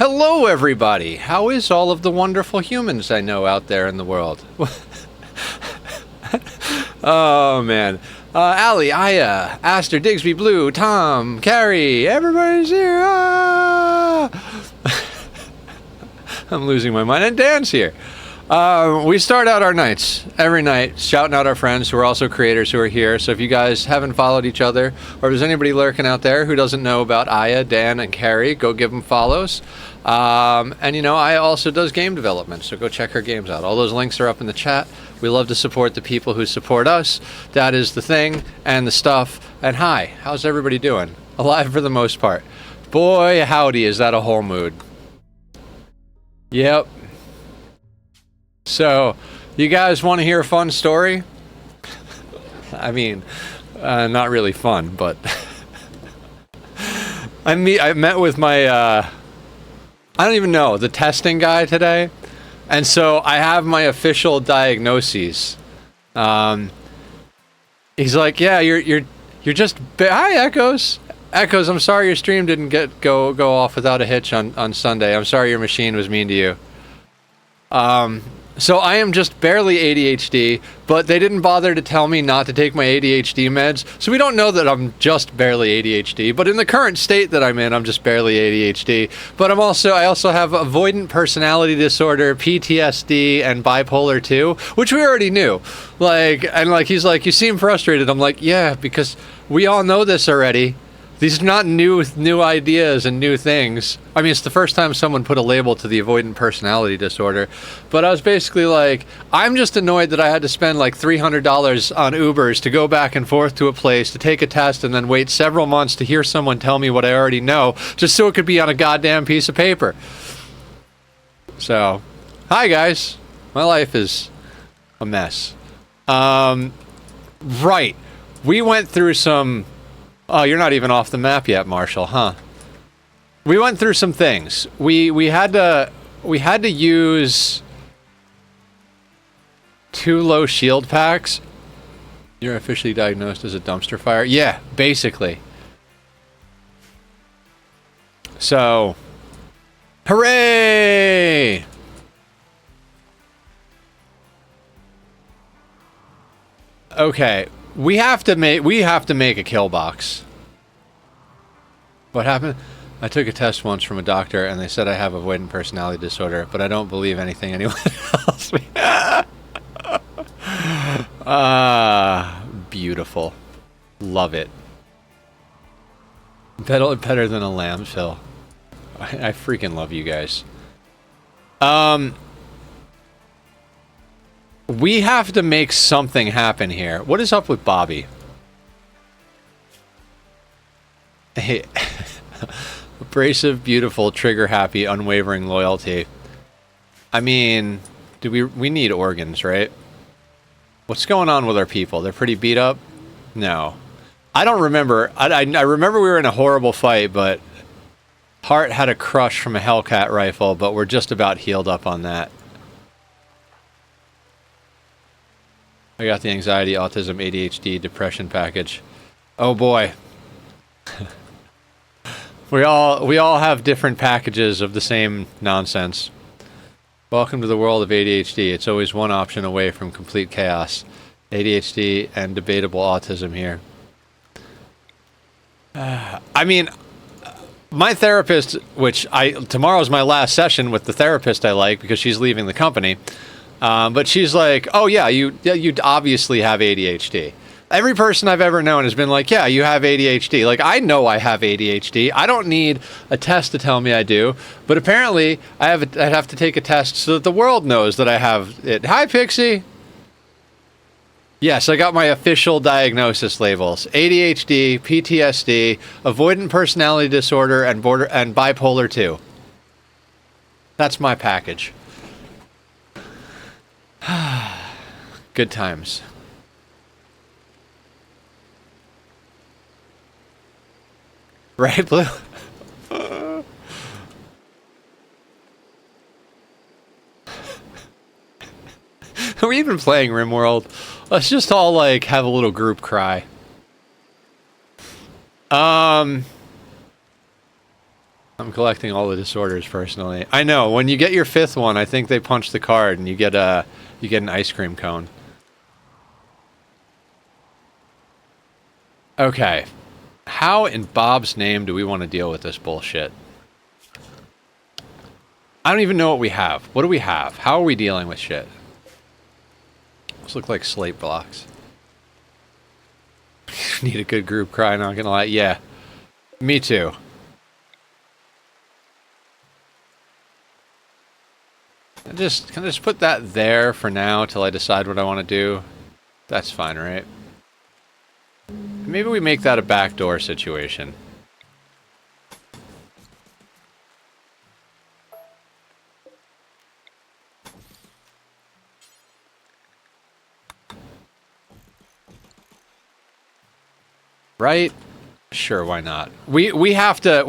Hello, everybody! How is all of the wonderful humans I know out there in the world? Oh, man. Allie, Aya, Aster, Digsby, Blue, Tom, Carrie, everybody's here! Ah! I'm losing my mind. And Dan's here. We start out our nights every night shouting out our friends who are also creators who are here. So if you guys haven't followed each other, or if there's anybody lurking out there who doesn't know about Aya, Dan, and Carrie, go give them follows. And you know, Aya also does game development, so go check her games out. All those links are up in the chat. We love to support the people who support us. That is the thing and the stuff. And hi, how's everybody doing? Alive for the most part. Boy, howdy, is that a whole mood. Yep. So, you guys want to hear a fun story? I mean, not really fun, but I met with my, I don't even know, the testing guy today, and so I have my official diagnoses. He's like, yeah, you're just, hi Echoes. Echoes, I'm sorry your stream didn't go off without a hitch on Sunday. I'm sorry your machine was mean to you. So I am just barely ADHD, but they didn't bother to tell me not to take my ADHD meds, so we don't know that I'm just barely ADHD, but in the current state that I'm in, I'm just barely ADHD. But I also have avoidant personality disorder, PTSD, and bipolar 2, which we already knew. He's like, you seem frustrated. I'm like, yeah, because we all know this already. These are not new ideas and new things. I mean, it's the first time someone put a label to the avoidant personality disorder. But I was basically like, I'm just annoyed that I had to spend like $300 on Ubers to go back and forth to a place to take a test and then wait several months to hear someone tell me what I already know, just so it could be on a goddamn piece of paper. So, hi guys. My life is a mess. Right. We went through some... Oh, you're not even off the map yet, Marshall, huh? We went through some things. We had to use 2 low shield packs. You're officially diagnosed as a dumpster fire? Yeah, basically. So, hooray! Okay. We have to make a kill box. What happened? I took a test once from a doctor and they said I have avoidant personality disorder, but I don't believe anything anyone tells me. Beautiful. Love it. Better than a Lambsville. I freaking love you guys. We have to make something happen here. What is up with Bobby? Hey, abrasive, beautiful, trigger-happy, unwavering loyalty. I mean, we need organs, right? What's going on with our people? They're pretty beat up? No. I don't remember. I remember we were in a horrible fight, but Hart had a crush from a Hellcat rifle, but we're just about healed up on that. I got the anxiety, autism, ADHD, depression package. Oh boy. We all have different packages of the same nonsense. Welcome to the world of ADHD. It's always one option away from complete chaos. ADHD and debatable autism here. I mean, my therapist, tomorrow's my last session with the therapist I like because she's leaving the company. But she's like, oh yeah, you obviously have ADHD. Every person I've ever known has been like, yeah, you have ADHD. Like, I know I have ADHD. I don't need a test to tell me I do. But apparently, I'd have to take a test so that the world knows that I have it. Hi, Pixie. Yes, I got my official diagnosis labels. ADHD, PTSD, avoidant personality disorder, and bipolar 2. That's my package. Good times. Right, Blue? Are we even playing Rimworld? Let's just all, like, have a little group cry. I'm collecting all the disorders personally. I know, when you get your 5th one, I think they punch the card and you get an ice cream cone. Okay. How in Bob's name do we want to deal with this bullshit? I don't even know what we have. What do we have? How are we dealing with shit? Those look like slate blocks. Need a good group cry, not gonna lie. Yeah. Me too. Can I just put that there for now till I decide what I want to do? That's fine, right? Maybe we make that a backdoor situation. Right? Sure, why not? We have to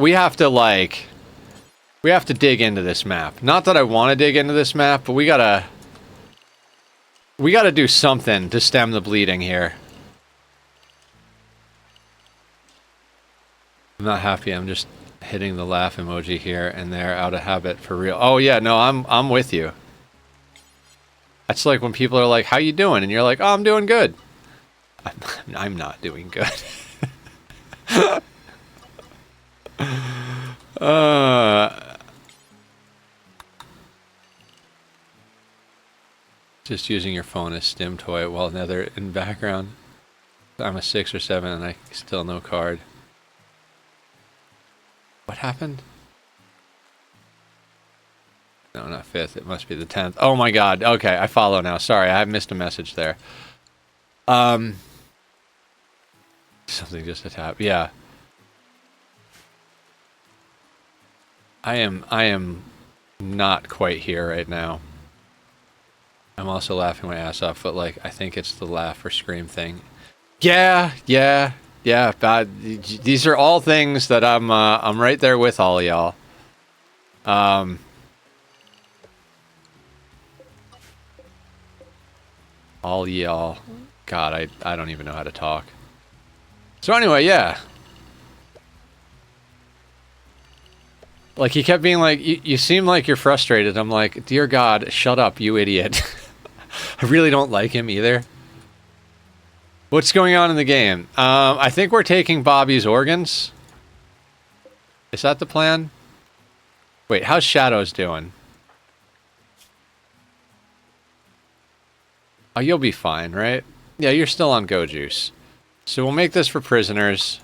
dig into this map. Not that I want to dig into this map, but we gotta do something to stem the bleeding here. I'm not happy. I'm just hitting the laugh emoji here and there out of habit for real. Oh yeah, no, I'm with you. That's like when people are like, "How you doing?" and you're like, "Oh, I'm doing good." I'm not doing good. Just using your phone as stim toy while another in background. I'm a 6 or 7 and I still no card. What happened? No, not 5th. It must be the 10th. Oh my god. Okay, I follow now. Sorry, I missed a message there. Something just a tap. Yeah. I am not quite here right now. I'm also laughing my ass off, but like I think it's the laugh or scream thing. Yeah. Bad. These are all things that I'm right there with all y'all. All y'all. God, I don't even know how to talk. So anyway, yeah. Like, he kept being like, you seem like you're frustrated. I'm like, dear God, shut up, you idiot. I really don't like him either. What's going on in the game? I think we're taking Bobby's organs. Is that the plan? Wait, how's Shadows doing? Oh, you'll be fine, right? Yeah, you're still on Go Juice. So we'll make this for prisoners.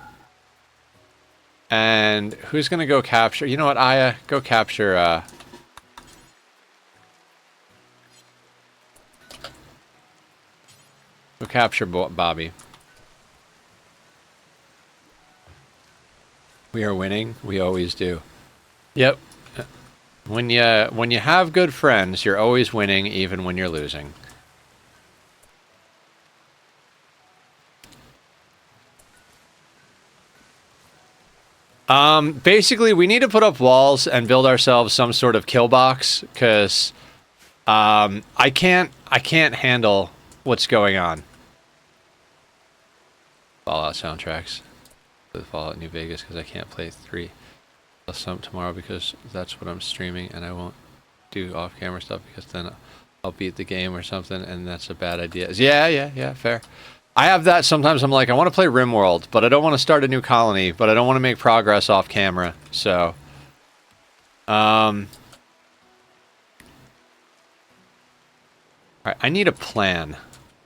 And who's gonna go capture? You know what, Aya? Go capture, Go capture Bobby. We are winning. We always do. Yep. When you have good friends, you're always winning, even when you're losing. Basically, we need to put up walls and build ourselves some sort of kill box, because I can't handle what's going on. Fallout soundtracks. Fallout New Vegas, because I can't play 3 plus some tomorrow because that's what I'm streaming, and I won't do off-camera stuff because then I'll beat the game or something, and that's a bad idea. Yeah, fair. I have that sometimes. I'm like, I want to play Rimworld, but I don't want to start a new colony, but I don't want to make progress off camera. So, alright, I need a plan.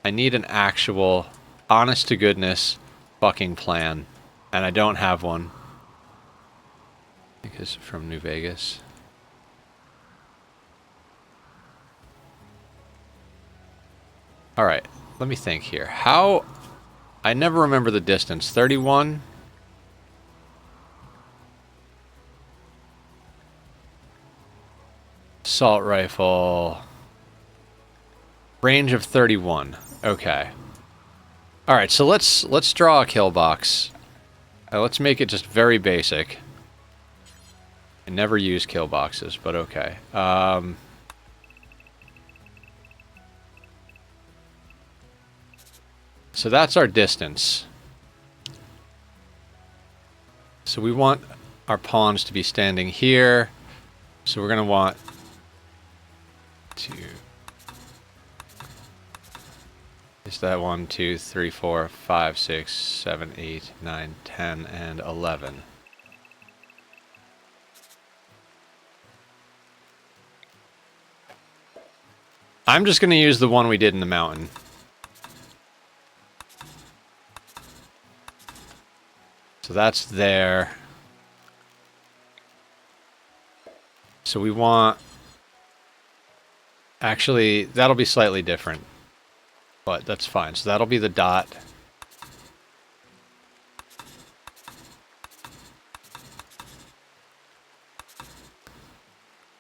I need an actual, honest to goodness, fucking plan, and I don't have one. I think it's from New Vegas. Alright. Let me think here. How... I never remember the distance. 31? Assault rifle. Range of 31. Okay. Alright, so let's draw a kill box. Let's make it just very basic. I never use kill boxes, but okay. So that's our distance. So we want our pawns to be standing here. So we're going to want to... Is that 1, 2, 3, 4, 5, 6, 7, 8, 9, 10, and 11. I'm just going to use the one we did in the mountain. So that's there. So we want... Actually, that'll be slightly different. But that's fine. So that'll be the dot.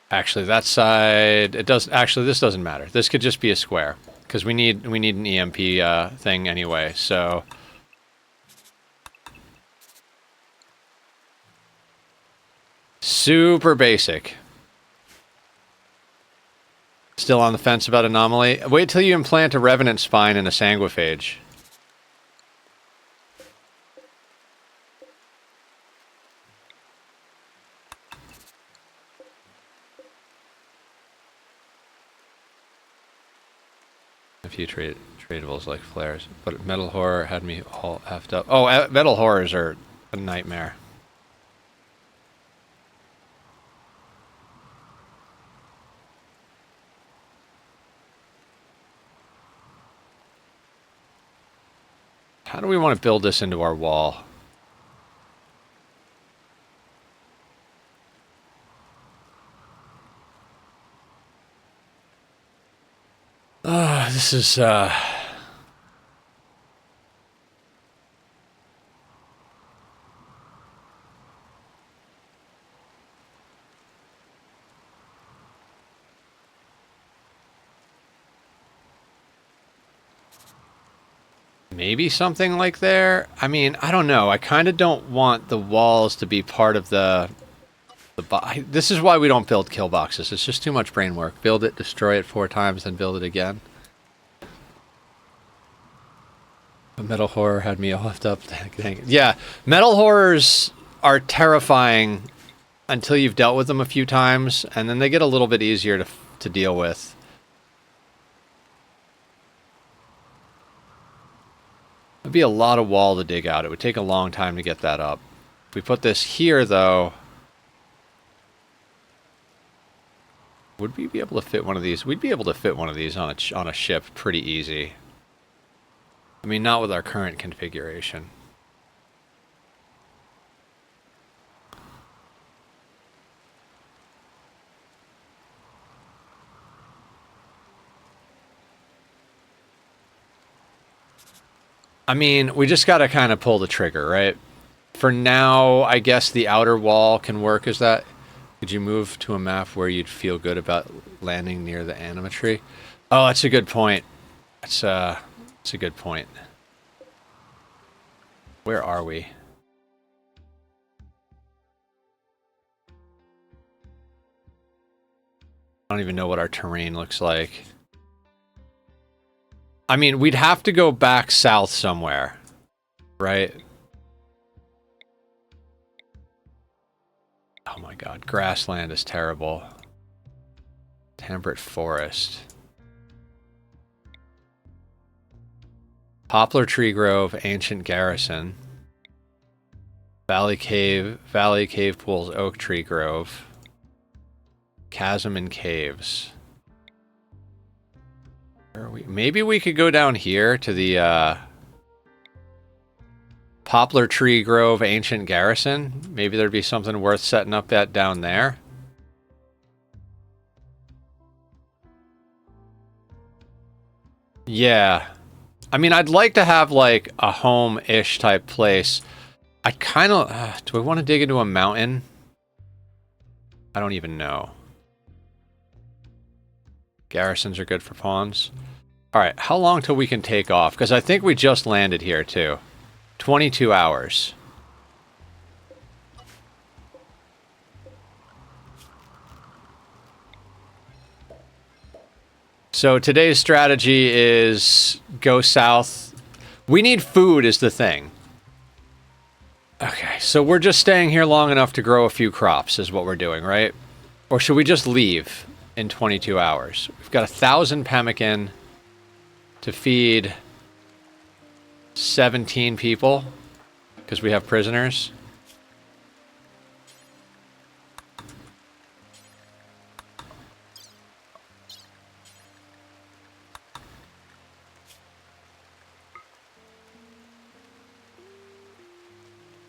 Actually, that side, it does. Actually, this doesn't matter. This could just be a square because we need an EMP thing anyway. So super basic. Still on the fence about anomaly? Wait till you implant a revenant spine and a sanguiphage. A few tradables like flares, but metal horror had me all effed up. Oh, metal horrors are a nightmare. How do we want to build this into our wall? This is, maybe something like there? I mean, I don't know. I kind of don't want the walls to be part of the this is why we don't build kill boxes. It's just too much brain work. Build it, destroy it 4 times, then build it again. But metal horror had me all left up. Yeah, metal horrors are terrifying until you've dealt with them a few times, and then they get a little bit easier to deal with. It'd be a lot of wall to dig out. It would take a long time to get that up. If we put this here, though, would we be able to fit one of these? We'd be able to fit one of these on a ship pretty easy. I mean, not with our current configuration. I mean, we just got to kind of pull the trigger, right? For now, I guess the outer wall can work as that. Could you move to a map where you'd feel good about landing near the animatry? Oh, that's a good point. That's a good point. Where are we? I don't even know what our terrain looks like. I mean, we'd have to go back south somewhere, right? Oh my god, grassland is terrible. Temperate forest. Poplar Tree Grove, Ancient Garrison. Valley Cave Pools, Oak Tree Grove. Chasm and Caves. Where are we? Maybe we could go down here to the Poplar Tree Grove, Ancient Garrison. Maybe there'd be something worth setting up at down there. Yeah. I mean, I'd like to have, like, a home-ish type place. I kind of... do I want to dig into a mountain? I don't even know. Garrisons are good for pawns. Alright, how long till we can take off? Because I think we just landed here, too. 22 hours. So today's strategy is go south. We need food is the thing. Okay, so we're just staying here long enough to grow a few crops is what we're doing, right? Or should we just leave in 22 hours? We've got 1,000 pemmican to feed 17 people because we have prisoners.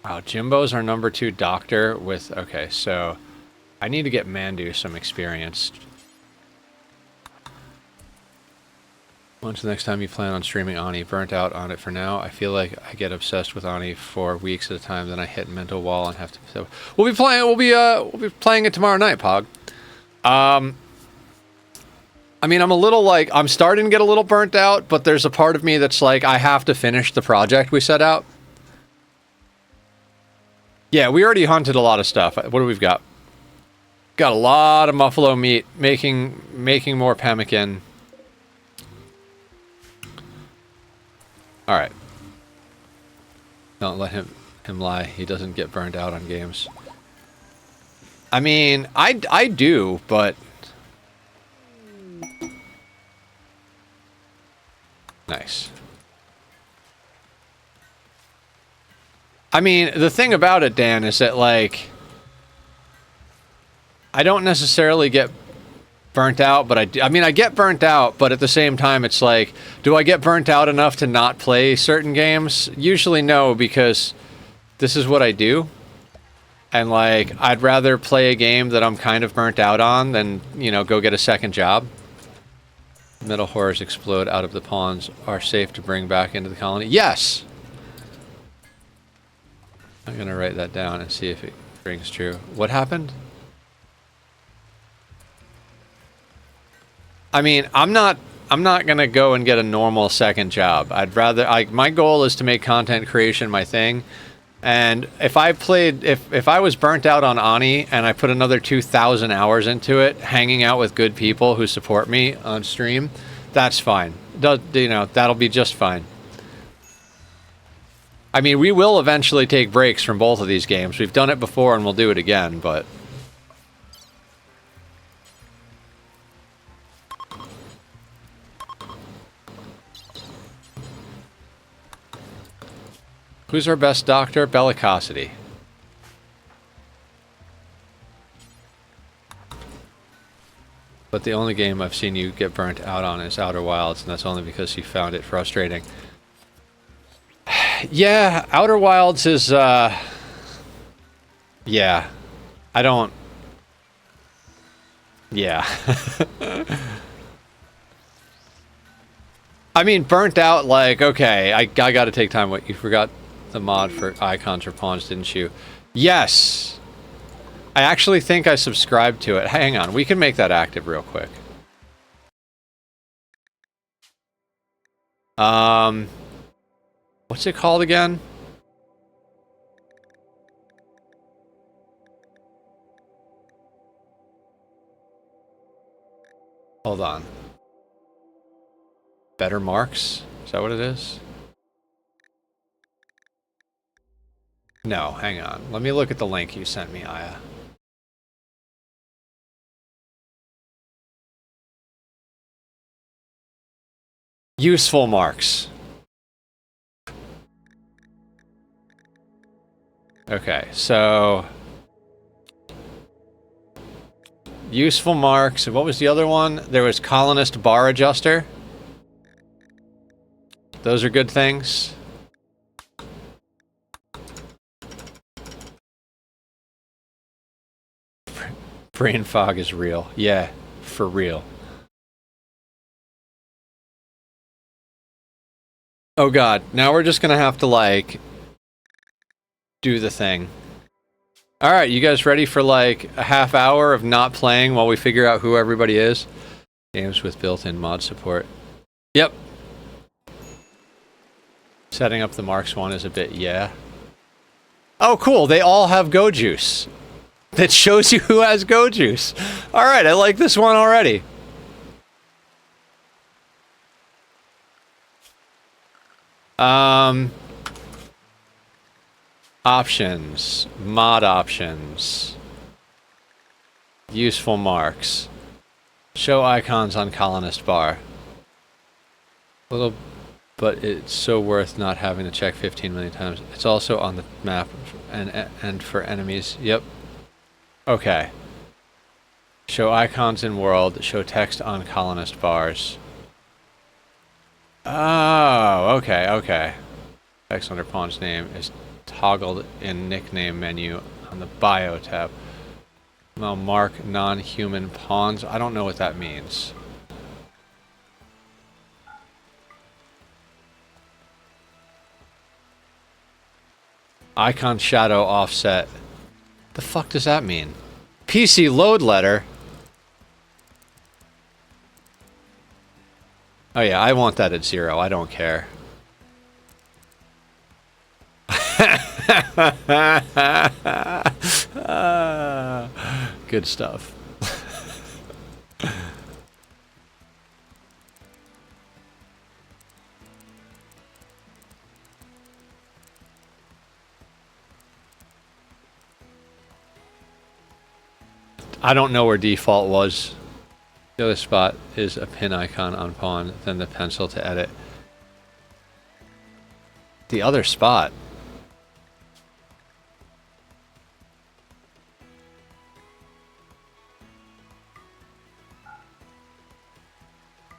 Wow, Jimbo's our number 2 doctor with... Okay, so I need to get Mandu some experience. When's the next time you plan on streaming Ani? Burnt out on it for now. I feel like I get obsessed with Ani for weeks at a time, then I hit mental wall and have to... So we'll be playing it tomorrow night, Pog. I mean, I'm a little like... I'm starting to get a little burnt out, but there's a part of me that's like, I have to finish the project we set out. Yeah, we already hunted a lot of stuff. What do we've got? Got a lot of buffalo meat, making more pemmican. All right. Don't let him lie. He doesn't get burned out on games. I mean, I do, but nice. I mean, the thing about it, Dan, is that, like, I don't necessarily get burnt out, but I mean, I get burnt out, but at the same time, it's like, do I get burnt out enough to not play certain games? Usually no, because this is what I do. And, like, I'd rather play a game that I'm kind of burnt out on than, you know, go get a second job. Metal horrors explode out of the ponds are safe to bring back into the colony. Yes! I'm going to write that down and see if it rings true. What happened? I mean, I'm not going to go and get a normal second job. I'd rather... my goal is to make content creation my thing. And if I played... If I was burnt out on Ani and I put another 2,000 hours into it, hanging out with good people who support me on stream, that's fine. You know, that'll be just fine. I mean, we will eventually take breaks from both of these games. We've done it before and we'll do it again, but... Who's our best doctor? Bellicosity. But the only game I've seen you get burnt out on is Outer Wilds, and that's only because you found it frustrating. Yeah, Outer Wilds is, yeah. I don't... Yeah. I mean, burnt out, like, okay, I gotta take time. What, you forgot the mod for icons for pawns, didn't you? Yes! I actually think I subscribed to it. Hang on, we can make that active real quick. What's it called again? Hold on. Better Marks? Is that what it is? No, hang on. Let me look at the link you sent me, Aya. Useful marks. Okay, so... Useful marks. What was the other one? There was Colonist Bar Adjuster. Those are good things. Brain fog is real. Yeah, for real. Oh god, now we're just gonna have to, like, do the thing. Alright, you guys ready for, like, a half hour of not playing while we figure out who everybody is? Games with built-in mod support. Yep. Setting up the Marks one is a bit, yeah. Oh, cool, they all have Go Juice. That shows you who has Go Juice. Alright, I like this one already. Options. Mod options. Useful marks. Show icons on colonist bar. Little, but it's so worth not having to check 15 million times. It's also on the map and for enemies. Yep. Okay. Show icons in world. Show text on colonist bars. Oh, okay, okay. Text under pawn's name is toggled in nickname menu on the bio tab. Well, mark non-human pawns. I don't know what that means. Icon shadow offset. The fuck does that mean? PC load letter. Oh yeah, I want that at 0. I don't care. Good stuff. I don't know where default was. The other spot is a pin icon on pawn, then the pencil to edit. The other spot.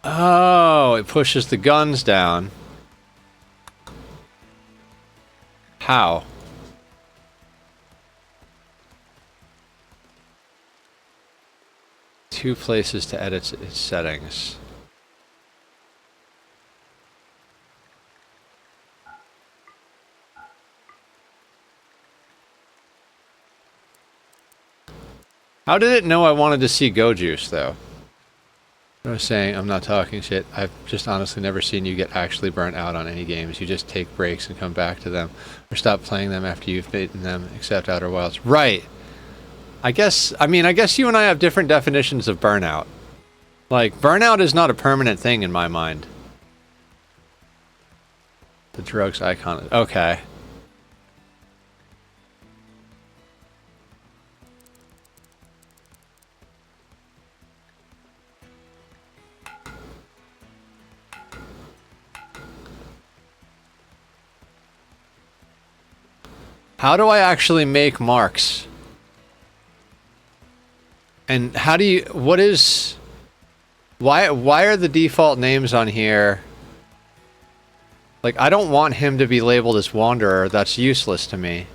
Oh, it pushes the guns down. How? Two places to edit its settings. How did it know I wanted to see Go Juice, though? I was saying, I'm not talking shit. I've just honestly never seen you get actually burnt out on any games. You just take breaks and come back to them, or stop playing them after you've beaten them, except Outer Wilds. Right. I guess you and I have different definitions of burnout. Like, burnout is not a permanent thing in my mind. The drugs icon. Okay. How do I actually make marks? And how do you, what is, why are the default names on here? Like, I don't want him to be labeled as Wanderer. That's useless to me.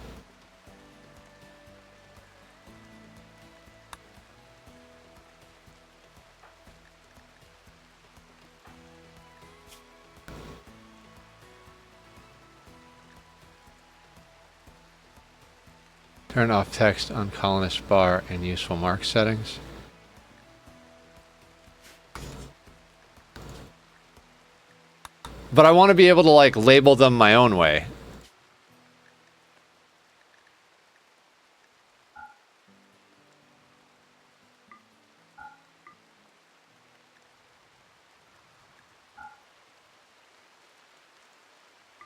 Turn off text on colonist bar and useful mark settings. But I want to be able to, like, label them my own way.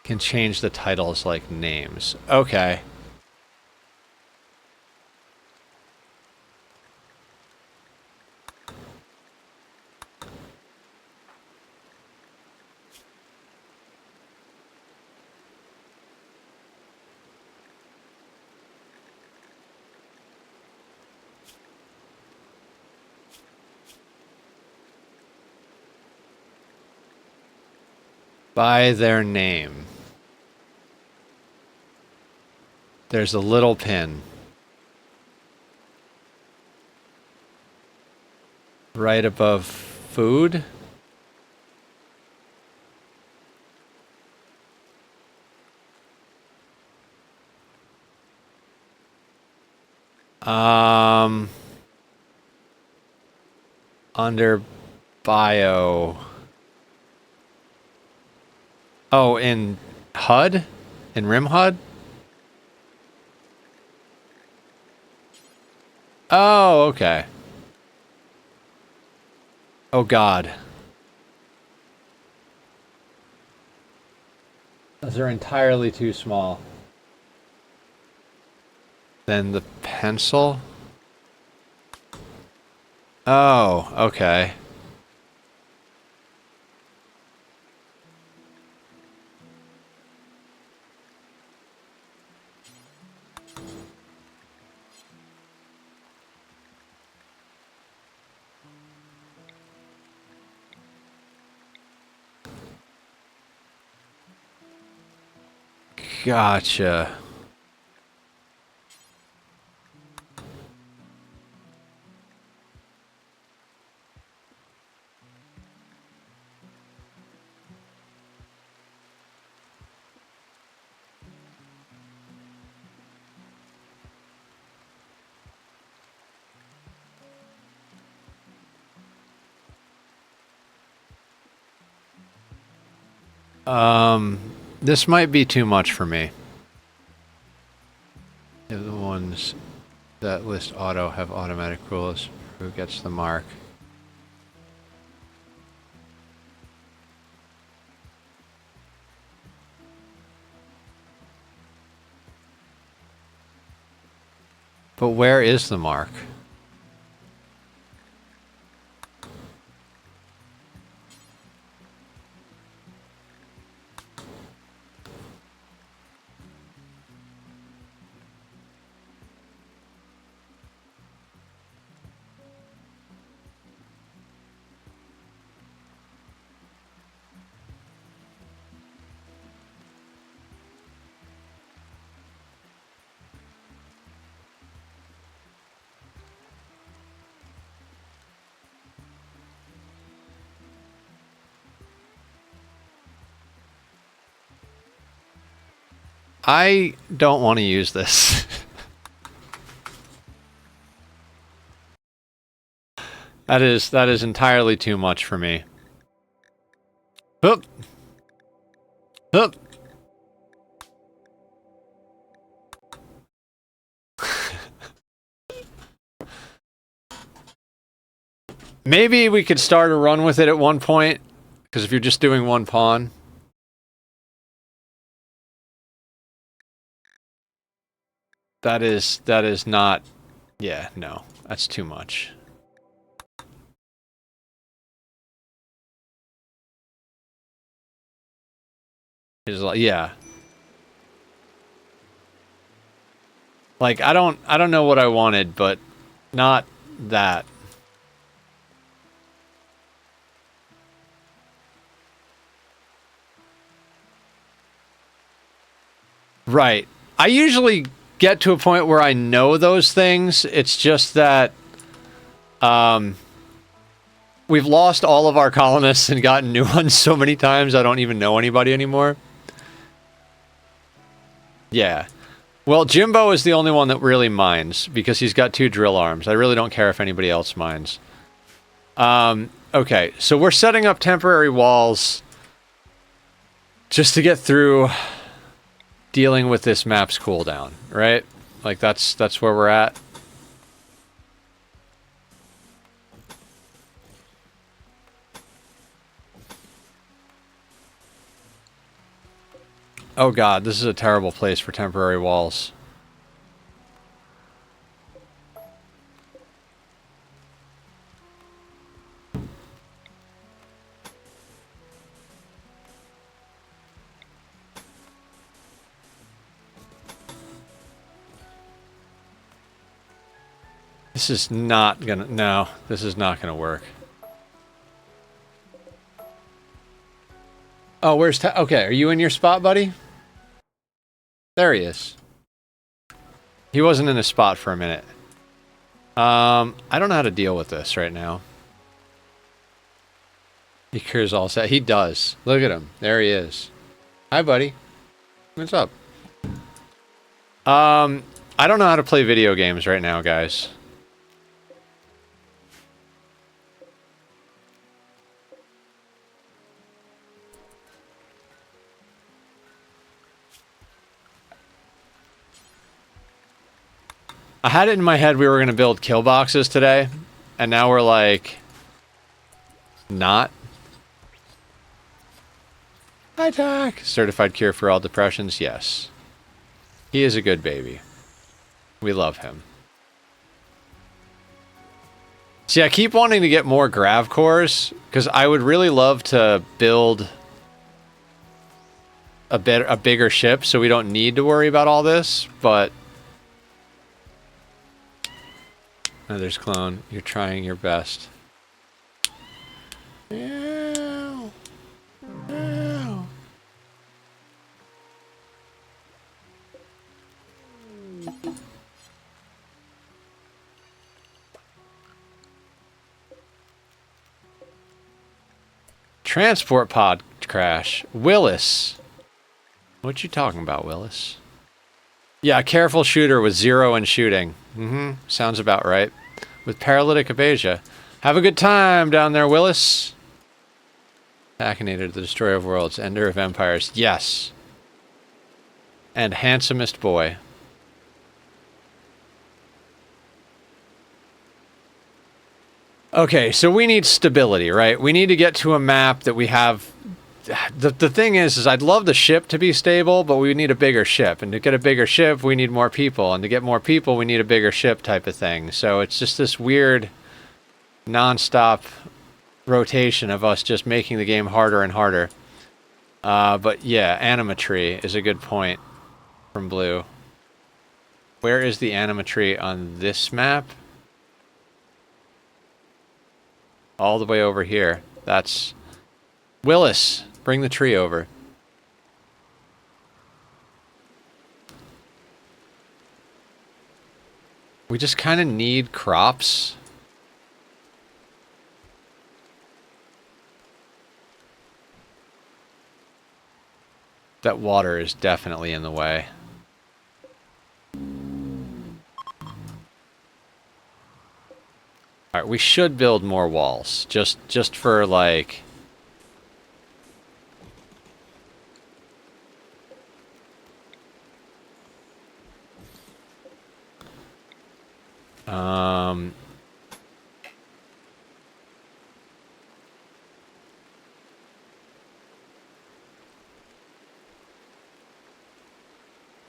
Can change the titles like names. Okay. By their name. There's a little pin. Right above food. Under bio. Oh, in HUD? In Rimworld? Oh, okay. Oh, God. Those are entirely too small. Then the pencil. Oh, okay. Gotcha. This might be too much for me. The ones that list auto have automatic rules. Who gets the mark? But where is the mark? I don't want to use this. That is entirely too much for me. Oop. Oop. Maybe we could start a run with it at one point, because if you're just doing one pawn. That is not, yeah, no, that's too much. Is like, yeah. Like, I don't know what I wanted, but not that. Right. I usually get to a point where I know those things. It's just that we've lost all of our colonists and gotten new ones so many times I don't even know anybody anymore. Yeah. Well, Jimbo is the only one that really mines because he's got 2 drill arms. I really don't care if anybody else mines. Okay, so we're setting up temporary walls just to get through dealing with this map's cooldown, right? Like that's where we're at. Oh god, this is a terrible place for temporary walls. This is not gonna, no, this is not gonna work. Oh, where's, okay, are you in your spot, buddy? There he is. He wasn't in his spot for a minute. I don't know how to deal with this right now. He cures all set. He does. Look at him. There he is. Hi, buddy. What's up? I don't know how to play video games right now, guys. I had it in my head we were going to build kill boxes today, and now we're like, not. Attack! Certified cure for all depressions, yes. He is a good baby. We love him. See, I keep wanting to get more grav cores, because I would really love to build a bigger ship so we don't need to worry about all this, but... Oh, there's Clone. You're trying your best. Ew. Ew. Transport pod crash. Willis. What you talking about, Willis? Yeah, a careful shooter with 0 in shooting. Sounds about right. With paralytic aphasia. Have a good time down there, Willis. Akinator, the destroyer of worlds, ender of empires. Yes. And handsomest boy. Okay, so we need stability, right? We need to get to a map that we have... The thing is I'd love the ship to be stable, but we need a bigger ship. And to get a bigger ship, we need more people. And to get more people, we need a bigger ship type of thing. So it's just this weird, non-stop rotation of us just making the game harder and harder. But yeah, animatry is a good point from Blue. Where is the animatry on this map? All the way over here. That's... Willis, bring the tree over. We just kind of need crops. That water is definitely in the way. Alright, we should build more walls. Just for, like...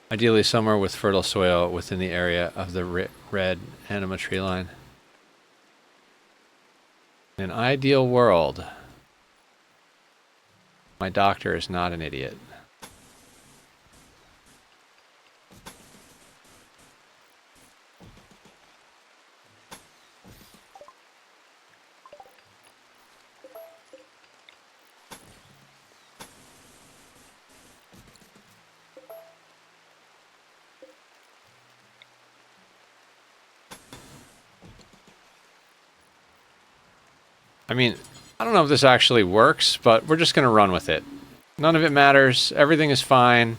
Ideally somewhere with fertile soil within the area of the red anima tree line. In an ideal world, my doctor is not an idiot. I mean, I don't know if this actually works, but we're just going to run with it. None of it matters. Everything is fine.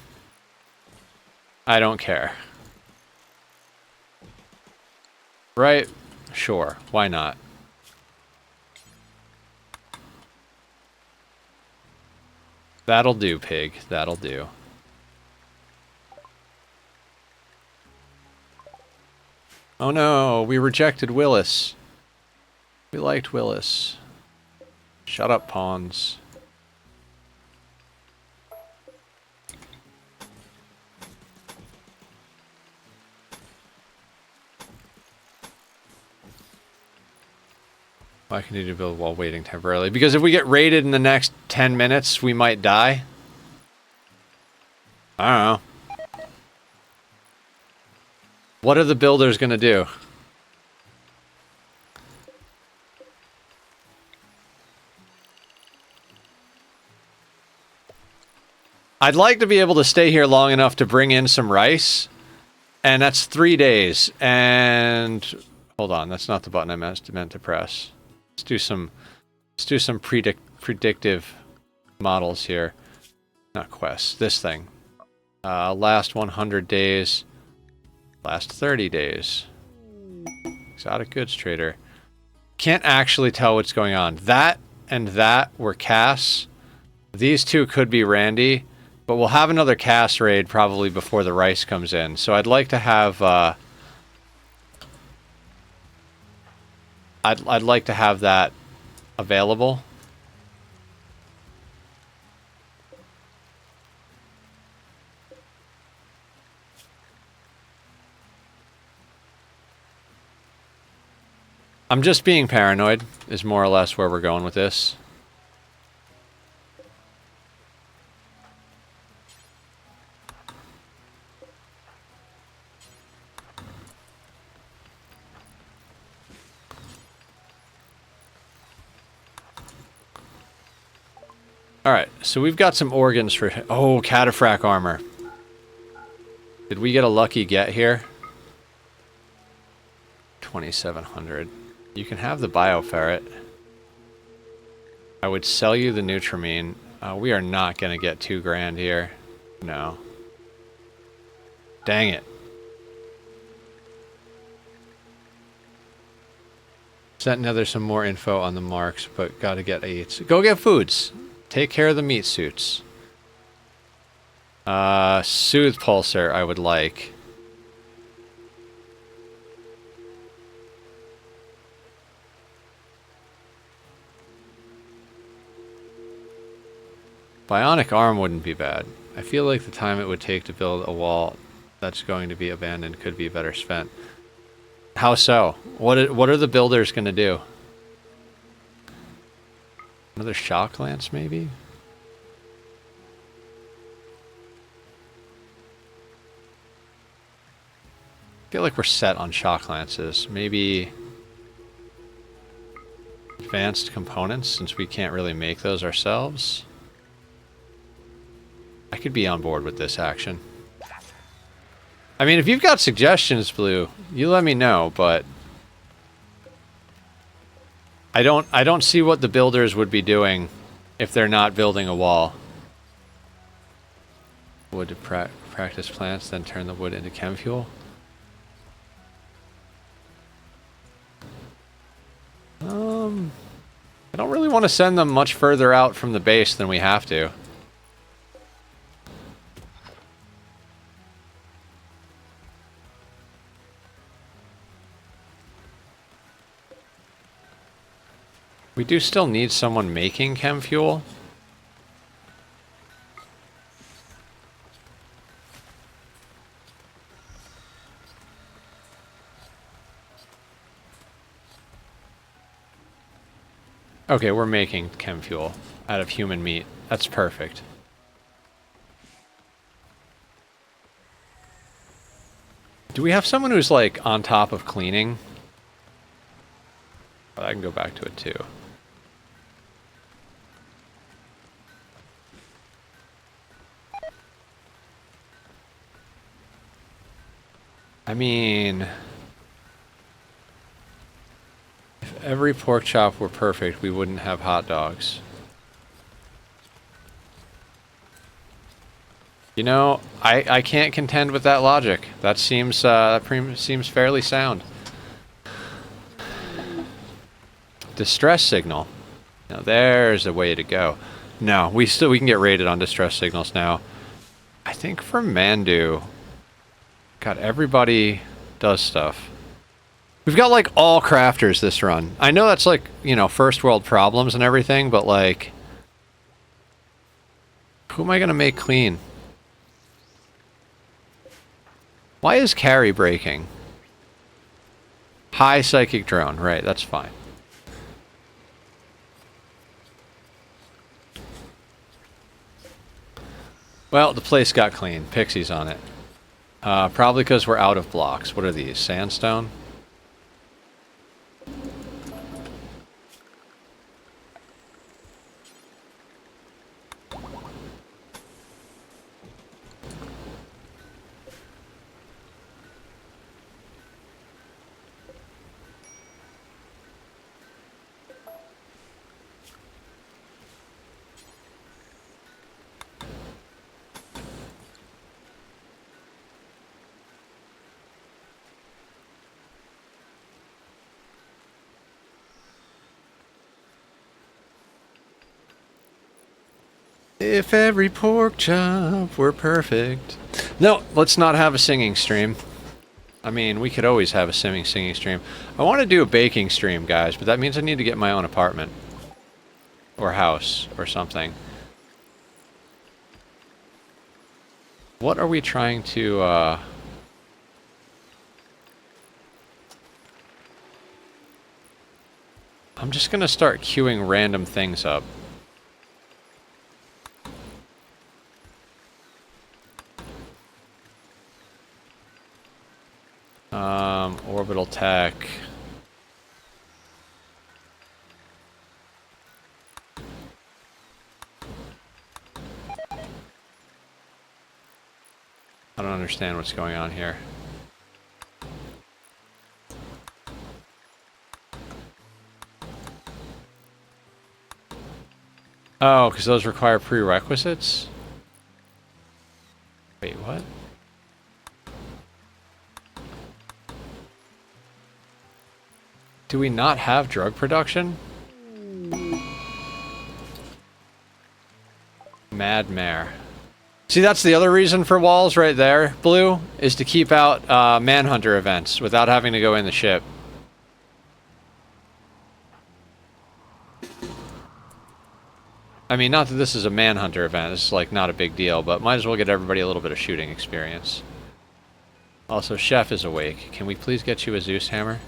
I don't care. Right? Sure. Why not? That'll do, pig. That'll do. Oh no, we rejected Willis. We liked Willis. Shut up, pawns. Why continue to build while waiting temporarily? Because if we get raided in the next 10 minutes, we might die. I don't know. What are the builders going to do? I'd like to be able to stay here long enough to bring in some rice, and that's 3 days. And hold on, that's not the button I meant to press. Let's do some predictive models here. Not quests. This thing. Last 100 days. Last 30 days. Exotic goods trader. Can't actually tell what's going on. That and that were Cass. These two could be Randy. But we'll have another Cass raid probably before the rice comes in. So I'd like to have... I'd like to have that available. I'm just being paranoid, is more or less where we're going with this. Alright, so we've got some organs for... Oh, cataphract armor. Did we get a lucky get here? 2,700. You can have the bioferret. I would sell you the Nutramine. We are not going to get 2 grand here. No. Dang it. Sent another some more info on the marks, but gotta get eats. Go get foods. Take care of the meat suits. Soothe pulsar I would like. Bionic arm wouldn't be bad. I feel like the time it would take to build a wall that's going to be abandoned could be better spent. How so? What are the builders going to do? Another shock lance, maybe? I feel like we're set on shock lances. Maybe advanced components, since we can't really make those ourselves. I could be on board with this action. I mean, if you've got suggestions, Blue, you let me know, but I don't see what the builders would be doing if they're not building a wall. Wood to practice plants, then turn the wood into chem fuel. I don't really want to send them much further out from the base than we have to. We do still need someone making chem fuel. Okay, we're making chem fuel out of human meat. That's perfect. Do we have someone who's like on top of cleaning? But I can go back to it too. I mean, if every pork chop were perfect, we wouldn't have hot dogs. You know, I can't contend with that logic. That seems seems fairly sound. Distress signal. Now there's a way to go. No, we can get rated on distress signals now. I think for Mandu, God, everybody does stuff. We've got like all crafters this run. I know that's like, you know, first world problems and everything, but like, who am I gonna make clean? Why is carry breaking? High psychic drone, right, that's fine. Well, the place got clean. Pixies on it. Probably because we're out of blocks. What are these? Sandstone? If every pork chop were perfect. No, let's not have a singing stream. I mean, we could always have a singing stream. I want to do a baking stream, guys, but that means I need to get my own apartment. Or house, or something. What are we trying to, I'm just gonna start queuing random things up. Orbital tech. I don't understand what's going on here. Oh, because those require prerequisites? Wait, what? Do we not have drug production? Mad Mare. See, that's the other reason for walls right there, Blue, is to keep out Manhunter events without having to go in the ship. I mean, not that this is a Manhunter event, this is like not a big deal, but might as well get everybody a little bit of shooting experience. Also, Chef is awake. Can we please get you a Zeus hammer?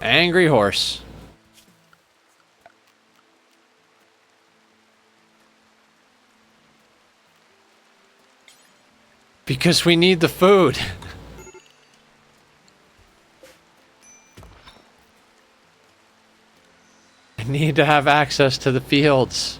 Angry horse. Because we need the food. I need to have access to the fields.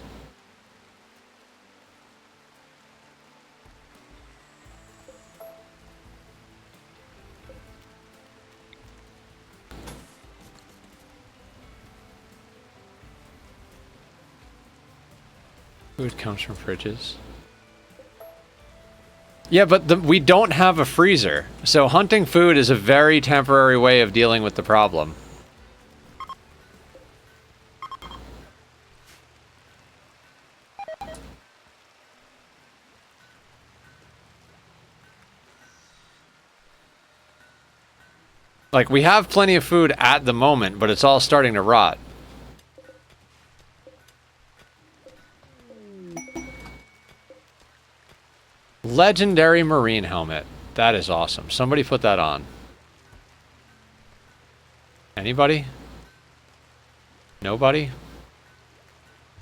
Food comes from fridges. Yeah, but we don't have a freezer, so hunting food is a very temporary way of dealing with the problem. Like, we have plenty of food at the moment, but it's all starting to rot. Legendary Marine helmet. That is awesome. Somebody put that on. Anybody? Nobody?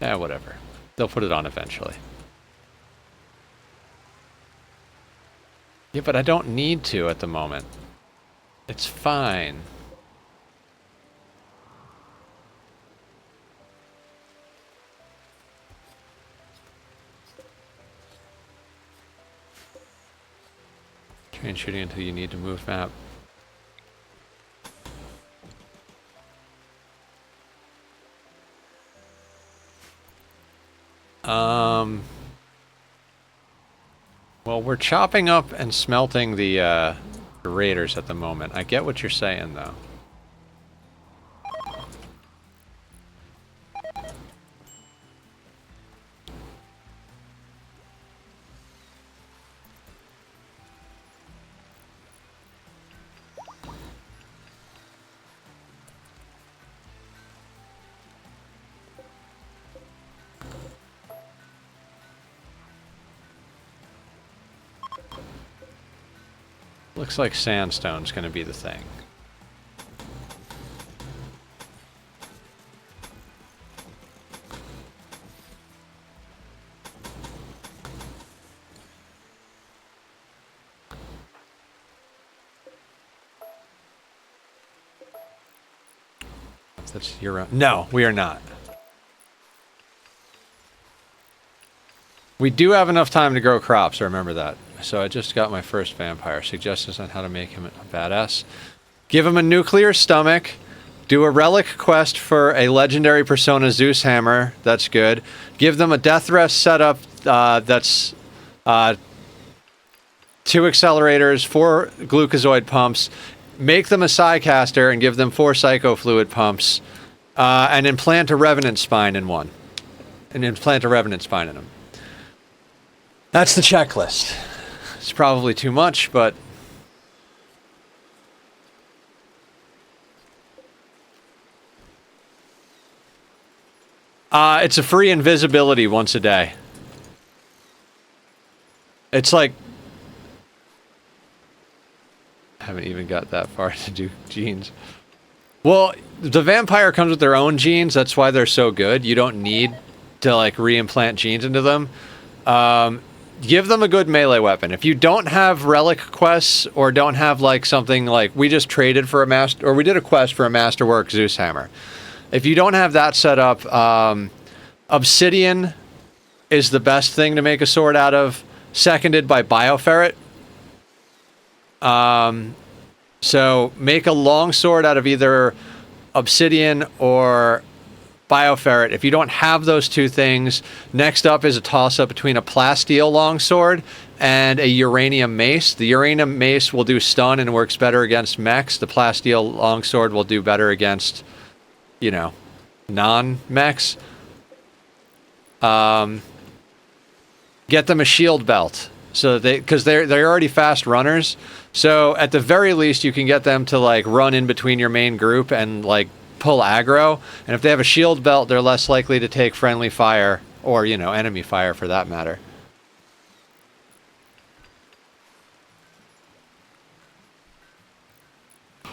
Yeah, whatever. They'll put it on eventually. Yeah, but I don't need to at the moment. It's fine. Train shooting until you need to move map. Well, we're chopping up and smelting the raiders at the moment. I get what you're saying, though. Looks like sandstone's going to be the thing. That's your own. No, we are not. We do have enough time to grow crops, remember that. So I just got my first vampire. Suggestions on how to make him a badass. Give him a nuclear stomach. Do a relic quest for a legendary persona Zeus hammer. That's good. Give them a death rest setup that's 2 accelerators, 4 glucozoid pumps. Make them a Psycaster and give them 4 psycho fluid pumps. And implant a revenant spine in one. And implant a revenant spine in them. That's the checklist. It's probably too much, but It's a free invisibility once a day. It's like... I haven't even got that far to do genes. Well, the vampire comes with their own genes. That's why they're so good. You don't need to, like, re-implant genes into them. Give them a good melee weapon. If you don't have relic quests or don't have, like, something like... We just traded for a master... Or we did a quest for a masterwork Zeus hammer. If you don't have that set up, obsidian is the best thing to make a sword out of, seconded by bioferret. So make a long sword out of either obsidian or bioferret. If you don't have those two things, next up is a toss-up between a plasteel longsword and a uranium mace. The uranium mace will do stun and works better against mechs. The plasteel longsword will do better against, you know, non-mechs. Get them a shield belt, so because they're already fast runners. So at the very least, you can get them to like run in between your main group and like pull aggro. And if they have a shield belt, they're less likely to take friendly fire or, you know, enemy fire for that matter. I'm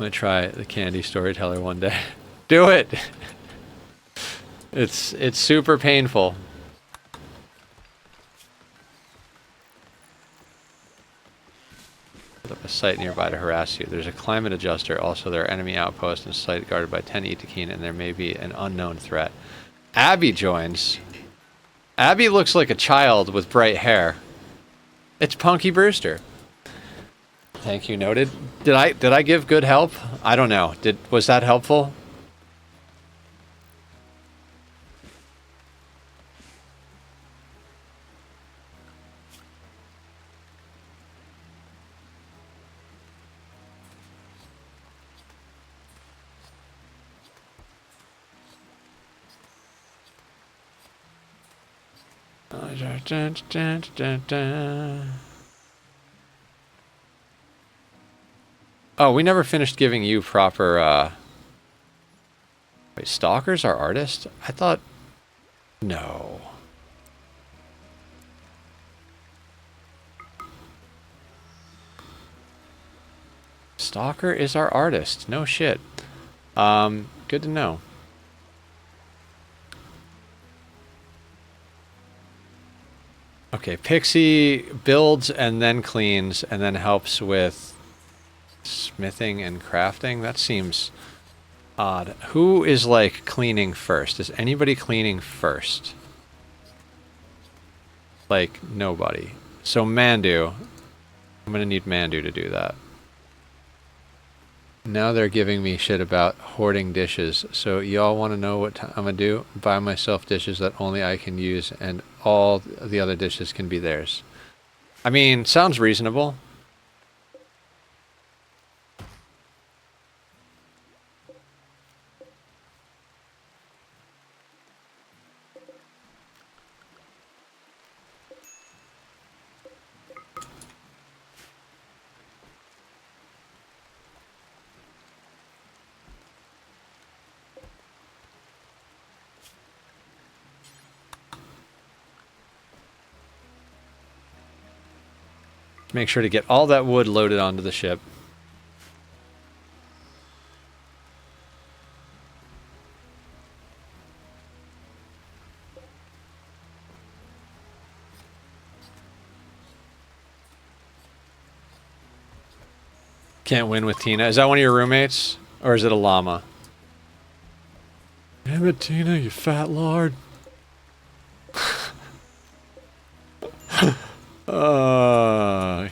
gonna try the candy storyteller one day. Do it. It's super painful. A site nearby to harass you. There's a climate adjuster. Also, there are enemy outposts and site guarded by 10 Itakeen, and there may be an unknown threat. Abby joins. Abby looks like a child with bright hair. It's Punky Brewster. Thank you, noted. Did I give good help? I don't know. Was that helpful? Oh, we never finished giving you proper, Wait, Stalker's our artist? I thought... No. Stalker is our artist. No shit. Good to know. Okay, Pixie builds and then cleans and then helps with smithing and crafting. That seems odd. Who is, like, cleaning first? Is anybody cleaning first? Like, nobody. So Mandu. I'm gonna need Mandu to do that. Now they're giving me shit about hoarding dishes. So y'all want to know what I'm gonna do? Buy myself dishes that only I can use, and all the other dishes can be theirs. I mean, sounds reasonable. Make sure to get all that wood loaded onto the ship. Can't win with Tina. Is that one of your roommates? Or is it a llama? Damn it, Tina, you fat lard.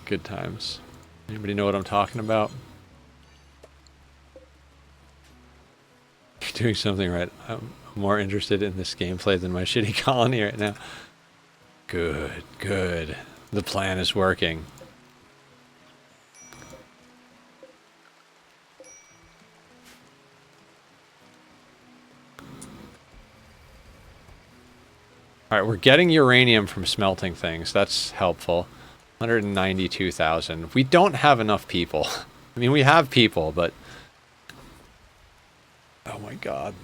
Good times. Anybody know what I'm talking about? You're doing something right. I'm more interested in this gameplay than my shitty colony right now. Good, good. The plan is working. Alright, we're getting uranium from smelting things. That's helpful. 192,000. We don't have enough people. I mean, we have people, but... Oh my god.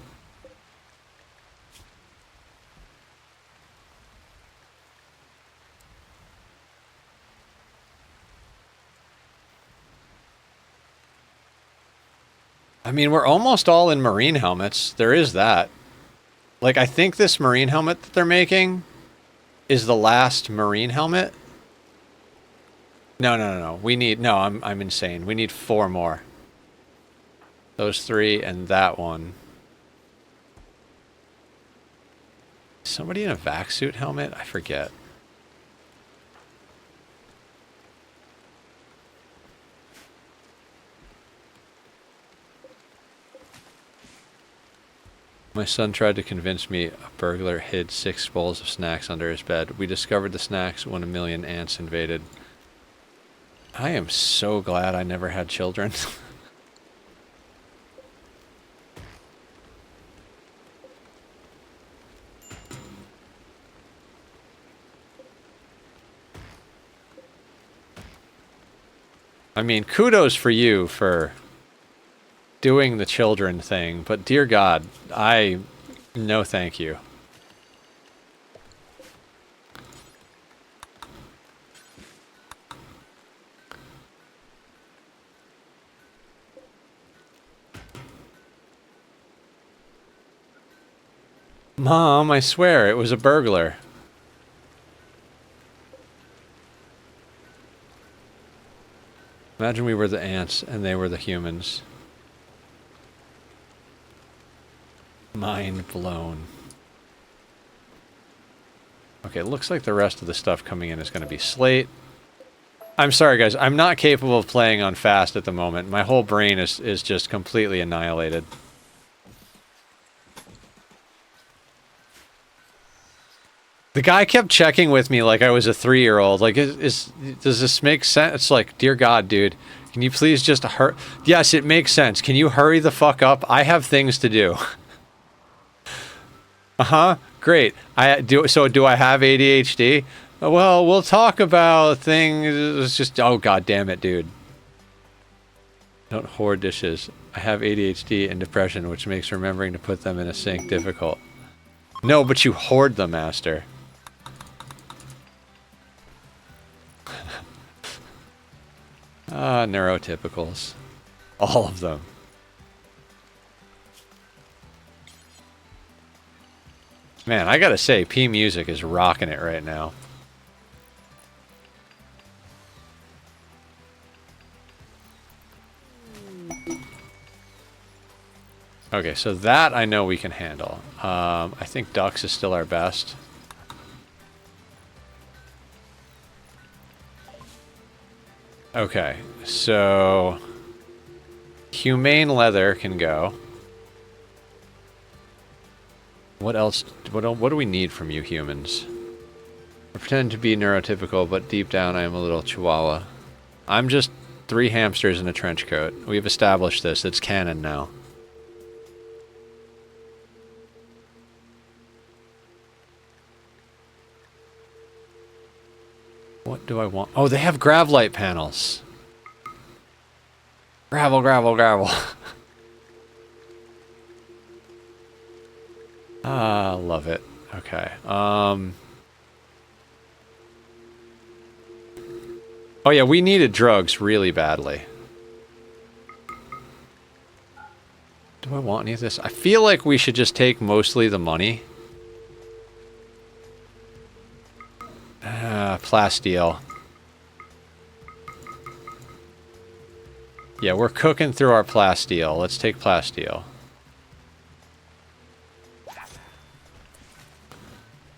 I mean, we're almost all in marine helmets. There is that. Like, I think this marine helmet that they're making is the last marine helmet. No. We need... No, I'm insane. We need 4 more. Those 3 and that one. Somebody in a vac suit helmet? I forget. My son tried to convince me a burglar hid 6 bowls of snacks under his bed. We discovered the snacks when a million ants invaded. I am so glad I never had children. I mean, kudos for you for doing the children thing, but dear God, no thank you. Mom, I swear, it was a burglar. Imagine we were the ants and they were the humans. Mind blown. Okay, it looks like the rest of the stuff coming in is going to be slate. I'm sorry, guys. I'm not capable of playing on fast at the moment. My whole brain is just completely annihilated. The guy kept checking with me like I was a 3-year-old. Like, does this make sense? It's like, dear God, dude, can you please just hurry? Yes, it makes sense. Can you hurry the fuck up? I have things to do. Uh-huh. Great. So do I have ADHD? Well, we'll talk about things. It's just, oh, God damn it, dude. Don't hoard dishes. I have ADHD and depression, which makes remembering to put them in a sink difficult. No, but you hoard them, Master. Neurotypicals. All of them. Man, I gotta say, P Music is rocking it right now. Okay, so that I know we can handle. I think ducks is still our best. Okay, so humane leather can go. What else? What do we need from you humans? I pretend to be neurotypical, but deep down I am a little chihuahua. I'm just 3 hamsters in a trench coat. We've established this. It's canon now. What do I want? Oh, they have Gravlight panels. Gravel, gravel, gravel. Ah, love it. Okay. Oh yeah, we needed drugs really badly. Do I want any of this? I feel like we should just take mostly the money. Plasteel. Yeah, we're cooking through our plasteel. Let's take plasteel.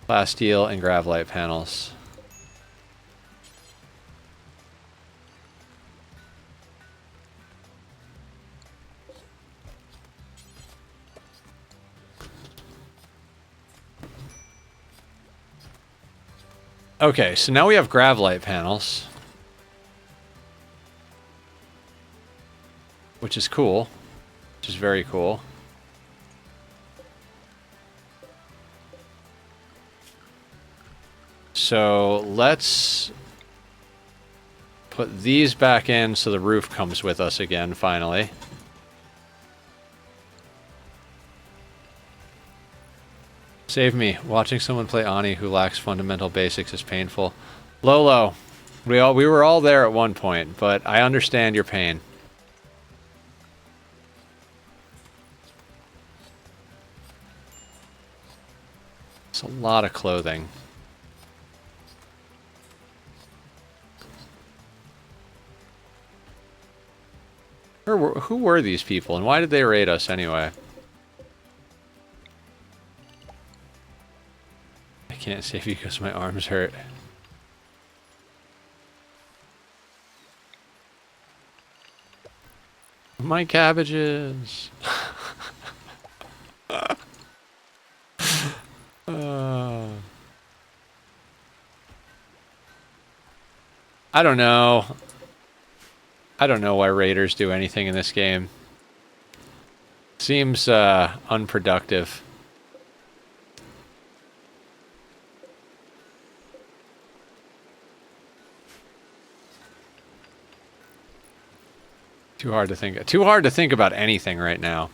Plasteel and Gravlight panels. Okay, so now we have Gravlight panels. Which is cool. Which is very cool. So let's put these back in so the roof comes with us again, finally. Save me. Watching someone play Ani who lacks fundamental basics is painful. Lolo, we were all there at one point, but I understand your pain. It's a lot of clothing. Who were these people, and why did they raid us anyway? I can't save you because my arms hurt. My cabbages. I don't know. I don't know why raiders do anything in this game. Seems unproductive. Too hard to think. Too hard to think about anything right now.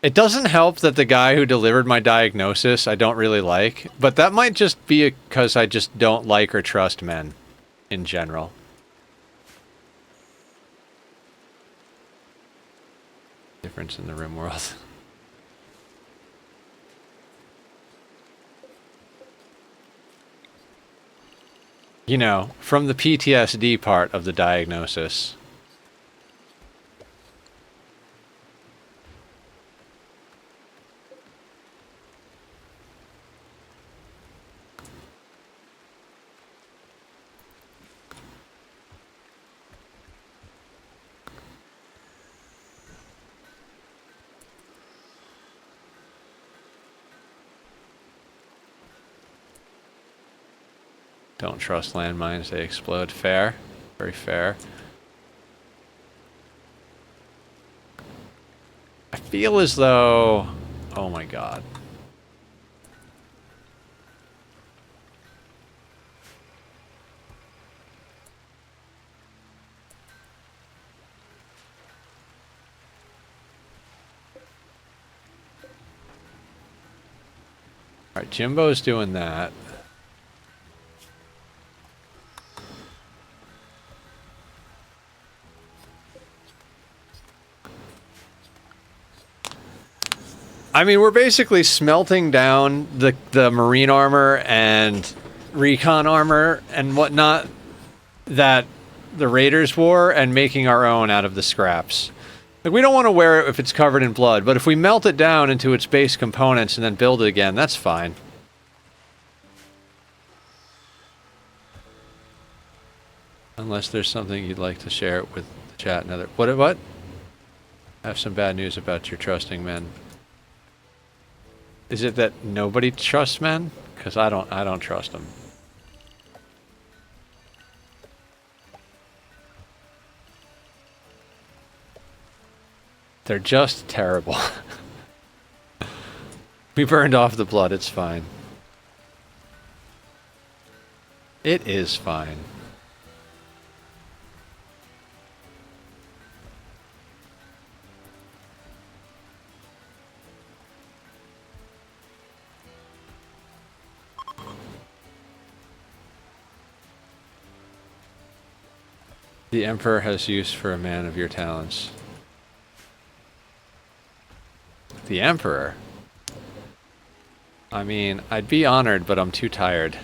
It doesn't help that the guy who delivered my diagnosis I don't really like, but that might just be because I just don't like or trust men in general. Difference in the Rimworld. You know, from the PTSD part of the diagnosis. Don't trust landmines, they explode. Fair. Very fair. I feel as though... Oh my god. Alright, Jimbo's doing that. I mean, we're basically smelting down the marine armor and recon armor and whatnot that the raiders wore and making our own out of the scraps. Like, we don't want to wear it if it's covered in blood, but if we melt it down into its base components and then build it again, that's fine. Unless there's something you'd like to share with the chat. What? I have some bad news about your trusting men. Is it that nobody trusts men? Because I don't trust them. They're just terrible. We burned off the blood, it's fine. It is fine. The Emperor has use for a man of your talents. The Emperor? I mean, I'd be honored, but I'm too tired.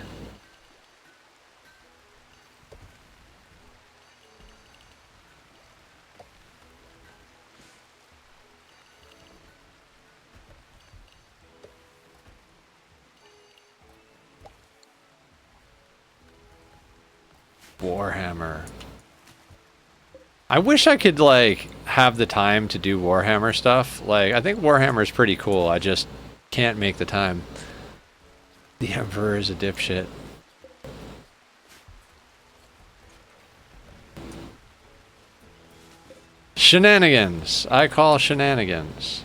Warhammer. I wish I could, like, have the time to do Warhammer stuff. Like, I think Warhammer's pretty cool. I just can't make the time. The Emperor is a dipshit. Shenanigans. I call shenanigans.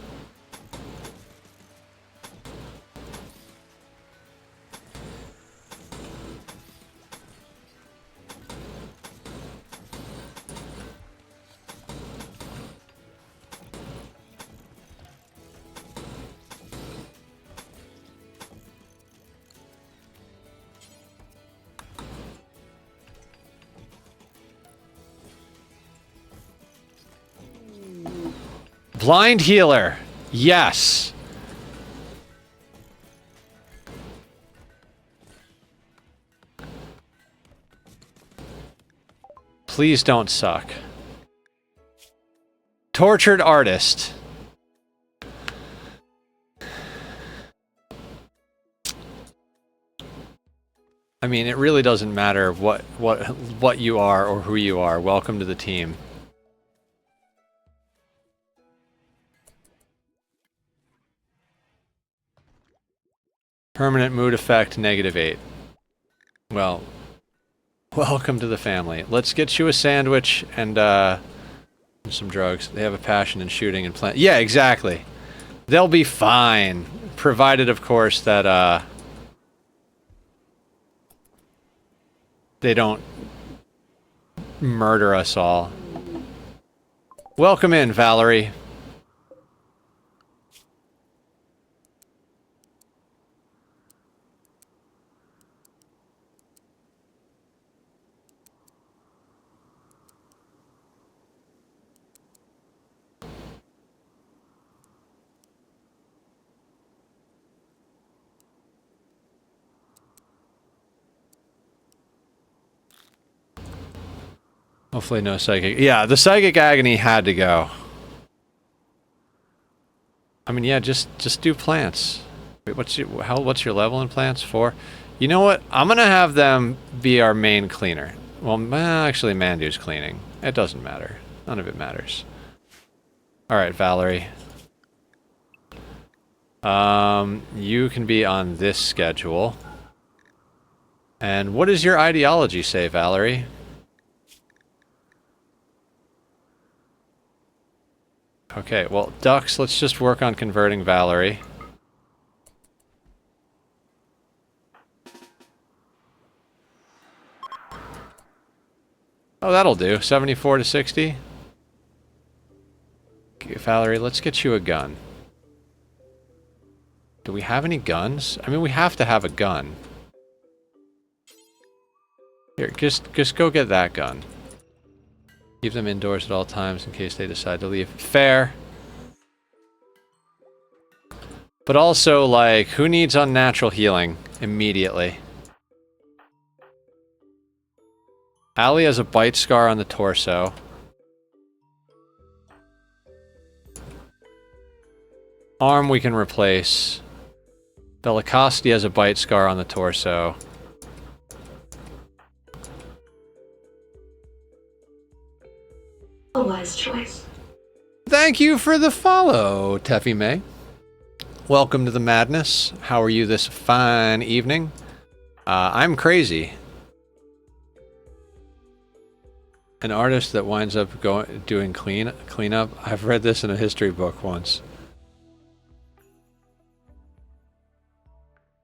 Blind healer. Yes. Please don't suck. Tortured artist. I mean, it really doesn't matter what you are or who you are. Welcome to the team. Permanent mood effect, -8. Well, welcome to the family. Let's get you a sandwich and some drugs. They have a passion in shooting and plant. Yeah, exactly. They'll be fine, provided, of course, that they don't murder us all. Welcome in, Valerie. Hopefully no psychic. Yeah, the psychic agony had to go. I mean, yeah, just do plants. Wait, what's your level in plants? 4. You know what? I'm gonna have them be our main cleaner. Well, actually, Mandu's cleaning. It doesn't matter. None of it matters. All right, Valerie. You can be on this schedule. And what does your ideology say, Valerie? Okay, well, ducks, let's just work on converting Valerie. Oh, that'll do. 74 to 60. Okay, Valerie, let's get you a gun. Do we have any guns? I mean, we have to have a gun. Here, just go get that gun. Keep them indoors at all times in case they decide to leave. Fair. But also, like, who needs unnatural healing immediately? Allie has a bite scar on the torso. Arm we can replace. Bellicosti has a bite scar on the torso. A wise choice. Thank you for the follow, Teffy May. Welcome to the madness. How are you this fine evening? I'm crazy. An artist that winds up doing cleanup. I've read this in a history book once.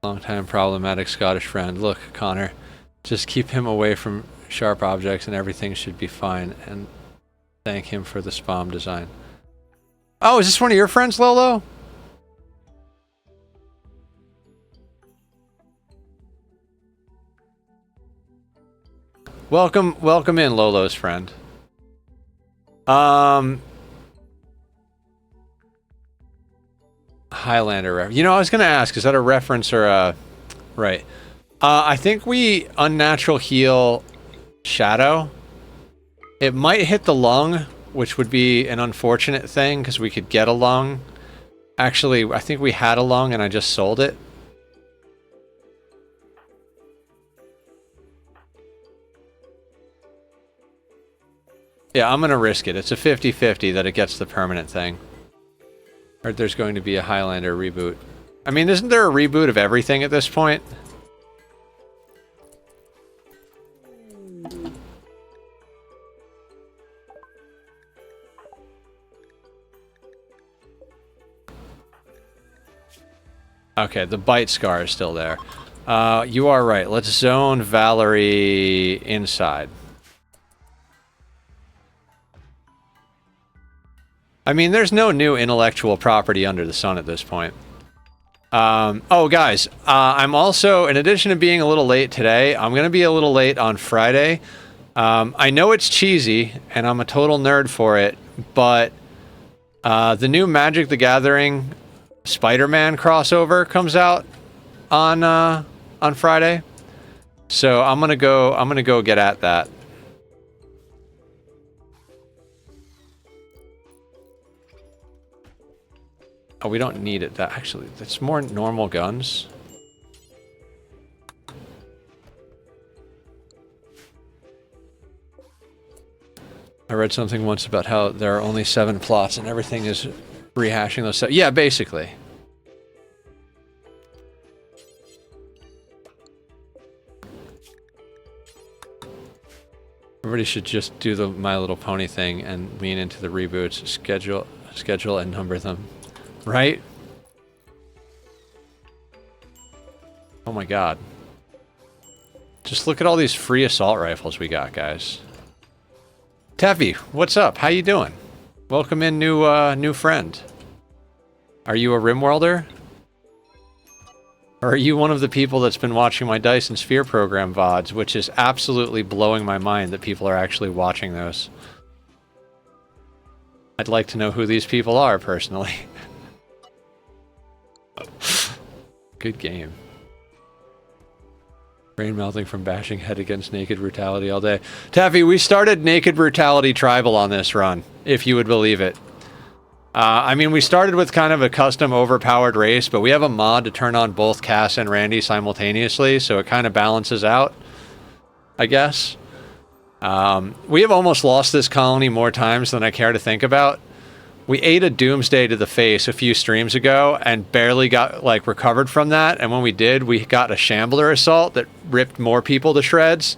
Long-time problematic Scottish friend. Look, Connor, just keep him away from sharp objects and everything should be fine. And thank him for the spam design. Oh, is this one of your friends, Lolo? Welcome in, Lolo's friend. Highlander you know, I was gonna ask, is that a reference or a... Right. I think we unnatural heal Shadow. It might hit the lung, which would be an unfortunate thing, because we could get a lung. Actually, I think we had a lung and I just sold it. Yeah, I'm gonna risk it. It's a 50-50 that it gets the permanent thing. Or there's going to be a Highlander reboot. I mean, isn't there a reboot of everything at this point? Okay, the bite scar is still there. You are right. Let's zone Valerie inside. I mean, there's no new intellectual property under the sun at this point. Oh, guys, I'm also, in addition to being a little late today, I'm going to be a little late on Friday. I know it's cheesy, and I'm a total nerd for it, but The new Magic the Gathering Spider-Man crossover comes out on Friday. So I'm gonna go get at that. Oh, we don't need it. That actually, that's more normal guns. I read something once about how there are only 7 plots and everything is rehashing those. Yeah, basically. Everybody should just do the My Little Pony thing and lean into the reboots, schedule and number them. Right? Oh my god. Just look at all these free assault rifles we got, guys. Taffy, what's up? How you doing? Welcome in, new friend. Are you a Rimworlder? Or are you one of the people that's been watching my Dice and Sphere program VODs, which is absolutely blowing my mind that people are actually watching those? I'd like to know who these people are, personally. Good game. Brain melting from bashing head against naked brutality all day. Taffy, we started naked brutality tribal on this run, if you would believe it. I mean, we started with kind of a custom overpowered race, but we have a mod to turn on both Cass and Randy simultaneously, so it kind of balances out, I guess. We have almost lost this colony more times than I care to think about. We ate a doomsday to the face a few streams ago and barely got, like, recovered from that. And when we did, we got a shambler assault that ripped more people to shreds.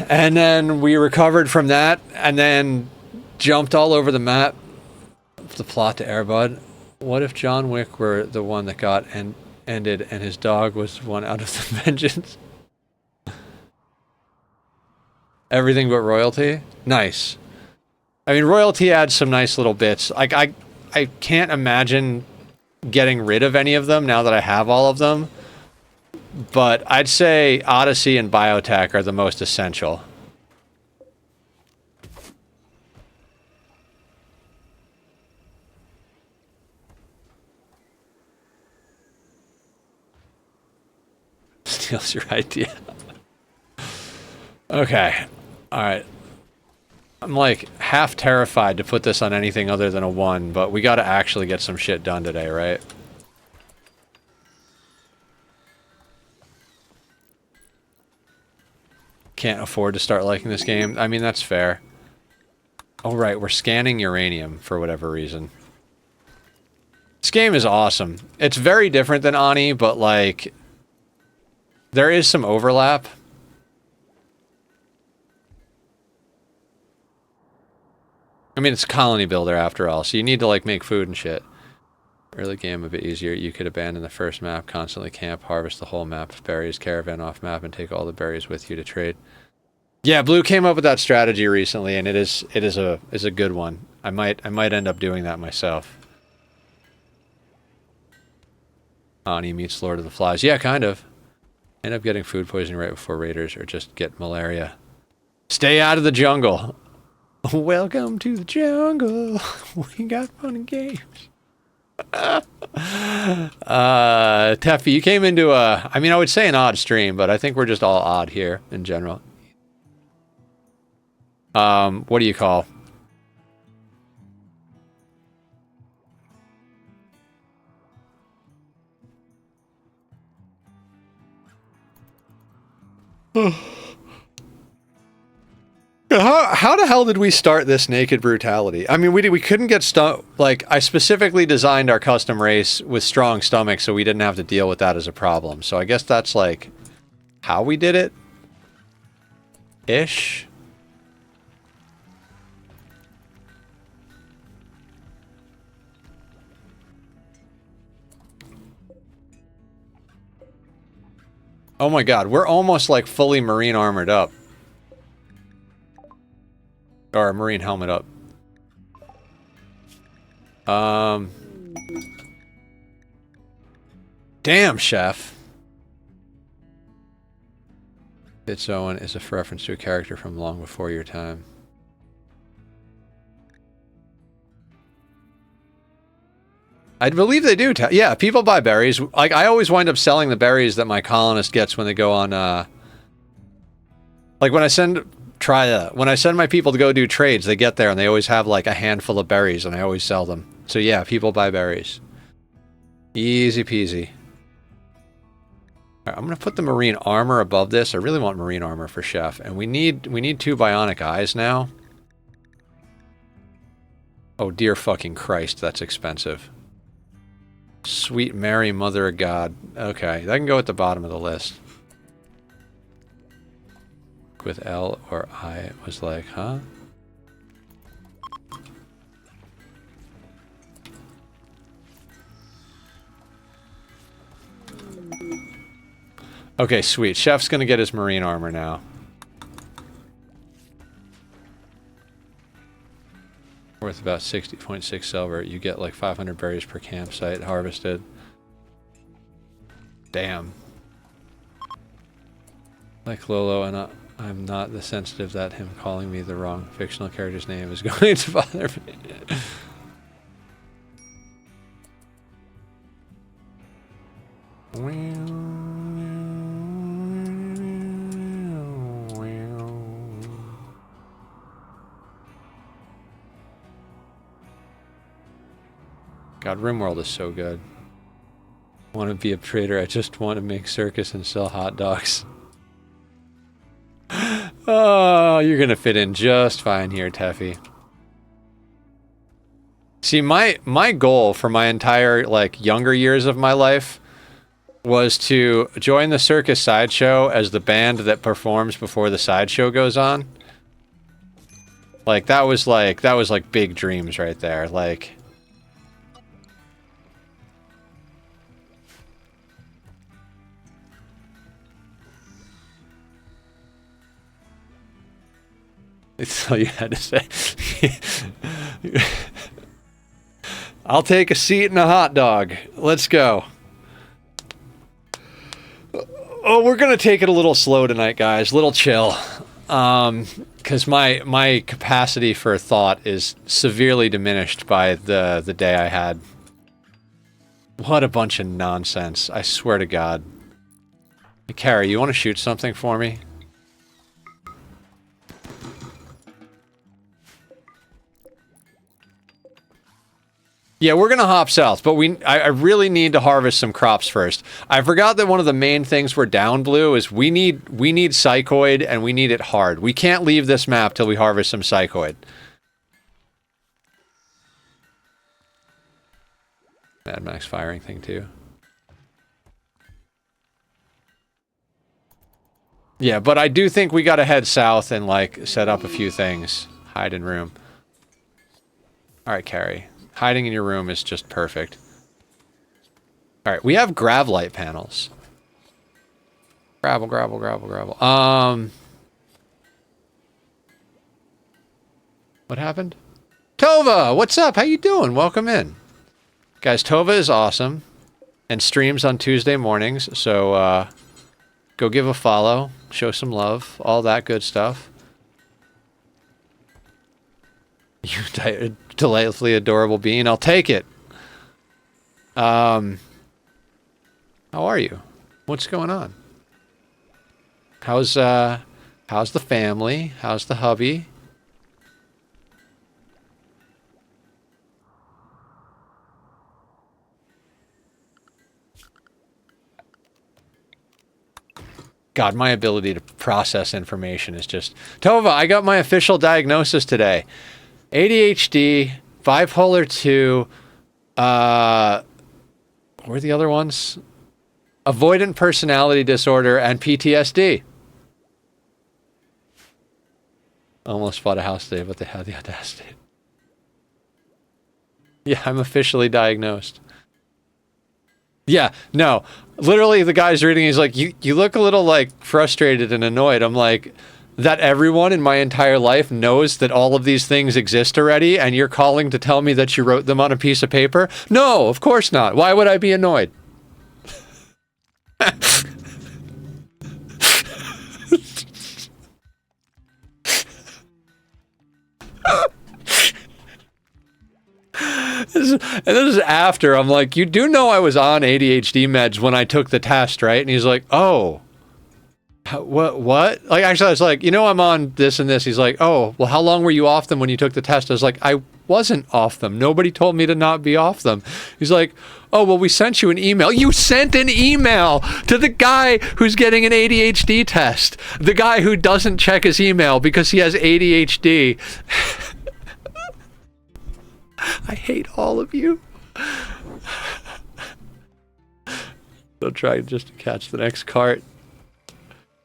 And then we recovered from that and then jumped all over the map. The plot to Airbud. What if John Wick were the one that got ended and his dog was one out of the vengeance? Everything but royalty? Nice. I mean, royalty adds some nice little bits. Like, I can't imagine getting rid of any of them now that I have all of them. But I'd say Odyssey and Biotech are the most essential. Steals your idea. Okay. Alright. I'm like half terrified to put this on anything other than a 1, but we gotta actually get some shit done today, right? Can't afford to start liking this game. I mean, that's fair. Oh, right, we're scanning uranium for whatever reason. This game is awesome. It's very different than Ani, but like, there is some overlap. I mean, it's a colony builder after all, so you need to, like, make food and shit. Early game a bit easier. You could abandon the first map, constantly camp, harvest the whole map, berries, caravan off map, and take all the berries with you to trade. Yeah, Blue came up with that strategy recently, and it is a good one. I might end up doing that myself. Ani meets Lord of the Flies. Yeah, kind of. End up getting food poisoning right before raiders, or just get malaria. Stay out of the jungle. Welcome to the jungle. We got fun and games. Teffy, you came into a, I mean, I would say an odd stream, but I think we're just all odd here in general. What do you call? How the hell did we start this naked brutality? I mean, we couldn't get like, I specifically designed our custom race with strong stomachs so we didn't have to deal with that as a problem. So I guess that's like how we did it ish. Oh my god, we're almost like fully marine armored up. Or marine helmet up. Damn, chef. Fitz Owen is a reference to a character from long before your time. I believe they do. Yeah, people buy berries. Like, I always wind up selling the berries that my colonist gets when they go on, like, when I send my people to go do trades, they get there and they always have, like, a handful of berries, and I always sell them. So, yeah, people buy berries. Easy peasy. All right, I'm gonna put the marine armor above this. I really want marine armor for Chef, and we need 2 bionic eyes now. Oh, dear fucking Christ, that's expensive. Sweet Mary, Mother of God. Okay, that can go at the bottom of the list. With L or I, it was like, huh? Okay, sweet. Chef's gonna get his marine armor now. Worth about 60.6 silver. You get like 500 berries per campsite harvested. Damn. Like Lolo, and I'm not the sensitive that him calling me the wrong fictional character's name is going to bother me. God, Rimworld is so good. I want to be a trader. I just want to make circus and sell hot dogs. Oh, you're gonna fit in just fine here, Teffy. See, my goal for my entire, like, younger years of my life was to join the circus sideshow as the band that performs before the sideshow goes on. Like, that was like big dreams right there. Like, it's all you had to say. I'll take a seat and a hot dog. Let's go. Oh, we're gonna take it a little slow tonight, guys. Little chill. Because my capacity for thought is severely diminished by the day I had. What a bunch of nonsense. I swear to God. Hey, Carrie, you want to shoot something for me? Yeah, we're gonna hop south, but I really need to harvest some crops first. I forgot that one of the main things we're down, Blue, is we need psychoid, and we need it hard. We can't leave this map till we harvest some psychoid. Mad Max firing thing too. Yeah, but I do think we gotta head south and, like, set up a few things. Hide in room. Alright, Carrie. Hiding in your room is just perfect. Alright, we have gravlight panels. Gravel, gravel, gravel, gravel. What happened? Tova! What's up? How you doing? Welcome in. Guys, Tova is awesome. And streams on Tuesday mornings, so, go give a follow. Show some love. All that good stuff. You delightfully adorable being. I'll take it. How are you? What's going on? How's the family? How's the hubby? God, my ability to process information is just... Tova, I got my official diagnosis today. ADHD, bipolar 2, what were the other ones? Avoidant personality disorder, and PTSD. Almost bought a house today, but they had the audacity. Yeah, I'm officially diagnosed. Yeah, no. Literally, the guy's reading, he's like, you look a little, like, frustrated and annoyed. I'm like... That everyone in my entire life knows that all of these things exist already, and you're calling to tell me that you wrote them on a piece of paper? No, of course not. Why would I be annoyed? And this is after I'm like, you do know I was on ADHD meds when I took the test, right? And he's like, oh, what? Like, actually, I was like, you know, I'm on this and this. He's like, oh, well, how long were you off them when you took the test? I was like, I wasn't off them. Nobody told me to not be off them. He's like, oh, well, we sent you an email. You sent an email to the guy who's getting an ADHD test. The guy who doesn't check his email because he has ADHD. I hate all of you. So try just to catch the next cart.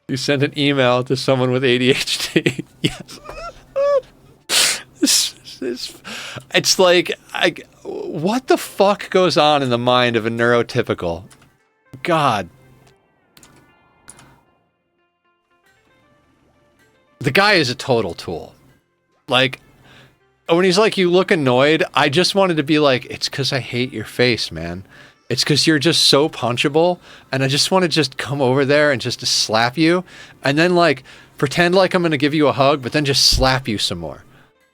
You sent an email to someone with ADHD. Yes. It's like, what the fuck goes on in the mind of a neurotypical? God. The guy is a total tool. Like, when he's like, you look annoyed, I just wanted to be like, it's because I hate your face, man. It's because you're just so punchable, and I just want to just come over there and just to slap you, and then, like, pretend like I'm going to give you a hug, but then just slap you some more.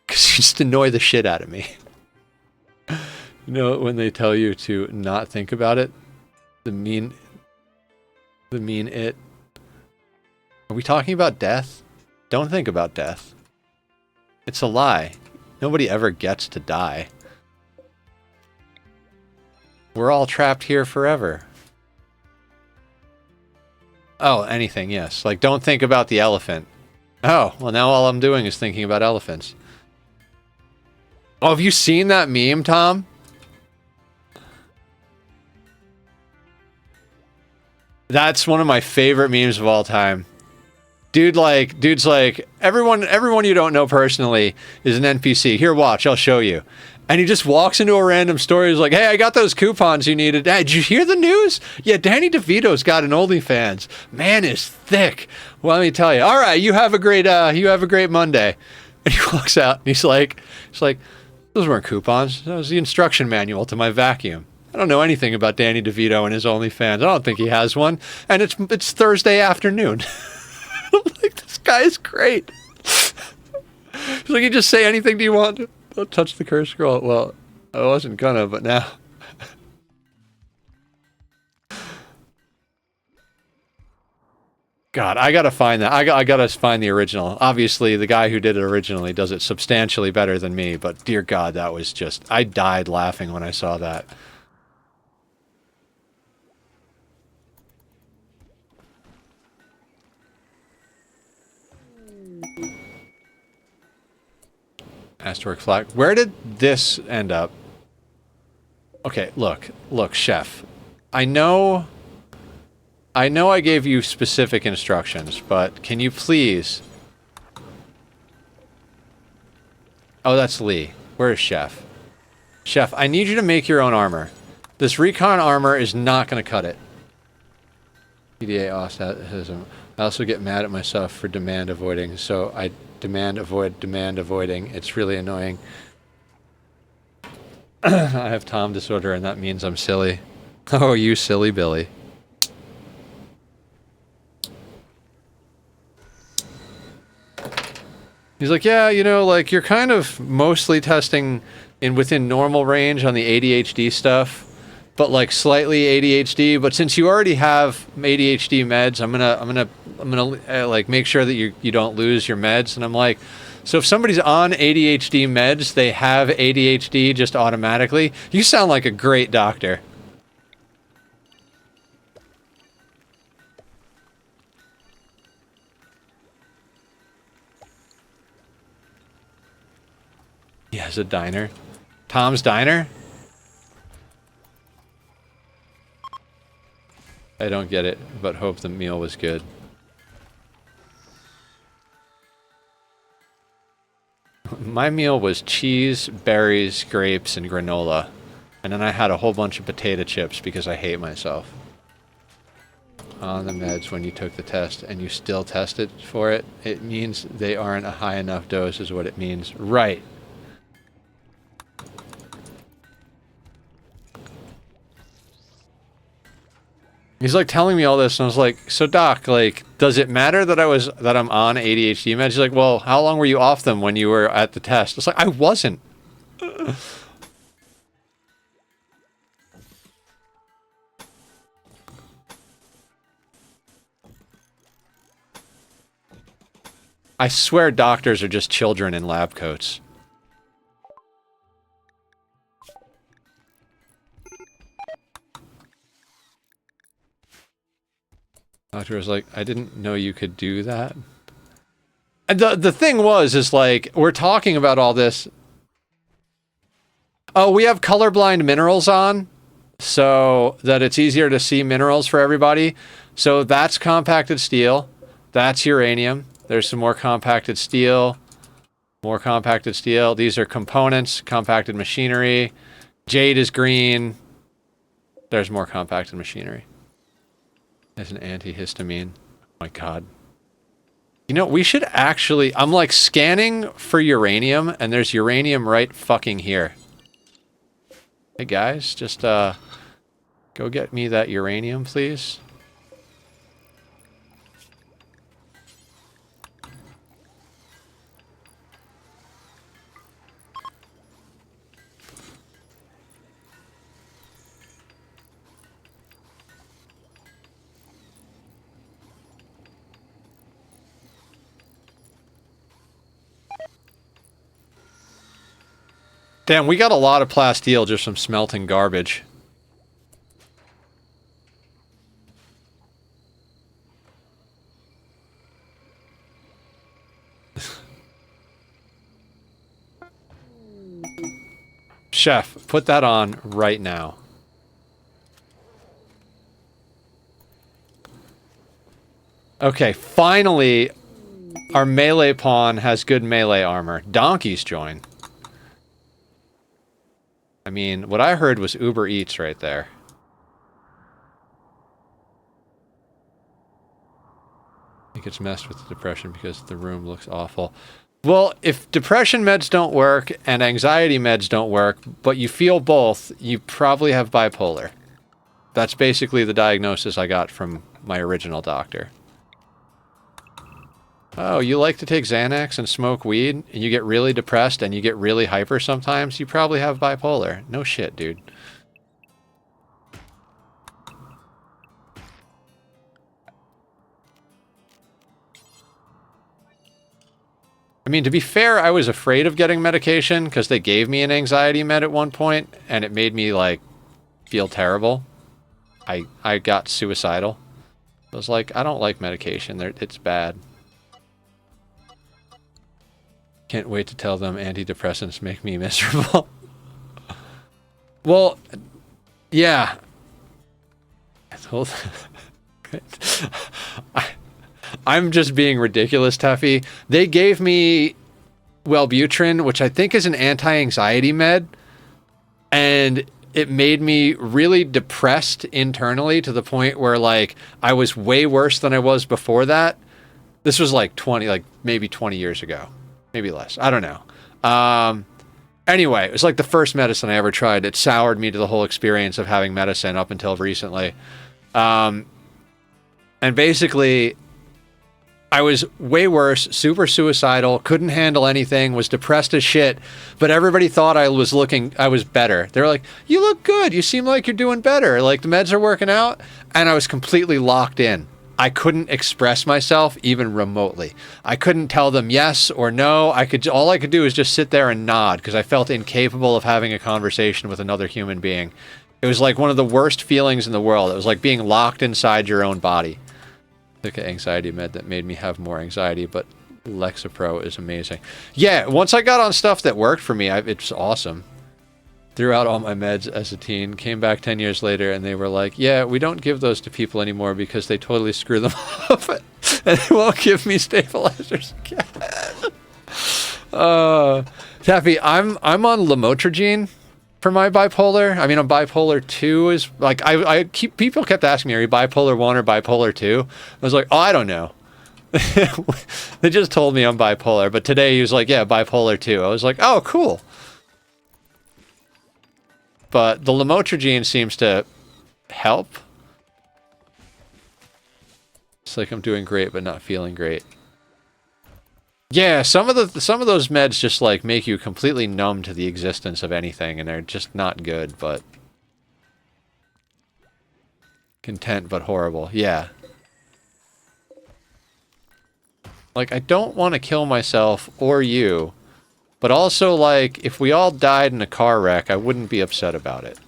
Because you just annoy the shit out of me. You know, when they tell you to not think about it? The mean it. Are we talking about death? Don't think about death. It's a lie. Nobody ever gets to die. We're all trapped here forever. Oh, anything, yes. Like, don't think about the elephant. Oh, well, now all I'm doing is thinking about elephants. Oh, have you seen that meme, Tom? That's one of my favorite memes of all time. Dude's like, everyone you don't know personally is an NPC. Here, watch, I'll show you. And he just walks into a random store. He's like, hey, I got those coupons you needed. Hey, did you hear the news? Yeah, Danny DeVito's got an OnlyFans. Man is thick. Well, let me tell you. All right, you have a great Monday. And he walks out and he's like, those weren't coupons. That was the instruction manual to my vacuum. I don't know anything about Danny DeVito and his OnlyFans. I don't think he has one. And it's Thursday afternoon. I'm like, this guy is great. He's like, you just say anything do you want to? Don't touch the curse scroll. Well, I wasn't gonna, but now. God, I gotta find that. I gotta find the original. Obviously, the guy who did it originally does it substantially better than me, but dear God, that was just... I died laughing when I saw that. Asterisk flag. Where did this end up? Okay, look, chef. I know I gave you specific instructions, but can you please... Oh, that's Lee. Where is Chef? Chef, I need you to make your own armor. This recon armor is not going to cut it. PDA autism. I also get mad at myself for demand avoiding, so I demand avoiding. It's really annoying. I have Tom disorder, and that means I'm silly. Oh, you silly Billy. He's like, yeah, you know, like, you're kind of mostly testing within normal range on the ADHD stuff, but like slightly ADHD. But since you already have ADHD meds, I'm gonna like make sure that you don't lose your meds. And I'm like, so if somebody's on ADHD meds, they have ADHD just automatically. You sound like a great doctor. He has a diner. Tom's Diner? I don't get it, but hope the meal was good. My meal was cheese, berries, grapes, and granola. And then I had a whole bunch of potato chips because I hate myself. On the meds when you took the test and you still tested for it, it means they aren't a high enough dose is what it means. Right. He's like telling me all this, and I was like, "So doc, like, does it matter that I'm on ADHD meds?" He's like, "Well, how long were you off them when you were at the test?" It's like, I wasn't. I swear doctors are just children in lab coats. Doctor was like, I didn't know you could do that. And the thing was, is like, we're talking about all this. Oh, we have colorblind minerals on, so that it's easier to see minerals for everybody. So that's compacted steel. That's uranium. There's some more compacted steel. More compacted steel. These are components, compacted machinery. Jade is green. There's more compacted machinery. There's an antihistamine. Oh my god. You know, we should actually... I'm like scanning for uranium, and there's uranium right fucking here. Hey guys, just go get me that uranium, please. Damn, we got a lot of plasteel just from smelting garbage. Chef, put that on right now. Okay, finally, our melee pawn has good melee armor. Donkeys join. I mean, what I heard was Uber Eats right there. I think it's messed with the depression because the room looks awful. Well, if depression meds don't work and anxiety meds don't work, but you feel both, you probably have bipolar. That's basically the diagnosis I got from my original doctor. Oh, you like to take Xanax and smoke weed, and you get really depressed and you get really hyper sometimes? You probably have bipolar. No shit, dude. I mean, to be fair, I was afraid of getting medication because they gave me an anxiety med at one point, and it made me, like, feel terrible. I got suicidal. I was like, I don't like medication. It's bad. Can't wait to tell them antidepressants make me miserable. Well, yeah. I'm just being ridiculous, Teffy. They gave me Wellbutrin, which I think is an anti-anxiety med, and it made me really depressed internally to the point where, like, I was way worse than I was before that. This was like maybe 20 years ago. Maybe less. I don't know. Anyway, it was like the first medicine I ever tried. It soured me to the whole experience of having medicine up until recently. And basically, I was way worse, super suicidal, couldn't handle anything, was depressed as shit, but everybody thought I was better. They were like, you look good. You seem like you're doing better. Like, the meds are working out. And I was completely locked in. I couldn't express myself even remotely. I couldn't tell them yes or no. All I could do was just sit there and nod because I felt incapable of having a conversation with another human being. It was like one of the worst feelings in the world. It was like being locked inside your own body. I took an anxiety med that made me have more anxiety, but Lexapro is amazing. Yeah, once I got on stuff that worked for me, it's awesome. Threw out all my meds as a teen, came back 10 years later, and they were like, yeah, we don't give those to people anymore because they totally screw them up, and they won't give me stabilizers again. Taffy, I'm on lamotrigine for my bipolar. I mean, I'm bipolar 2 is, like, people kept asking me, are you bipolar 1 or bipolar 2? I was like, oh, I don't know. They just told me I'm bipolar, but today he was like, yeah, bipolar 2. I was like, oh, cool. But the lamotrigine seems to help. It's like I'm doing great, but not feeling great. Yeah, some of those meds just like make you completely numb to the existence of anything, and they're just not good. But content, but horrible. Yeah. Like, I don't want to kill myself or you. But also, like, if we all died in a car wreck, I wouldn't be upset about it.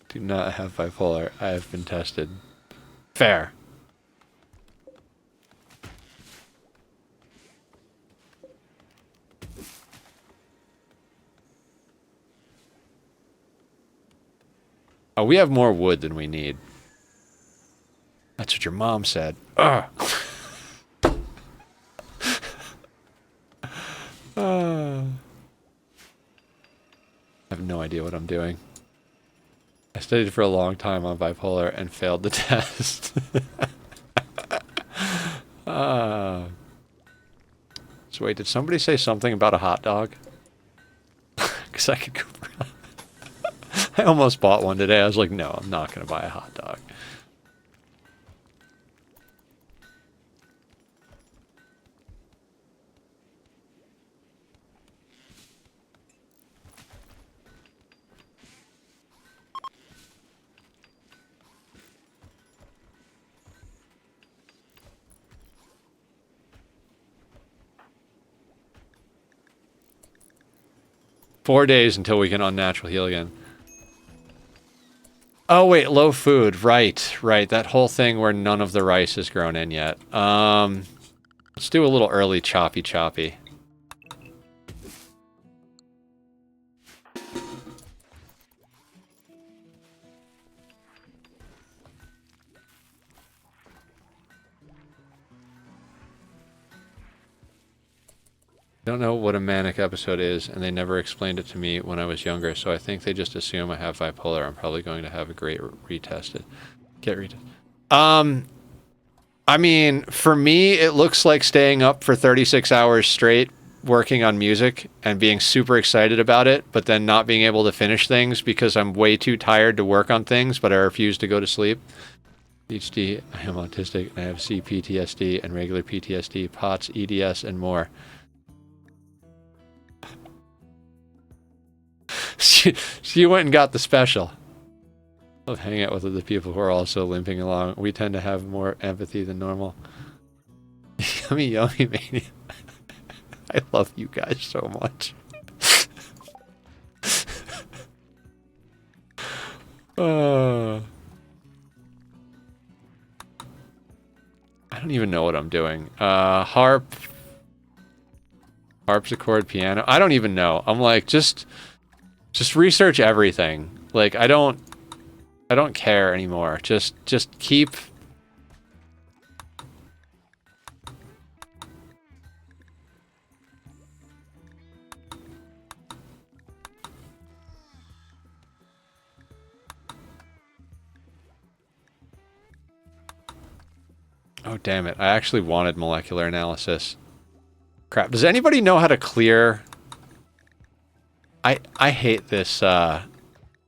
Do not have bipolar. I have been tested. Fair. Oh, we have more wood than we need. That's what your mom said. Ugh. I have no idea what I'm doing. I studied for a long time on bipolar and failed the test. So wait, did somebody say something about a hot dog? Because I could go for I almost bought one today. I was like, no, I'm not going to buy a hot dog. Four days until we can unnatural heal again. Oh, wait, low food. Right. That whole thing where none of the rice is grown in yet. Let's do a little early choppy. Don't know what a manic episode is, and they never explained it to me when I was younger, so I think they just assume I have bipolar. I'm probably going to have a great retested. Get retested. I mean, for me, it looks like staying up for 36 hours straight, working on music, and being super excited about it, but then not being able to finish things because I'm way too tired to work on things, but I refuse to go to sleep. HD, I am autistic, and I have CPTSD and regular PTSD, POTS, EDS, and more. She went and got the special. I love hanging out with other people who are also limping along. We tend to have more empathy than normal. Yummy mania. I love you guys so much. I don't even know what I'm doing. Harpsichord, piano. I don't even know. I'm like, just research everything. Like, I don't care anymore. Just keep. Oh, damn it. I actually wanted molecular analysis. Crap. Does anybody know how to clear? I hate this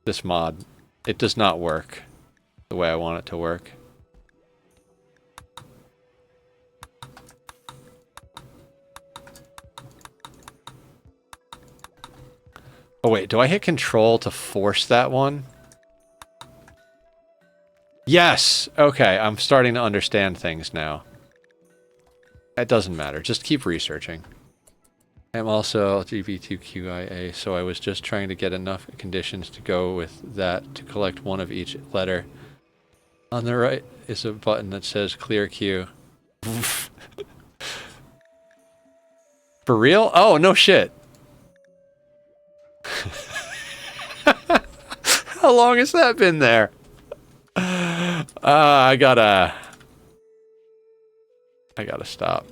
this mod. It does not work the way I want it to work. Oh wait, do I hit control to force that one? Yes! Okay, I'm starting to understand things now. It doesn't matter, just keep researching. I'm also LGBTQIA, so I was just trying to get enough conditions to go with that to collect one of each letter. On the right is a button that says clear queue. For real? Oh, no shit. How long has that been there? I gotta stop.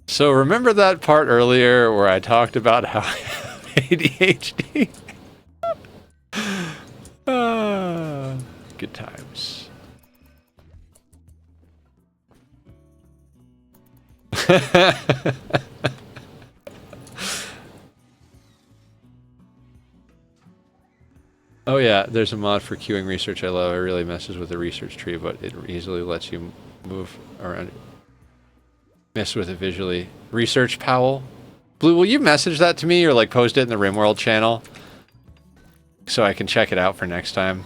So remember that part earlier where I talked about how I have ADHD? Good times. Oh yeah, there's a mod for queuing research I love. It really messes with the research tree, but it easily lets you move around. Mess with it visually. Research Powell. Blue, will you message that to me or like post it in the Rimworld channel? So I can check it out for next time.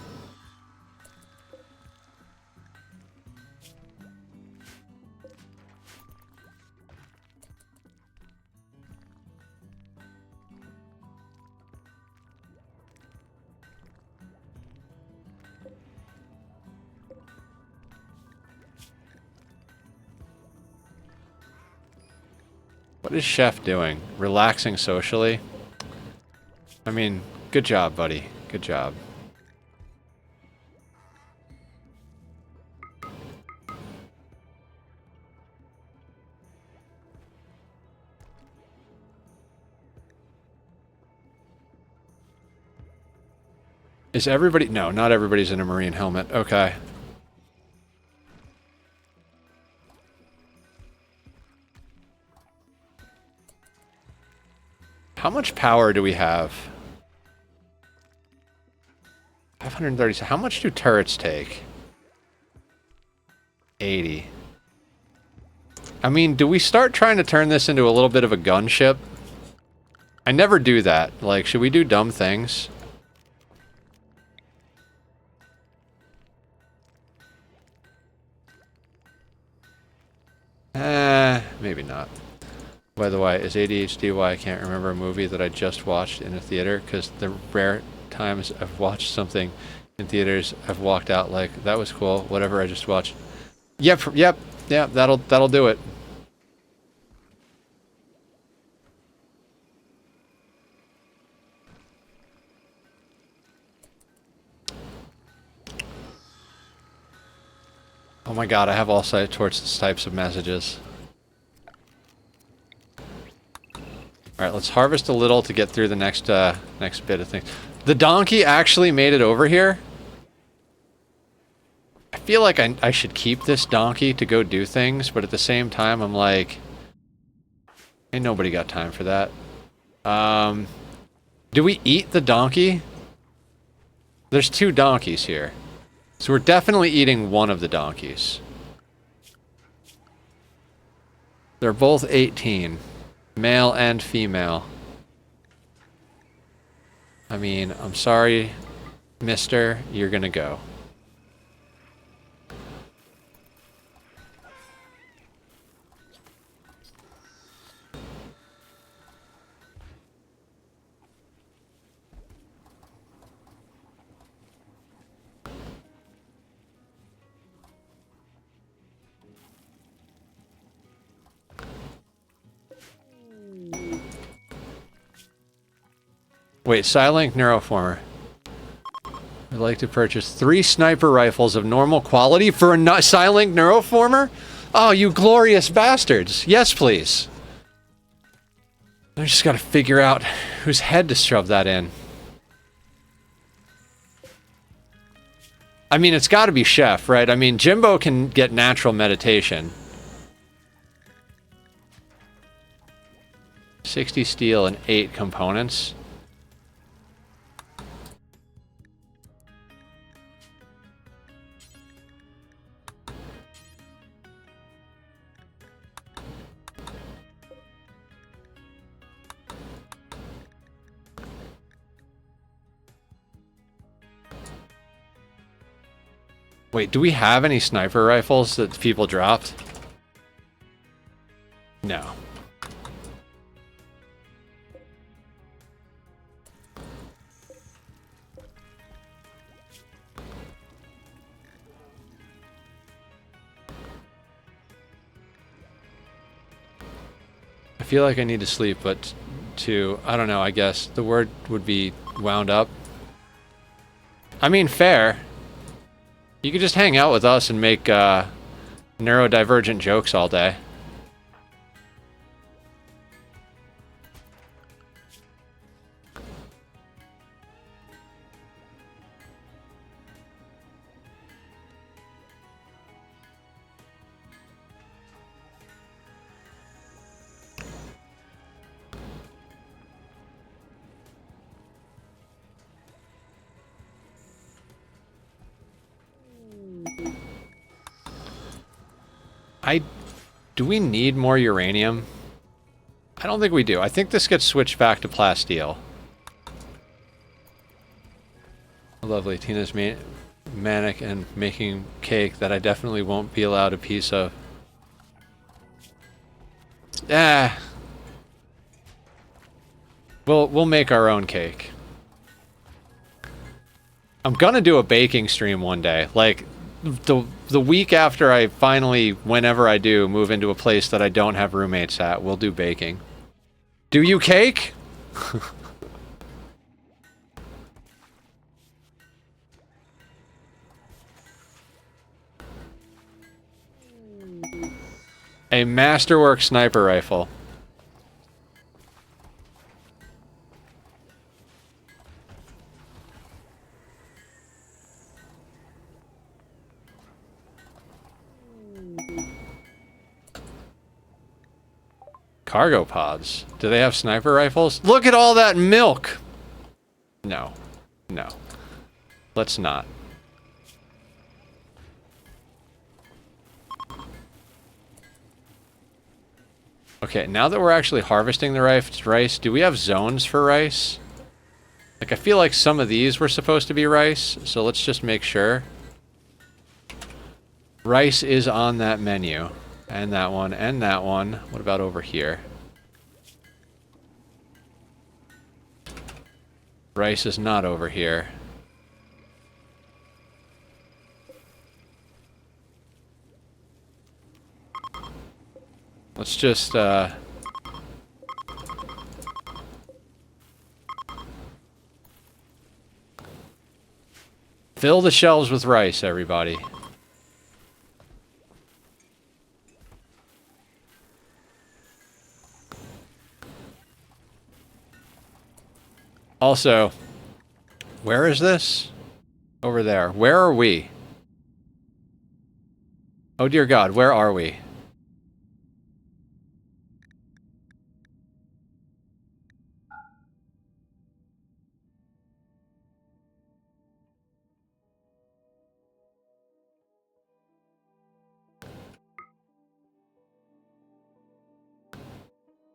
What is Chef doing? Relaxing socially? I mean, good job, buddy. Good job. Is everybody... No, not everybody's in a marine helmet. Okay. How much power do we have? 530. So how much do turrets take? 80. I mean, do we start trying to turn this into a little bit of a gunship? I never do that. Like, should we do dumb things? Maybe not. By the way, is ADHD why I can't remember a movie that I just watched in a theater? Because the rare times I've watched something in theaters, I've walked out like, that was cool, whatever I just watched. Yep, that'll do it. Oh my god, I have all sorts types of messages. Alright, let's harvest a little to get through the next next bit of things. The donkey actually made it over here. I feel like I should keep this donkey to go do things, but at the same time, I'm like... Ain't nobody got time for that. Do we eat the donkey? There's 2 donkeys here. So we're definitely eating one of the donkeys. They're both 18. Male and female. I mean, I'm sorry, mister, you're gonna go. Wait, Silink Neuroformer. I'd like to purchase 3 sniper rifles of normal quality for a Silink Neuroformer? Oh, you glorious bastards. Yes, please. I just gotta figure out whose head to shove that in. I mean, it's gotta be Chef, right? I mean, Jimbo can get natural meditation. 60 steel and 8 components. Wait, do we have any sniper rifles that people dropped? No. I feel like I need to sleep, but I don't know, I guess the word would be wound up. I mean, fair. You could just hang out with us and make neurodivergent jokes all day. Do we need more uranium? I don't think we do. I think this gets switched back to plasteel. Lovely. Tina's manic and making cake that I definitely won't be allowed a piece of. Ah. We'll make our own cake. I'm gonna do a baking stream one day. Like, the week after I finally, whenever I do, move into a place that I don't have roommates at, we'll do baking. Do you cake? A Masterwork sniper rifle. Cargo pods. Do they have sniper rifles? Look at all that milk! No. No. Let's not. Okay, now that we're actually harvesting the rice, do we have zones for rice? Like, I feel like some of these were supposed to be rice, so let's just make sure. Rice is on that menu. And that one, and that one. What about over here? Rice is not over here. Let's just, fill the shelves with rice, everybody. Also, where is this? Over there. Where are we? Oh dear God, where are we?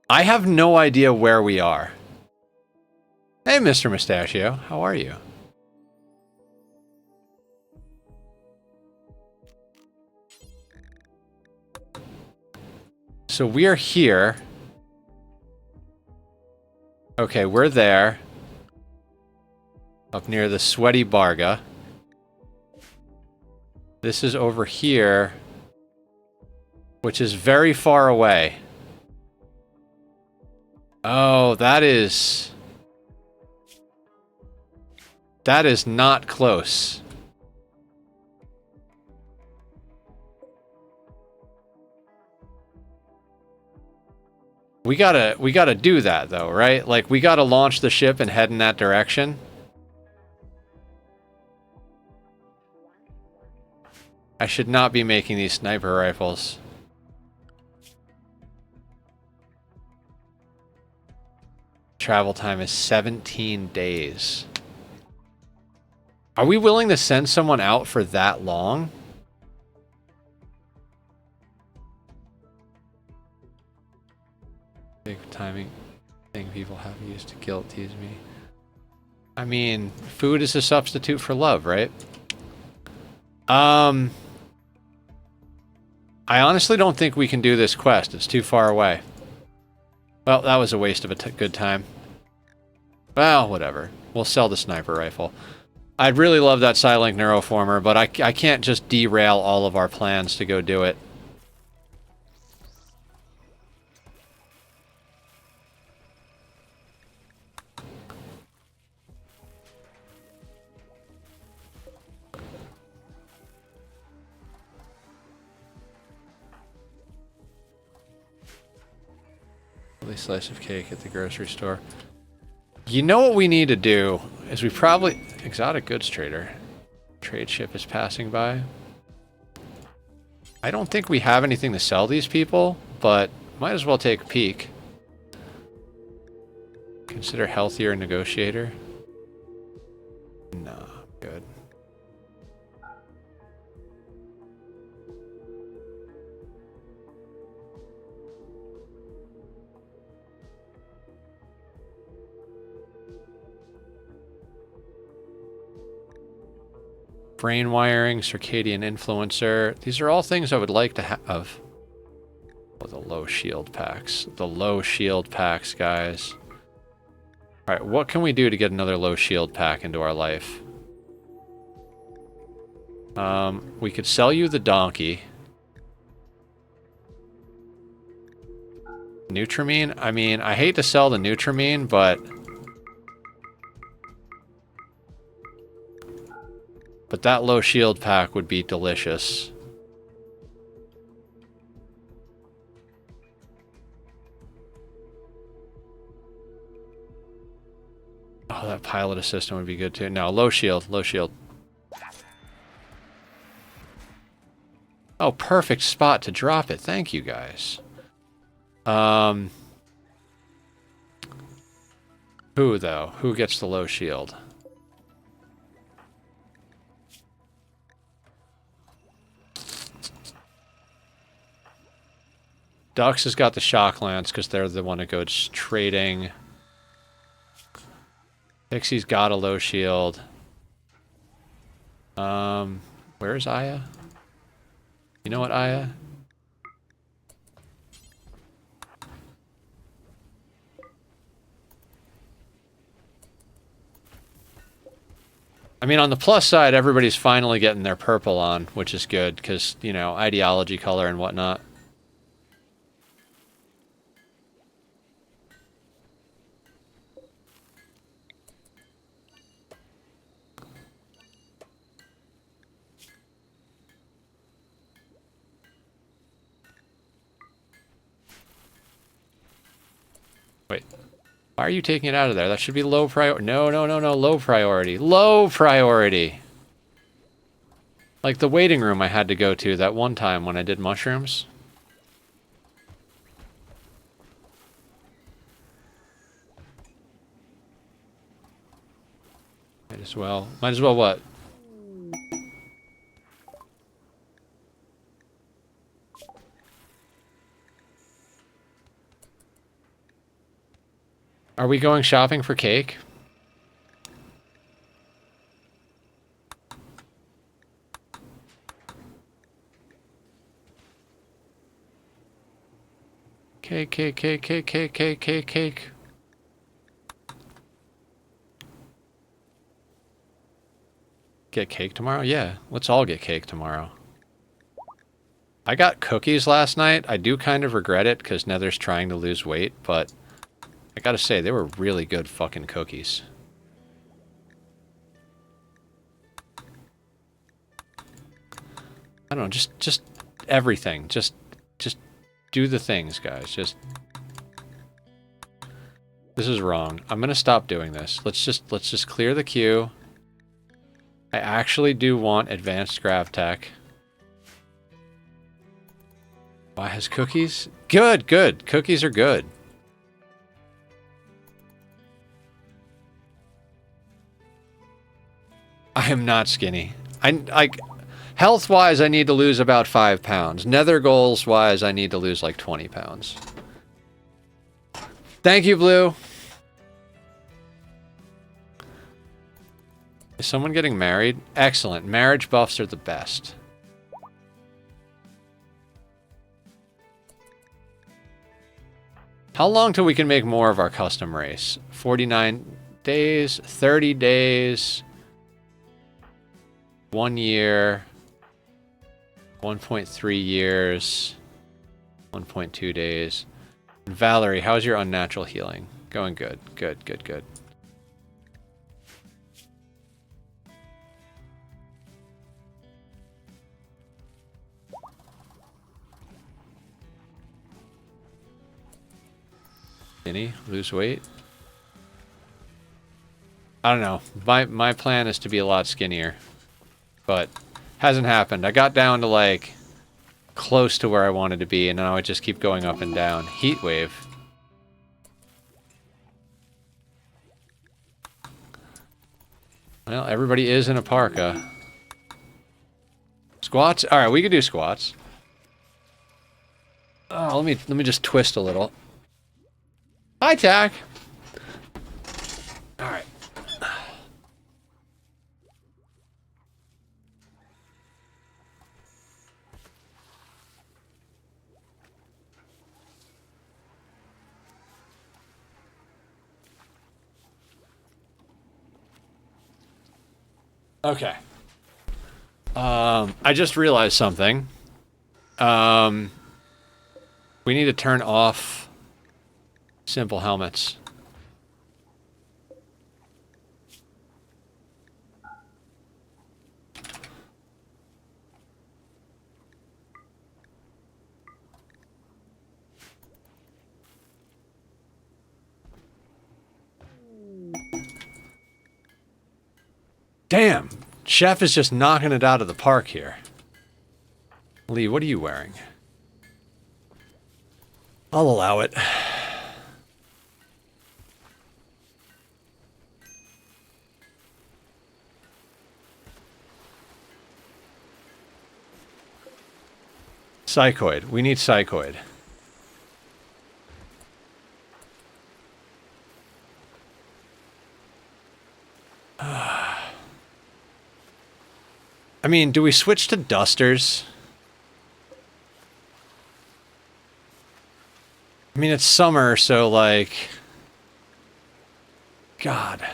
I have no idea where we are. Hey, Mr. Mustachio, how are you? So we are here. Okay, we're there. Up near the sweaty Barga. This is over here, which is very far away. Oh, that is not close. We gotta do that though, right? Like, we gotta launch the ship and head in that direction. I should not be making these sniper rifles. Travel time is 17 days. Are we willing to send someone out for that long? Big timing thing people have used to guilt tease me. I mean, food is a substitute for love, right? I honestly don't think we can do this quest. It's too far away. Well, that was a waste of a good time. Well, whatever. We'll sell the sniper rifle. I'd really love that Psylink Neuroformer, but I can't just derail all of our plans to go do it. Slice of cake at the grocery store. You know what we need to do is we probably... Exotic goods trader. Trade ship is passing by. I don't think we have anything to sell these people, but might as well take a peek. Consider healthier negotiator. No, good. brain wiring, circadian influencer. These are all things I would like to have. Oh, the low shield packs. The low shield packs, guys. Alright, what can we do to get another low shield pack into our life? We could sell you the donkey. Nutrimine? I mean, I hate to sell the Nutrimine, but that low shield pack would be delicious. Oh, that pilot assistant would be good too. No, low shield, low shield. Oh, perfect spot to drop it. Thank you, guys. Who, though? Who gets the low shield? Dux has got the shock lance because they're the one that goes trading. Pixie's got a low shield. Where's Aya? You know what, Aya? I mean, on the plus side, everybody's finally getting their purple on, which is good, because, you know, ideology color and whatnot. Wait. Why are you taking it out of there? That should be low priority. No, no, no, no. Low priority. Low priority. Like the waiting room I had to go to that one time when I did mushrooms. Might as well. Might as well what? Are we going shopping for cake? Cake, cake, cake, cake, cake, cake, cake, cake. Get cake tomorrow? Yeah, let's all get cake tomorrow. I got cookies last night. I do kind of regret it because Nether's trying to lose weight, but I gotta say, they were really good fucking cookies. I don't know, just everything. Just do the things, guys. This is wrong. I'm gonna stop doing this. Let's just clear the queue. I actually do want advanced grav tech. Why has cookies? Good, good. Cookies are good. I am not skinny. Health-wise, I need to lose about 5 pounds. Nether goals-wise, I need to lose like 20 pounds. Thank you, Blue. Is someone getting married? Excellent. Marriage buffs are the best. How long till we can make more of our custom race? 49 days, 30 days, 1 year, 1.3 years, 1.2 days. And Valerie, how's your unnatural healing? Going good. Good, good, good. Skinny, lose weight. I don't know. My plan is to be a lot skinnier, but hasn't happened. I got down to like close to where I wanted to be, and now I just keep going up and down. Heat wave. Well, everybody is in a parka. Squats? All right, we could do squats. Oh, let me just twist a little. Hi, Tack. All right. Okay. I just realized something. We need to turn off simple helmets. Damn! Chef is just knocking it out of the park here. Lee, what are you wearing? I'll allow it. Psychoid. We need psychoid. I mean, do we switch to dusters? I mean, it's summer, so like... God.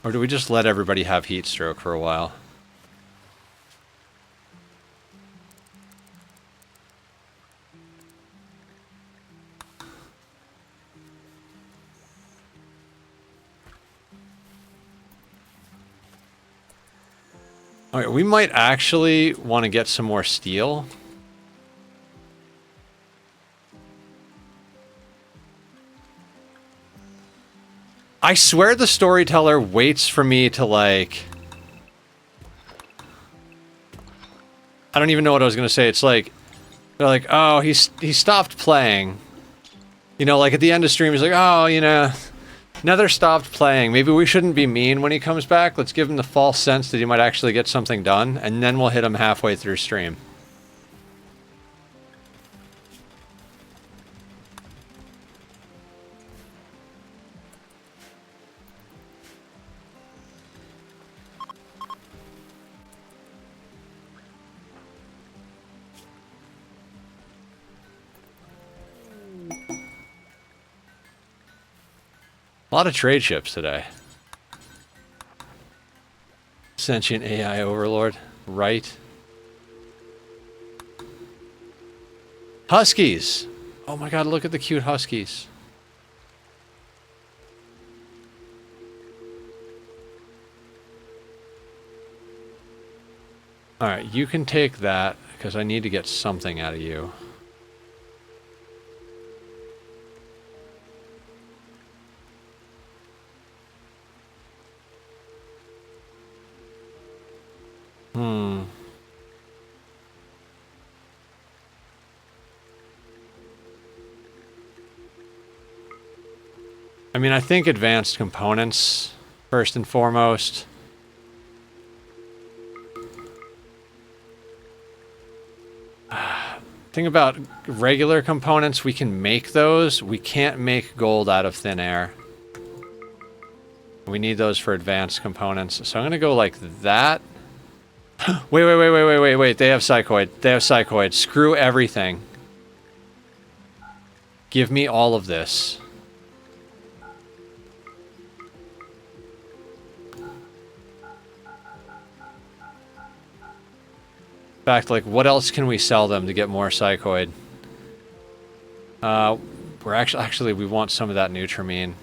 Or do we just let everybody have heat stroke for a while? Alright, we might actually want to get some more steel. I swear the storyteller waits for me to, like... I don't even know what I was going to say. It's like... They're like, oh, he stopped playing. You know, like at the end of stream, he's like, oh, you know... Nether stopped playing. Maybe we shouldn't be mean when he comes back. Let's give him the false sense that he might actually get something done, and then we'll hit him halfway through stream. A lot of trade ships today. Sentient AI overlord. Right. Huskies! Oh my god, look at the cute huskies. Alright, you can take that, because I need to get something out of you. I mean, I think advanced components, first and foremost. Thing about regular components, we can make those. We can't make gold out of thin air. We need those for advanced components. So I'm going to go like that. Wait. They have psychoid. They have psychoid. Screw everything. Give me all of this. In fact, like, what else can we sell them to get more psychoid? We're actually we want some of that Nutramine.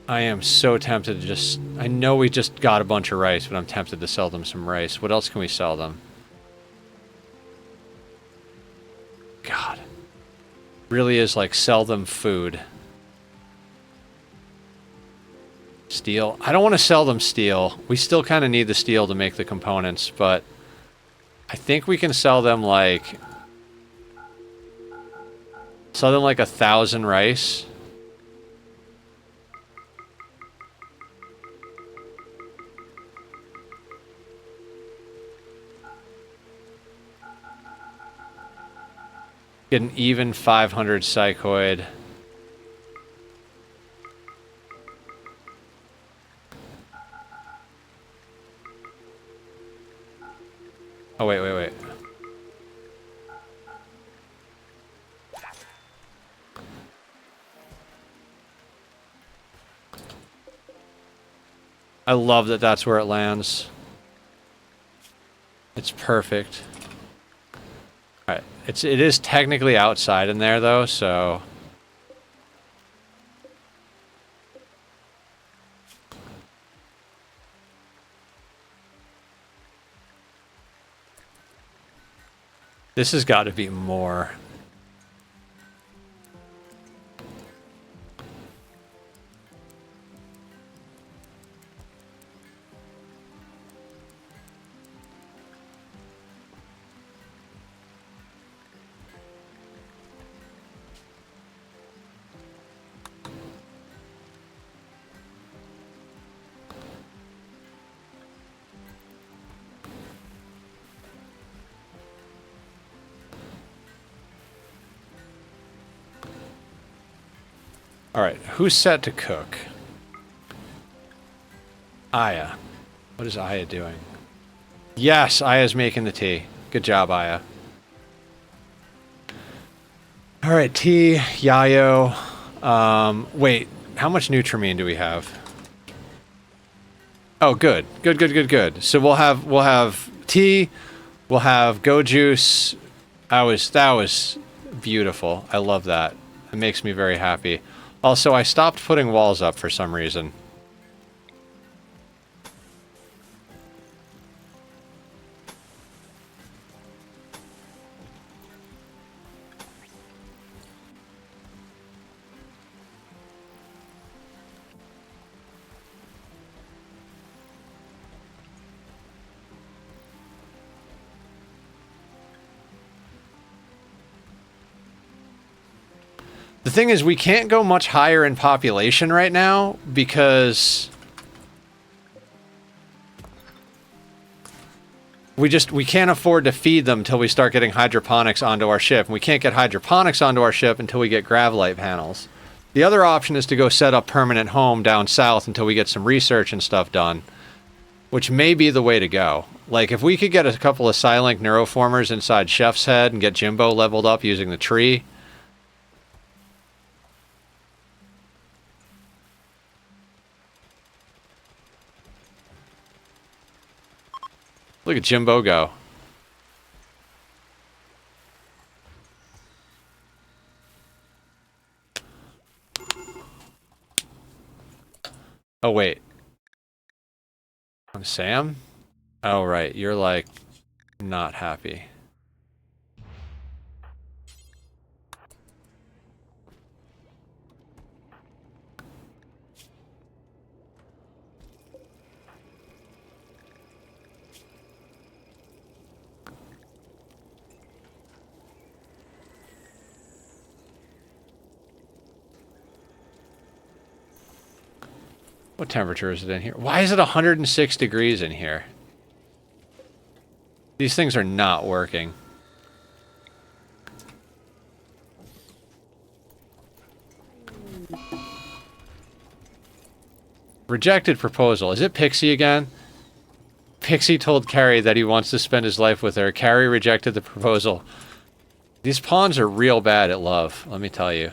I am so tempted to just... I know we just got a bunch of rice, but I'm tempted to sell them some rice. What else can we sell them? God. Really is like, sell them food. Steel. I don't want to sell them steel. We still kind of need the steel to make the components, but... I think we can sell them like... Sell them like 1,000 rice. Get an even 500 psychoid. Oh, wait. I love that that's where it lands. It's perfect. Alright, it is technically outside in there though, so... This has got to be more. Alright, who's set to cook? Aya. What is Aya doing? Yes, Aya's making the tea. Good job, Aya. Alright, tea, Yayo. Wait, how much Nutrimine do we have? Oh, good. Good. So we'll have tea, we'll have go juice. That was beautiful. I love that. It makes me very happy. Also, I stopped putting walls up for some reason. The thing is, we can't go much higher in population right now because we can't afford to feed them till we start getting hydroponics onto our ship. And we can't get hydroponics onto our ship until we get Gravlight panels. The other option is to go set up permanent home down south until we get some research and stuff done, which may be the way to go. Like, if we could get a couple of Silink neuroformers inside Chef's Head and get Jimbo leveled up using the tree... Look at Jimbo go. Oh, wait. I'm Sam? Oh, right. You're, like, not happy. What temperature is it in here? Why is it 106 degrees in here? These things are not working. Rejected proposal. Is it Pixie again? Pixie told Carrie that he wants to spend his life with her. Carrie rejected the proposal. These pawns are real bad at love, let me tell you.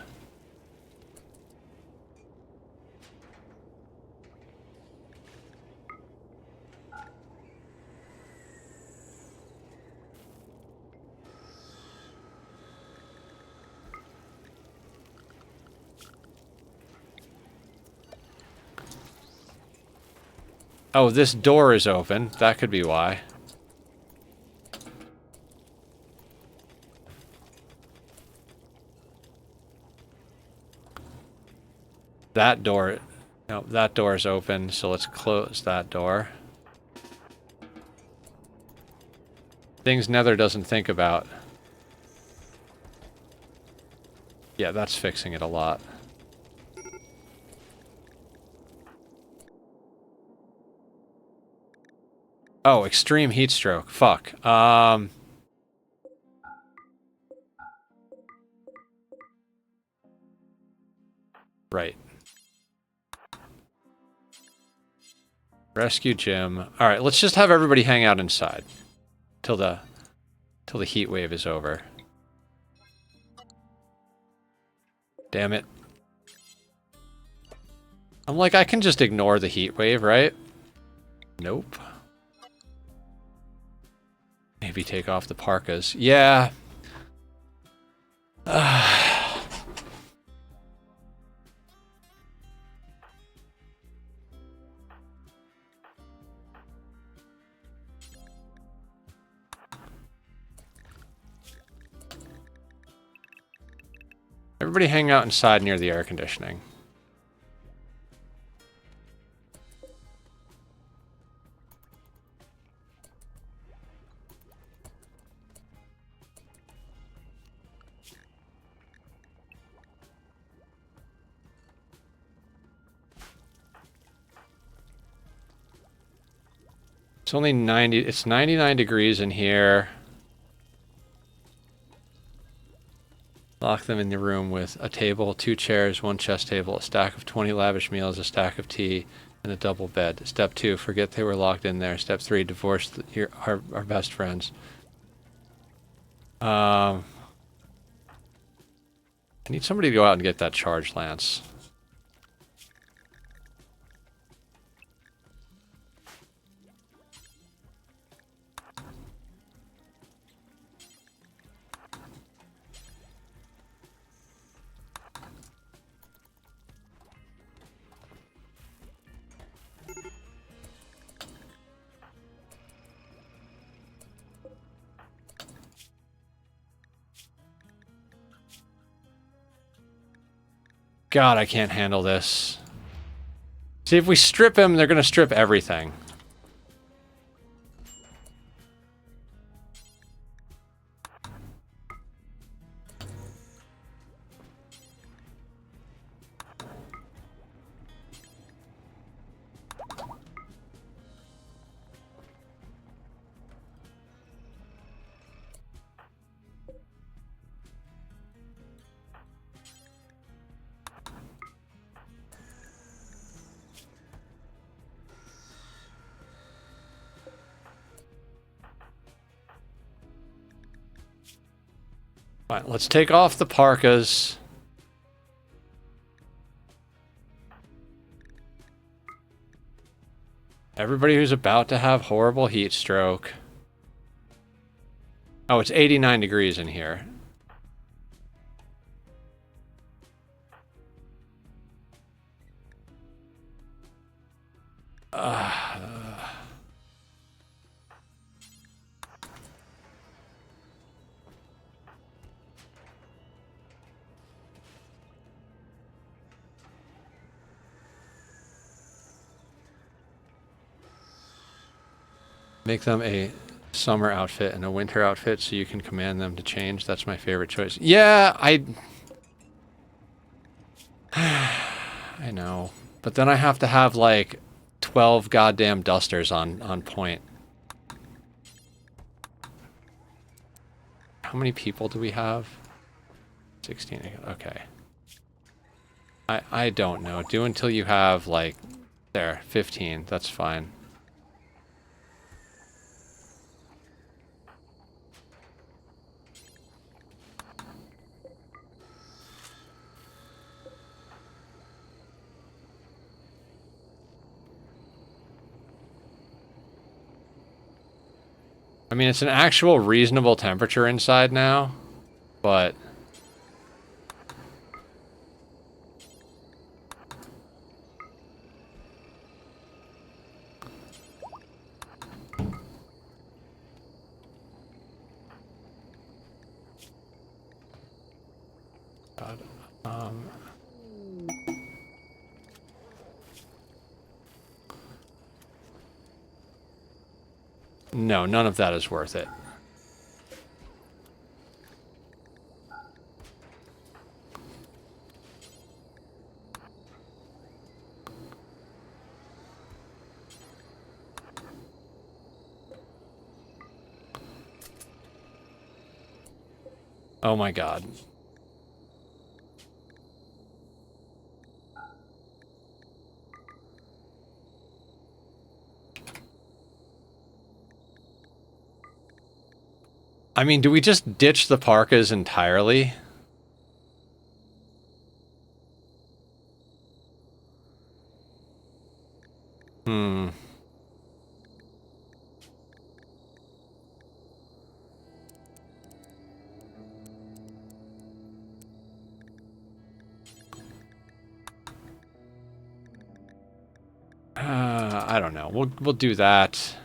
Oh, this door is open. That could be why. That door... No, that door is open, so let's close that door. Things Nether doesn't think about. Yeah, that's fixing it a lot. Oh, extreme heat stroke. Fuck. Right. Rescue Jim. Alright, let's just have everybody hang out inside. Till the heat wave is over. Damn it. I'm like, I can just ignore the heat wave, right? Nope. Maybe take off the parkas. Yeah. Everybody hang out inside near the air conditioning. It's only 90, it's 99 degrees in here. Lock them in the room with a table, 2 chairs, 1 chess table, a stack of 20 lavish meals, a stack of tea, and a double bed. Step 2, forget they were locked in there. Step 3, divorce our best friends. I need somebody to go out and get that charge lance. God, I can't handle this. See, if we strip him, they're going to strip everything. All right, let's take off the parkas. Everybody who's about to have horrible heat stroke. Oh, it's 89 degrees in here. Make them a summer outfit and a winter outfit so you can command them to change. That's my favorite choice. Yeah, I know. But then I have to have like 12 goddamn dusters on point. How many people do we have? 16. Okay. I don't know. Do until you have like there, 15. That's fine. I mean, it's an actual reasonable temperature inside now, but God, no, none of that is worth it. Oh my God. I mean, do we just ditch the parkas entirely? I don't know. We'll do that.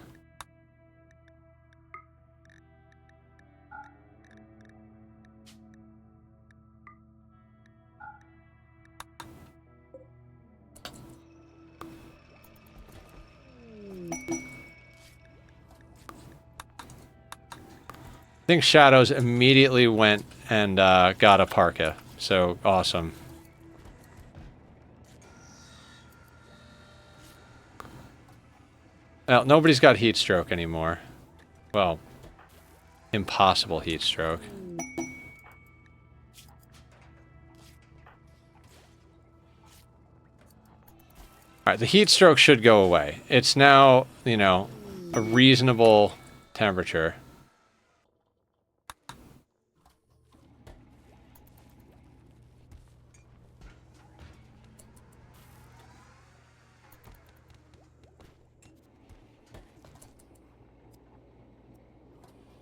I think Shadows immediately went and got a parka. So awesome. Well, nobody's got heat stroke anymore. Well, impossible heat stroke. Alright, the heat stroke should go away. It's now, you know, a reasonable temperature.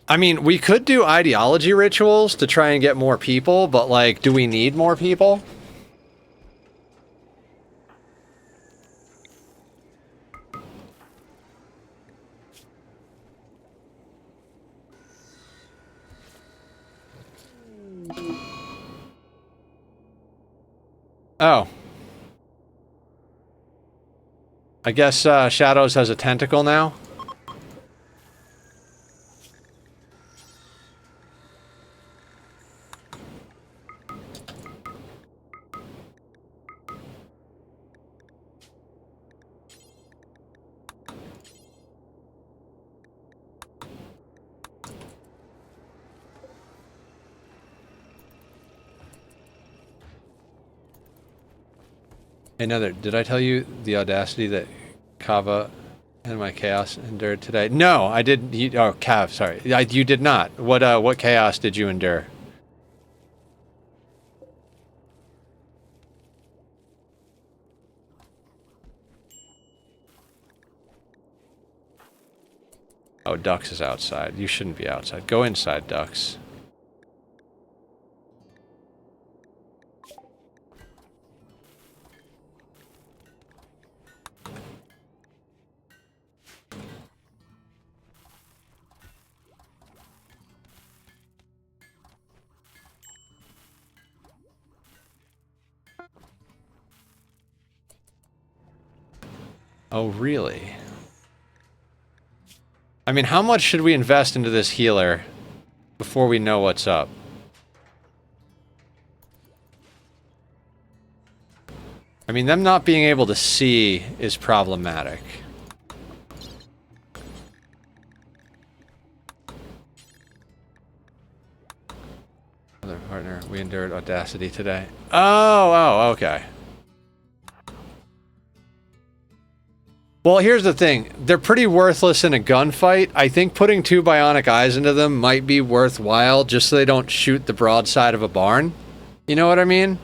I mean, we could do ideology rituals to try and get more people, but, like, do we need more people? Oh. I guess Shadows has a tentacle now? Another, did I tell you the audacity that Kava and my chaos endured today? No, I didn't. Oh, Cav, sorry. You did not. What chaos did you endure? Oh, Dux is outside. You shouldn't be outside. Go inside, Dux. Oh, really? I mean, how much should we invest into this healer before we know what's up? I mean, them not being able to see is problematic. Other partner, we endured audacity today. Oh, okay. Well, here's the thing. They're pretty worthless in a gunfight. I think putting 2 bionic eyes into them might be worthwhile just so they don't shoot the broadside of a barn. You know what I mean?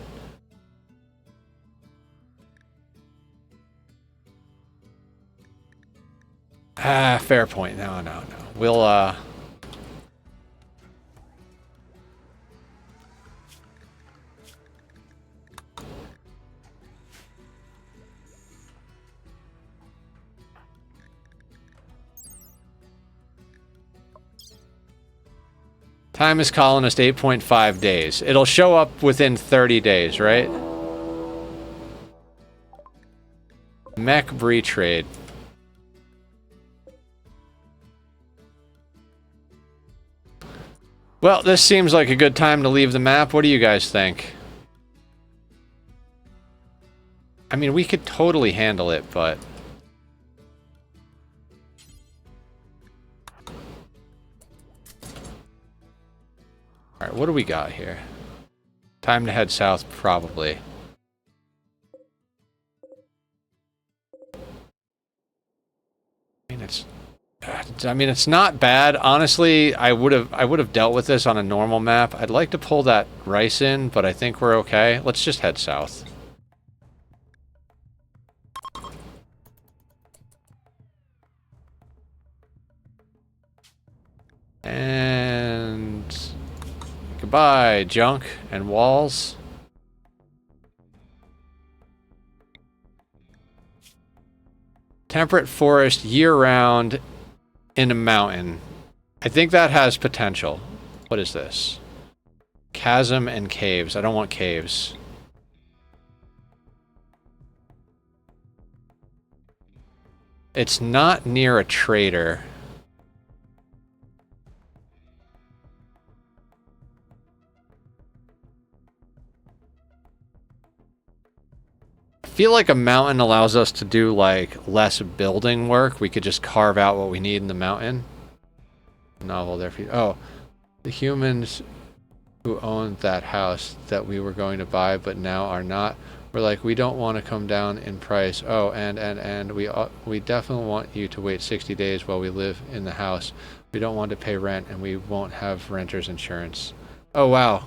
Ah, fair point. No. We'll, Time is colonist 8.5 days. It'll show up within 30 days, right? Mech Bree trade. Well, this seems like a good time to leave the map. What do you guys think? I mean, we could totally handle it, but... Alright, what do we got here? Time to head south, probably. I mean, it's not bad. Honestly, I would have dealt with this on a normal map. I'd like to pull that rice in, but I think we're okay. Let's just head south. And goodbye, junk and walls. Temperate forest year-round in a mountain. I think that has potential. What is this? Chasm and caves. I don't want caves. It's not near a trader. I feel like a mountain allows us to do like less building work. We could just carve out what we need in the mountain. Novel there for you. Oh, the humans who owned that house that we were going to buy but now are not. We're like, we don't want to come down in price. Oh, and we definitely want you to wait 60 days while we live in the house. We don't want to pay rent and we won't have renter's insurance. Oh, wow.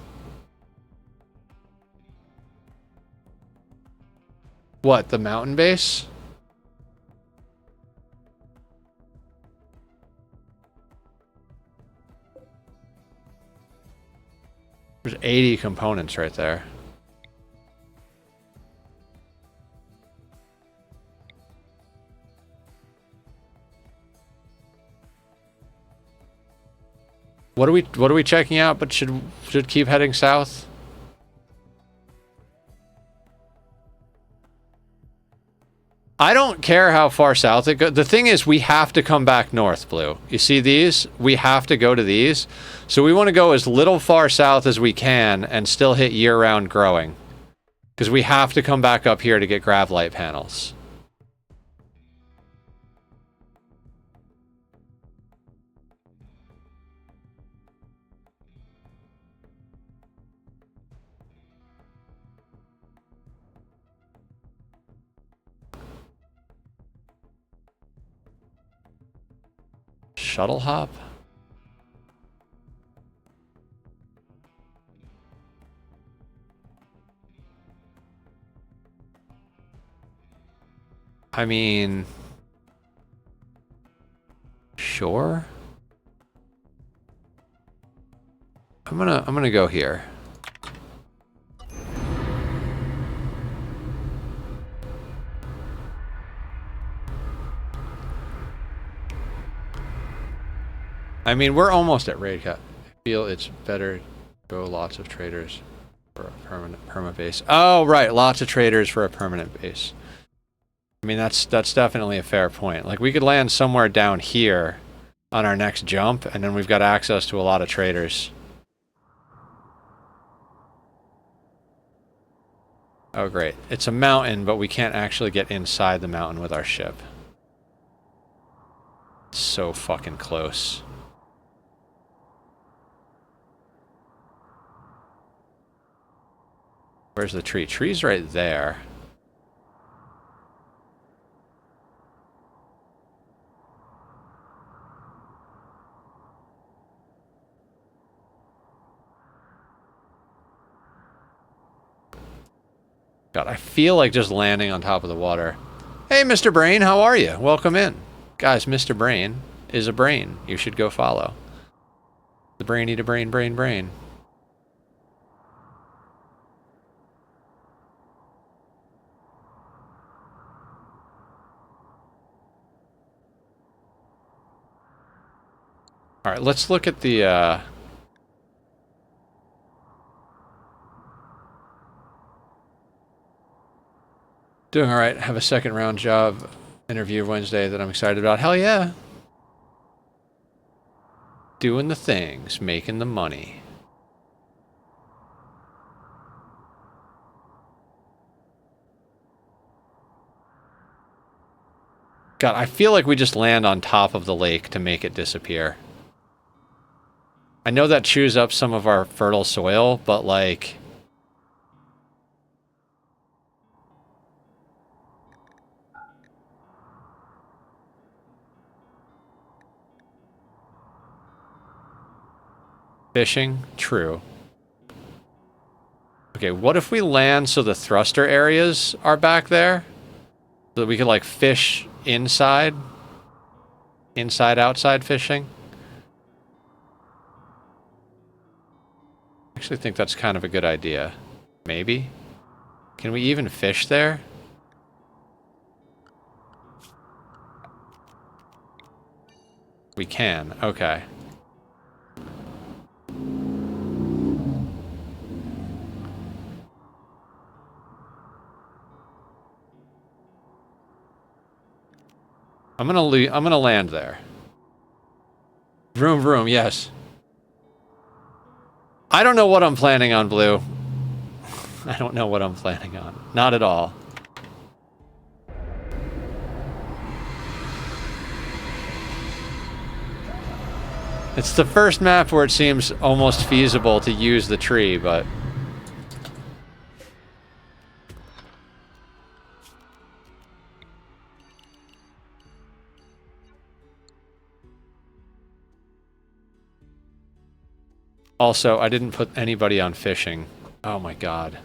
What, the mountain base? There's 80 components right there. What are we checking out, but should keep heading south? I don't care how far south it goes. The thing is, we have to come back north, Blue. You see these? We have to go to these. So we want to go as little far south as we can and still hit year-round growing. Because we have to come back up here to get Gravlight panels. Shuttle hop? I mean, sure. I'm gonna go here. I mean, we're almost at raid cut. I feel it's better to go lots of traders for a perma base. Oh, right, lots of traders for a permanent base. I mean, that's definitely a fair point. Like, we could land somewhere down here on our next jump, and then we've got access to a lot of traders. Oh, great. It's a mountain, but we can't actually get inside the mountain with our ship. It's so fucking close. Where's the tree? Tree's right there. God, I feel like just landing on top of the water. Hey, Mr. Brain, how are you? Welcome in. Guys, Mr. Brain is a brain you should go follow. The brain eat a brain, brain, brain. All right, let's look at the, Doing all right. Have a second round job interview Wednesday that I'm excited about. Hell yeah. Doing the things, making the money. God, I feel like we just land on top of the lake to make it disappear. I know that chews up some of our fertile soil, but like... Fishing? True. Okay, what if we land so the thruster areas are back there? So that we could, like, fish inside? Inside-outside fishing? I actually think that's kind of a good idea. Maybe? Can we even fish there? We can. Okay. I'm gonna land there. Vroom vroom, yes. I don't know what I'm planning on, Blue. I don't know what I'm planning on. Not at all. It's the first map where it seems almost feasible to use the tree, but... Also, I didn't put anybody on fishing. Oh my god.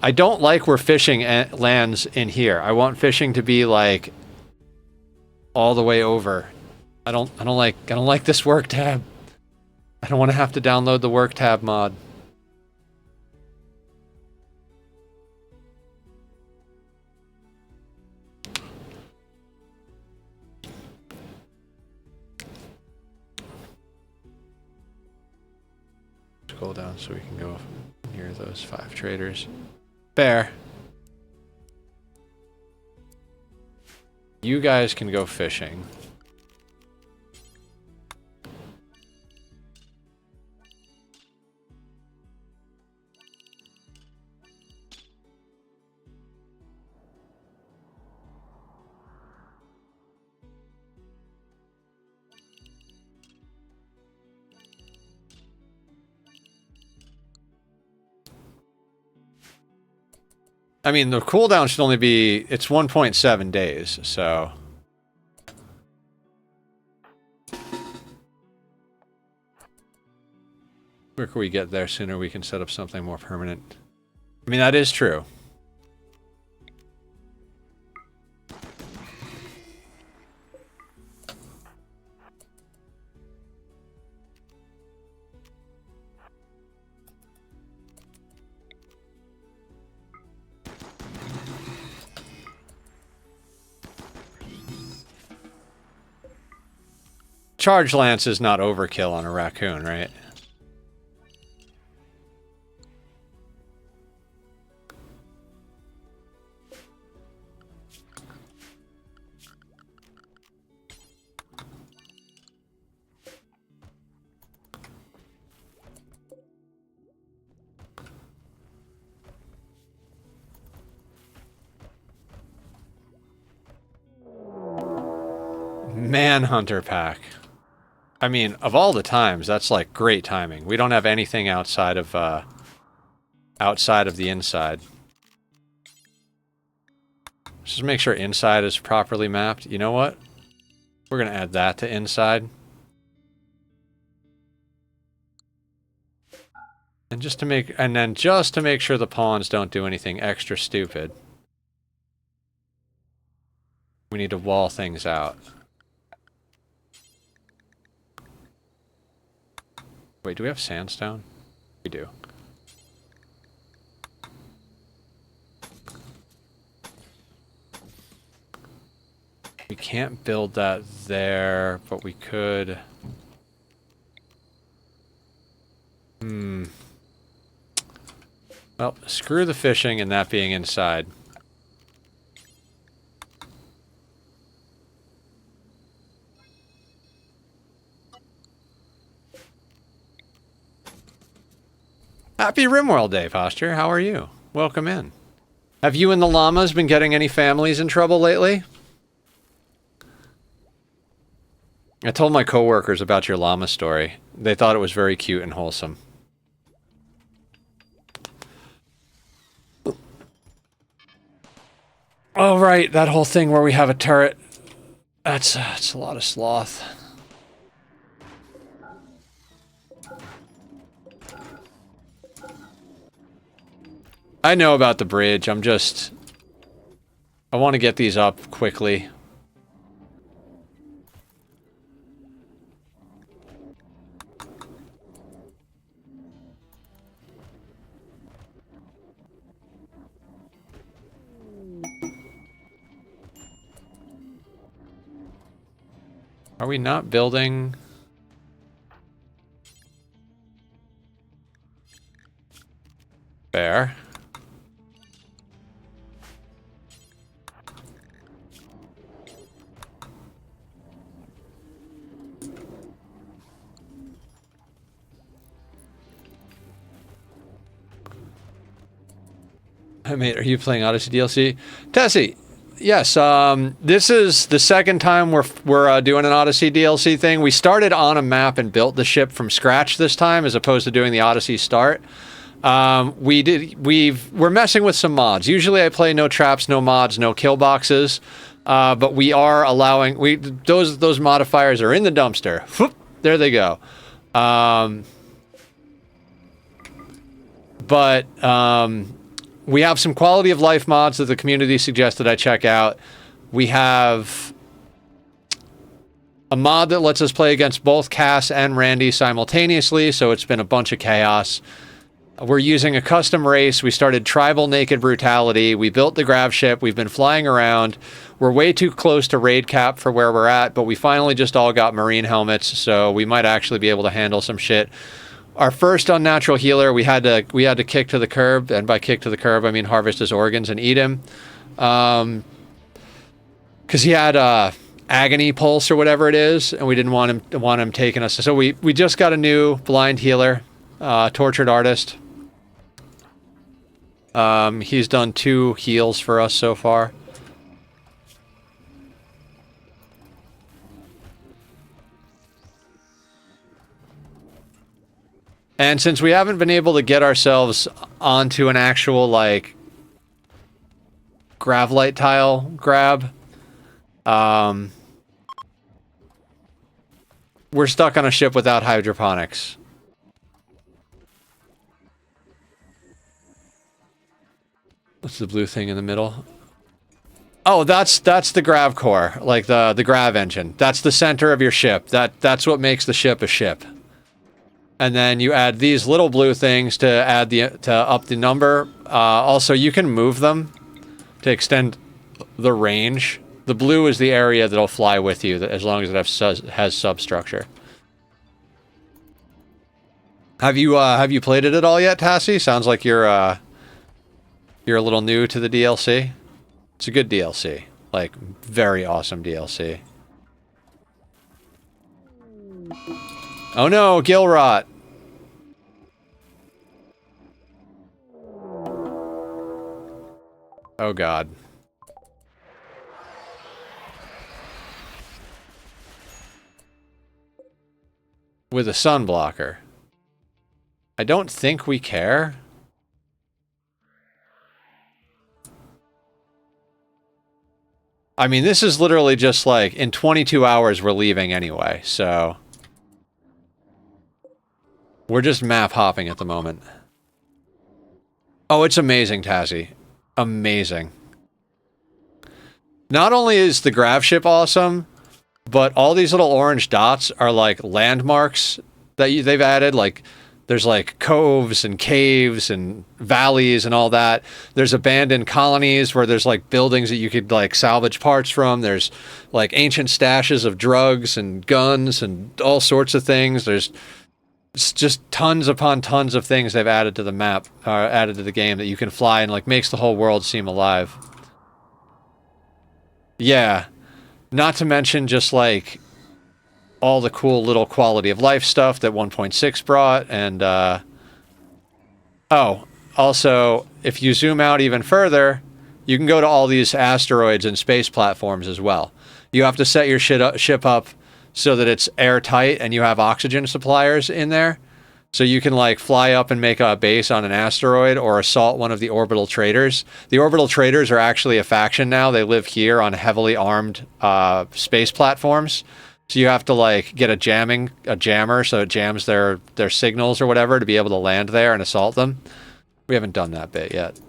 I don't like where fishing lands in here. I want fishing to be like all the way over. I don't like this work tab. I don't want to have to download the work tab mod. Scroll down so we can go near those 5 traders. Fair. You guys can go fishing. I mean, the cooldown should only be... It's 1.7 days, so... The quicker we get there, sooner we can set up something more permanent. I mean, that is true. Charge lance is not overkill on a raccoon, right? Manhunter pack. I mean, of all the times, that's like great timing. We don't have anything outside of the inside. Just make sure inside is properly mapped. You know what? We're gonna add that to inside. And just to make, and then just to make sure the pawns don't do anything extra stupid, we need to wall things out. Wait, do we have sandstone? We do. We can't build that there, but we could... Well, screw the fishing and that being inside. Happy Rimworld Day, Posture. How are you? Welcome in. Have you and the llamas been getting any families in trouble lately? I told my coworkers about your llama story. They thought it was very cute and wholesome. Oh, right. That whole thing where we have a turret. That's a lot of sloth. I know about the bridge. I'm just... I want to get these up quickly. Are we not building? Fair. Hey, mate, are you playing Odyssey DLC? Tessie, yes. This is the second time we're doing an Odyssey DLC thing. We started on a map and built the ship from scratch this time, as opposed to doing the Odyssey Start. We're messing with some mods. Usually I play no traps, no mods, no kill boxes, but we are allowing those modifiers are in the dumpster. Whoop, there they go. We have some quality of life mods that the community suggested I check out. We have a mod that lets us play against both Cass and Randy simultaneously, so it's been a bunch of chaos. We're using a custom race. We started tribal naked brutality. We built the Gravship. We've been flying around. We're way too close to raid cap for where we're at, but we finally just all got marine helmets, so we might actually be able to handle some shit. Our first unnatural healer, we had to kick to the curb, and by kick to the curb, I mean harvest his organs and eat him, because he had agony pulse or whatever it is, and we didn't want him taking us. So we just got a new blind healer, tortured artist. He's done 2 heals for us so far. And since we haven't been able to get ourselves onto an actual, like, Gravlite tile grab, we're stuck on a ship without hydroponics. What's the blue thing in the middle? Oh, that's the grav core, like the grav engine. That's the center of your ship. That's what makes the ship a ship. And then you add these little blue things to up the number. Also, you can move them to extend the range. The blue is the area that'll fly with you, as long as it has substructure. Have you played it at all yet, Tassie? Sounds like you're a little new to the DLC. It's a good DLC, like very awesome DLC. Oh no, gill rot. Oh god. With a sun blocker. I don't think we care. I mean, this is literally just like, in 22 hours we're leaving anyway, so... We're just map hopping at the moment. Oh, it's amazing, Tassie. Amazing. Not only is the Gravship awesome, but all these little orange dots are like landmarks that they've added. Like, there's like coves and caves and valleys and all that. There's abandoned colonies where there's like buildings that you could like salvage parts from. There's like ancient stashes of drugs and guns and all sorts of things. There's just tons upon tons of things they've added to the map, or added to the game, that you can fly and like makes the whole world seem alive. Yeah. Not to mention just like all the cool little quality of life stuff that 1.6 brought, and oh, also, if you zoom out even further, you can go to all these asteroids and space platforms as well. You have to set your ship up so that it's airtight and you have oxygen suppliers in there. So you can like fly up and make a base on an asteroid or assault one of the orbital traders. The orbital traders are actually a faction now. They live here on heavily armed space platforms. So you have to like get a jammer so it jams their signals or whatever to be able to land there and assault them. We haven't done that bit yet.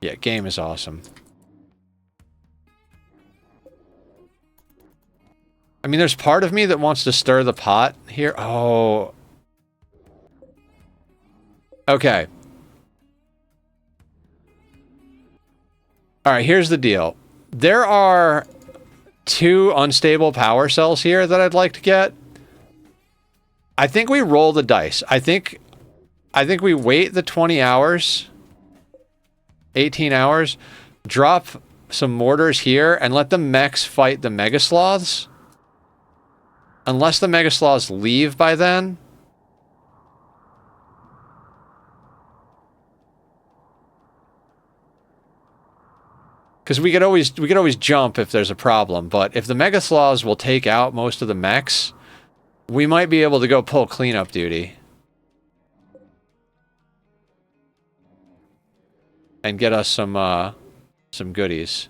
Yeah, game is awesome. I mean, there's part of me that wants to stir the pot here. Oh. Okay. All right, here's the deal. There are 2 unstable power cells here that I'd like to get. I think we roll the dice. I think we wait the 20 hours, 18 hours, drop some mortars here, and let the mechs fight the Megasloths. Unless the Megasloths leave by then. Because we could always jump if there's a problem, but if the Megasloths will take out most of the mechs, we might be able to go pull cleanup duty. And get us some goodies.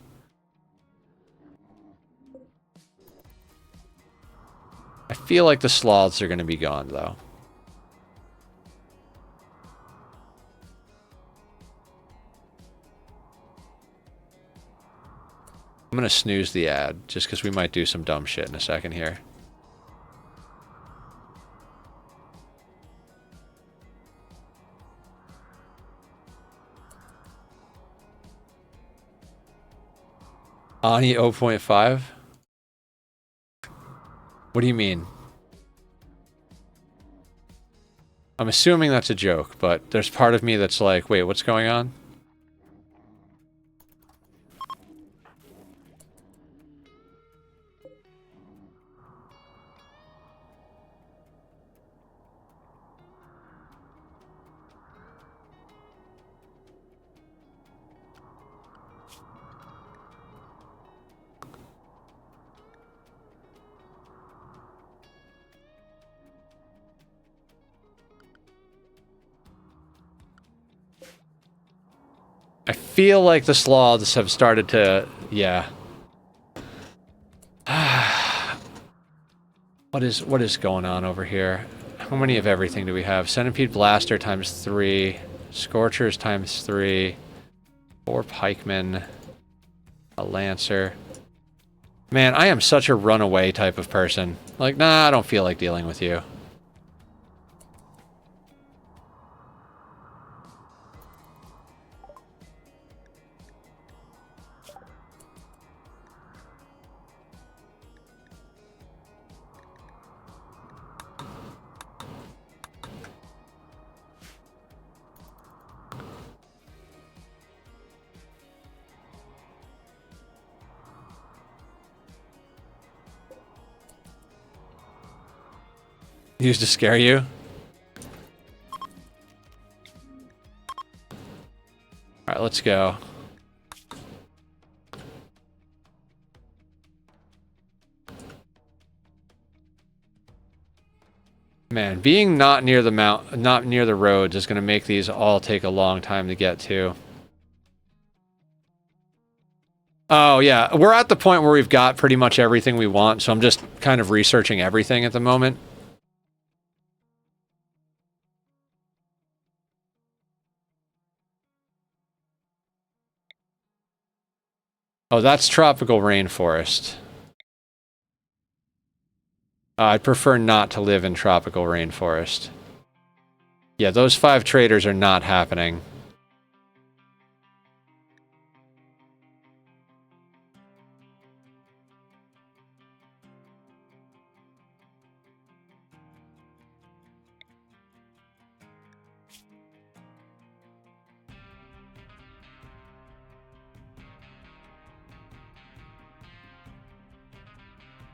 I feel like the sloths are going to be gone, though. I'm going to snooze the ad, just because we might do some dumb shit in a second here. Ani 0.5? What do you mean? I'm assuming that's a joke, but there's part of me that's like, wait, what's going on? I feel like the sloths have started to... yeah. What is going on over here? How many of everything do we have? Centipede Blaster times 3. Scorchers times 3. 4 pikemen. A lancer. Man, I am such a runaway type of person. Like, nah, I don't feel like dealing with you. Used to scare you? Alright, let's go. Man, being not near the roads is going to make these all take a long time to get to. Oh, yeah. We're at the point where we've got pretty much everything we want, so I'm just kind of researching everything at the moment. Oh, that's tropical rainforest. I'd prefer not to live in tropical rainforest. Yeah, those 5 traders are not happening.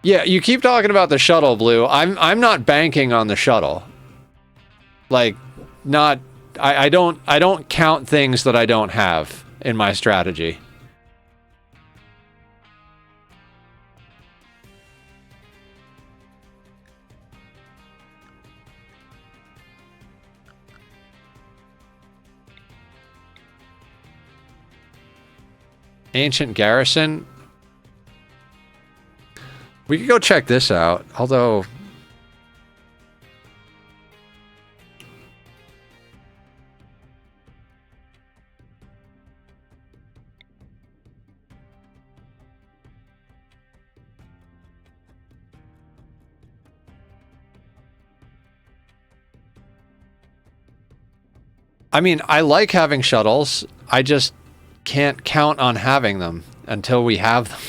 Yeah, you keep talking about the shuttle, Blue. I'm not banking on the shuttle. Like, not... I don't count things that I don't have in my strategy. Ancient Garrison. We could go check this out, although... I mean, I like having shuttles. I just can't count on having them until we have them.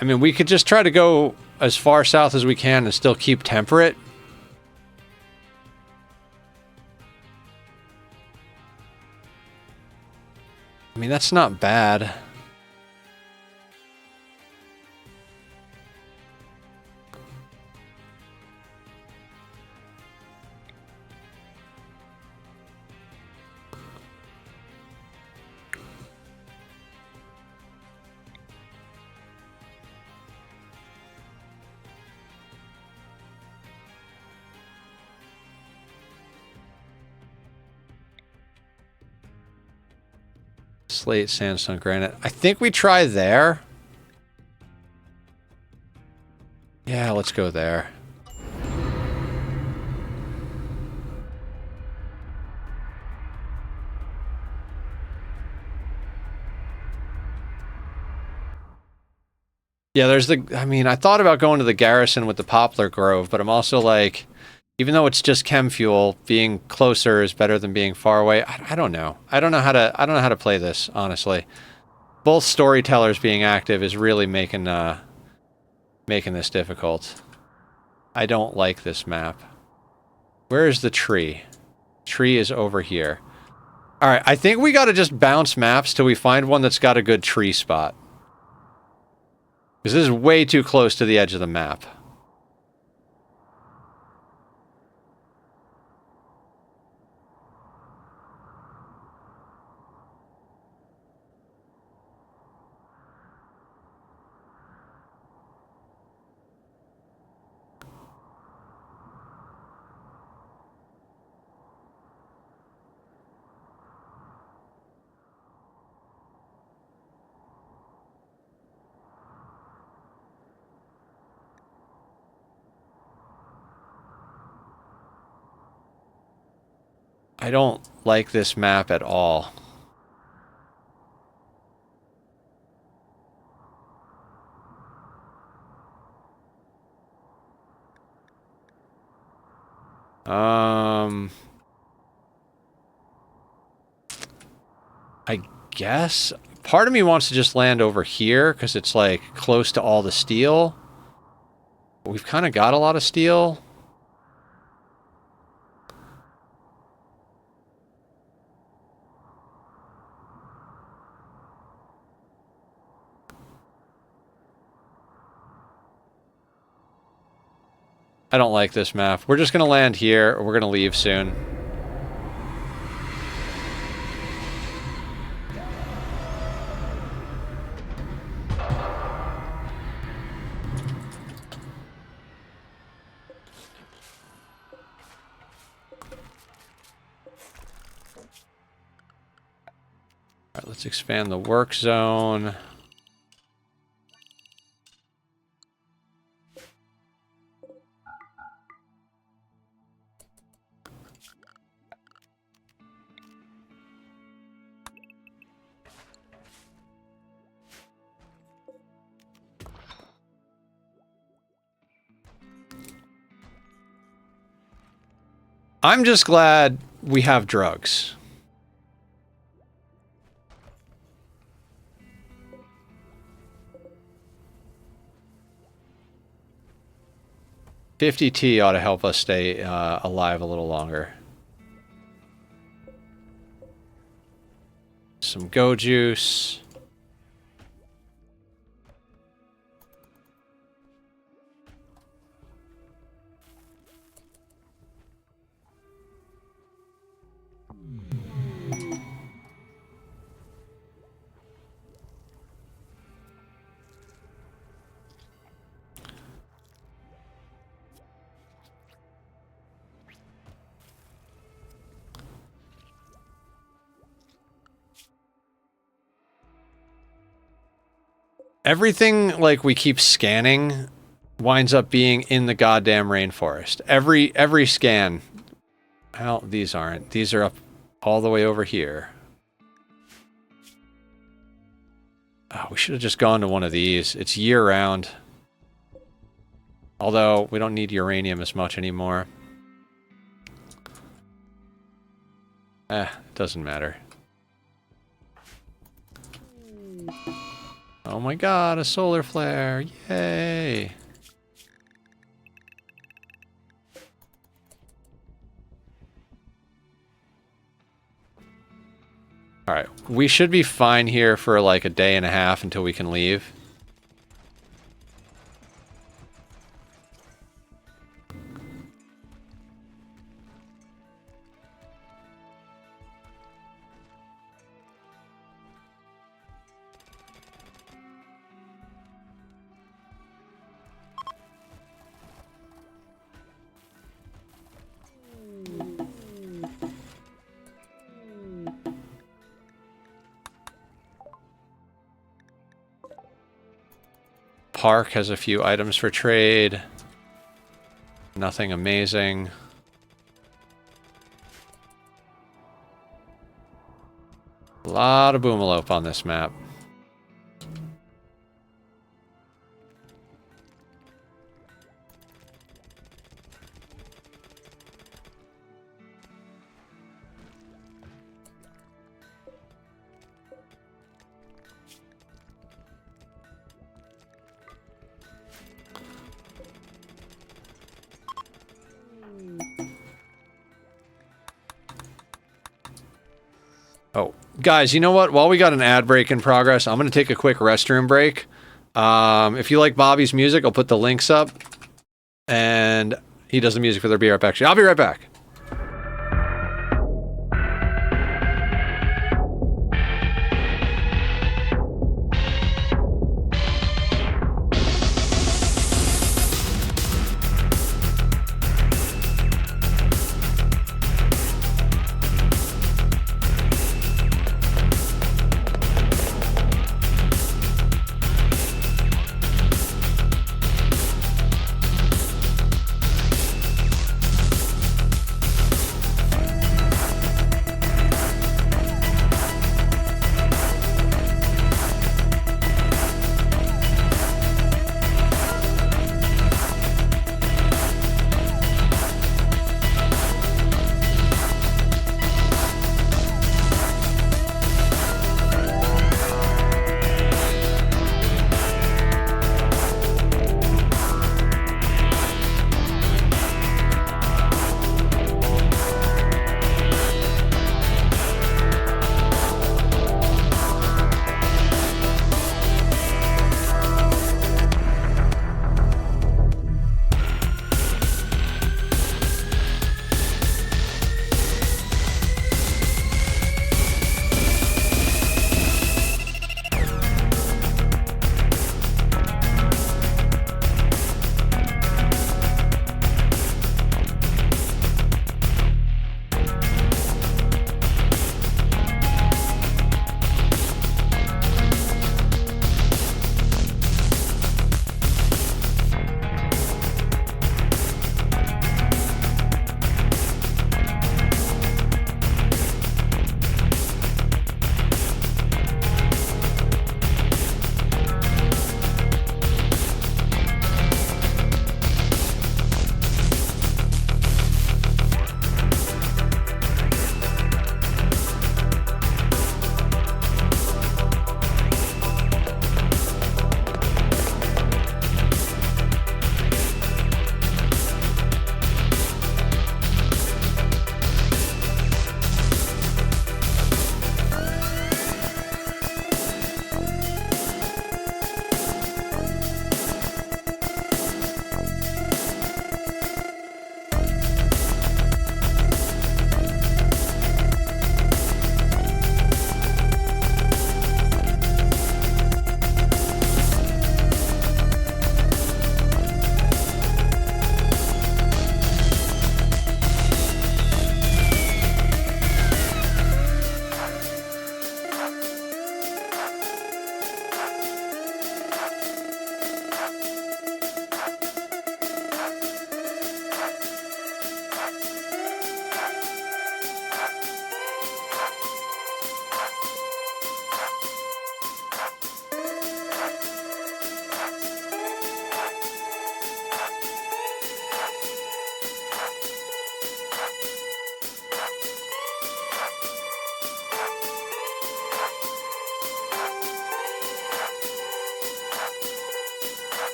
I mean, we could just try to go as far south as we can and still keep temperate. I mean, that's not bad. Slate, sandstone, granite. I think we try there. Yeah, let's go there. Yeah, there's the... I mean, I thought about going to the garrison with the poplar grove, but I'm also like... Even though it's just chem fuel, being closer is better than being far away. I don't know. I don't know how to play this, honestly. Both storytellers being active is really making this difficult. I don't like this map. Where is the tree? Tree is over here. Alright, I think we gotta just bounce maps till we find one that's got a good tree spot. Because this is way too close to the edge of the map. I don't like this map at all. I guess part of me wants to just land over here because it's like close to all the steel. We've kind of got a lot of steel. I don't like this map. We're just going to land here, or we're going to leave soon. Alright, let's expand the work zone. I'm just glad we have drugs. $50T ought to help us stay alive a little longer. Some go juice. Everything, like, we keep scanning winds up being in the goddamn rainforest. Every scan. Well, these aren't. These are up all the way over here. Oh, we should have just gone to one of these. It's year-round. Although, we don't need uranium as much anymore. It doesn't matter. Oh my god, a solar flare. Yay. Alright, we should be fine here for like a day and a half until we can leave. Park has a few items for trade. Nothing amazing. A lot of boomalope on this map. Oh, guys, you know what? While we got an ad break in progress, I'm going to take a quick restroom break. If you like Bobby's music, I'll put the links up. And he does the music for their Be Right Back. I'll be right back.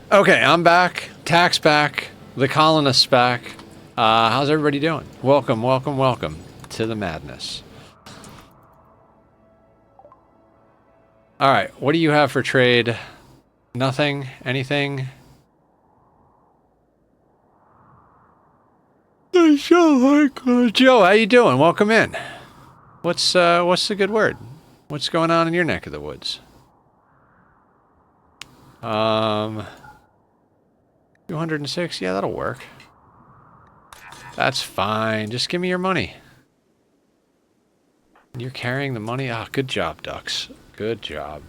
Okay, I'm back. Tack's back. The colonist's back. How's everybody doing? Welcome, welcome, welcome to the madness. Alright, what do you have for trade? Nothing? Anything? Joe, how you doing? Welcome in. What's the good word? What's going on in your neck of the woods? 206? Yeah, that'll work. That's fine. Just give me your money. You're carrying the money? Ah, good job, ducks. Good job.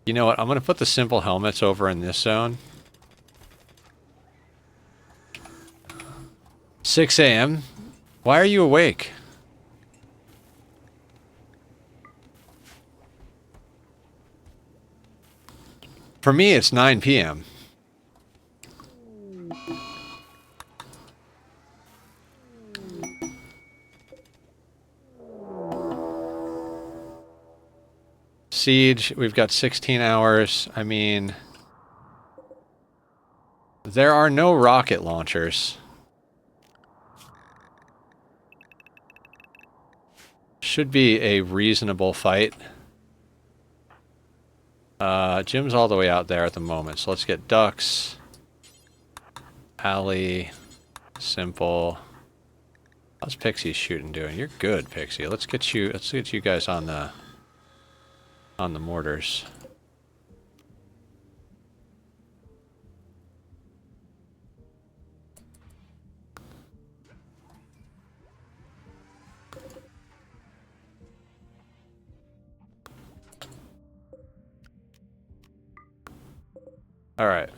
You know what? I'm going to put the simple helmets over in this zone. 6 a.m. Why are you awake? For me, it's 9 p.m. Siege, we've got 16 hours. I mean, there are no rocket launchers. Should be a reasonable fight. Jim's all the way out there at the moment, so let's get ducks. Alley. Simple. How's Pixie's shooting doing? You're good, Pixie. Let's get you guys on the mortars. All right.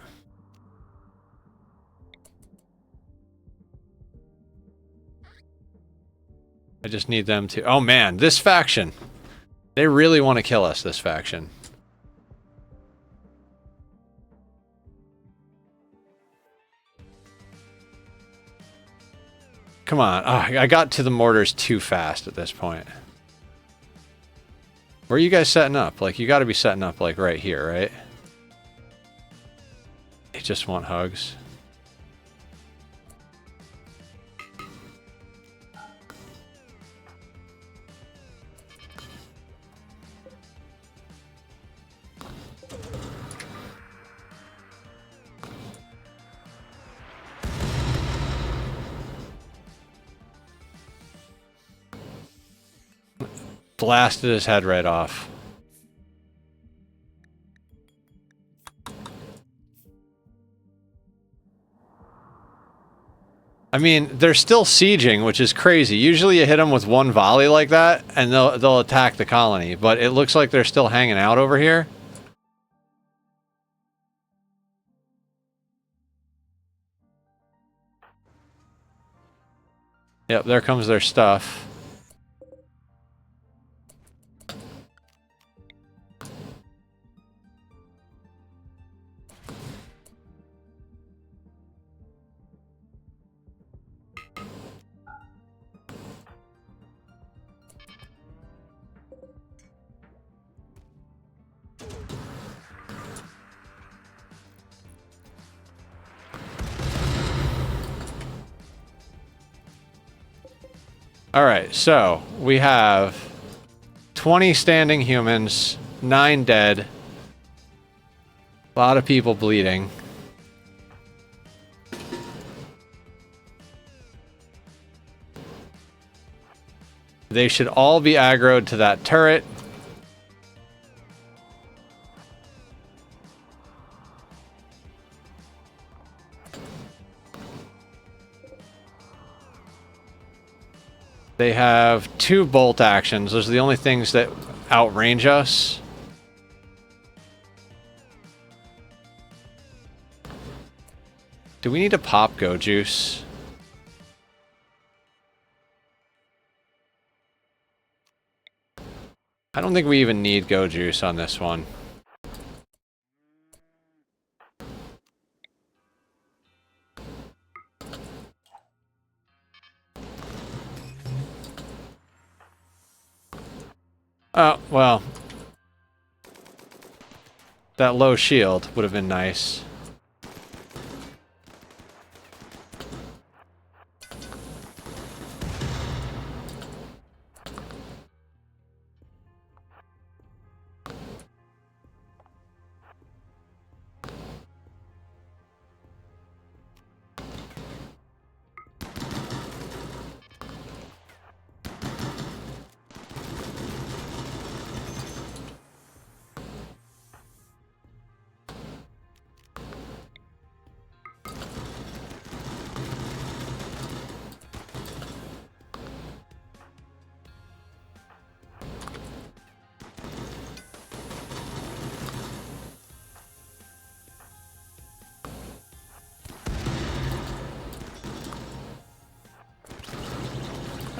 I just need them to... Oh man, this faction. They really want to kill us, this faction. Come on. Oh, I got to the mortars too fast at this point. Where are you guys setting up? Like, you got to be setting up, like, right here, right? They just want hugs. Blasted his head right off. I mean, they're still sieging, which is crazy. Usually you hit them with one volley like that, and they'll attack the colony. But it looks like they're still hanging out over here. Yep, there comes their stuff. Alright, so we have 20 standing humans, 9 dead, a lot of people bleeding. They should all be aggroed to that turret. They have 2 bolt actions. Those are the only things that outrange us. Do we need to pop Go Juice? I don't think we even need Go Juice on this one. Oh, well. That low shield would have been nice.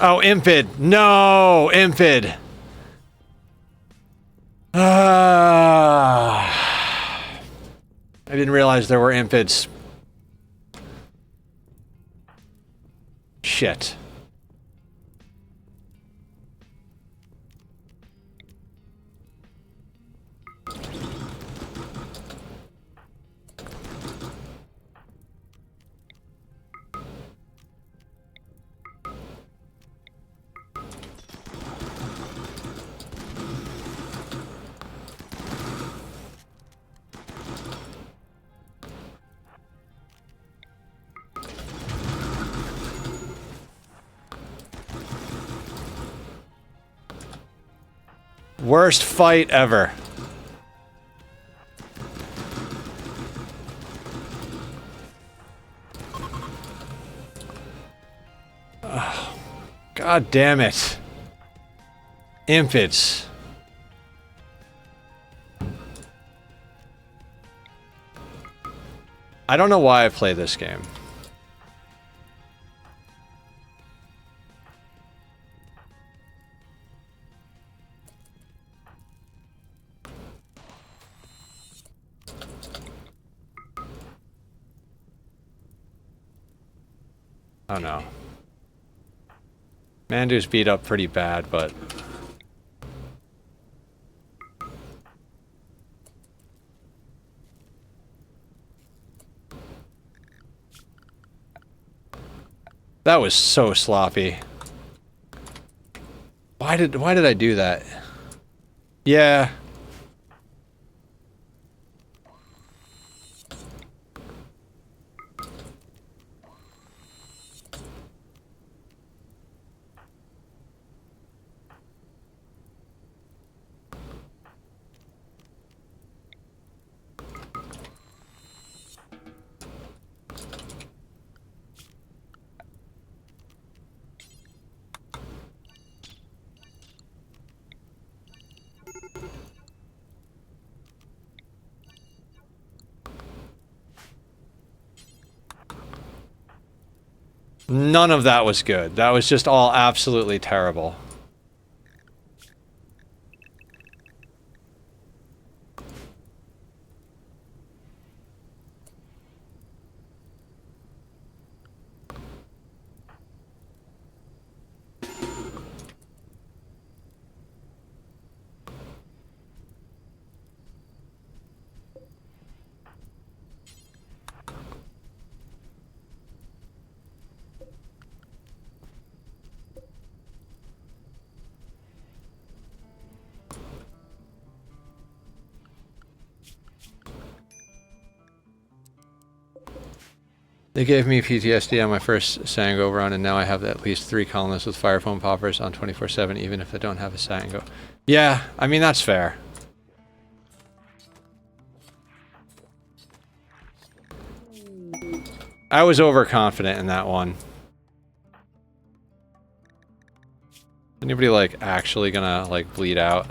Oh, Impid. No, Impid. I didn't realize there were Impids. Shit. Worst fight ever. Oh, God damn it. Impids. I don't know why I play this game. Oh no. Mandu's beat up pretty bad, but... That was so sloppy. Why did I do that? Yeah. None of that was good. That was just all absolutely terrible. They gave me PTSD on my first Sango run, and now I have at least 3 colonists with fire foam poppers on 24/7, even if I don't have a Sango. Yeah, I mean, that's fair. I was overconfident in that one. Anybody, like, actually gonna, like, bleed out?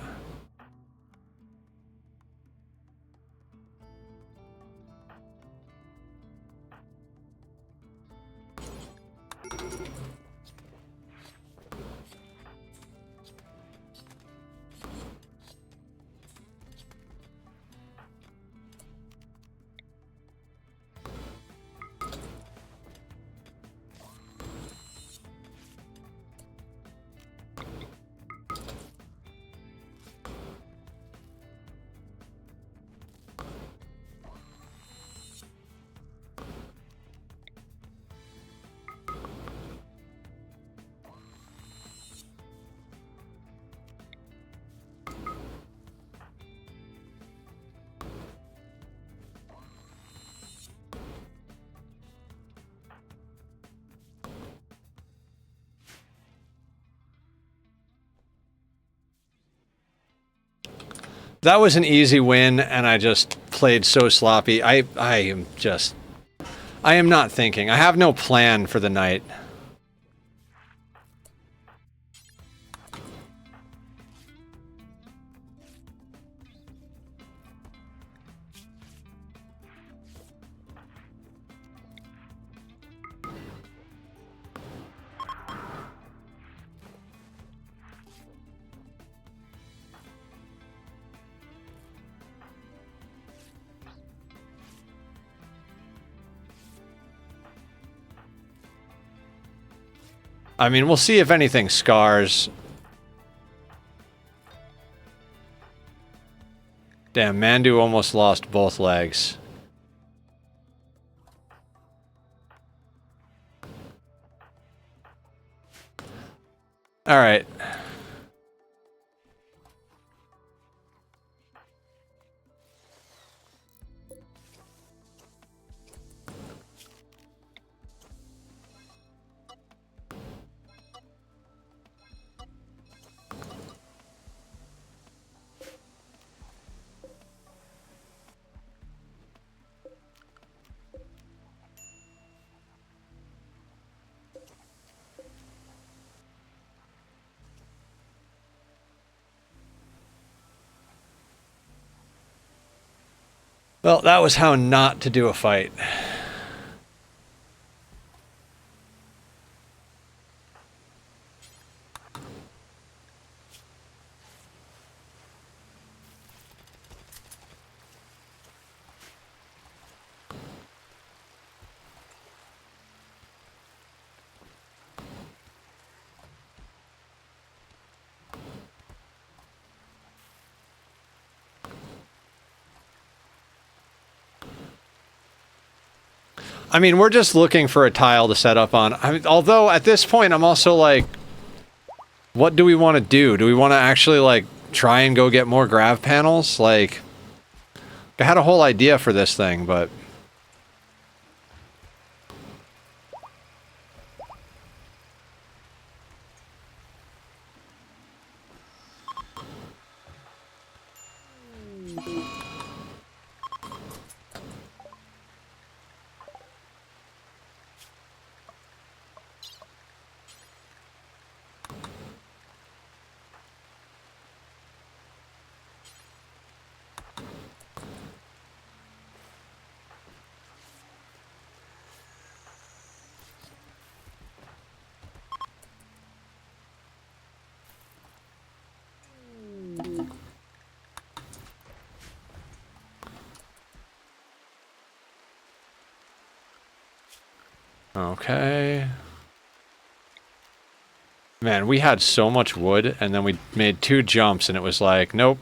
That was an easy win, and I just played so sloppy. I am not thinking. I have no plan for the night. I mean, we'll see if anything scars. Damn, Mandu almost lost both legs. Alright. Well, that was how not to do a fight. I mean, we're just looking for a tile to set up on. I mean, although, at this point, I'm also like, what do we want to do? Do we want to actually, like, try and go get more grav panels? Like, I had a whole idea for this thing, but... Okay. Man, we had so much wood, and then we made 2 jumps, and it was like, nope.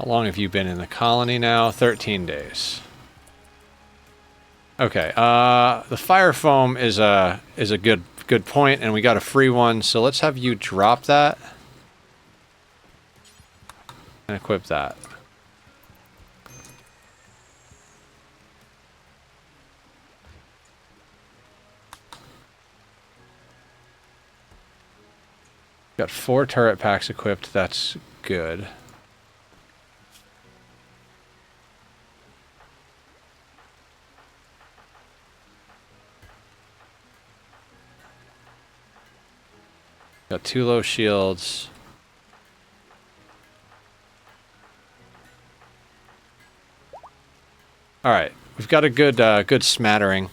How long have you been in the colony now? 13 days. Okay, the fire foam is a good point, and we got a free one, so let's have you drop that and equip that. Got 4 turret packs equipped, that's good. Got 2 low shields. All right, we've got a good smattering.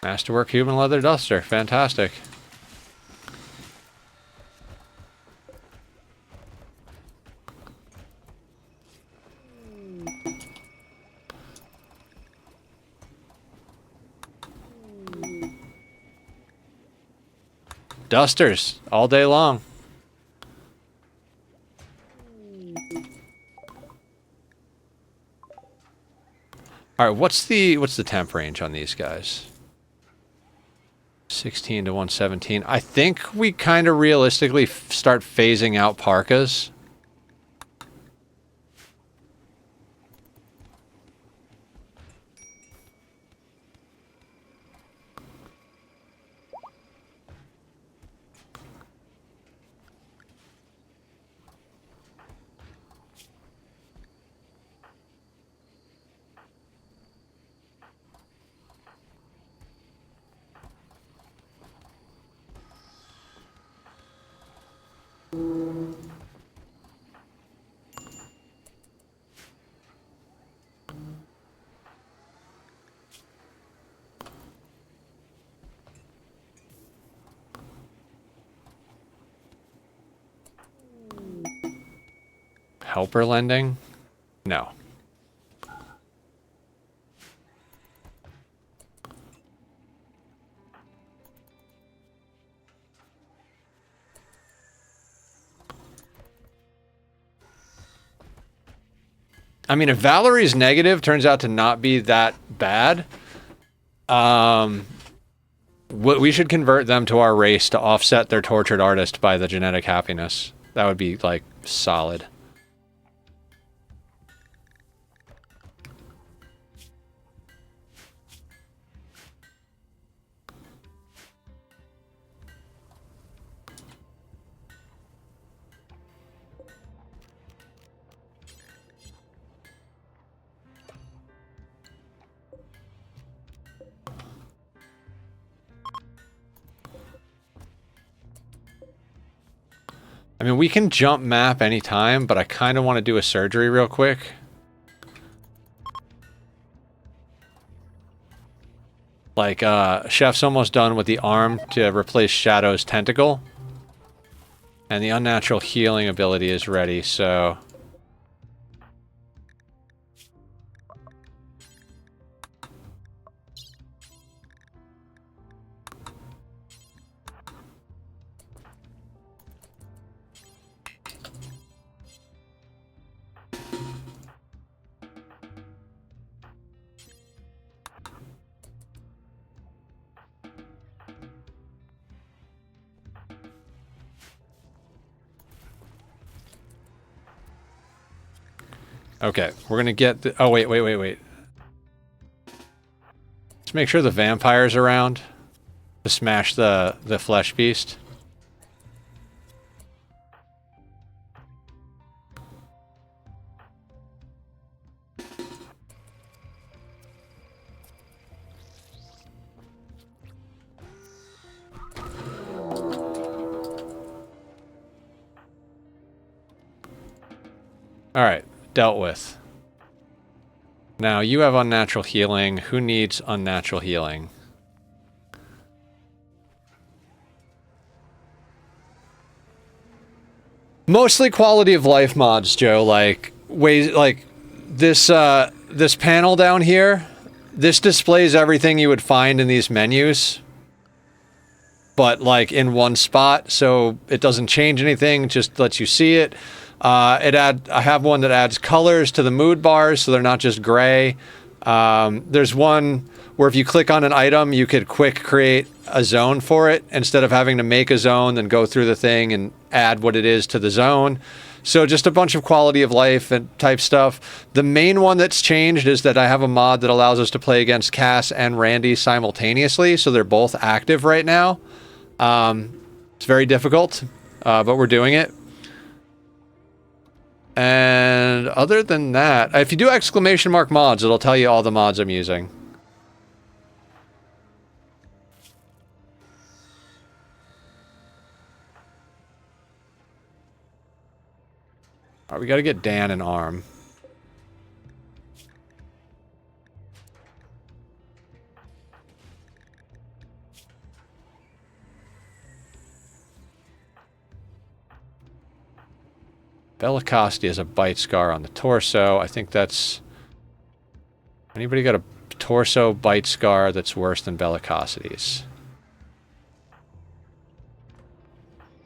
Masterwork human leather duster, fantastic. Dusters all day long. All right, what's the temp range on these guys? 16 to 117. I think we kind of realistically start phasing out parkas. Helper lending? No. I mean, if Valerie's negative turns out to not be that bad, we should convert them to our race to offset their tortured artist by the genetic happiness. That would be, like, solid. I mean, we can jump map anytime, but I kind of want to do a surgery real quick. Like, Chef's almost done with the arm to replace Shadow's tentacle. And the unnatural healing ability is ready, so... Okay, we're gonna get the... Oh, wait. Let's make sure the vampire's around to smash the flesh beast. Alright, dealt with. Now, you have unnatural healing. Who needs unnatural healing? Mostly quality of life mods, Joe. Like, ways, like this this panel down here, this displays everything you would find in these menus, but like in one spot, so it doesn't change anything, just lets you see it. I have one that adds colors to the mood bars, so they're not just gray. There's one where if you click on an item, you could quick create a zone for it instead of having to make a zone, then go through the thing and add what it is to the zone. So just a bunch of quality of life and type stuff. The main one that's changed is that I have a mod that allows us to play against Cass and Randy simultaneously, so they're both active right now. It's very difficult, but we're doing it. And other than that, if you do exclamation mark mods, it'll tell you all the mods I'm using. All right, we got to get Dan an arm. Bellicosity has a bite scar on the torso. I think that's... Anybody got a torso bite scar that's worse than Bellicosity's?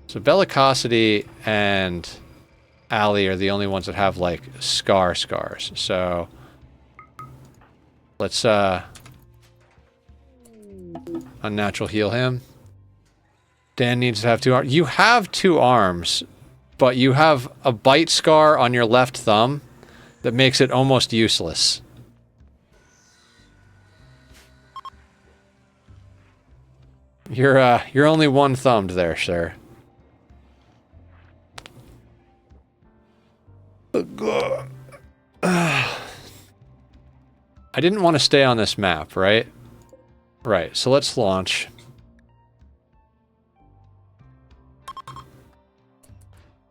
So Bellicosity and Allie are the only ones that have, like, scars. So... Let's, unnatural heal him. Dan needs to have 2 arms. You have 2 arms... But you have a bite scar on your left thumb that makes it almost useless. You're only 1 thumbed there, sir. I didn't want to stay on this map, right? Right, so let's launch.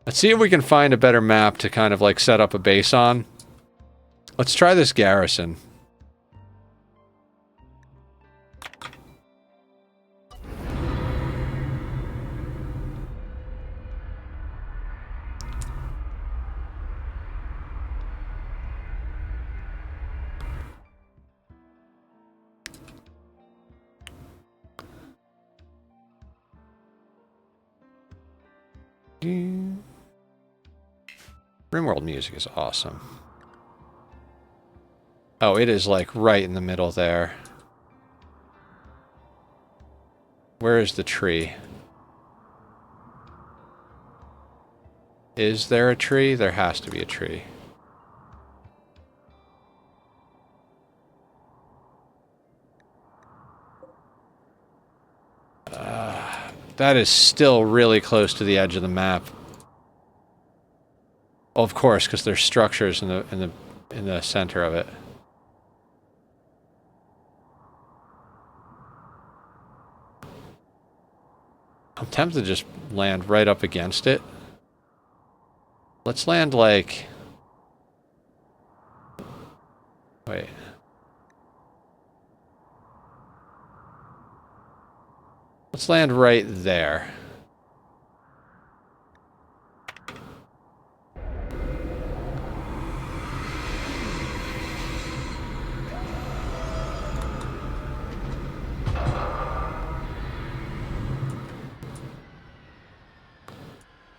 Let's see if we can find a better map to kind of like set up a base on. Let's try this garrison. Rimworld music is awesome. Oh, it is like right in the middle there. Where is the tree? Is there a tree? There has to be a tree. That is still really close to the edge of the map. Well, of course, because there's structures in the center of it. I'm tempted to just land right up against it. Let's land like... Wait. Let's land right there.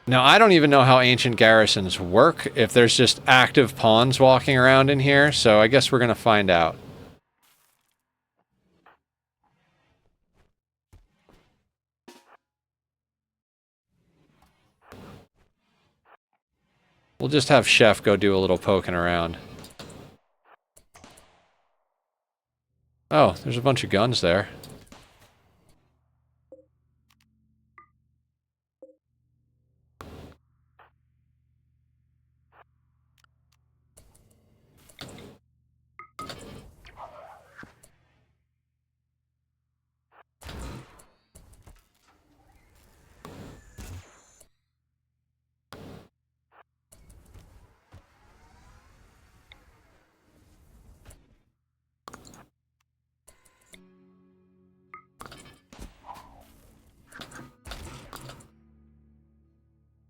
Now, I don't even know how ancient garrisons work, if there's just active pawns walking around in here, so I guess we're gonna find out. We'll just have Chef go do a little poking around. Oh, there's a bunch of guns there.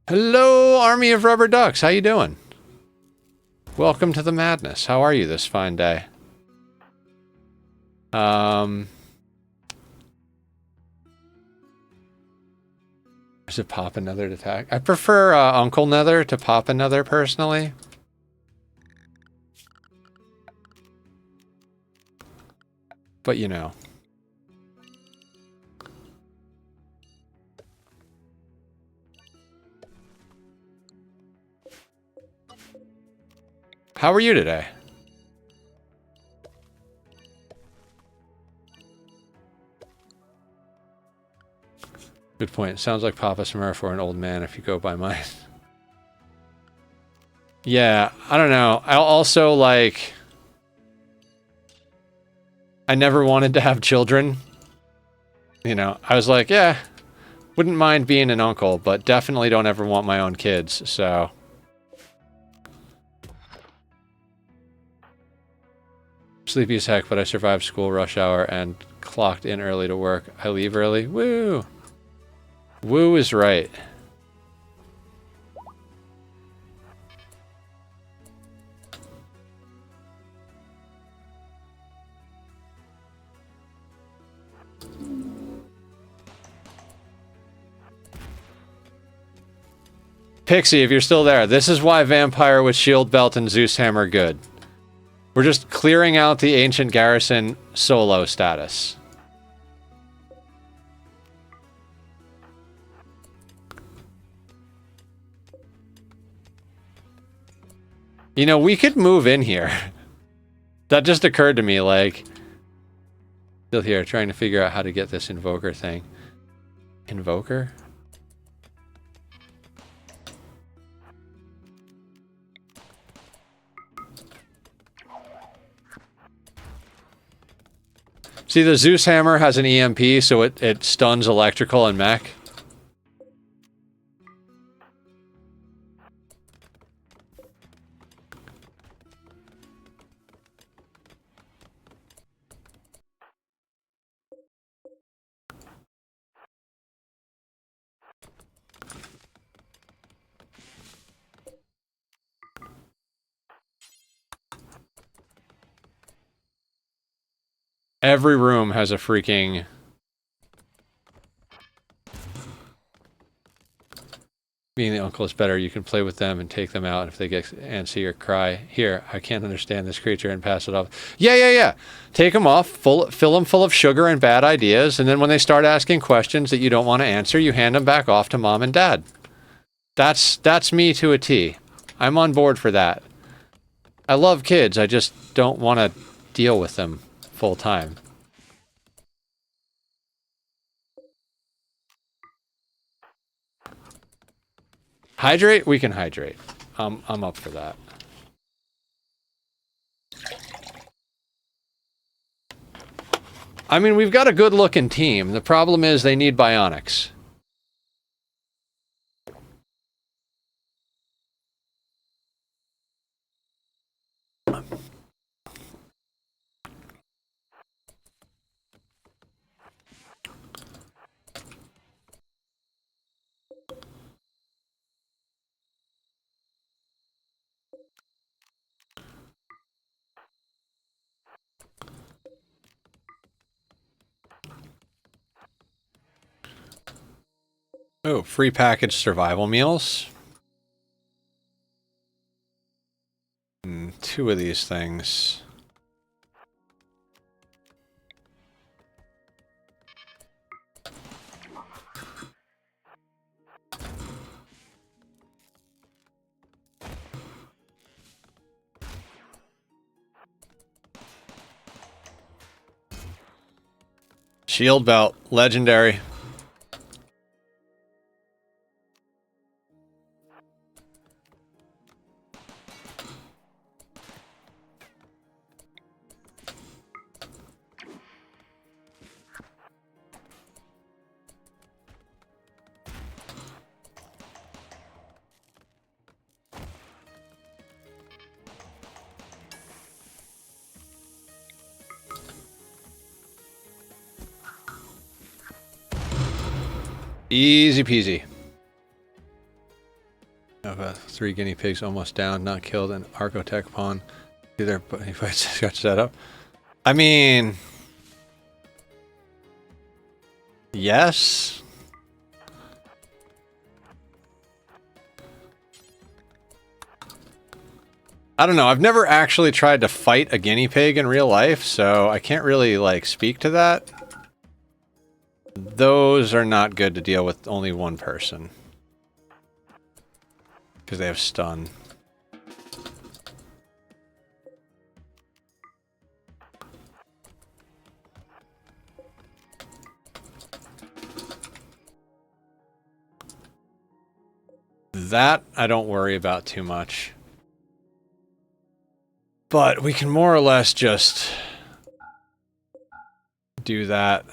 Hello, Army of Rubber Ducks. How you doing? Welcome to the madness. How are you this fine day? Is it pop another to attack? I prefer Uncle Nether to pop another personally. But you know. How are you today? Good point. Sounds like Papa Smurf or an old man if you go by mine. Yeah, I don't know. I also, like... I never wanted to have children. You know, I was like, yeah, wouldn't mind being an uncle, but definitely don't ever want my own kids, so... Sleepy as heck, but I survived school rush hour and clocked in early to work. I leave early. Woo! Woo is right. Pixie, if you're still there, this is why Vampire with Shield Belt and Zeus Hammer good. We're just clearing out the Ancient Garrison solo status. You know, we could move in here. That just occurred to me, like... Still here, trying to figure out how to get this Invoker thing. Invoker? See, the Zeus Hammer has an EMP, so it stuns electrical and mech. Every room has a freaking... Being the uncle is better. You can play with them and take them out if they get antsy or cry. Here, I can't understand this creature and pass it off. Yeah. Take them off, fill them full of sugar and bad ideas, and then when they start asking questions that you don't want to answer, you hand them back off to mom and dad. That's me to a T. I'm on board for that. I love kids. I just don't want to deal with them full time. Hydrate? We can hydrate. I'm up for that. I mean, we've got a good looking team. The problem is they need bionics. Oh, free packaged survival meals. 2 of these things. Shield belt, legendary. Easy peasy. Okay, let's 3 guinea pigs almost down, not killed, and Archotech pawn. Either, but he fights got set up. I mean, yes. I don't know. I've never actually tried to fight a guinea pig in real life, so I can't really, like, speak to that. Those are not good to deal with only one person. Because they have stun. That I don't worry about too much. But we can more or less just do that.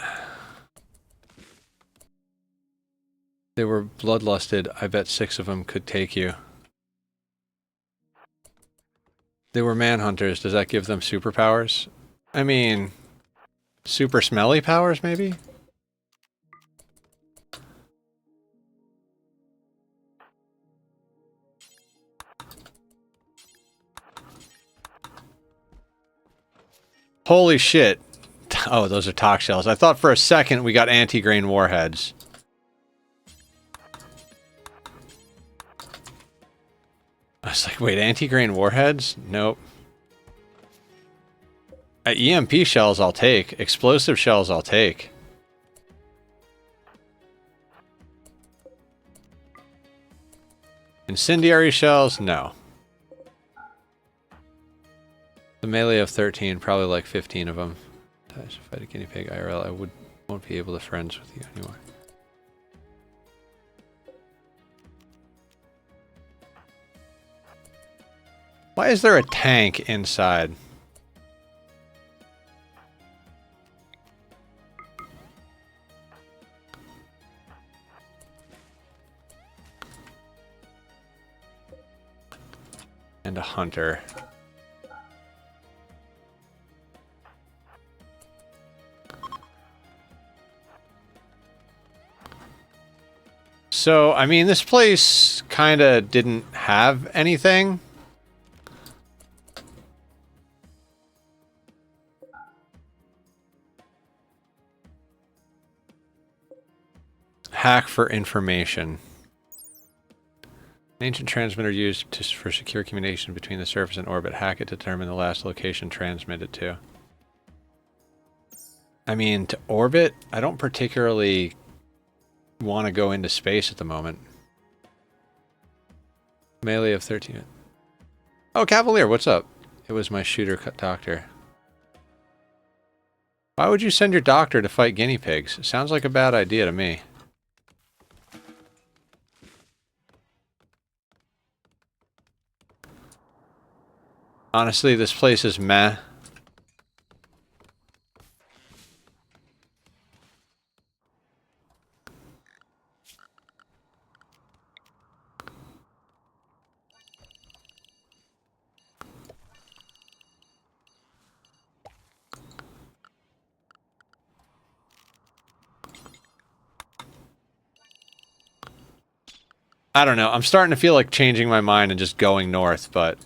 They were bloodlusted. I bet 6 of them could take you. They were manhunters. Does that give them superpowers? I mean, super smelly powers, maybe? Holy shit. Oh, those are Tox shells. I thought for a second we got anti-grain warheads. I was like, wait, anti-grain warheads? Nope. EMP shells I'll take. Explosive shells I'll take. Incendiary shells? No. The melee of 13, probably like 15 of them. I should fight a guinea pig IRL. I won't be able to friends with you anymore. Why is there a tank inside? And a hunter. So, I mean, this place kind of didn't have anything. Hack for information. An ancient transmitter used for secure communication between the surface and orbit. Hack it to determine the last location transmitted to. I mean, to orbit, I don't particularly want to go into space at the moment. Melee of 13. Oh, Cavalier, what's up? It was my shooter doctor. Why would you send your doctor to fight guinea pigs? Sounds like a bad idea to me. Honestly, this place is meh. I don't know. I'm starting to feel like changing my mind and just going north, but...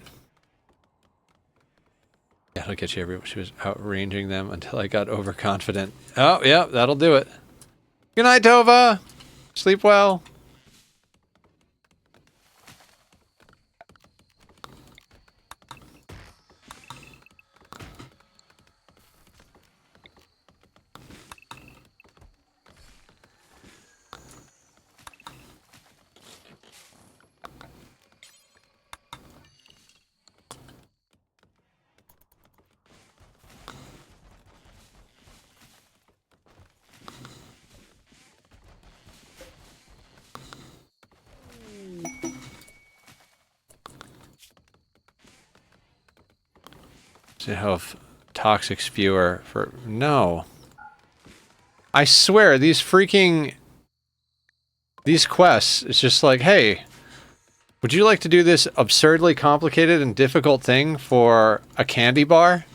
Yeah, it'll get you everywhere. She was outranging them until I got overconfident. Oh, yeah, that'll do it. Good night, Tova! Sleep well. To have toxic spewer for... No. I swear, these freaking... These quests, it's just like, hey, would you like to do this absurdly complicated and difficult thing for a candy bar?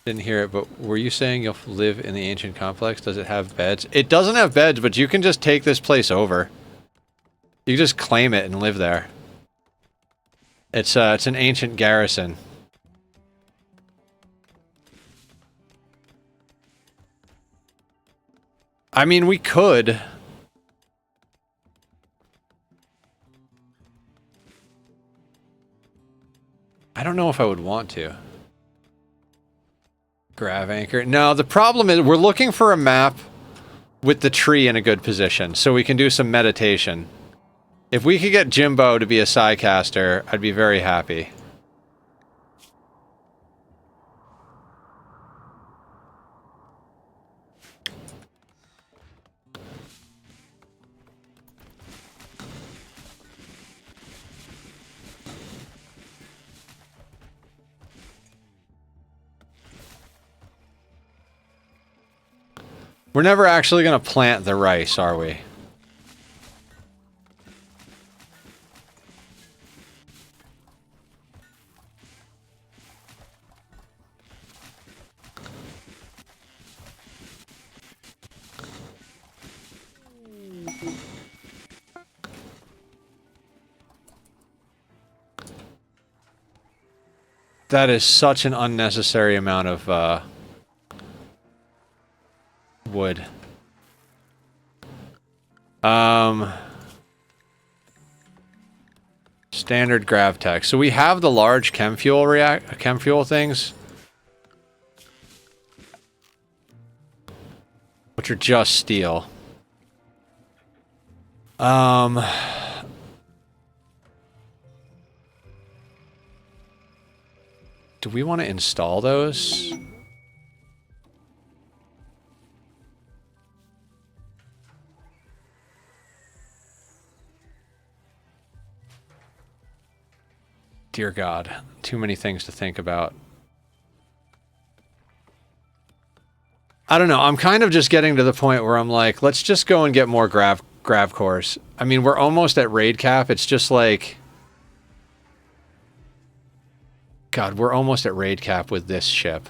Didn't hear it, but were you saying you'll live in the ancient complex? Does it have beds? It doesn't have beds, but you can just take this place over. You just claim it and live there. It's an ancient garrison. I mean, we could. I don't know if I would want to. Grav anchor. No, the problem is we're looking for a map with the tree in a good position so we can do some meditation. If we could get Jimbo to be a Psycaster, I'd be very happy. We're never actually going to plant the rice, are we? That is such an unnecessary amount of, wood. Standard gravtech. So we have the large chemfuel things, which are just steel. Do we want to install those? Dear God, too many things to think about. I don't know, I'm kind of just getting to the point where I'm like, let's just go and get more grav cores. I mean, we're almost at raid cap, it's just like... God, we're almost at raid cap with this ship.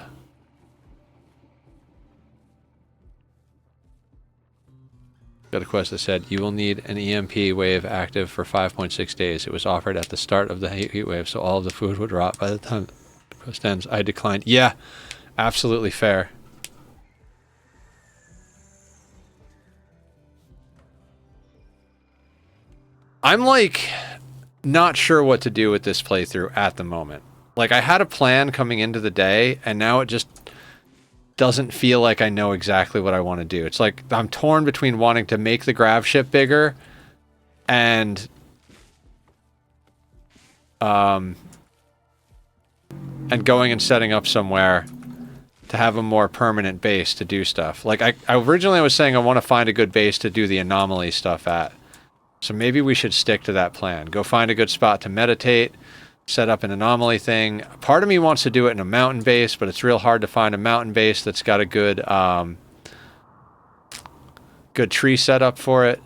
Got a quest that said, you will need an EMP wave active for 5.6 days. It was offered at the start of the heat wave, so all of the food would rot by the time the quest ends. I declined. Yeah, absolutely fair. I'm, like, not sure what to do with this playthrough at the moment. Like, I had a plan coming into the day, and now it just doesn't feel like I know exactly what I want to do. It's like I'm torn between wanting to make the Gravship bigger and going and setting up somewhere to have a more permanent base to do stuff. Like I originally was saying I want to find a good base to do the anomaly stuff at. So maybe we should stick to that plan. Go find a good spot to meditate, set up an anomaly thing. Part of me wants to do it in a mountain base, but it's real hard to find a mountain base that's got a good good tree setup for it.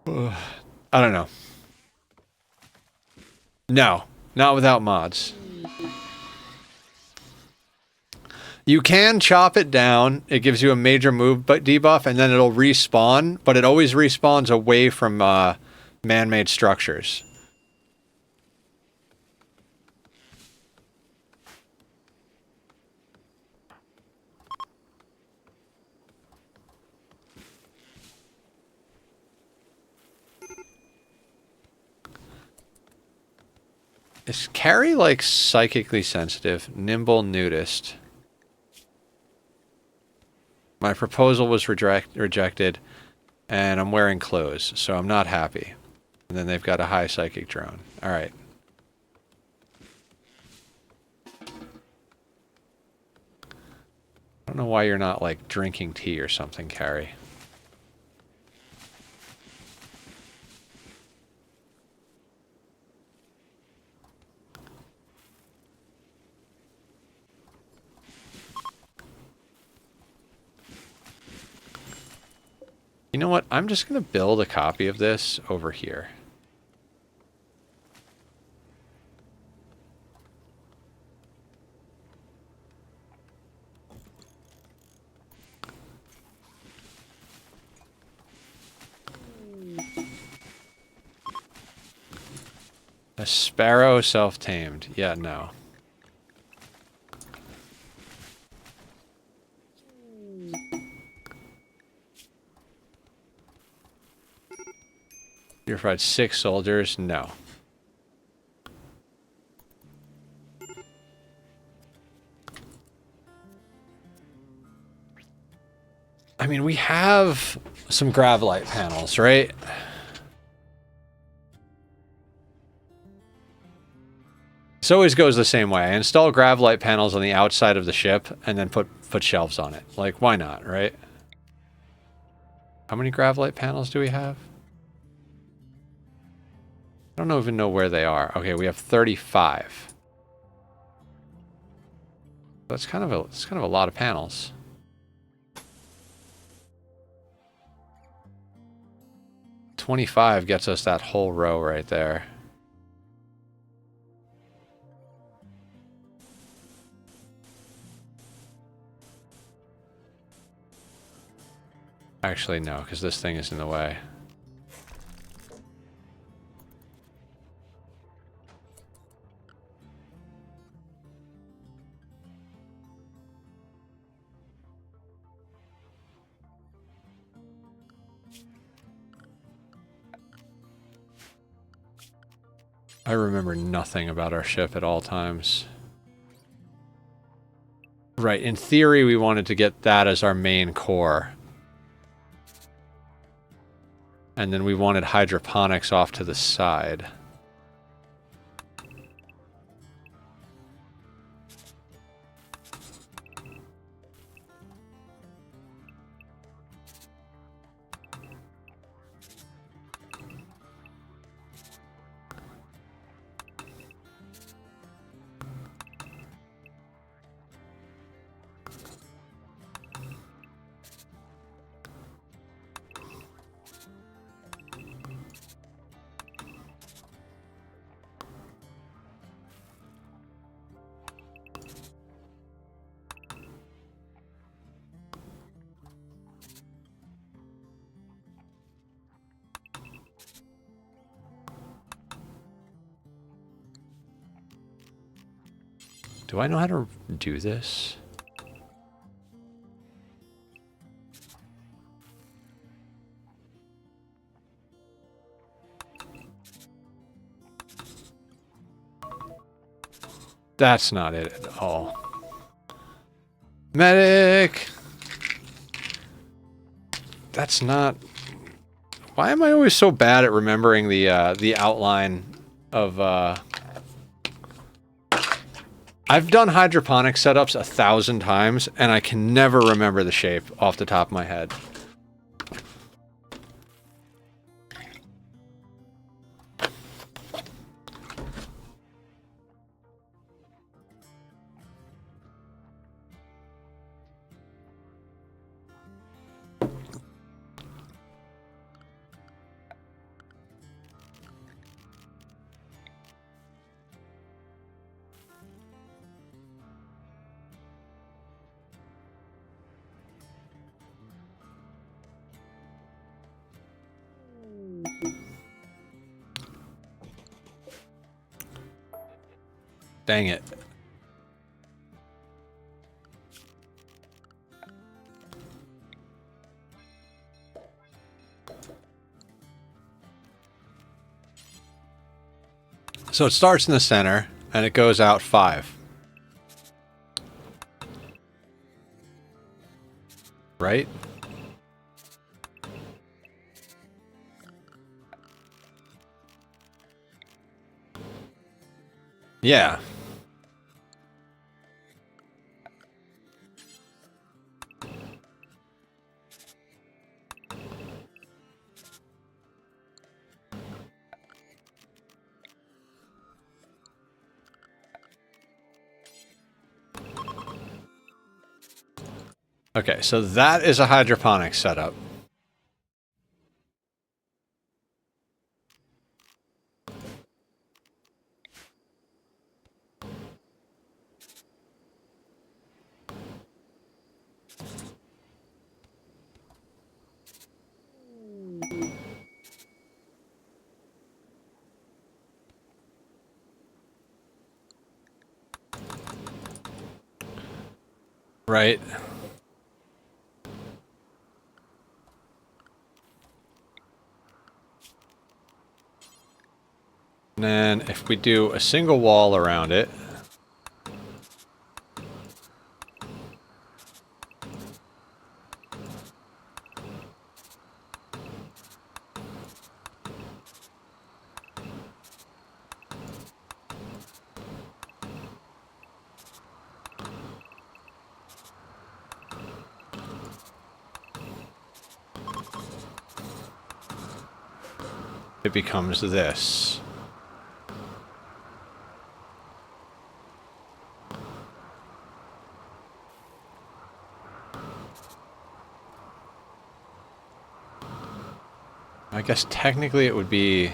I don't know. No, not without mods. You can chop it down. It gives you a major move debuff, and then it'll respawn, but it always respawns away from man-made structures. Is Carrie, like, psychically sensitive? Nimble nudist. My proposal was rejected, and I'm wearing clothes, so I'm not happy. And then they've got a high psychic drone. Alright. I don't know why you're not, like, drinking tea or something, Carrie. You know what? I'm just going to build a copy of this over here. A sparrow self-tamed. Yeah, no. Purified 6 soldiers. No. I mean, we have some Gravlight panels, right? This always goes the same way. I install Gravlight panels on the outside of the ship and then put shelves on it. Like, why not, right? How many Gravlight panels do we have? I don't even know where they are. Okay, we have 35. That's kind of a lot of panels. $25 gets us that whole row right there. Actually, no, because this thing is in the way. I remember nothing about our ship at all times. Right, in theory, we wanted to get that as our main core. And then we wanted hydroponics off to the side. Do I know how to do this? That's not it at all. Medic! That's not... Why am I always so bad at remembering the outline of... I've done hydroponic setups 1,000 times, and I can never remember the shape off the top of my head. Dang it. So it starts in the center, and it goes out 5. Right? Yeah. Okay, so that is a hydroponic setup. Right. And then if we do a single wall around it, it becomes this. I guess technically it would be...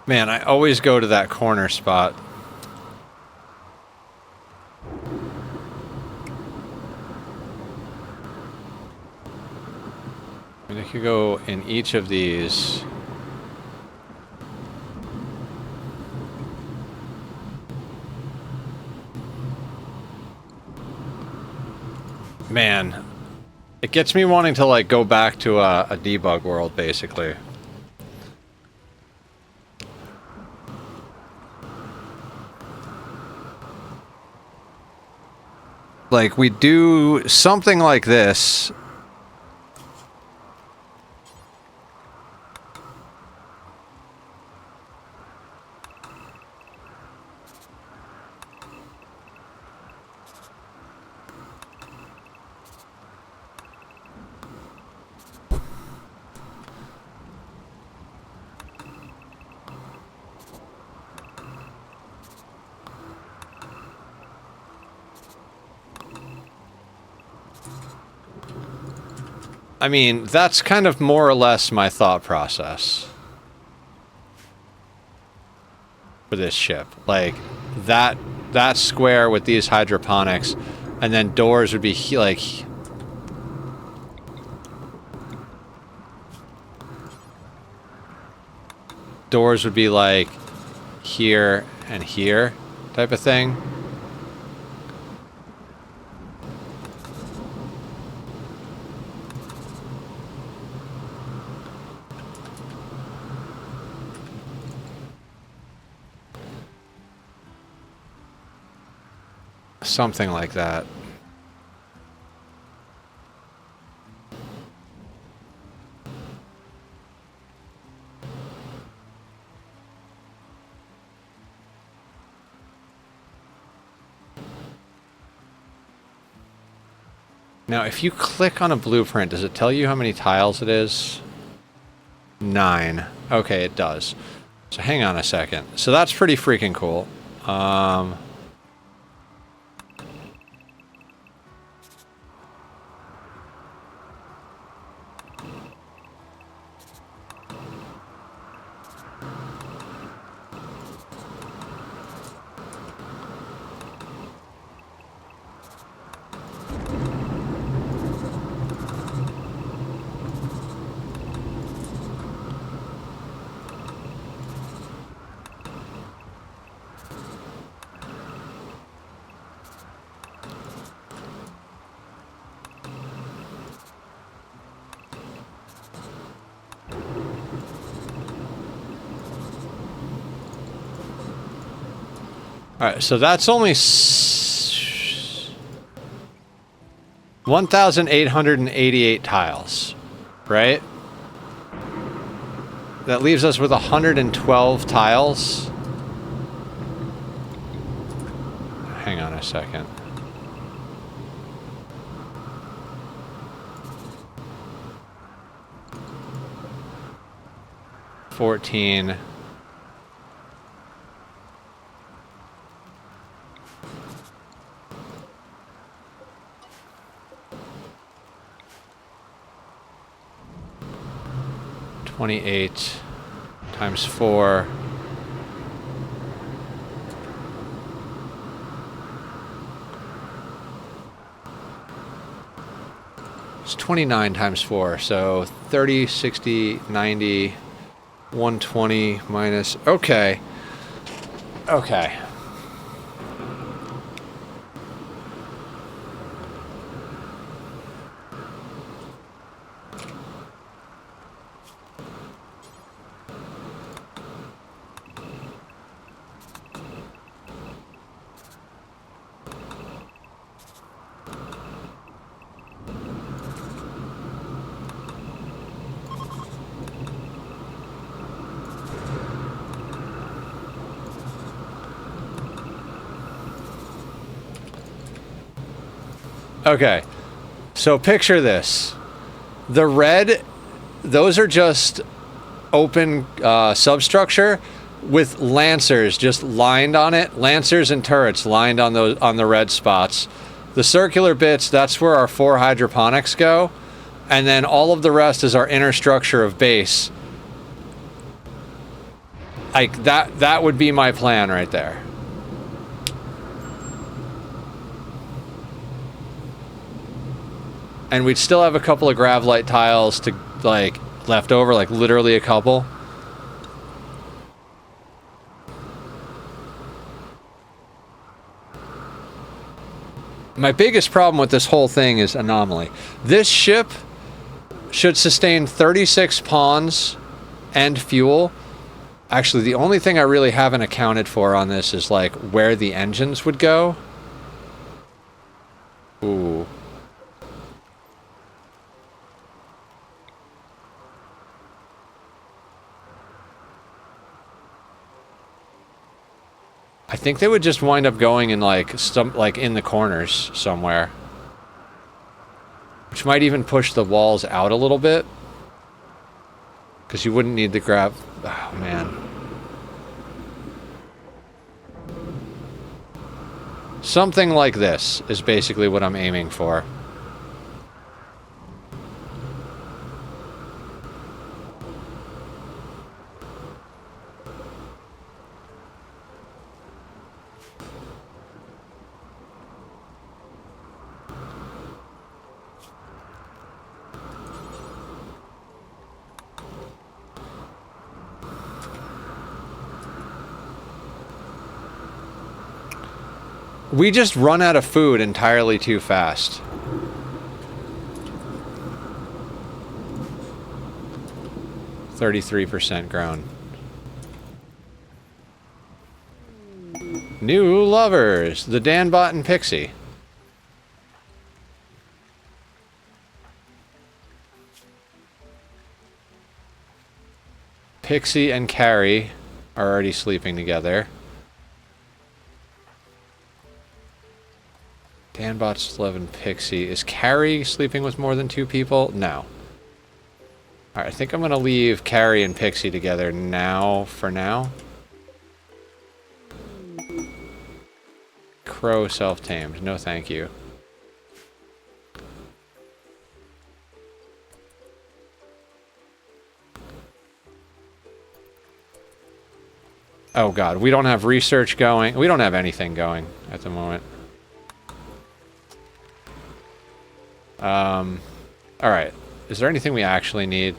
Man, I always go to that corner spot. I mean, I could go in each of these. Man, it gets me wanting to like go back to a debug world, basically. Like, we do something like this. I mean, that's kind of more or less my thought process for this ship. Like, that square with these hydroponics, and then doors would be like... Doors would be like here and here type of thing. Something like that. Now, if you click on a blueprint, does it tell you how many tiles it is? 9. Okay, it does. So hang on a second. So that's pretty freaking cool. Alright, so that's only 1,888 tiles, right? That leaves us with 112 tiles. Hang on a second. $14. 28 times 4. It's 29 times 4, so 30, 60, 90, 120 minus... Okay. Okay. Okay, so picture this. The red, those are just open substructure with lancers just lined on it. Lancers and turrets lined on those on the red spots. The circular bits, that's where our 4 hydroponics go. And then all of the rest is our inner structure of base. Like that would be my plan right there. And we'd still have a couple of gravlite tiles to, like, left over, like, literally a couple. My biggest problem with this whole thing is anomaly. This ship should sustain 36 pawns and fuel. Actually, the only thing I really haven't accounted for on this is, like, where the engines would go. Ooh. I think they would just wind up going in like in the corners somewhere, which might even push the walls out a little bit, because you wouldn't need the grab. Oh man, something like this is basically what I'm aiming for. We just run out of food entirely too fast. %, grown. New lovers, the Danbot and Pixie. Pixie and Carrie are already sleeping together. Danbot's 11 Pixie. Is Carrie sleeping with more than 2 people? No. Alright, I think I'm going to leave Carrie and Pixie together now, for now. Crow self-tamed. No thank you. Oh god, we don't have research going. We don't have anything going at the moment. Alright. Is there anything we actually need?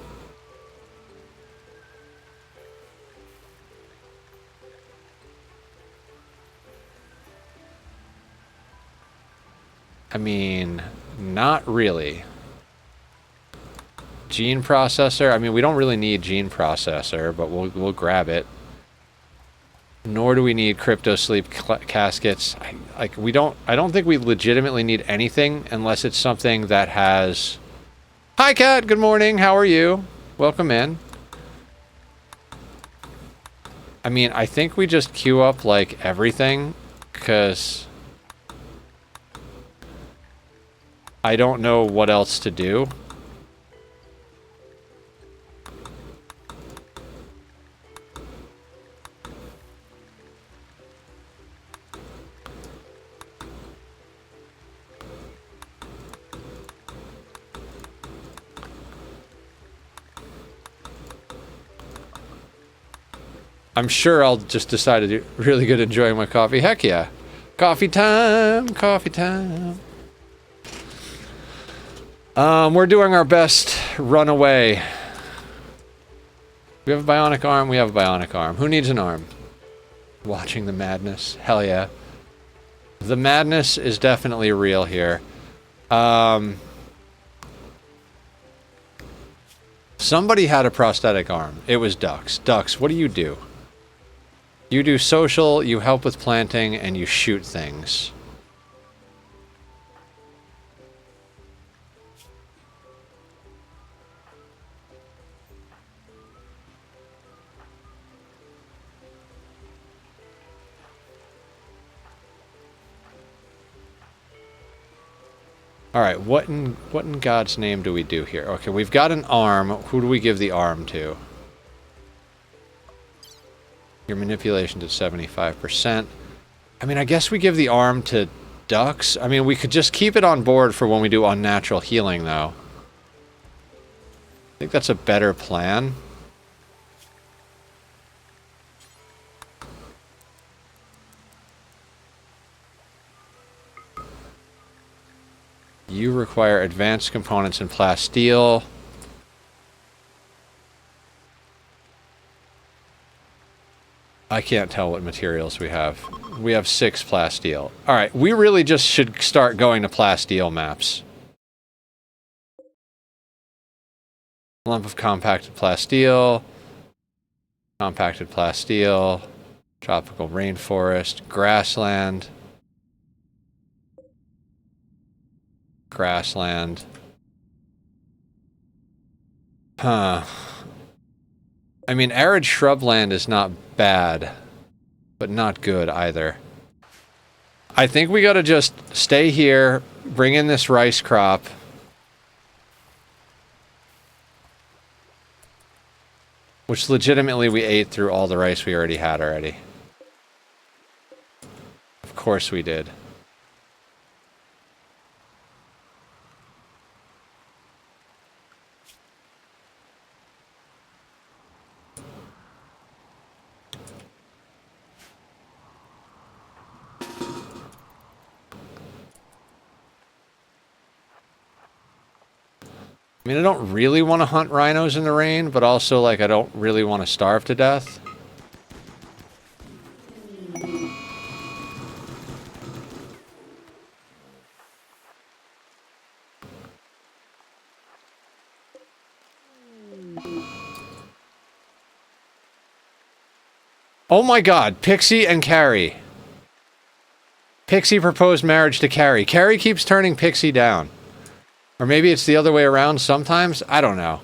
I mean, not really. Gene processor? I mean, we don't really need gene processor, but we'll grab it. Nor do we need crypto sleep caskets. I don't think we legitimately need anything unless it's something that has... Hi, Kat. Good morning. How are you? Welcome in. I mean, I think we just queue up, like, everything, because I don't know what else to do. I'm sure I'll just decide to do really good enjoying my coffee. Heck yeah. Coffee time, coffee time. We're doing our best. Run away. We have a bionic arm, we have a bionic arm. Who needs an arm? Watching the madness. Hell yeah. The madness is definitely real here. Somebody had a prosthetic arm. It was Ducks. Ducks, what do? You do social, you help with planting, and you shoot things. Alright, what in God's name do we do here? Okay, we've got an arm. Who do we give the arm to? Your manipulation to 75%. I mean, I guess we give the arm to Ducks. I mean, we could just keep it on board for when we do unnatural healing, though. I think that's a better plan. You require advanced components in plasteel. I can't tell what materials we have. We have 6 plasteel. Alright, we really just should start going to plasteel maps. Lump of compacted plasteel. Compacted plasteel. Tropical rainforest. Grassland. Grassland. Huh. I mean, arid shrubland is not bad, but not good either. I think we gotta just stay here, bring in this rice crop. Which legitimately we ate through all the rice we already had already. Of course we did. I mean, I don't really want to hunt rhinos in the rain, but also, like, I don't really want to starve to death. Oh my god, Pixie and Carrie. Pixie proposed marriage to Carrie. Carrie keeps turning Pixie down. Or maybe it's the other way around sometimes? I don't know.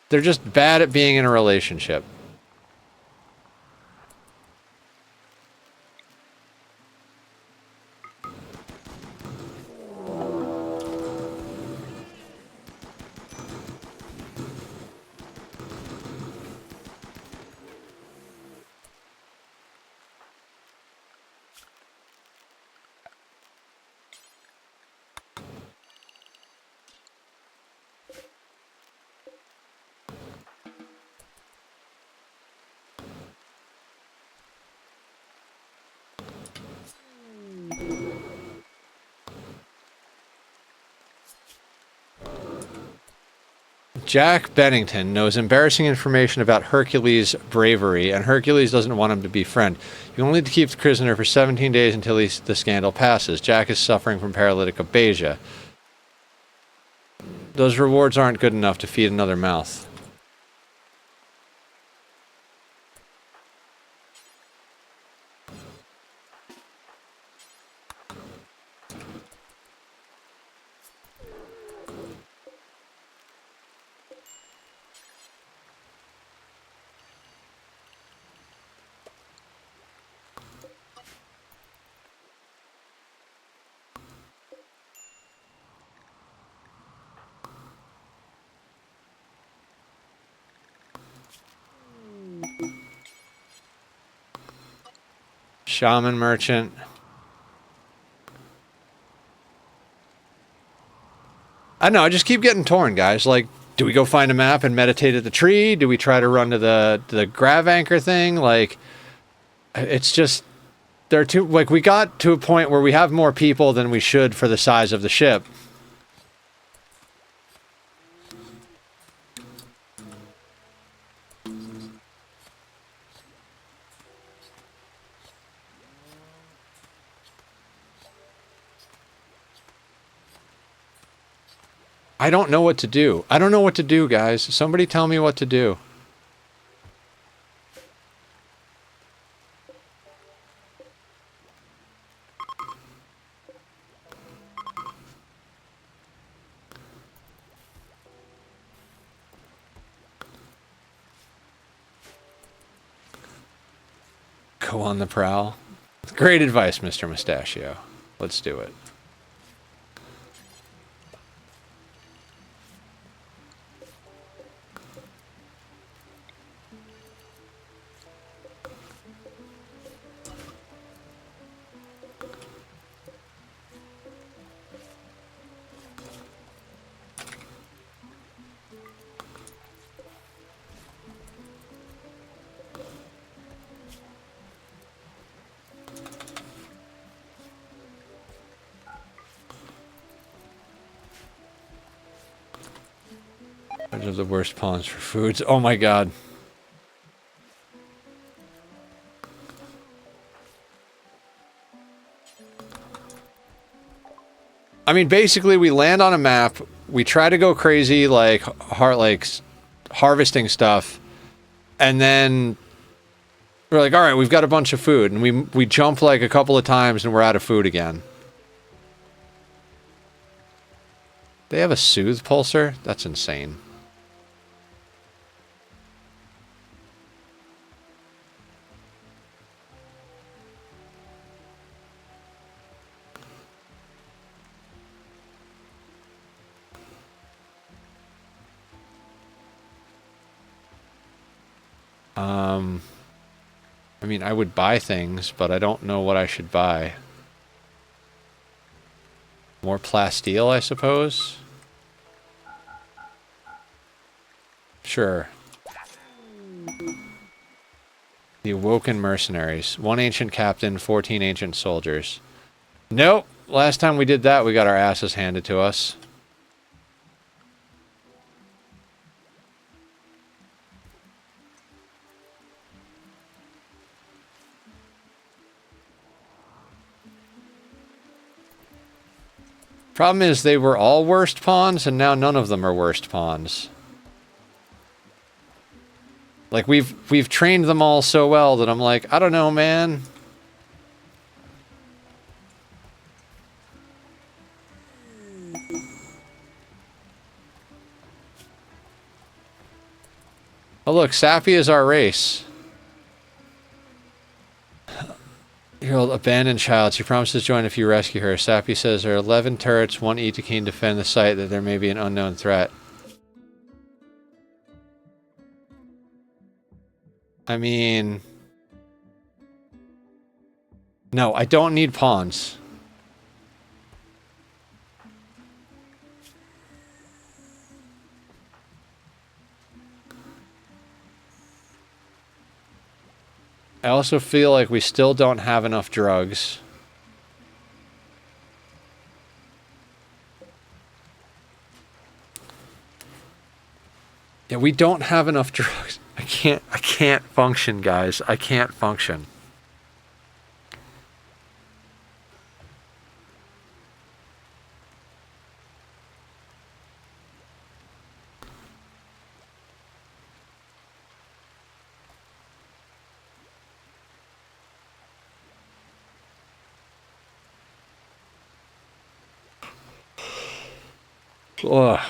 They're just bad at being in a relationship. Jack Bennington knows embarrassing information about Hercules' bravery, and Hercules doesn't want him to befriend. You only need to keep the prisoner for 17 days until the scandal passes. Jack is suffering from paralytic abasia. Those rewards aren't good enough to feed another mouth. Shaman merchant. I know, I just keep getting torn, guys. Like, do we go find a map and meditate at the tree? Do we try to run to the grav anchor thing? Like, it's just, there are two, like, we got to a point where we have more people than we should for the size of the ship. I don't know what to do. I don't know what to do, guys. Somebody tell me what to do. Go on the prowl. Great advice, Mr. Mustachio. Let's do it. Those are the worst pawns for foods. Oh my god. I mean, basically, we land on a map, we try to go crazy, like, harvesting stuff, and then we're like, alright, we've got a bunch of food, and we jump, like, a couple of times, and we're out of food again. They have a soothe pulsar? That's insane. I mean, I would buy things, but I don't know what I should buy. More plasteel, I suppose? Sure. The Awoken Mercenaries. 1 ancient captain, 14 ancient soldiers. Nope. Last time we did that, we got our asses handed to us. Problem is, they were all worst pawns, and now none of them are worst pawns. Like, we've trained them all so well that I'm like, I don't know, man. Oh look, Sappy is our race. Your old abandoned child. She promises to join if you rescue her. Sappy says there are 11 turrets, 1 Itakeen defend the site, that there may be an unknown threat. I mean... No, I don't need pawns. I also feel like we still don't have enough drugs. Yeah, we don't have enough drugs. I can't function, guys. I can't function. Ugh.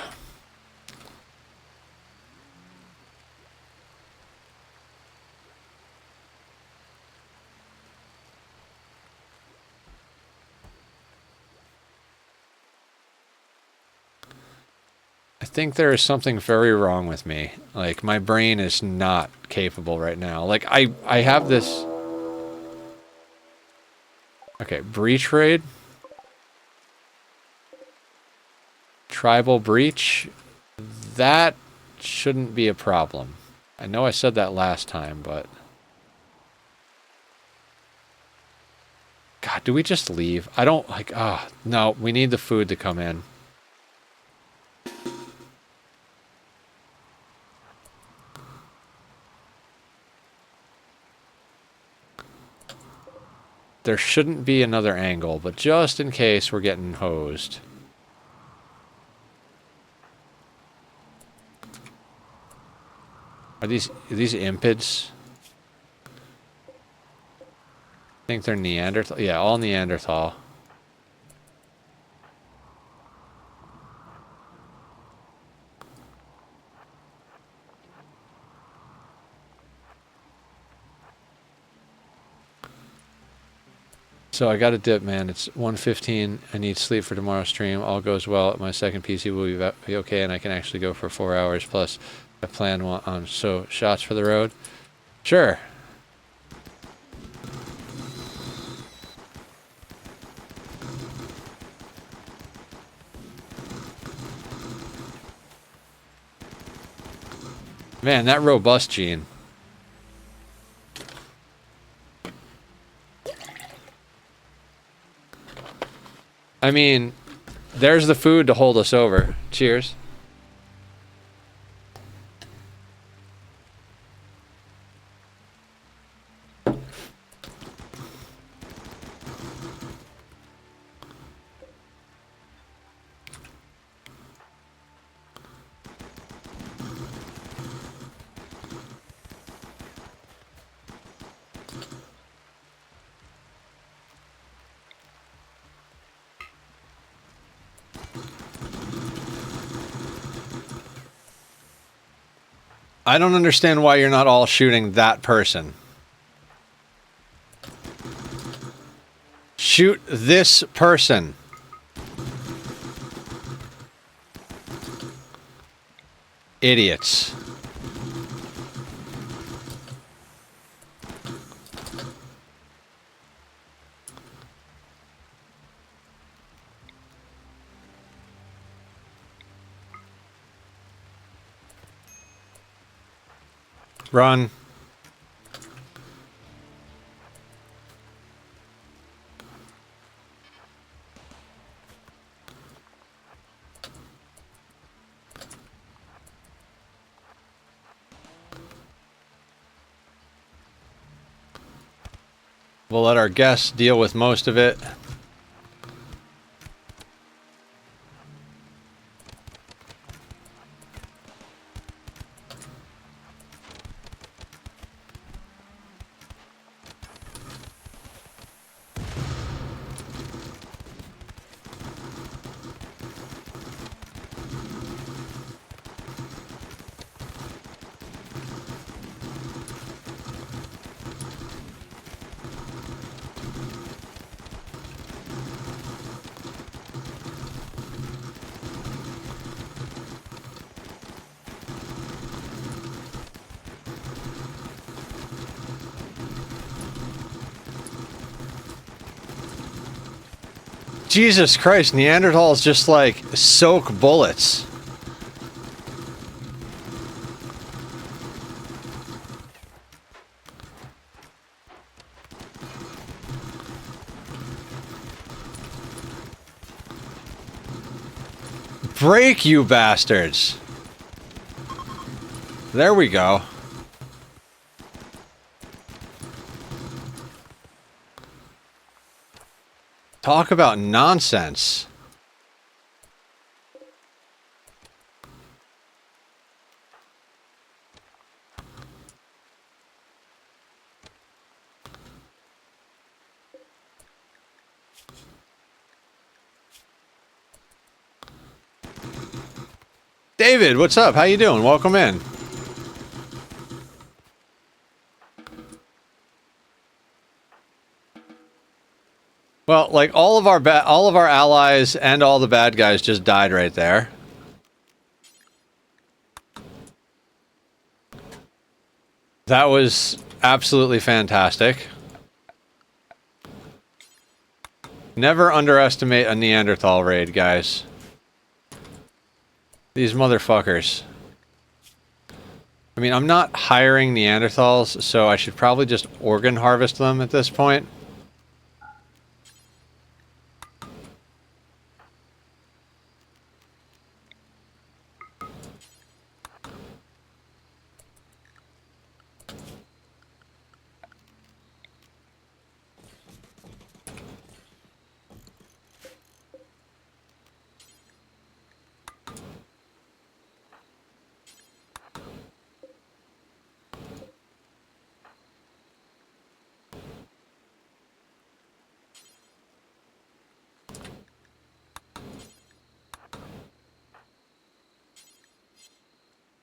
I think there is something very wrong with me. Like, my brain is not capable right now. Like, I have this... Okay, breach raid. Tribal breach. That shouldn't be a problem. I know I said that last time, but... God, do we just leave? I don't like... Ah, oh, no, we need the food to come in. There shouldn't be another angle, but just in case we're getting hosed. Are these impids? I think they're Neanderthal. Yeah, all Neanderthal. So I got a dip, man. It's 1:15. I need sleep for tomorrow's stream. All goes well. My second PC will be okay, and I can actually go for 4 hours. Plus, I plan on so shots for the road. Sure. Man, that robust gene. I mean, there's the food to hold us over. Cheers. I don't understand why you're not all shooting that person. Shoot this person. Idiots. Run. We'll let our guests deal with most of it. Jesus Christ, Neanderthals just like soak bullets. Break, you bastards. There we go. Talk about nonsense. David, what's up? How you doing? Welcome in. Well, like all of our allies and all the bad guys just died right there. That was absolutely fantastic. Never underestimate a Neanderthal raid, guys. These motherfuckers. I mean, I'm not hiring Neanderthals, so I should probably just organ harvest them at this point.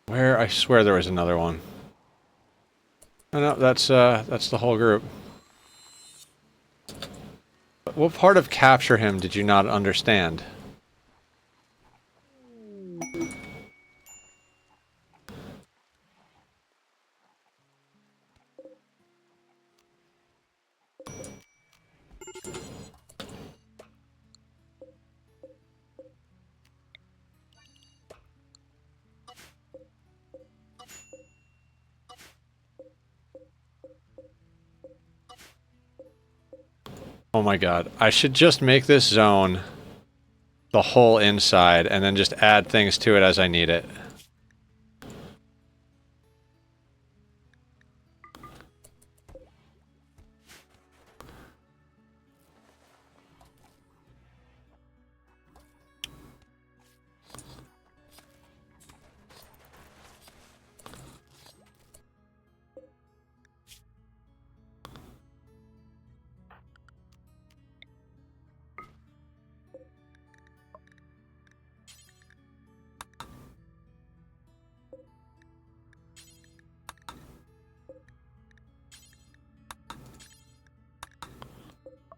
Where? I swear there was another one. Oh, no, that's the whole group. What part of capture him did you not understand? Oh my god. I should just make this zone the whole inside and then just add things to it as I need it.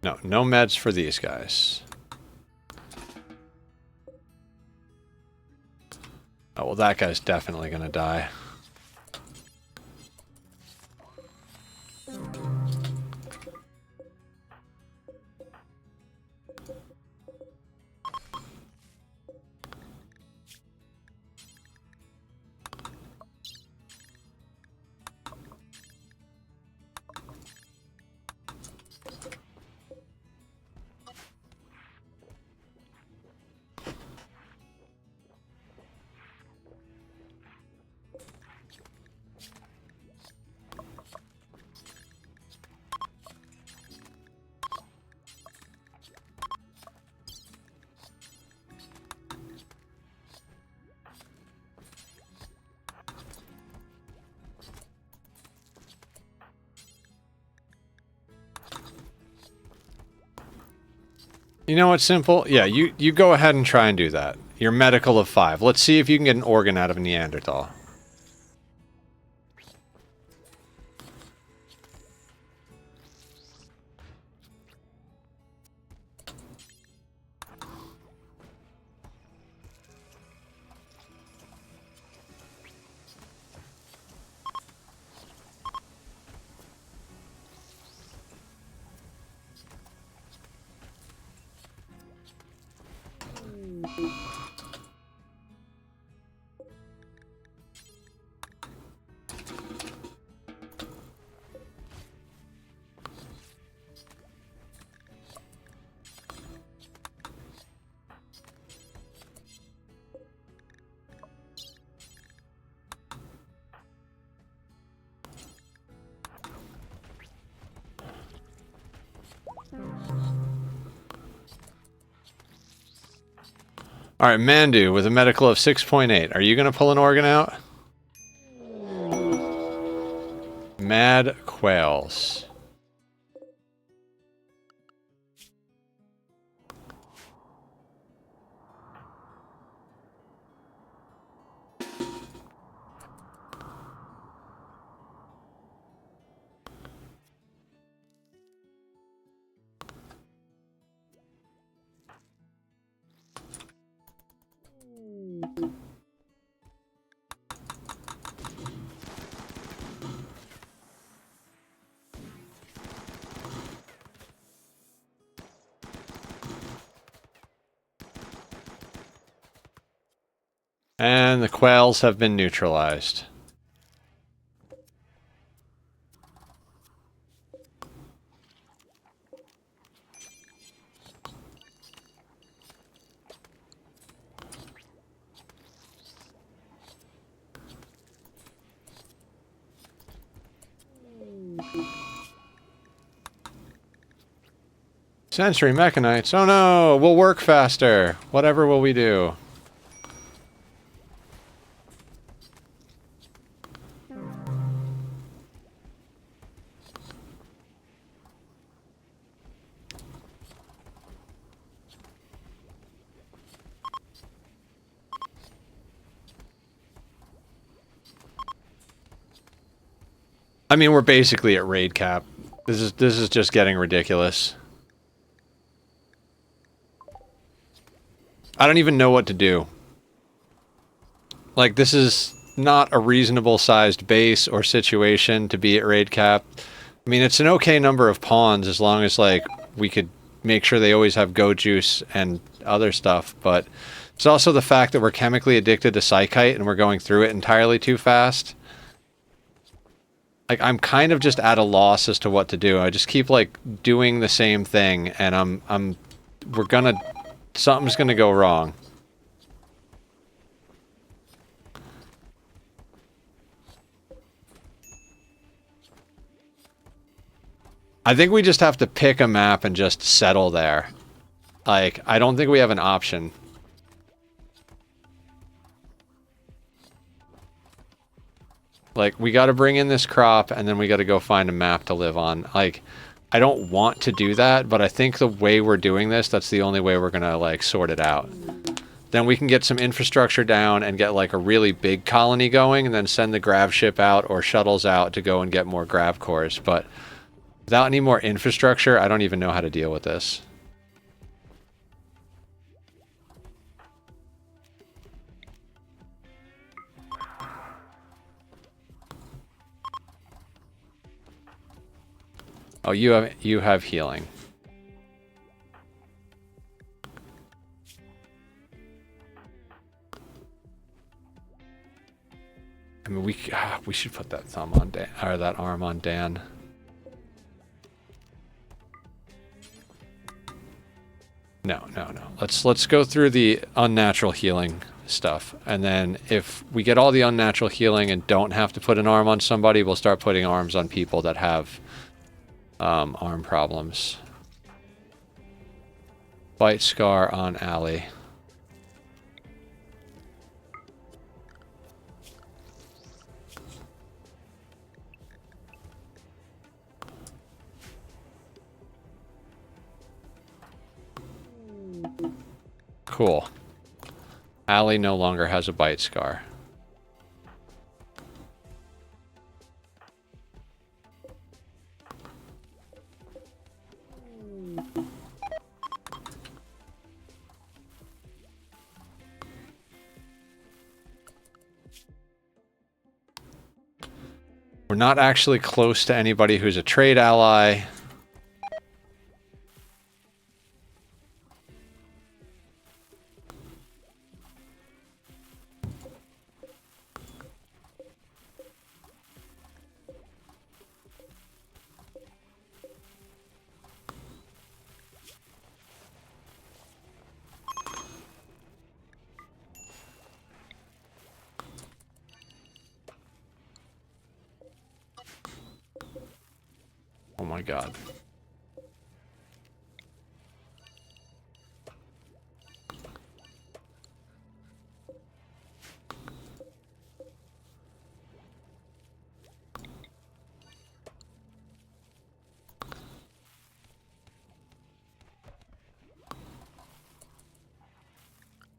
No, no meds for these guys. Oh, well, that guy's definitely gonna die. You know what's simple? Yeah, you go ahead and try and do that. You're medical of 5. Let's see if you can get an organ out of a Neanderthal. Alright, Mandu with a medical of 6.8. Are you going to pull an organ out? Mad Quails. And the quails have been neutralized. Sensory mechanites. Oh no, we'll work faster. Whatever will we do? I mean, we're basically at raid cap. This is just getting ridiculous. I don't even know what to do. Like, this is not a reasonable sized base or situation to be at raid cap. I mean, it's an okay number of pawns as long as, like, we could make sure they always have goat juice and other stuff, but it's also the fact that we're chemically addicted to psychite and we're going through it entirely too fast. Like, I'm kind of just at a loss as to what to do. I just keep, like, doing the same thing, and something's gonna go wrong. I think we just have to pick a map and just settle there. Like, I don't think we have an option. Like, we gotta bring in this crop, and then we gotta go find a map to live on. Like, I don't want to do that, but I think the way we're doing this, that's the only way we're gonna, like, sort it out. Then we can get some infrastructure down and get, like, a really big colony going, and then send the grav ship out or shuttles out to go and get more grav cores. But without any more infrastructure, I don't even know how to deal with this. Oh, you have healing. I mean, we should put that thumb on Dan, or that arm on Dan. No. Let's go through the unnatural healing stuff, and then if we get all the unnatural healing and don't have to put an arm on somebody, we'll start putting arms on people that have arm problems. Bite scar on Allie. Cool. Allie no longer has a bite scar. We're not actually close to anybody who's a trade ally. Oh my god.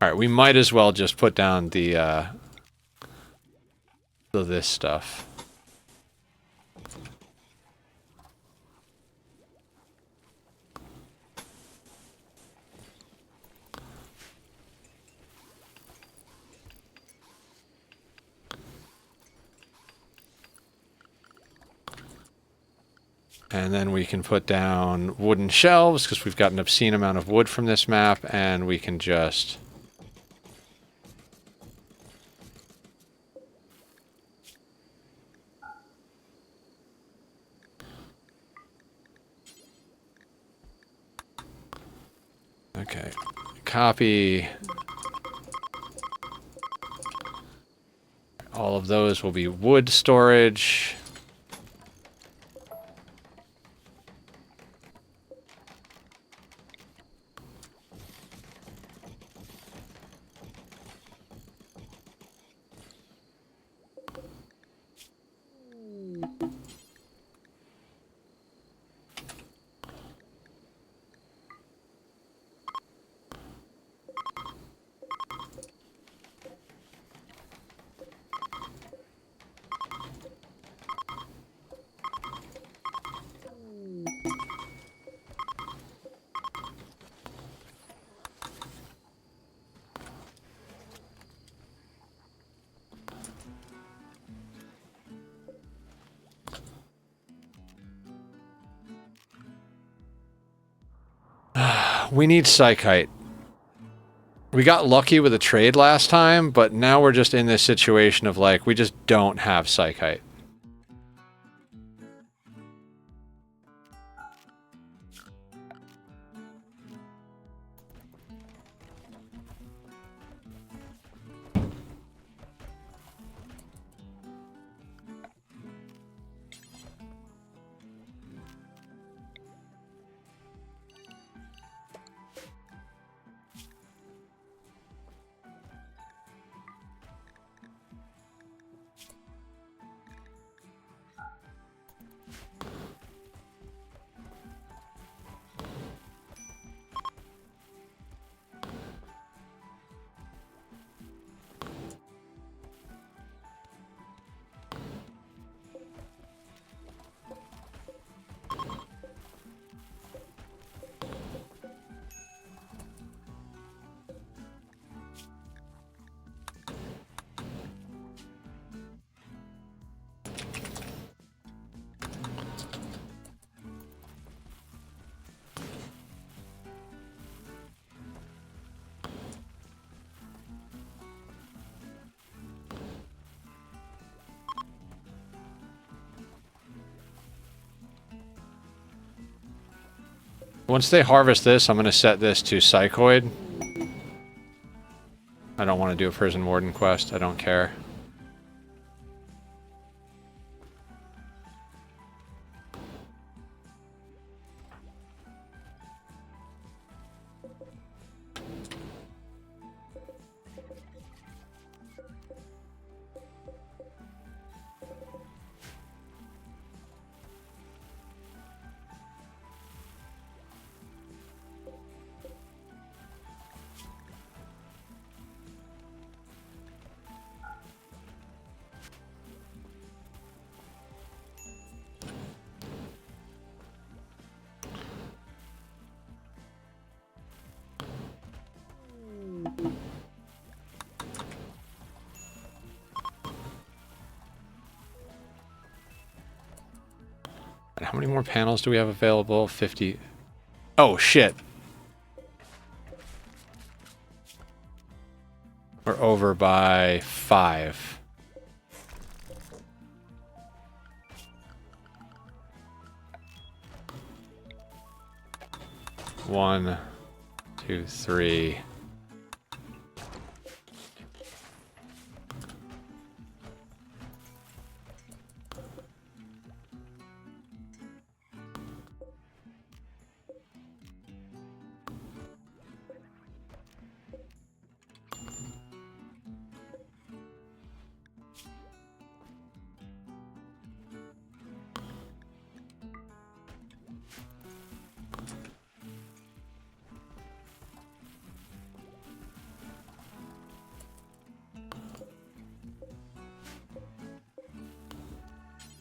Alright, we might as well just put down the this stuff. And then we can put down wooden shelves, because we've got an obscene amount of wood from this map, and we can just Okay. Copy. All of those will be wood storage. We need psychite. We got lucky with a trade last time, but now we're just in this situation of like, we just don't have psychite. Once they harvest this, I'm going to set this to Psychoid. I don't want to do a prison warden quest. I don't care. How many more panels do we have available? 50. Oh, shit. We're over by 5. One, two, three.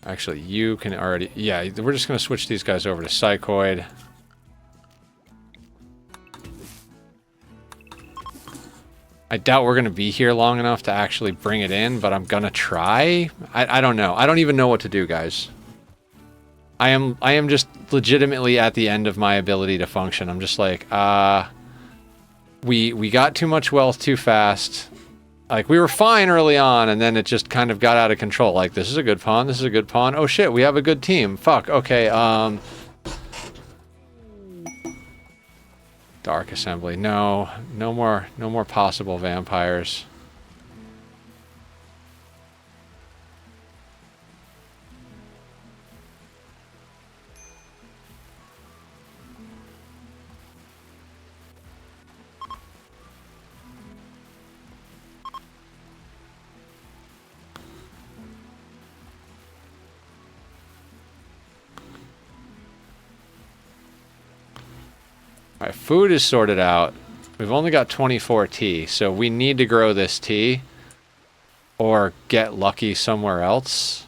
Actually, you can already... Yeah, we're just going to switch these guys over to Psychoid. I doubt we're going to be here long enough to actually bring it in, but I'm going to try. I don't know. I don't even know what to do, guys. I am just legitimately at the end of my ability to function. I'm just like, we got too much wealth too fast. Like, we were fine early on, and then it just kind of got out of control. Like, this is a good pawn, this is a good pawn. Oh, shit, we have a good team. Fuck, okay, don't Dark Assembly. No, no more possible vampires. Alright, food is sorted out. We've only got 24 tea, so we need to grow this tea or get lucky somewhere else.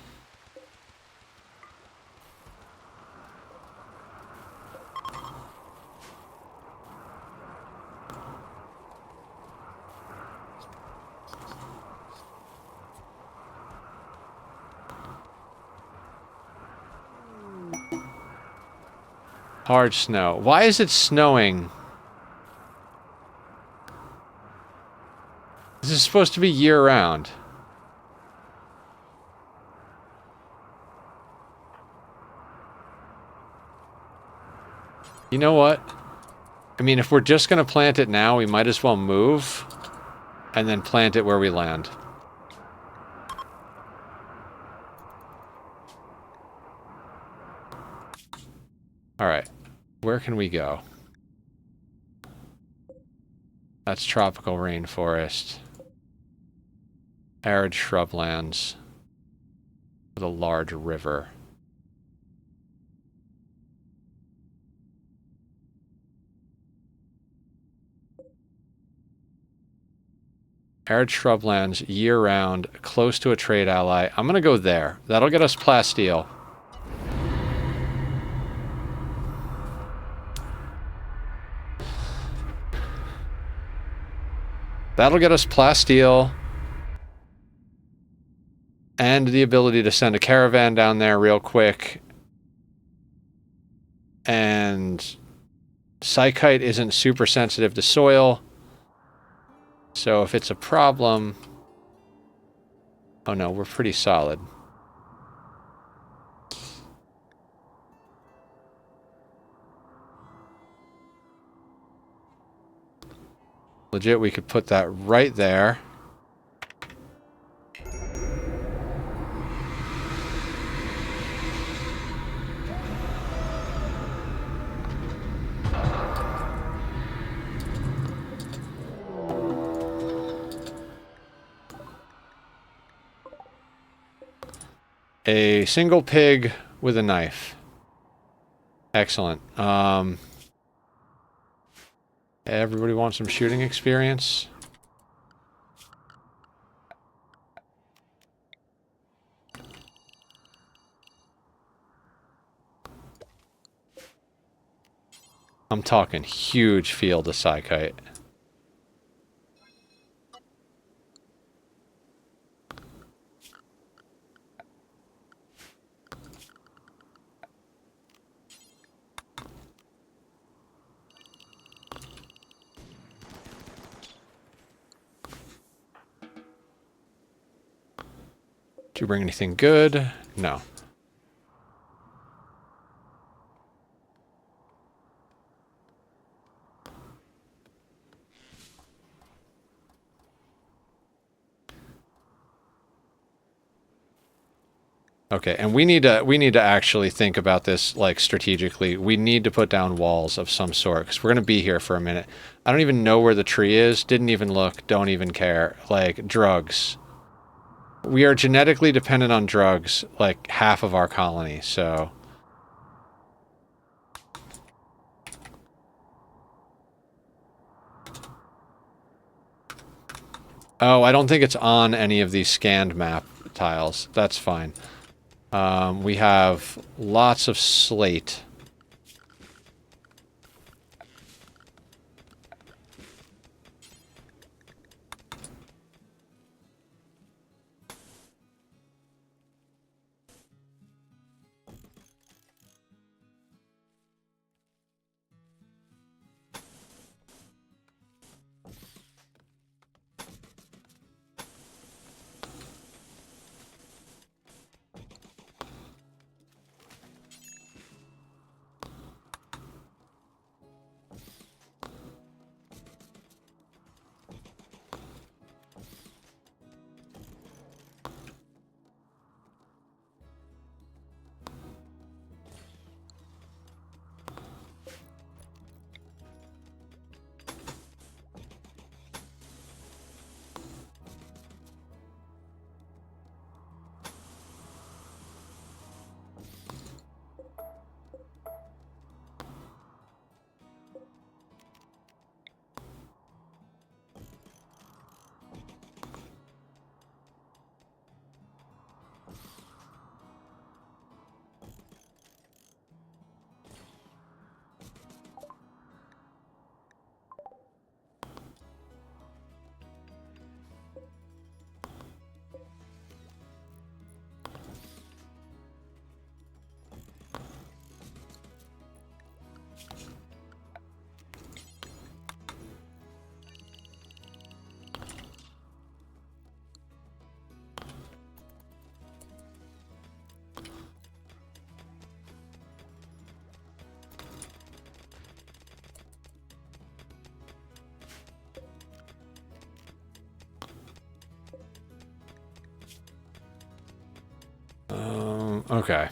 Hard snow. Why is it snowing? This is supposed to be year-round. You know what? I mean, if we're just going to plant it now, we might as well move and then plant it where we land. Alright. Where can we go? That's tropical rainforest. Arid shrublands. With a large river. Arid shrublands, year-round, close to a trade ally. I'm gonna go there. That'll get us plasteel. That'll get us plasteel. And the ability to send a caravan down there real quick. And Psychite isn't super sensitive to soil. So if it's a problem... Oh no, we're pretty solid. Legit, we could put that right there. A single pig with a knife. Excellent. Everybody wants some shooting experience? I'm talking huge field of Psychite. Did you bring anything good? No. Okay, and we need to actually think about this like strategically. We need to put down walls of some sort because we're gonna be here for a minute. I don't even know where the tree is. Didn't even look. Don't even care. Like drugs. We are genetically dependent on drugs, like half of our colony. So. Oh, I don't think it's on any of these scanned map tiles. That's fine. We have lots of slate. Okay.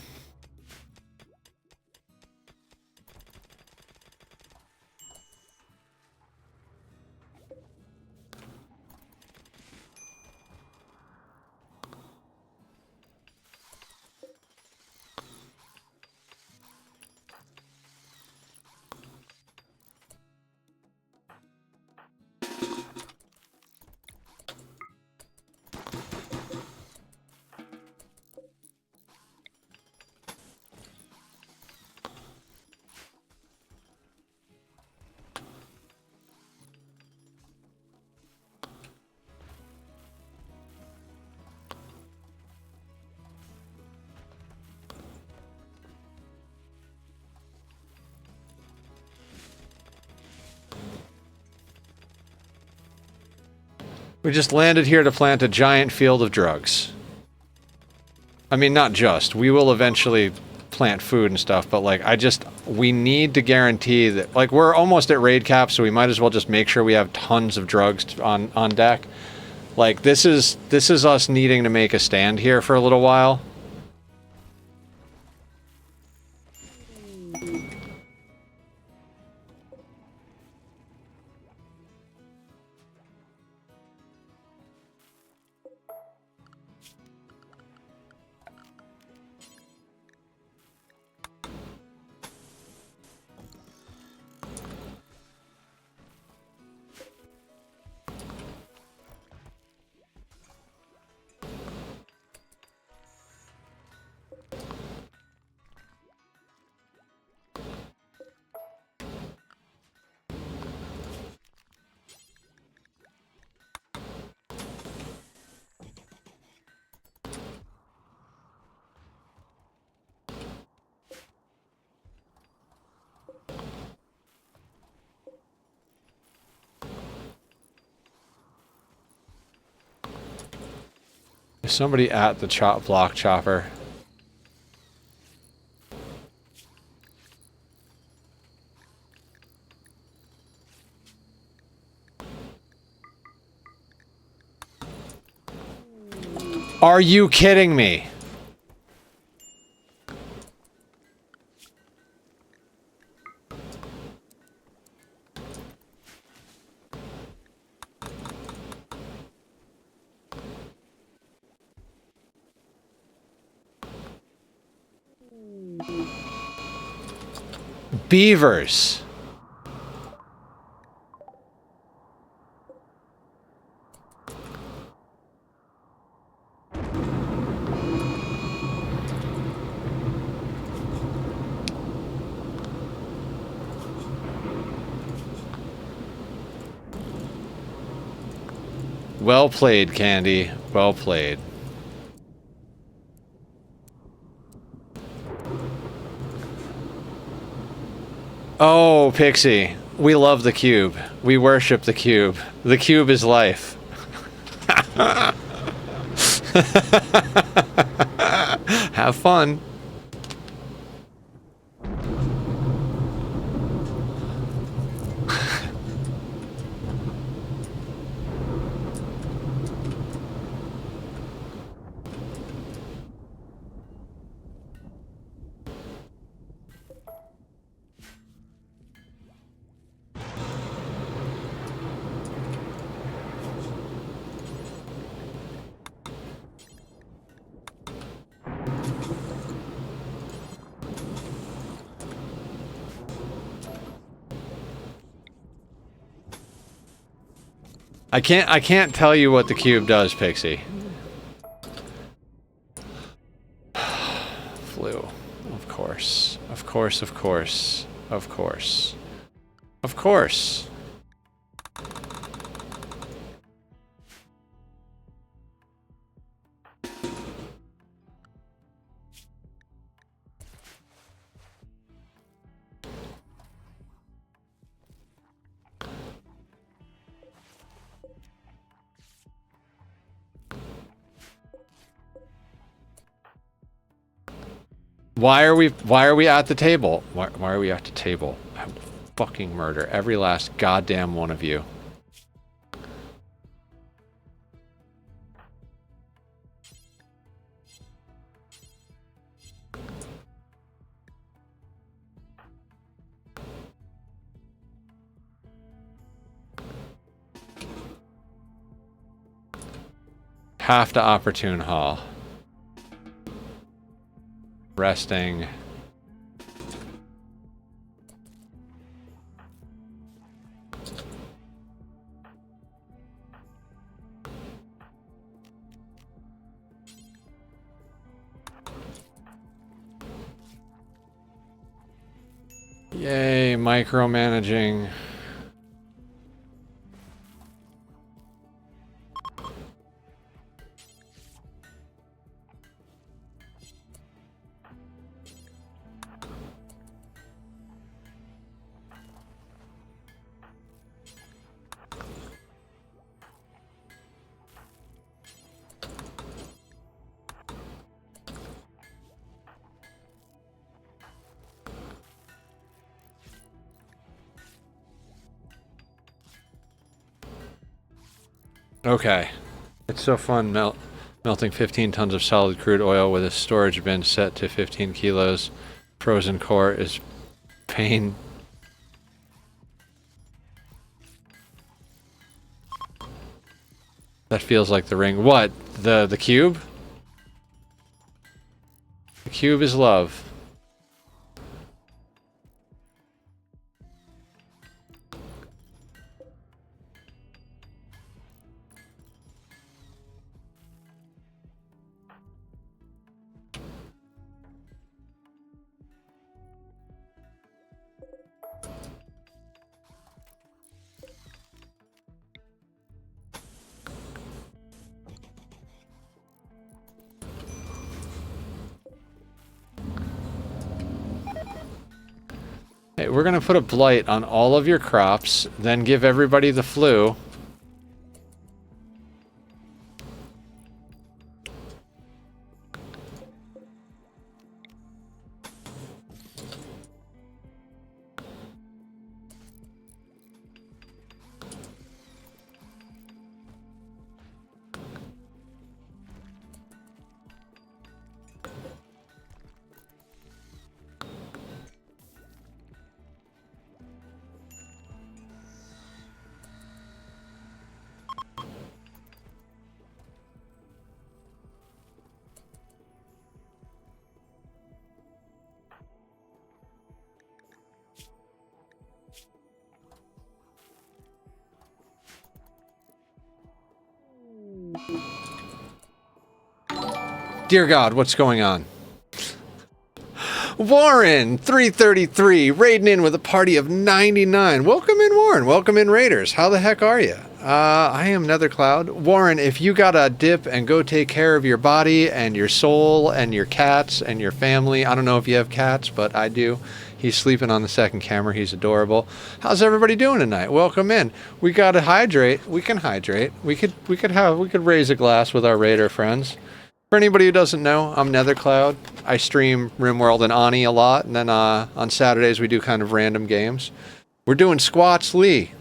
We just landed here to plant a giant field of drugs. I mean, not just. We will eventually plant food and stuff, but like, we need to guarantee that, like, we're almost at raid cap, so we might as well just make sure we have tons of drugs on deck. Like, this is us needing to make a stand here for a little while. Is somebody at the block chopper? Are you kidding me? Beavers. Well played, Candy. Well played. Oh, Pixie. We love the cube. We worship the cube. The cube is life. Have fun. I can't tell you what the cube does, Pixie. Flu. Of course. Of course, of course. Of course. Of course. Why are we at the table? Why are we at the table? I will fucking murder every last goddamn one of you. Half to Opportune Hall. Resting. Yay, micromanaging. Okay. It's so fun melting 15 tons of solid crude oil with a storage bin set to 15 kilos. Frozen core is pain. That feels like the ring. What? The cube? The cube is love. Hey, we're gonna put a blight on all of your crops, then give everybody the flu. Dear God, what's going on? Warren, 333, raiding in with a party of 99. Welcome in, Warren. Welcome in, Raiders. How the heck are you? I am Nethercloud. Warren, if you gotta dip and go take care of your body and your soul and your cats and your family, I don't know if you have cats, but I do. He's sleeping on the second camera. He's adorable. How's everybody doing tonight? Welcome in. We gotta hydrate. We can hydrate. We could raise a glass with our Raider friends. For anybody who doesn't know, I'm Nethercloud. I stream Rimworld and Ani a lot, and then on Saturdays we do kind of random games. We're doing squats, Lee.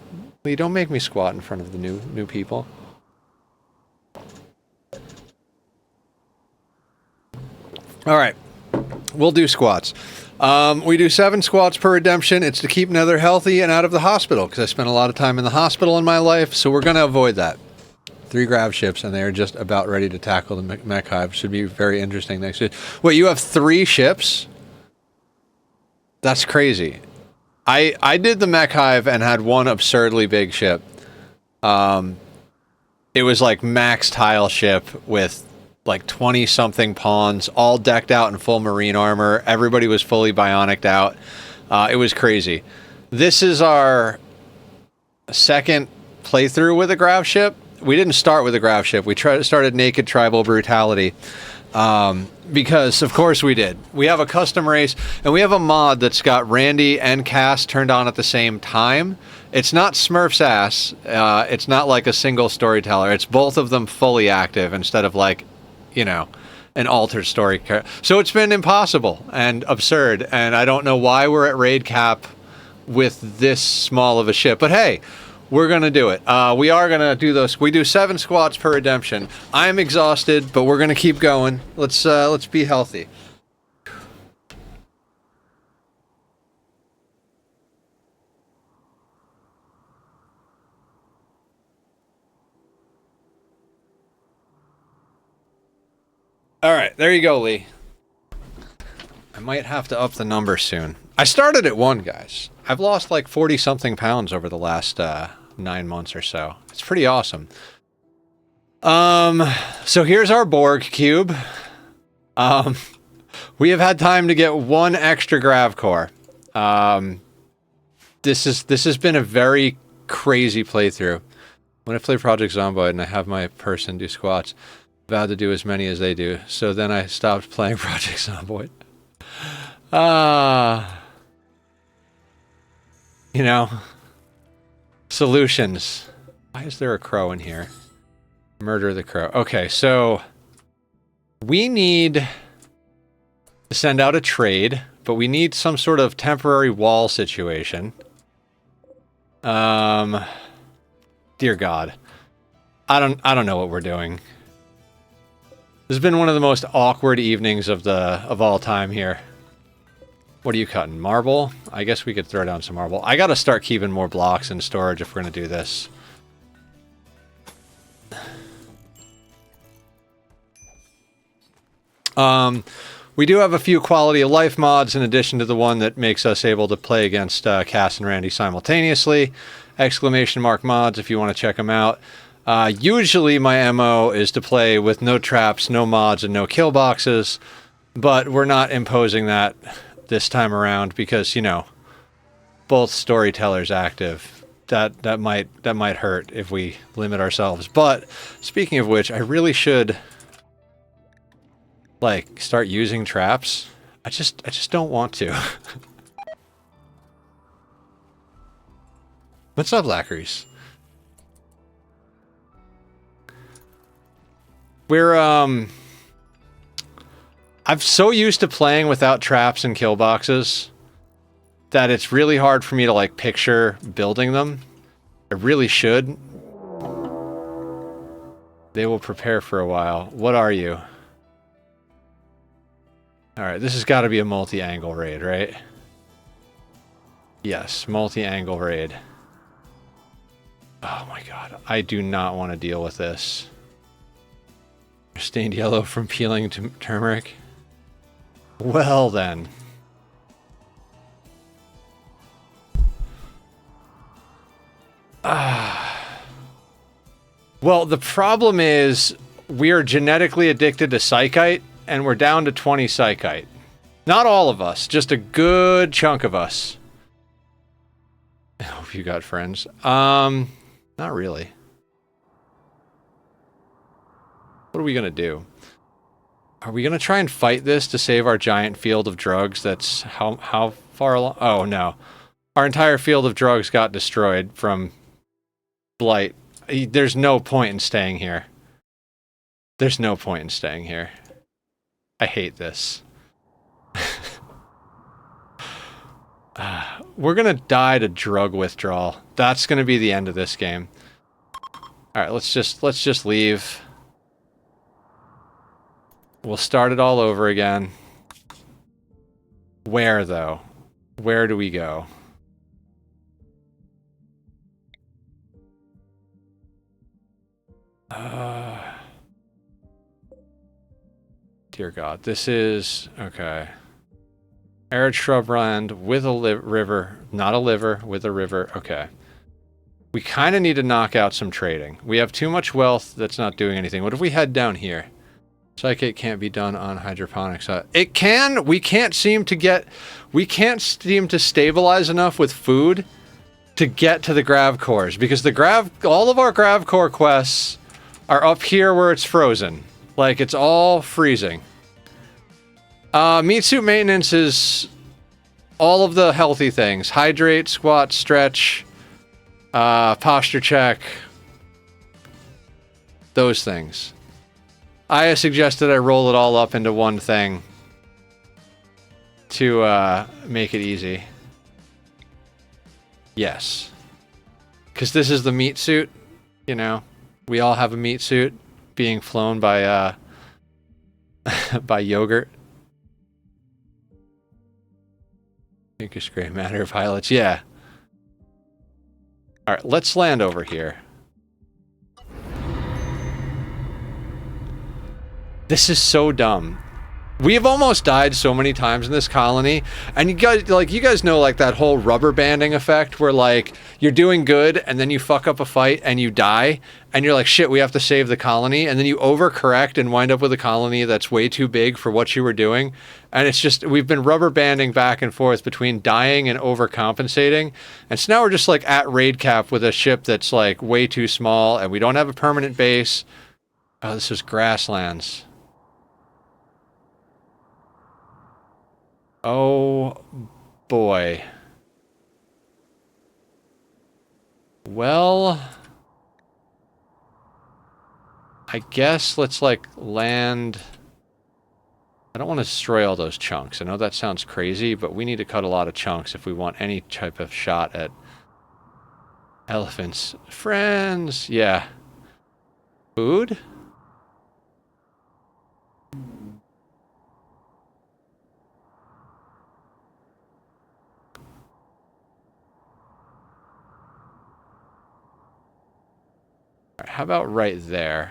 Lee, don't make me squat in front of the new people. All right, we'll do squats. We do 7 squats per redemption. It's to keep Nether healthy and out of the hospital, because I spent a lot of time in the hospital in my life, so we're going to avoid that. 3 grav ships, and they're just about ready to tackle the mech hive. Should be very interesting next year. Wait, you have 3 ships? That's crazy. I did the mech hive and had one absurdly big ship. It was like max tile ship with like 20-something pawns, all decked out in full marine armor. Everybody was fully bionicked out. It was crazy. This is our second playthrough with a grav ship. We didn't start with a grav ship. We started naked tribal brutality. Because of course we did. We have a custom race, and we have a mod that's got Randy and Cass turned on at the same time. It's not Smurf's ass. It's not like a single storyteller. It's both of them fully active instead of like, you know, an altered story. So it's been impossible and absurd, and I don't know why we're at raid cap with this small of a ship. But hey, we're going to do it. We are going to do those. We do 7 squats per redemption. I'm exhausted, but we're going to keep going. Let's be healthy. Alright, there you go, Lee. I might have to up the number soon. I started at 1, guys. I've lost like 40-something pounds over the last 9 months or so. It's pretty awesome. So here's our Borg cube. We have had time to get 1 extra grav core. This has been a very crazy playthrough. When I play Project Zomboid and I have my person do squats, I vowed to do as many as they do. So then I stopped playing Project Zomboid. You know, solutions. Why is there a crow in here? Murder the crow. Okay, so we need to send out a trade, but we need some sort of temporary wall situation. Dear God. I don't know what we're doing. This has been one of the most awkward evenings of all time here. What are you cutting? Marble? I guess we could throw down some marble. I gotta start keeping more blocks in storage if we're gonna do this. We do have a few quality of life mods in addition to the one that makes us able to play against Cass and Randy simultaneously. Exclamation mark mods if you want to check them out. Usually my MO is to play with no traps, no mods, and no kill boxes, but we're not imposing that this time around because, you know, both storytellers active. That might hurt if we limit ourselves. But speaking of which, I really should like start using traps. I just don't want to. What's up, Lackeries? We're I'm so used to playing without traps and kill boxes that it's really hard for me to like picture building them. I really should. They will prepare for a while. What are you? Alright, this has got to be a multi-angle raid, right? Yes, multi-angle raid. Oh my god, I do not want to deal with this. Stained yellow from peeling to turmeric. Well then. Well, the problem is we are genetically addicted to psychite, and we're down to 20 psychite. Not all of us, just a good chunk of us. I hope you got friends. Not really. What are we gonna do? Are we gonna try and fight this to save our giant field of drugs? That's how far along? Oh no. Our entire field of drugs got destroyed from blight. There's no point in staying here. There's no point in staying here. I hate this. We're gonna die to drug withdrawal. That's gonna be the end of this game. Alright, let's just leave. We'll start it all over again. Where, though? Where do we go? Dear God, this is... okay. Arid shrubland with a river. Not a liver, with a river. Okay. We kind of need to knock out some trading. We have too much wealth that's not doing anything. What if we head down here? Psychic can't be done on hydroponics. It can. We can't seem to stabilize enough with food to get to the grav cores because all of our grav core quests are up here where it's frozen. Like it's all freezing. Meat suit maintenance is all of the healthy things. Hydrate, squat, stretch, posture check. Those things. I suggested I roll it all up into one thing to make it easy. Yes. Because this is the meat suit, you know. We all have a meat suit being flown by by yogurt. Pinkish gray matter of highlights, yeah. Alright, let's land over here. This is so dumb. We have almost died so many times in this colony, and you guys know, like, that whole rubber banding effect where, like, you're doing good and then you fuck up a fight and you die and you're like, shit, we have to save the colony, and then you overcorrect and wind up with a colony that's way too big for what you were doing. And it's just, we've been rubber banding back and forth between dying and overcompensating, and so now we're just like at raid cap with a ship that's like way too small, and we don't have a permanent base. Oh, this is grasslands. Oh, boy. Well, I guess let's, like, land... I don't want to destroy all those chunks. I know that sounds crazy, but we need to cut a lot of chunks if we want any type of shot at elephants. Friends! Yeah. Food? How about right there?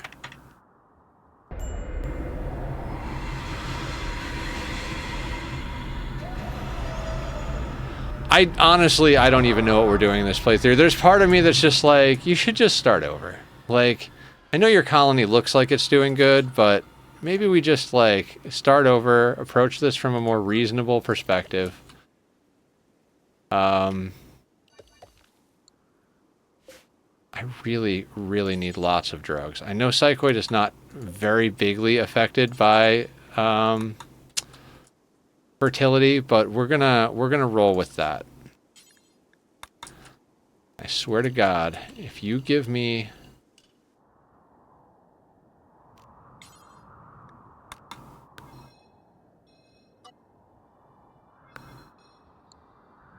Honestly, I don't even know what we're doing in this playthrough. There's part of me that's just like, you should just start over. Like, I know your colony looks like it's doing good, but maybe we just, like, start over, approach this from a more reasonable perspective. I really, really need lots of drugs. I know Psychoid is not very bigly affected by fertility, but we're gonna roll with that. I swear to God, if you give me...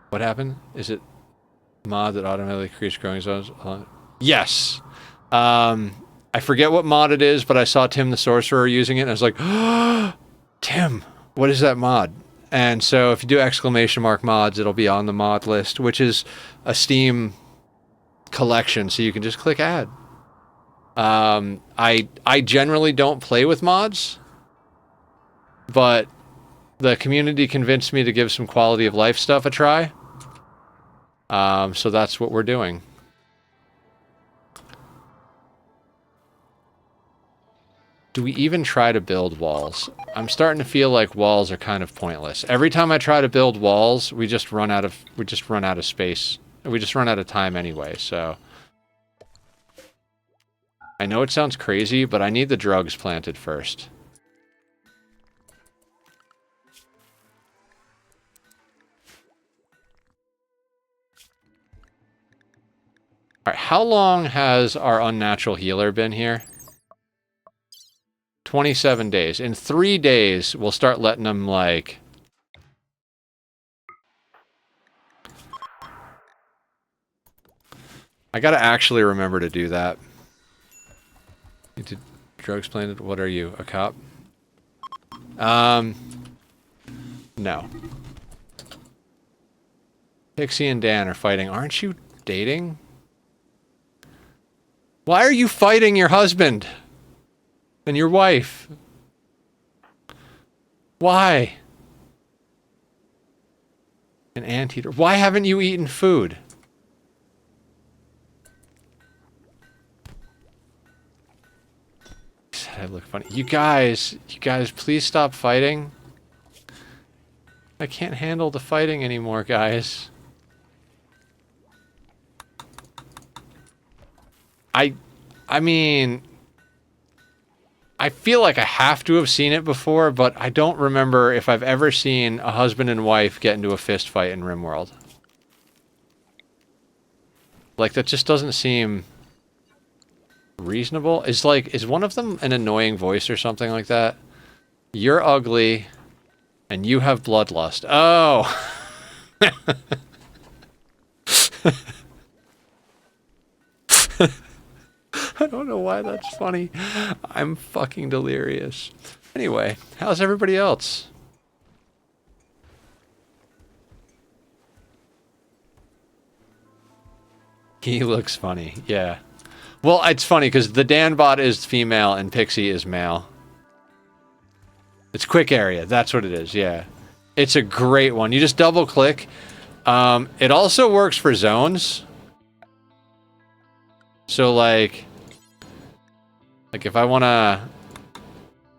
What happened? Is it mod that automatically creates growing zones? Yes. I forget what mod it is, but I saw Tim the Sorcerer using it, and I was like, oh, Tim, what is that mod? And so if you do exclamation mark mods, it'll be on the mod list, which is a Steam collection, so you can just click add. I generally don't play with mods, but the community convinced me to give some quality of life stuff a try. So that's what we're doing. Do we even try to build walls? I'm starting to feel like walls are kind of pointless. Every time I try to build walls, we just run out of space. We just run out of time anyway, so. I know it sounds crazy, but I need the drugs planted first. Alright, how long has our unnatural healer been here? 27 days. In 3 days, we'll start letting them, like... I gotta actually remember to do that. Need to drugs planted. What are you, a cop? No. Pixie and Dan are fighting. Aren't you dating? Why are you fighting your husband? And your wife? Why? An anteater. Why haven't you eaten food? He said I look funny. You guys, please stop fighting. I can't handle the fighting anymore, guys. I mean, I feel like I have to have seen it before, but I don't remember if I've ever seen a husband and wife get into a fist fight in Rimworld. Like, that just doesn't seem reasonable. Is one of them an annoying voice or something like that? You're ugly, and you have bloodlust. Oh! I don't know why that's funny. I'm fucking delirious. Anyway, how's everybody else? He looks funny, yeah. Well, it's funny because the Dan bot is female and Pixie is male. It's quick area. That's what it is. Yeah. It's a great one. You just double click. It also works for zones. So like if I want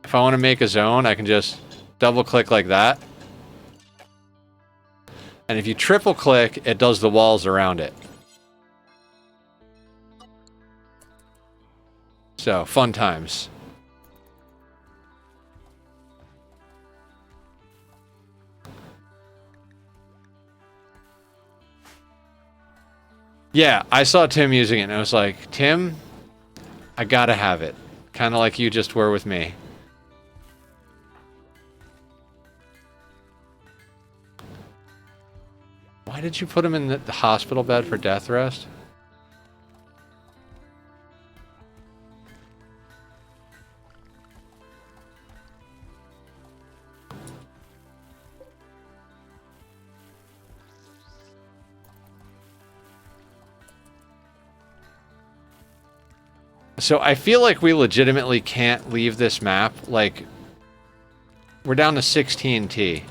to make a zone, I can just double click like that. And if you triple click, it does the walls around it. So, fun times. Yeah, I saw Tim using it and I was like, Tim, I gotta have it. Kind of like you just were with me. Why did you put him in the hospital bed for death rest? So I feel like we legitimately can't leave this map. Like, we're down to 16T.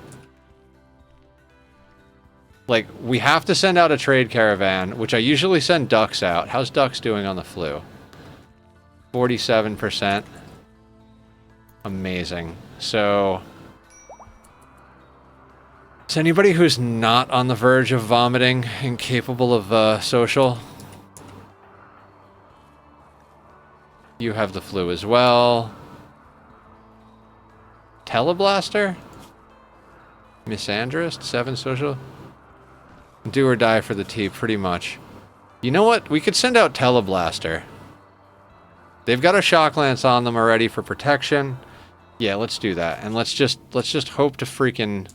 Like, we have to send out a trade caravan, which I usually send ducks out. How's ducks doing on the flu? 47%. Amazing. So, is anybody who's not on the verge of vomiting incapable of social? You have the flu as well. Teleblaster? Misandrist? 7 social? Do or die for the tea, pretty much. You know what? We could send out Teleblaster. They've got a shock lance on them already for protection. Yeah, let's do that. And let's just hope to freaking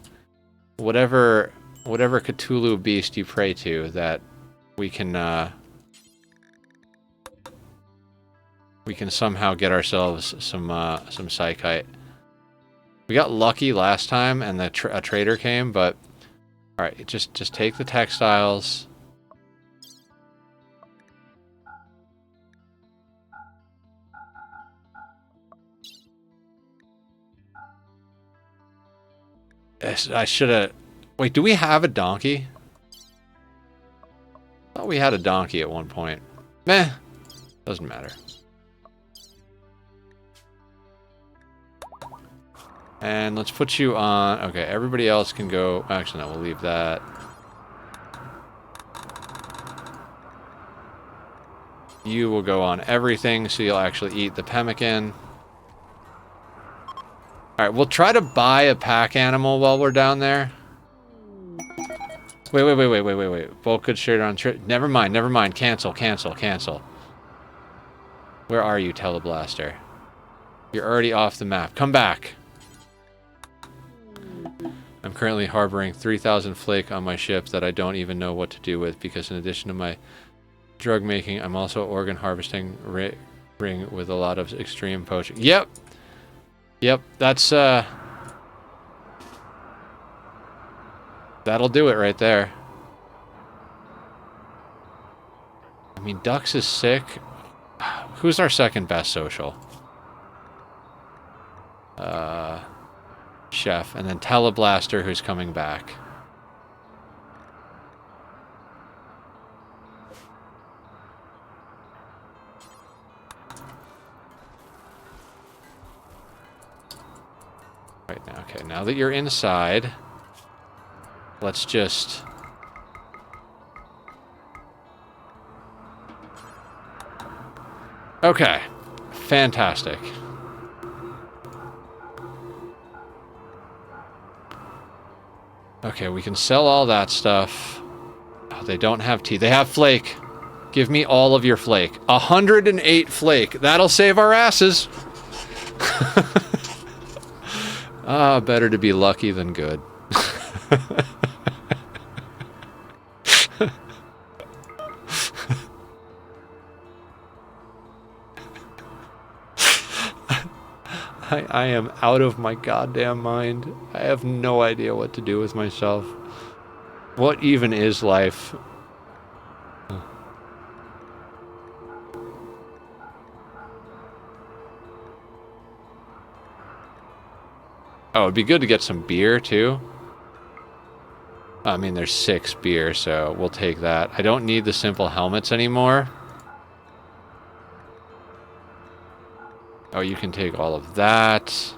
whatever Cthulhu beast you pray to that we can somehow get ourselves some psychite. We got lucky last time and a trader came, but all right, just take the textiles. I should have... Wait, do we have a donkey? I thought we had a donkey at one point. Meh. Doesn't matter. And let's put you on... Okay, everybody else can go... Actually, no, we'll leave that. You will go on everything, so you'll actually eat the pemmican. Alright, we'll try to buy a pack animal while we're down there. Wait. Bulk goods shared on trip. Never mind. Cancel. Where are you, Teleblaster? You're already off the map. Come back. I'm currently harboring 3,000 flake on my ship that I don't even know what to do with, because in addition to my drug making, I'm also organ harvesting ring with a lot of extreme poaching. Yep, that's, that'll do it right there. I mean, Ducks is sick. Who's our second best social? Chef, and then Teleblaster, who's coming back. Right now, okay, now that you're inside, let's just... Okay, fantastic. Okay, we can sell all that stuff. Oh, they don't have tea. They have flake. Give me all of your flake. 108 flake. That'll save our asses. Ah, better to be lucky than good. I am out of my goddamn mind. I have no idea what to do with myself. What even is life? Oh, it'd be good to get some beer, too. I mean, there's 6 beer, so we'll take that. I don't need the simple helmets anymore. Oh, you can take all of that.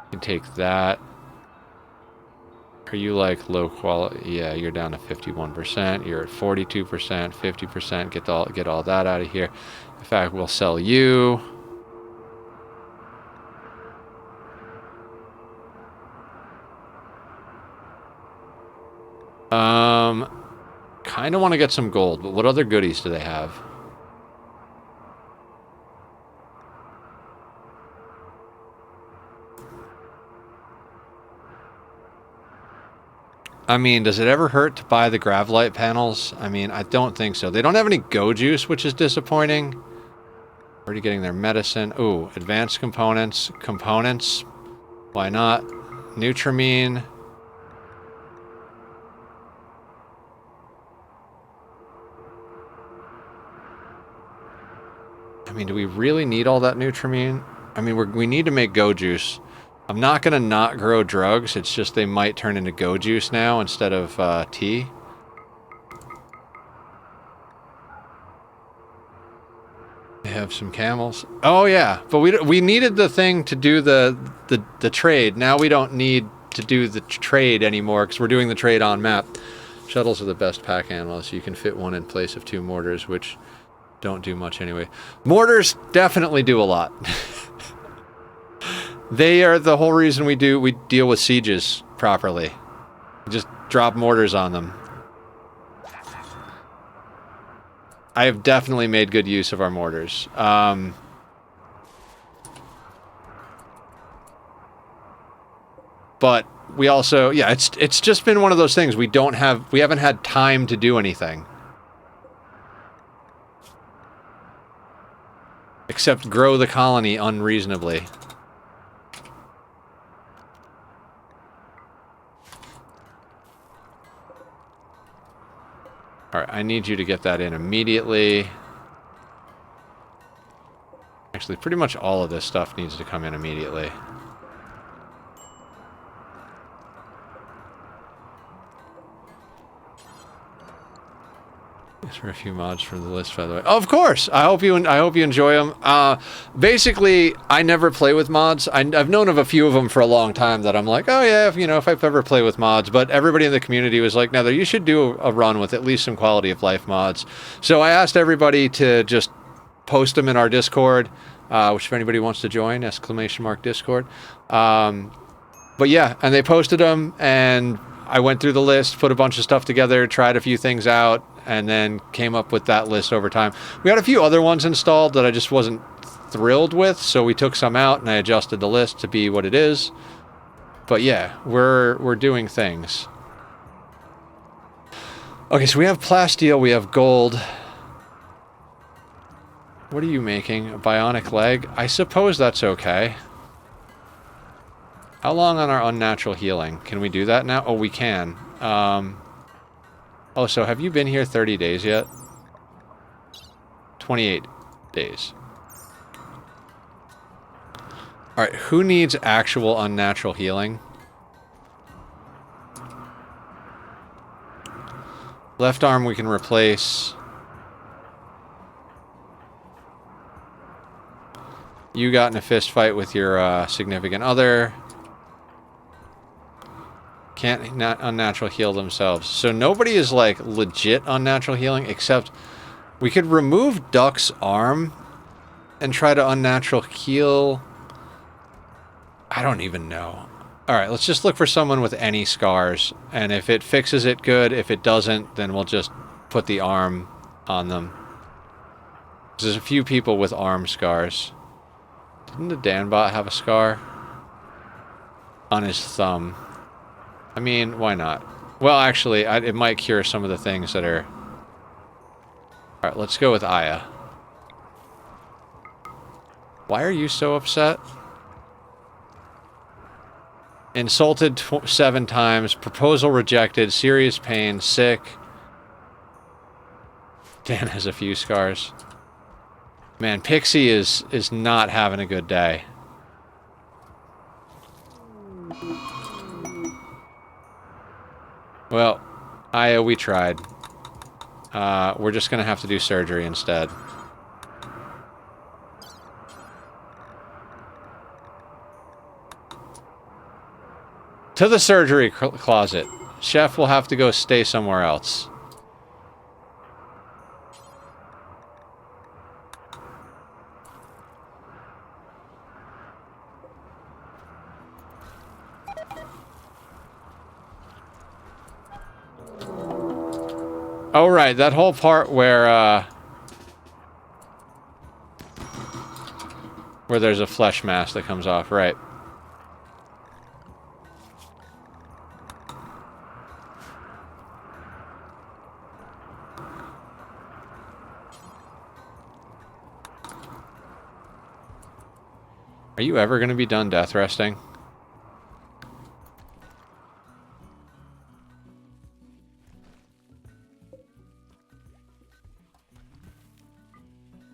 You can take that. Are you like low quality? Yeah, you're down to 51%. You're at 42%, 50%. Get all that out of here. In fact, we'll sell you. Kind of want to get some gold, but what other goodies do they have? I mean, does it ever hurt to buy the Gravlight panels? I mean, I don't think so. They don't have any Go Juice, which is disappointing. Already getting their medicine. Ooh, advanced components. Components. Why not? Nutramine. I mean, do we really need all that Nutramine? I mean, we need to make Go Juice. I'm not going to not grow drugs. It's just they might turn into Go Juice now instead of tea. They have some camels. Oh, yeah. But we needed the thing to do the trade. Now we don't need to do the trade anymore because we're doing the trade on map. Shuttles are the best pack animals. So you can fit one in place of 2 mortars, which don't do much anyway. Mortars definitely do a lot. They are the whole reason we deal with sieges properly. We just drop mortars on them. I have definitely made good use of our mortars. But we also, yeah, it's just been one of those things. We haven't had time to do anything. Except grow the colony unreasonably. Alright, I need you to get that in immediately. Actually, pretty much all of this stuff needs to come in immediately. These are a few mods from the list, by the way. Oh, of course! I hope you enjoy them. Basically, I never play with mods. I've known of a few of them for a long time that I'm like, oh yeah, if I ever play with mods. But everybody in the community was like, no, you should do a run with at least some quality of life mods. So I asked everybody to just post them in our Discord, which if anybody wants to join, !Discord. But yeah, and they posted them, and I went through the list, put a bunch of stuff together, tried a few things out, and then came up with that list over time. We had a few other ones installed that I just wasn't thrilled with, so we took some out and I adjusted the list to be what it is. But yeah, we're doing things. Okay, so we have plasteel, we have gold. What are you making? A bionic leg? I suppose that's okay. How long on our unnatural healing? Can we do that now? Oh, we can. Oh, so have you been here 30 days yet? 28 days. Alright, who needs actual unnatural healing? Left arm we can replace. You got in a fist fight with your significant other. Can't unnatural heal themselves. So nobody is like legit unnatural healing, except we could remove Duck's arm and try to unnatural heal. I don't even know. Alright, let's just look for someone with any scars. And if it fixes it, good. If it doesn't, then we'll just put the arm on them. There's a few people with arm scars. Didn't the Danbot have a scar? On his thumb. I mean, why not? Well, actually, it might cure some of the things that are... Alright, let's go with Aya. Why are you so upset? Insulted 7 times, proposal rejected, serious pain, sick. Dan has a few scars. Man, Pixie is not having a good day. Well, we tried. We're just gonna have to do surgery instead. To the surgery closet. Chef will have to go stay somewhere else. Oh, right, that whole part where there's a flesh mask that comes off, right. Are you ever going to be done death resting?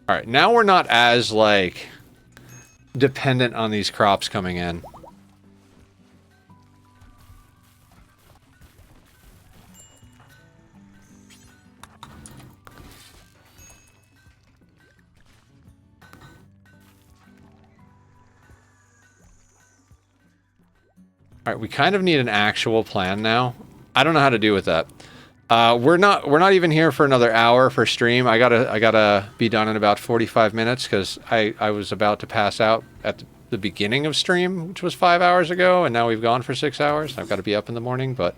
Alright, now we're not as, like, dependent on these crops coming in. Alright, we kind of need an actual plan now. I don't know how to do with that. We're not even here for another hour for stream. I gotta be done in about 45 minutes because I was about to pass out at the beginning of stream, which was 5 hours ago, and now we've gone for 6 hours. I've got to be up in the morning, but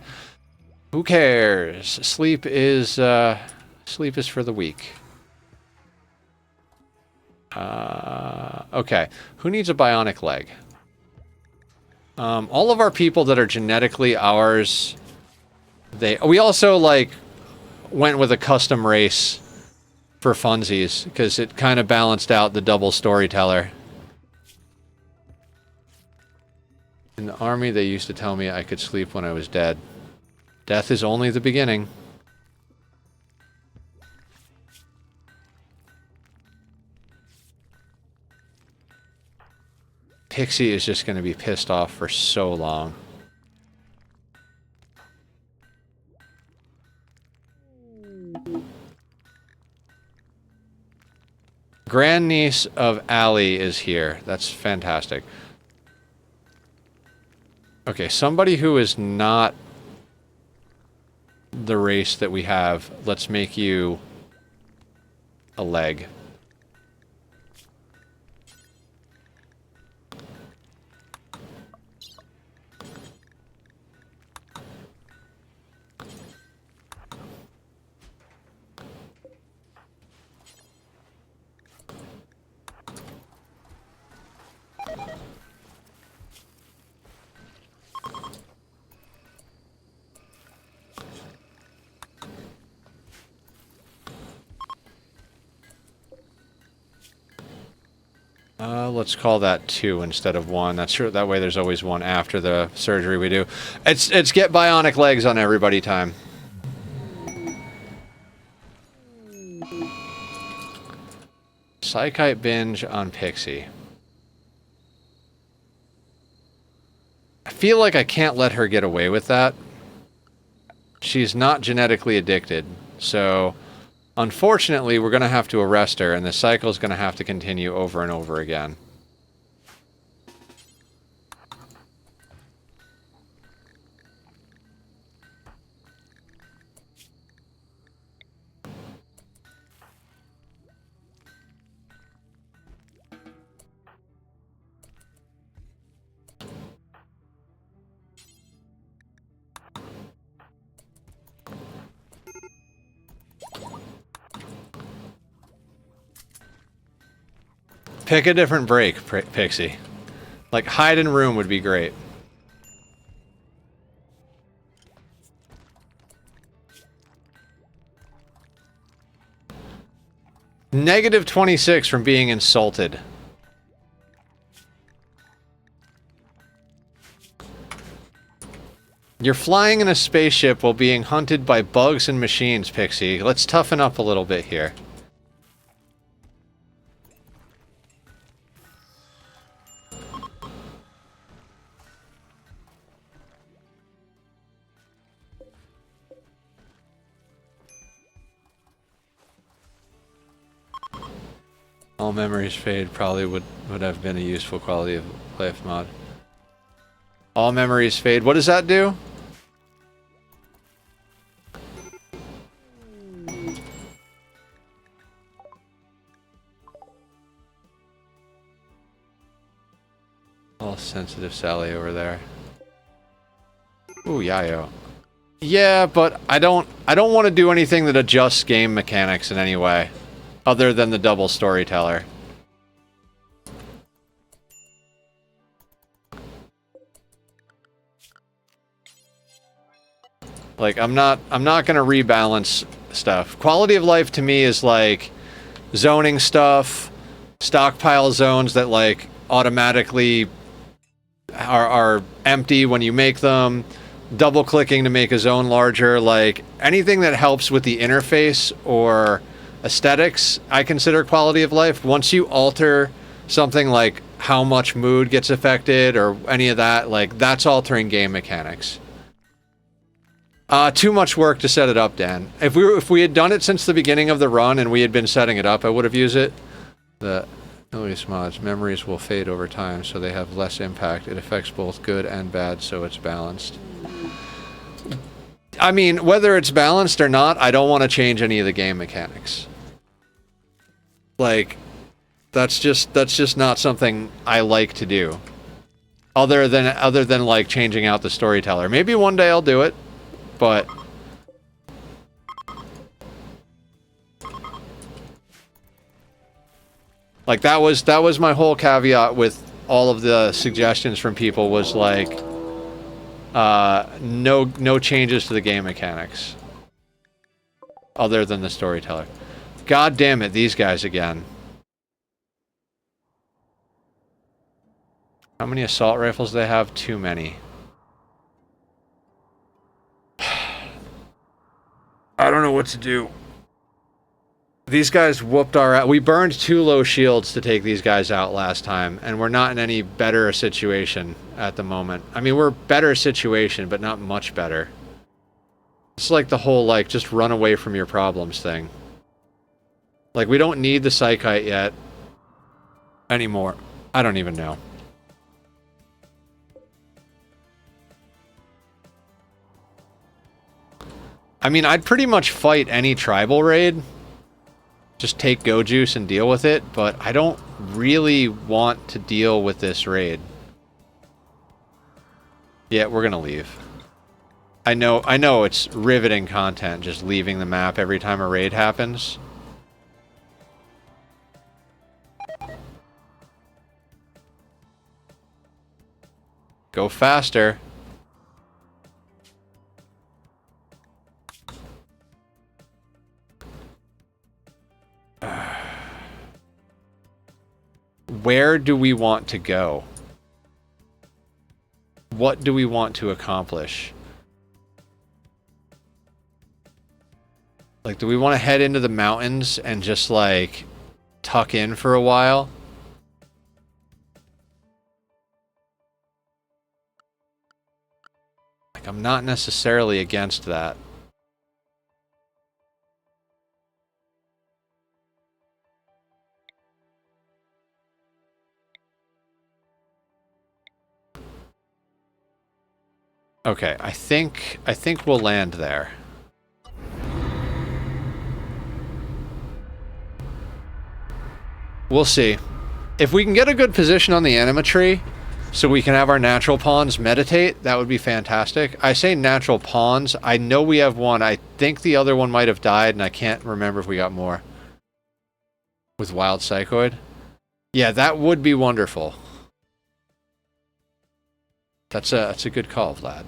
who cares? Sleep is for the weak. Okay, who needs a bionic leg? All of our people that are genetically ours, we also, like, went with a custom race for funsies, because it kind of balanced out the double storyteller. In the army, they used to tell me I could sleep when I was dead. Death is only the beginning. Pixie is just going to be pissed off for so long. Grandniece of Allie is here. That's fantastic. Okay, somebody who is not the race that we have, let's make you a leg. Let's call that 2 instead of 1. That's true. That way there's always one after the surgery we do. It's get bionic legs on everybody time. Psychite binge on Pixie. I feel like I can't let her get away with that. She's not genetically addicted, so unfortunately we're going to have to arrest her, and the cycle is going to have to continue over and over again. Pick a different break, Pixie. Like, hide in room would be great. Negative 26 from being insulted. You're flying in a spaceship while being hunted by bugs and machines, Pixie. Let's toughen up a little bit here. All memories fade probably would have been a useful quality of life mod. All memories fade. What does that do? All sensitive Sally over there. Ooh, Yayo. Yeah, but I don't want to do anything that adjusts game mechanics in any way, other than the double storyteller. Like, I'm not gonna rebalance stuff. Quality of life to me is like zoning stuff, stockpile zones that like automatically are empty when you make them, double clicking to make a zone larger, like anything that helps with the interface or aesthetics, I consider quality of life. Once you alter something like how much mood gets affected or any of that, like that's altering game mechanics. Too much work to set it up, Dan. If we had done it since the beginning of the run and we had been setting it up, I would have used it. The Elias mods, memories will fade over time, so they have less impact. It affects both good and bad, so it's balanced. I mean, whether it's balanced or not, I don't want to change any of the game mechanics. Like, that's just not something I like to do. Other than like changing out the storyteller. Maybe one day I'll do it. But like that was my whole caveat with all of the suggestions from people was like no changes to the game mechanics other than the storyteller. God damn it, these guys again. How many assault rifles do they have? Too many. I don't know what to do. These guys whooped our ass. We burned 2 low shields to take these guys out last time, and we're not in any better situation at the moment. I mean, we're better situation, but not much better. It's like the whole, like, just run away from your problems thing. Like, we don't need the psychite yet. Anymore. I don't even know. I mean, I'd pretty much fight any tribal raid. Just take Go Juice and deal with it, but I don't really want to deal with this raid. Yeah, we're gonna leave. I know it's riveting content just leaving the map every time a raid happens. Go faster. Where do we want to go? What do we want to accomplish? Like, do we want to head into the mountains and just, like, tuck in for a while? Like, I'm not necessarily against that. Okay, I think we'll land there. We'll see. If we can get a good position on the anima tree, so we can have our natural pawns meditate, that would be fantastic. I say natural pawns. I know we have one. I think the other one might have died, and I can't remember if we got more. With Wild Psychoid? Yeah, that would be wonderful. That's a good call, Vlad.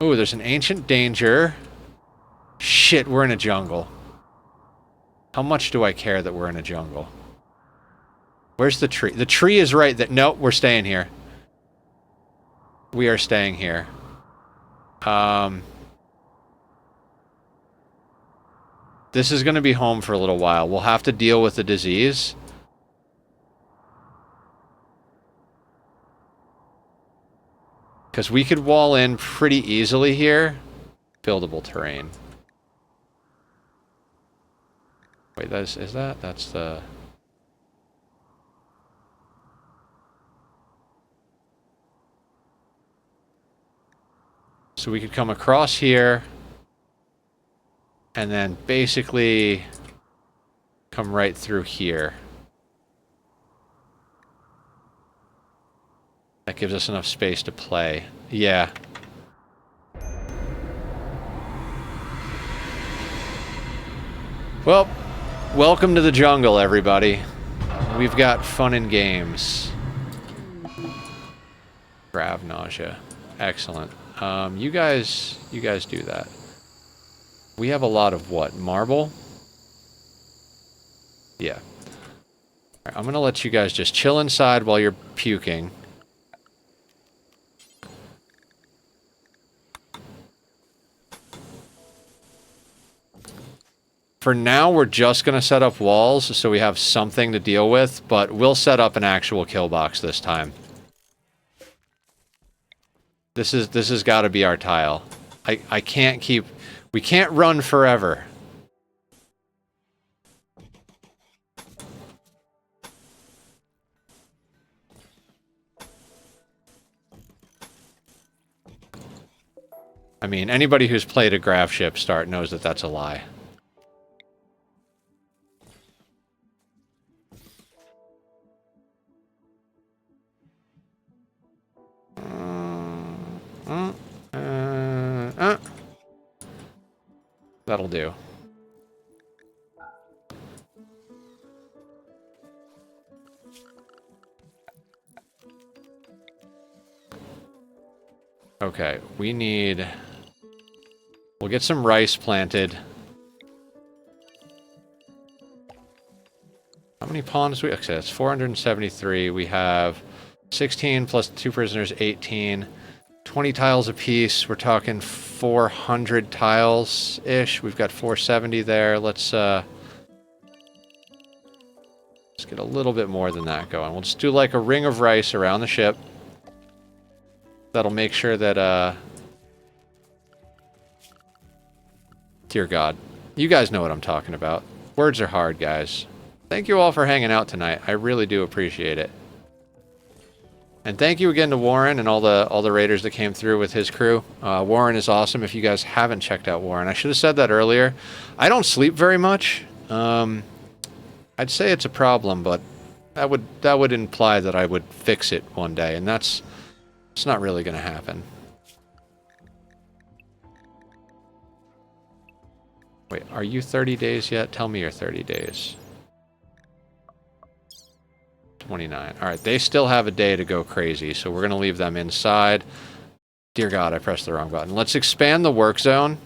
Oh, there's an ancient danger. Shit, we're in a jungle. How much do I care that we're in a jungle? Where's the tree? The tree is right that... Nope, we're staying here. We are staying here. This is going to be home for a little while. We'll have to deal with the disease. Because we could wall in pretty easily here. Buildable terrain. Wait, is that? That's the... So we could come across here, and then basically come right through here. That gives us enough space to play. Yeah. Well, welcome to the jungle, everybody. We've got fun and games. Grav nausea. Excellent. You guys do that. We have a lot of what? Marble? Yeah. All right, I'm gonna let you guys just chill inside while you're puking. For now, we're just going to set up walls so we have something to deal with, but we'll set up an actual kill box this time. This has got to be our tile. I can't keep... We can't run forever. I mean, anybody who's played a Gravship Start knows that that's a lie. That'll do. Okay, we need... We'll get some rice planted. How many pawns do we... Okay, that's 473. We have 16 plus 2 prisoners, 18. 20 tiles apiece. We're talking 400 tiles-ish. We've got 470 there. Let's get a little bit more than that going. We'll just do like a ring of rice around the ship. That'll make sure that, dear God. You guys know what I'm talking about. Words are hard, guys. Thank you all for hanging out tonight. I really do appreciate it. And thank you again to Warren and all the raiders that came through with his crew. Warren is awesome. If you guys haven't checked out Warren, I should have said that earlier. I don't sleep very much. I'd say it's a problem, but that would imply that I would fix it one day, and it's not really going to happen. Wait, are you 30 days yet? Tell me you're 30 days. 29. Alright, they still have a day to go crazy, so we're going to leave them inside. Dear God, I pressed the wrong button. Let's expand the work zone.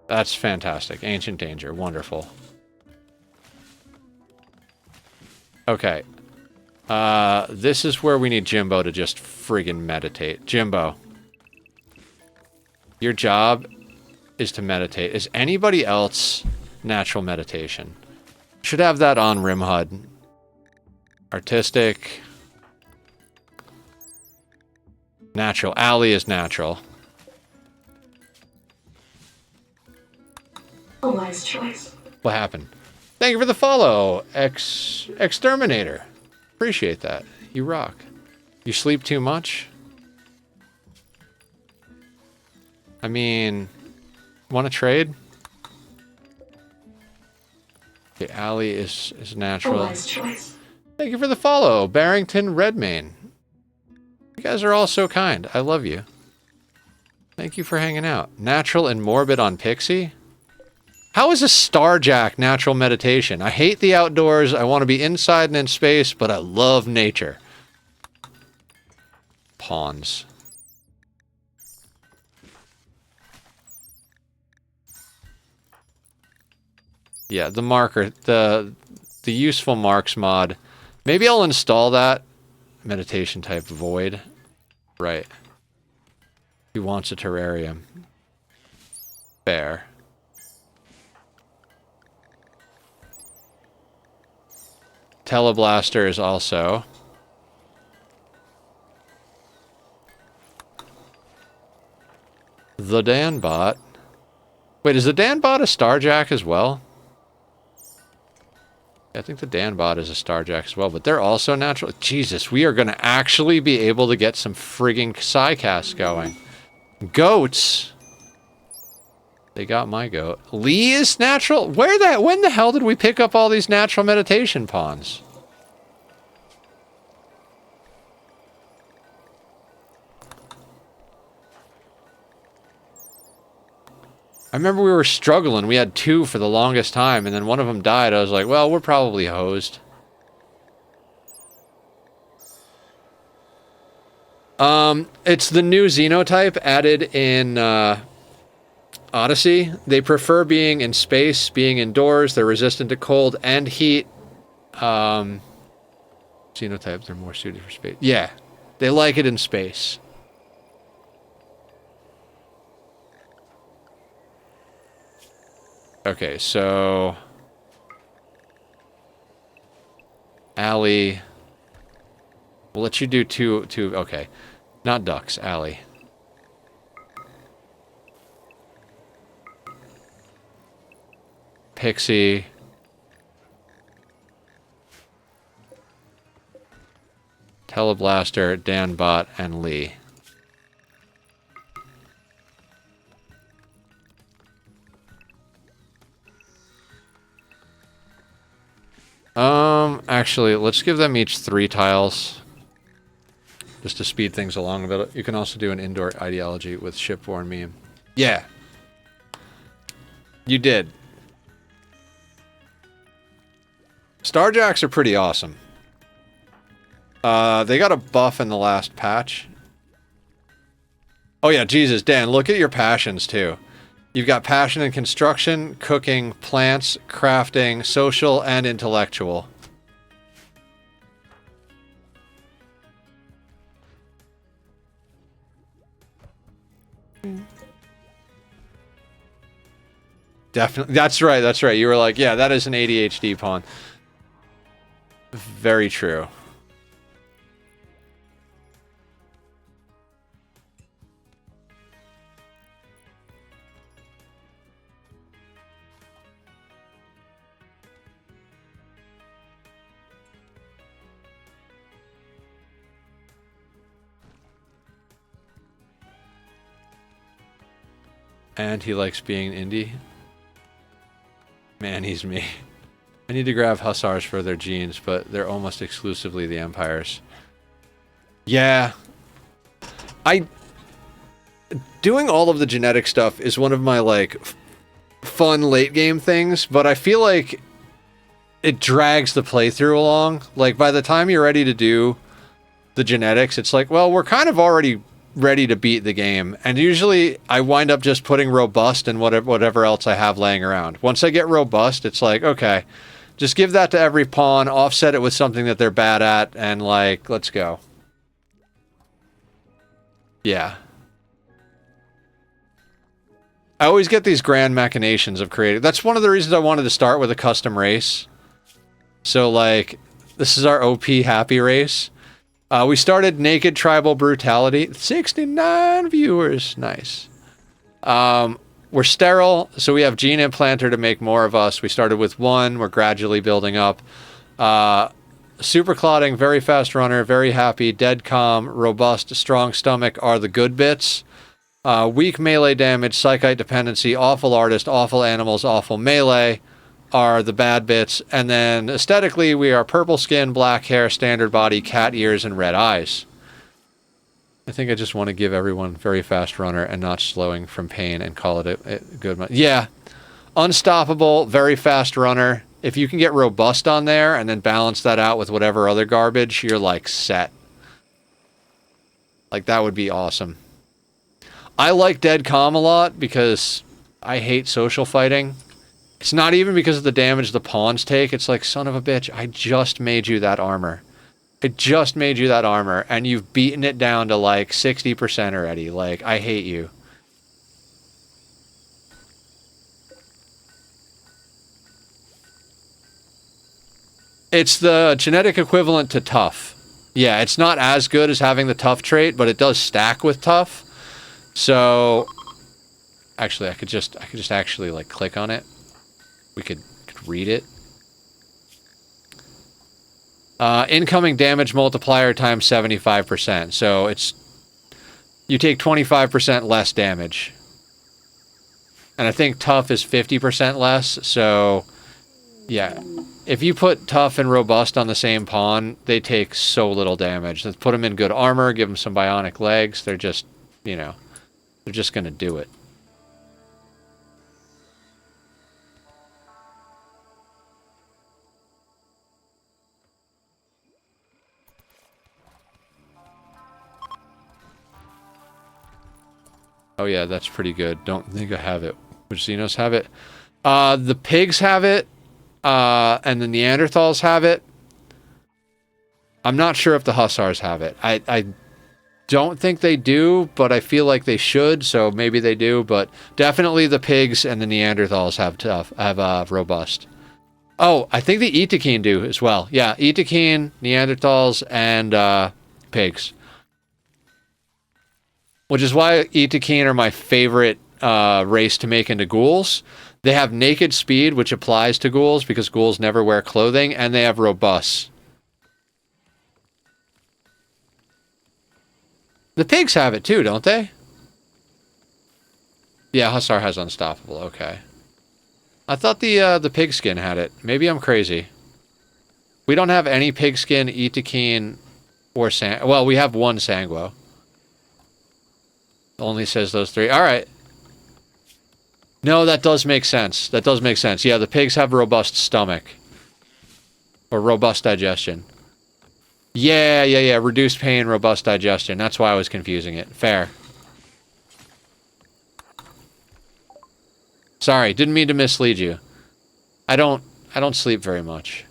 That's fantastic. Ancient Danger. Wonderful. Okay. This is where we need Jimbo to just friggin' meditate. Jimbo. Your job is to meditate. Is anybody else natural meditation? Should have that on Rimhud. Artistic. Natural. Allie is natural. A wise choice. What happened? Thank you for the follow, Exterminator. Appreciate that. You rock. You sleep too much? I mean, want to trade? Okay, Allie is natural. A wise choice. Thank you for the follow, Barrington Redmayne. You guys are all so kind. I love you. Thank you for hanging out. Natural and morbid on Pixie? How is a Starjack natural meditation? I hate the outdoors. I want to be inside and in space, but I love nature. Pawns. Yeah, the marker, the useful marks mod. Maybe I'll install that. Meditation type void. Right. He wants a terrarium. Fair. Teleblaster is also. The Danbot. Wait, is the Danbot a Starjack as well? I think the Danbot is a Starjack as well, but they're also natural. Jesus, we are going to actually be able to get some frigging Psycasts going. Goats. They got my goat. Lee is natural? When the hell did we pick up all these natural meditation pawns? I remember we were struggling. We had 2 for the longest time, and then one of them died. I was like, well, we're probably hosed. It's the new xenotype added in Odyssey. They prefer being in space, being indoors. They're resistant to cold and heat. Xenotypes are more suited for space. Yeah, they like it in space. Okay, so Allie, we'll let you do two, okay. Not ducks, Allie. Pixie. Teleblaster, Danbot, and Lee. Actually, let's give them each 3 tiles. Just to speed things along a bit. You can also do an indoor ideology with shipborne meme. Yeah. You did. Starjacks are pretty awesome. They got a buff in the last patch. Oh yeah, Jesus, Dan, look at your passions too. You've got passion in construction, cooking, plants, crafting, social, and intellectual. Definitely. That's right, that's right. You were like, yeah, that is an ADHD pawn. Very true. And he likes being indie. Man, he's me. I need to grab Hussars for their genes, but they're almost exclusively the Empires. Yeah. Doing all of the genetic stuff is one of my, like, fun late game things, but I feel like it drags the playthrough along. Like, by the time you're ready to do the genetics, it's like, well, we're kind of already ready to beat the game, and usually I wind up just putting robust and whatever else I have laying around. Once I get robust, it's like, okay, just give that to every pawn, offset it with something that they're bad at, and like, let's go. Yeah. I always get these grand machinations of creating. That's one of the reasons I wanted to start with a custom race. So like, this is our OP happy race. We started Naked Tribal Brutality. 69 viewers. Nice. We're sterile, so we have gene implanter to make more of us. We started with 1. We're gradually building up. Super clotting, very fast runner, very happy, dead calm, robust, strong stomach are the good bits. Weak melee damage, psychite dependency, awful artist, awful animals, awful melee are the bad bits, and then aesthetically we are purple skin, black hair, standard body, cat ears, and red eyes. I think I just want to give everyone very fast runner and not slowing from pain and call it a good... Yeah, unstoppable, very fast runner. If you can get robust on there and then balance that out with whatever other garbage, you're like set. Like that would be awesome. I like dead calm a lot because I hate social fighting. It's not even because of the damage the pawns take. It's like, son of a bitch, I just made you that armor. It just made you that armor, and you've beaten it down to like 60% already. Like, I hate you. It's the genetic equivalent to tough. Yeah, it's not as good as having the tough trait, but it does stack with tough. So, actually, I could just actually like click on it. We could read it. Incoming damage multiplier times 75%. So it's, you take 25% less damage. And I think tough is 50% less. So yeah, if you put tough and robust on the same pawn, they take so little damage. Let's put them in good armor, give them some bionic legs. They're just, you know, they're just going to do it. Oh yeah, that's pretty good. Don't think I have it. Which Xenos have it? The pigs have it, and the Neanderthals have it. I'm not sure if the Hussars have it. I don't think they do, but I feel like they should, so maybe they do. But definitely the pigs and the Neanderthals have robust. Oh, I think the Itakeen do as well. Yeah, Itakeen, Neanderthals, and pigs. Which is why Itakeen are my favorite race to make into ghouls. They have naked speed, which applies to ghouls because ghouls never wear clothing, and they have robust. The pigs have it too, don't they? Yeah, Hussar has unstoppable. Okay. I thought the pigskin had it. Maybe I'm crazy. We don't have any pigskin, Itakeen, or well, we have one Sanguo. Only says those three. All right. No, that does make sense. That does make sense. Yeah, the pigs have robust stomach. Or robust digestion. Yeah. Reduced pain, robust digestion. That's why I was confusing it. Fair. Sorry, didn't mean to mislead you. I don't sleep very much.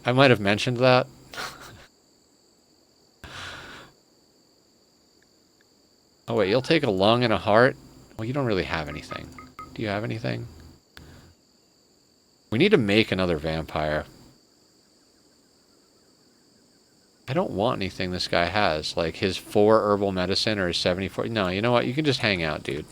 I might have mentioned that. Oh wait, you'll take a lung and a heart? Well, you don't really have anything. Do you have anything? We need to make another vampire. I don't want anything this guy has. Like his 4 herbal medicine or his 74. No, you know what? You can just hang out, dude.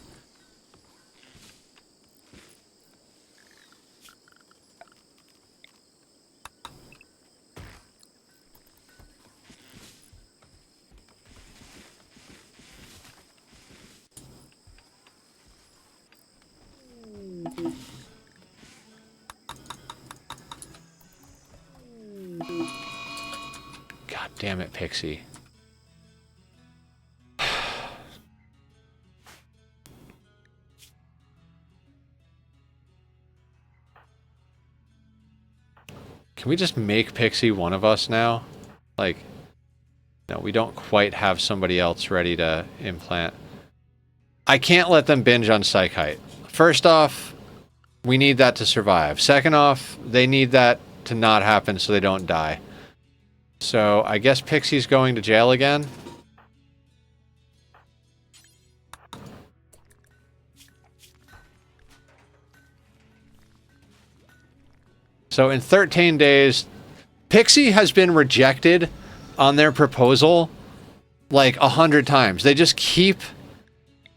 God damn it, Pixie. Can we just make Pixie one of us now? Like, no, we don't quite have somebody else ready to implant. I can't let them binge on Psychite. First off, we need that to survive. Second off, they need that to not happen so they don't die. So, I guess Pixie's going to jail again. So, in 13 days, Pixie has been rejected on their proposal like 100 times. They just keep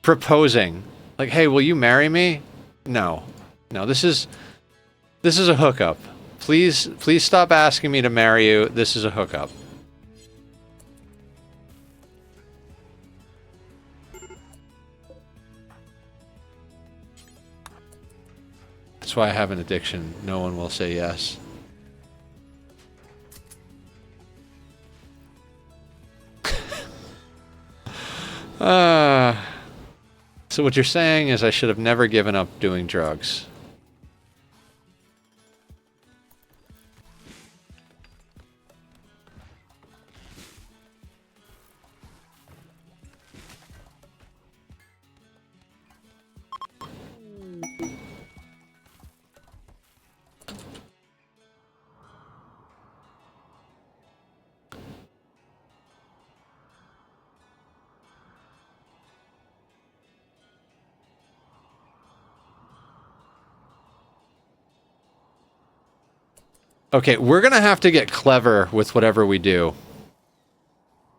proposing. Like, hey, will you marry me? No. No, this is a hookup. Please stop asking me to marry you. This is a hookup. That's why I have an addiction. No one will say yes. So what you're saying is I should have never given up doing drugs. Okay, we're gonna have to get clever with whatever we do.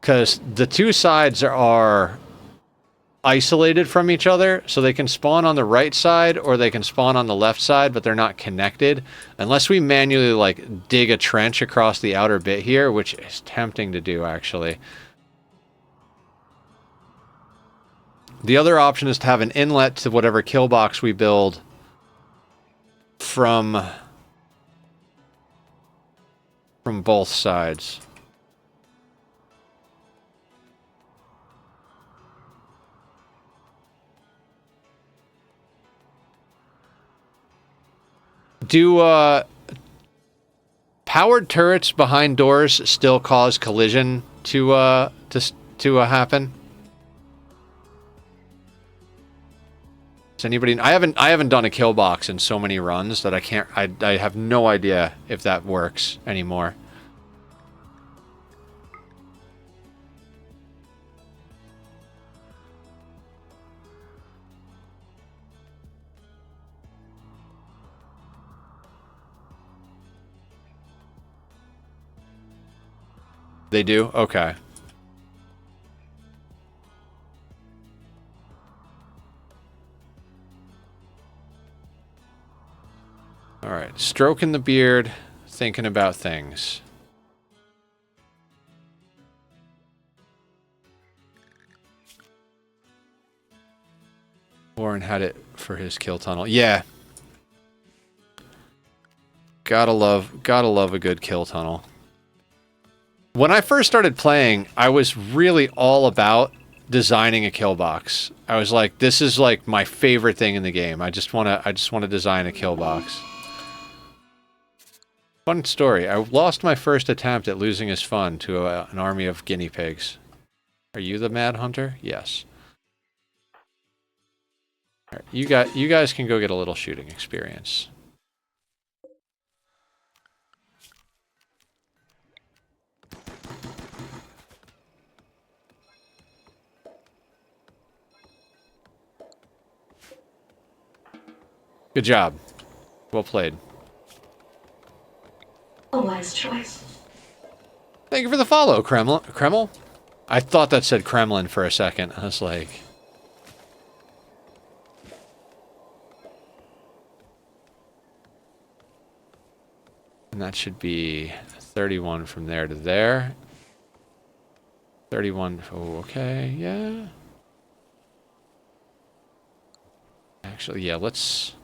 Because the two sides are isolated from each other, so they can spawn on the right side or they can spawn on the left side, but they're not connected. Unless we manually, like, dig a trench across the outer bit here, which is tempting to do, actually. The other option is to have an inlet to whatever kill box we build from both sides. Do powered turrets behind doors still cause collision to happen? Does anybody? I haven't done a kill box in so many runs that I have no idea if that works anymore. They do? Okay. Alright, stroking the beard, thinking about things. Warren had it for his kill tunnel. Yeah. Gotta love a good kill tunnel. When I first started playing, I was really all about designing a kill box. I was like, this is like my favorite thing in the game. I just want to design a kill box. Fun story. I lost my first attempt at losing his fun to an army of guinea pigs. Are you the Mad Hunter? Yes. All right, you guys can go get a little shooting experience. Good job. Well played. A wise choice. Thank you for the follow, Kreml. I thought that said Kremlin for a second. I was like... And that should be 31 from there to there. 31... Oh, okay, yeah. Actually, yeah, let's...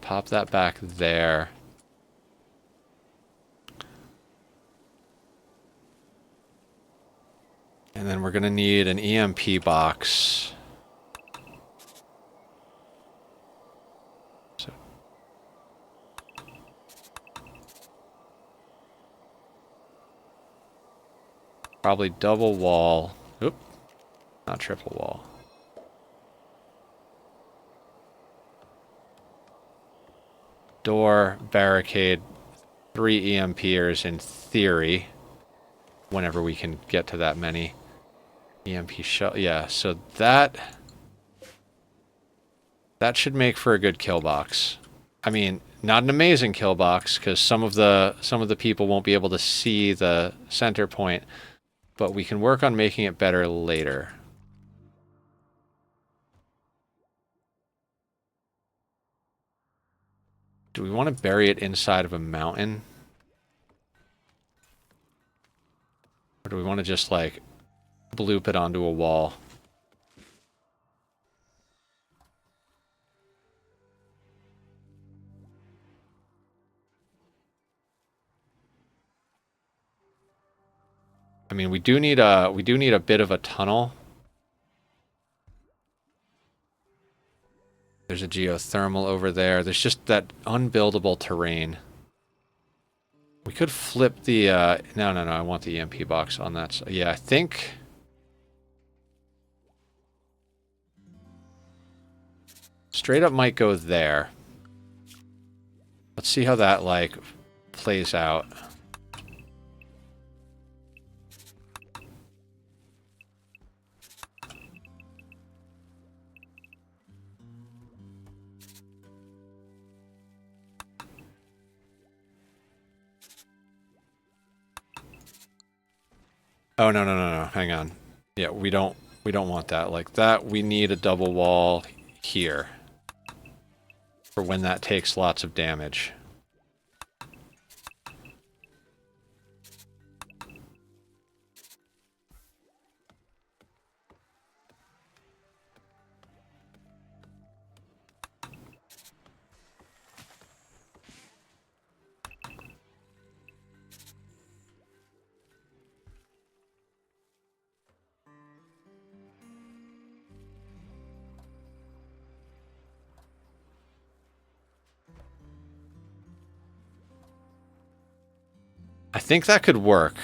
Pop that back there. And then we're going to need an EMP box. So probably double wall. Oop. Not triple wall. Door, barricade, 3 EMPers in theory. Whenever we can get to that many. EMP shell. Yeah, so that should make for a good kill box. I mean, not an amazing kill box, because some of the people won't be able to see the center point, but we can work on making it better later. Do we want to bury it inside of a mountain? Or do we want to just, like, bloop it onto a wall? I mean, we do need a bit of a tunnel. There's a geothermal over there. There's just that unbuildable terrain. We could flip the, no, I want the EMP box on that side. Yeah, I think... Straight up might go there. Let's see how that, like, plays out. Oh, no, no, no, no. Hang on. Yeah, we don't want that like that. We need a double wall here for when that takes lots of damage. I think that could work.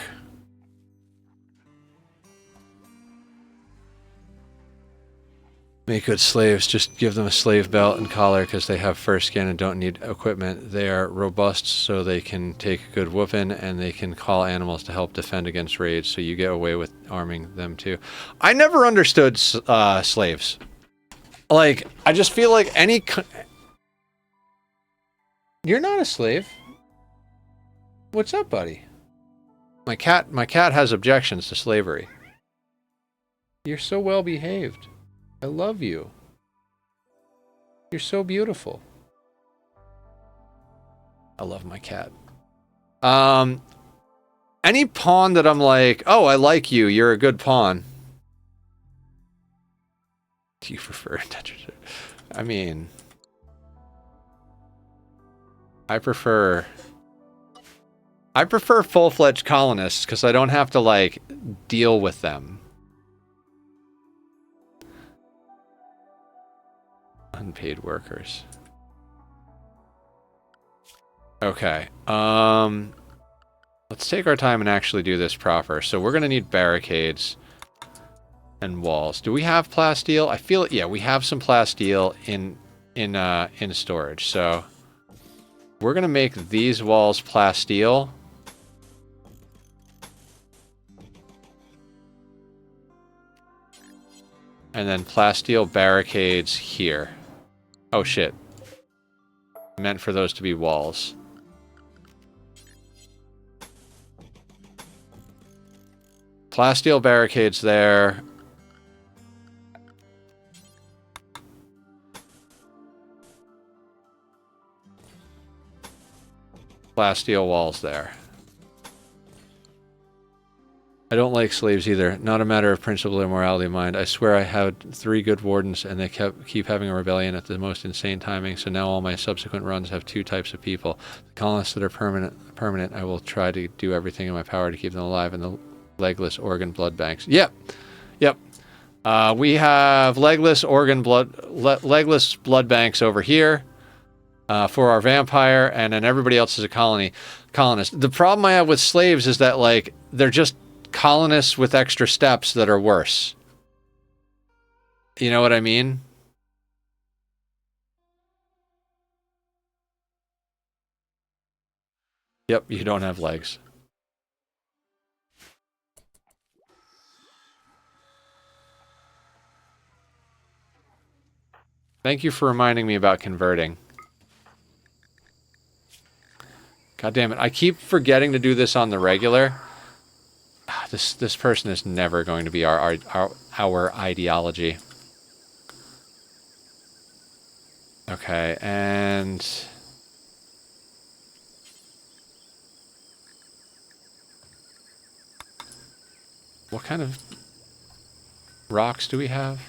Make good slaves. Just give them a slave belt and collar because they have fur skin and don't need equipment. They are robust so they can take a good whooping and they can call animals to help defend against raids, so you get away with arming them too. I never understood slaves. Like, I just feel like any... You're not a slave. What's up, buddy? My cat has objections to slavery. You're so well behaved. I love you. You're so beautiful. I love my cat. Any pawn that I'm like, oh, I like you, you're a good pawn. Do you prefer indentured? I mean, I prefer full-fledged colonists because I don't have to, like, deal with them. Unpaid workers. Okay. Let's take our time and actually do this proper. So we're going to need barricades and walls. Do we have plasteel? I feel, yeah, we have some plasteel in storage. So we're going to make these walls plasteel. And then plasteel barricades here. Oh shit. Meant for those to be walls. Plasteel barricades there. Plasteel walls there. I don't like slaves either. Not a matter of principle or morality of mind. I swear I had 3 good wardens and they keep having a rebellion at the most insane timing, so now all my subsequent runs have 2 types of people. The colonists that are permanent, I will try to do everything in my power to keep them alive, and the legless organ blood banks. Yep. Yep. We have legless blood banks over here for our vampire, and then everybody else is a colonist. The problem I have with slaves is that, like, they're just colonists with extra steps that are worse. You know what I mean? Yep, you don't have legs. Thank you for reminding me about converting. God damn it. I keep forgetting to do this on the regular. This person is never going to be our ideology. Okay, and what kind of rocks do we have?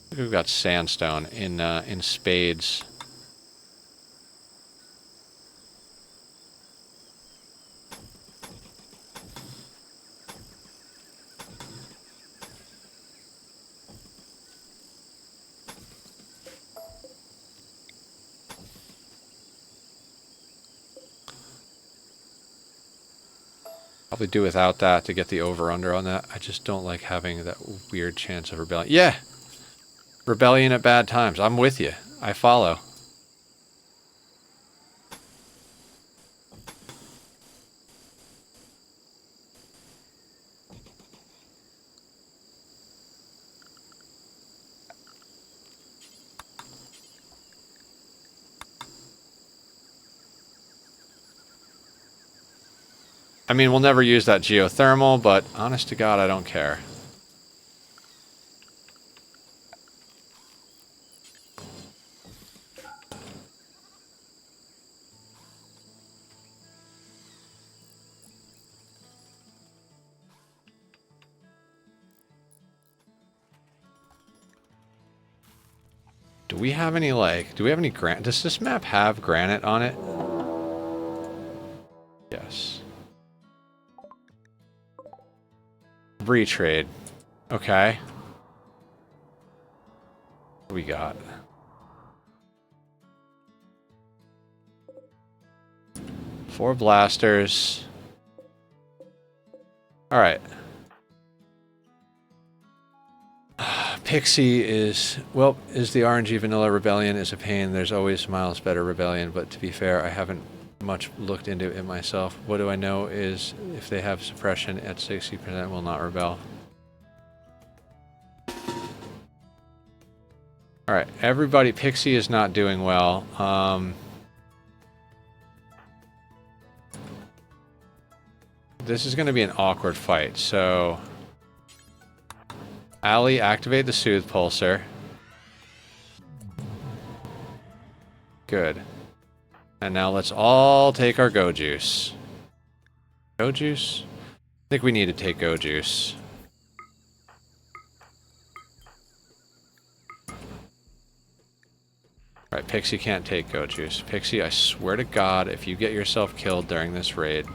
I think we've got sandstone in spades. Probably do without that to get the over-under on that. I just don't like having that weird chance of rebellion. Yeah! Rebellion at bad times. I'm with you. I follow. I mean, we'll never use that geothermal, but honest to God, I don't care. Do we have any, like, do we have any granite? Does this map have granite on it? Yes. Retrade. Okay. What we got? Four blasters. Alright. Pixie is, well, is the RNG Vanilla Rebellion is a pain. There's always Miles Better Rebellion, but to be fair, I haven't much looked into it myself. What do I know is if they have suppression at 60% will not rebel. Alright, everybody, Pixie is not doing well. This is going to be an awkward fight, so... Allie, activate the Soothe Pulsar. Good. And now let's all take our Go Juice. Go Juice? I think we need to take Go Juice. Alright, Pixie can't take Go Juice. Pixie, I swear to God, if you get yourself killed during this raid...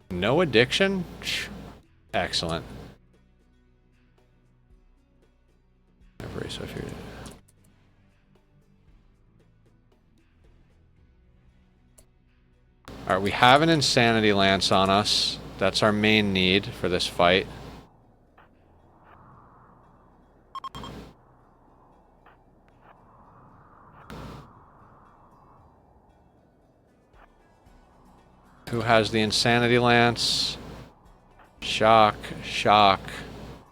No addiction? Excellent. Alright, we have an Insanity Lance on us. That's our main need for this fight. Who has the Insanity Lance? Shock, shock,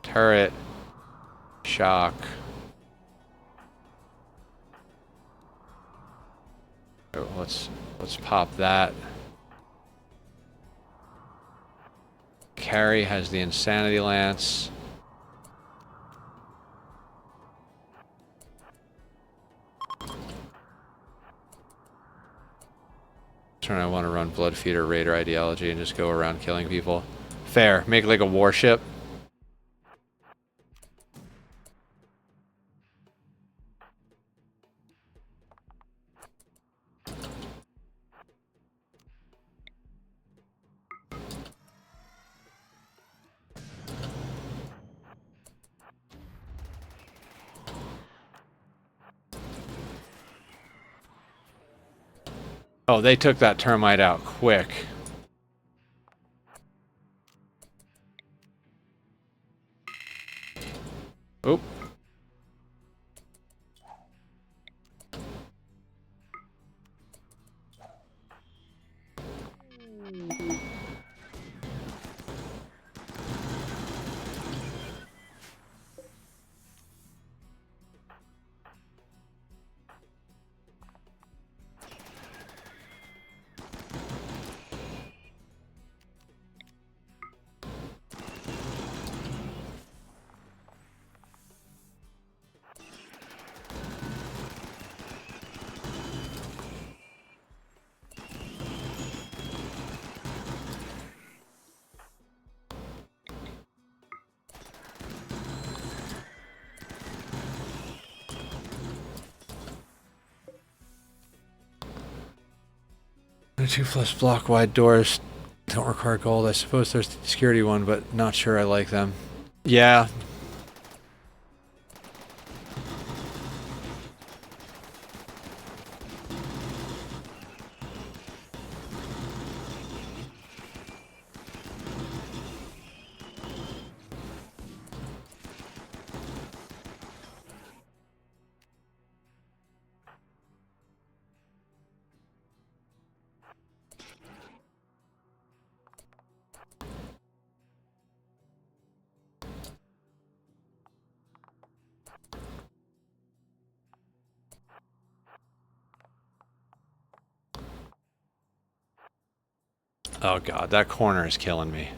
turret, shock. Oh, let's pop that. Carrie has the Insanity Lance. Turn, I want to run Bloodfeeder Raider ideology and just go around killing people. Fair. Make like a warship. Oh, they took that termite out quick. Oop. The 2+ block wide doors don't require gold. I suppose there's the security one, but not sure I like them. Yeah. Oh god, that corner is killing me.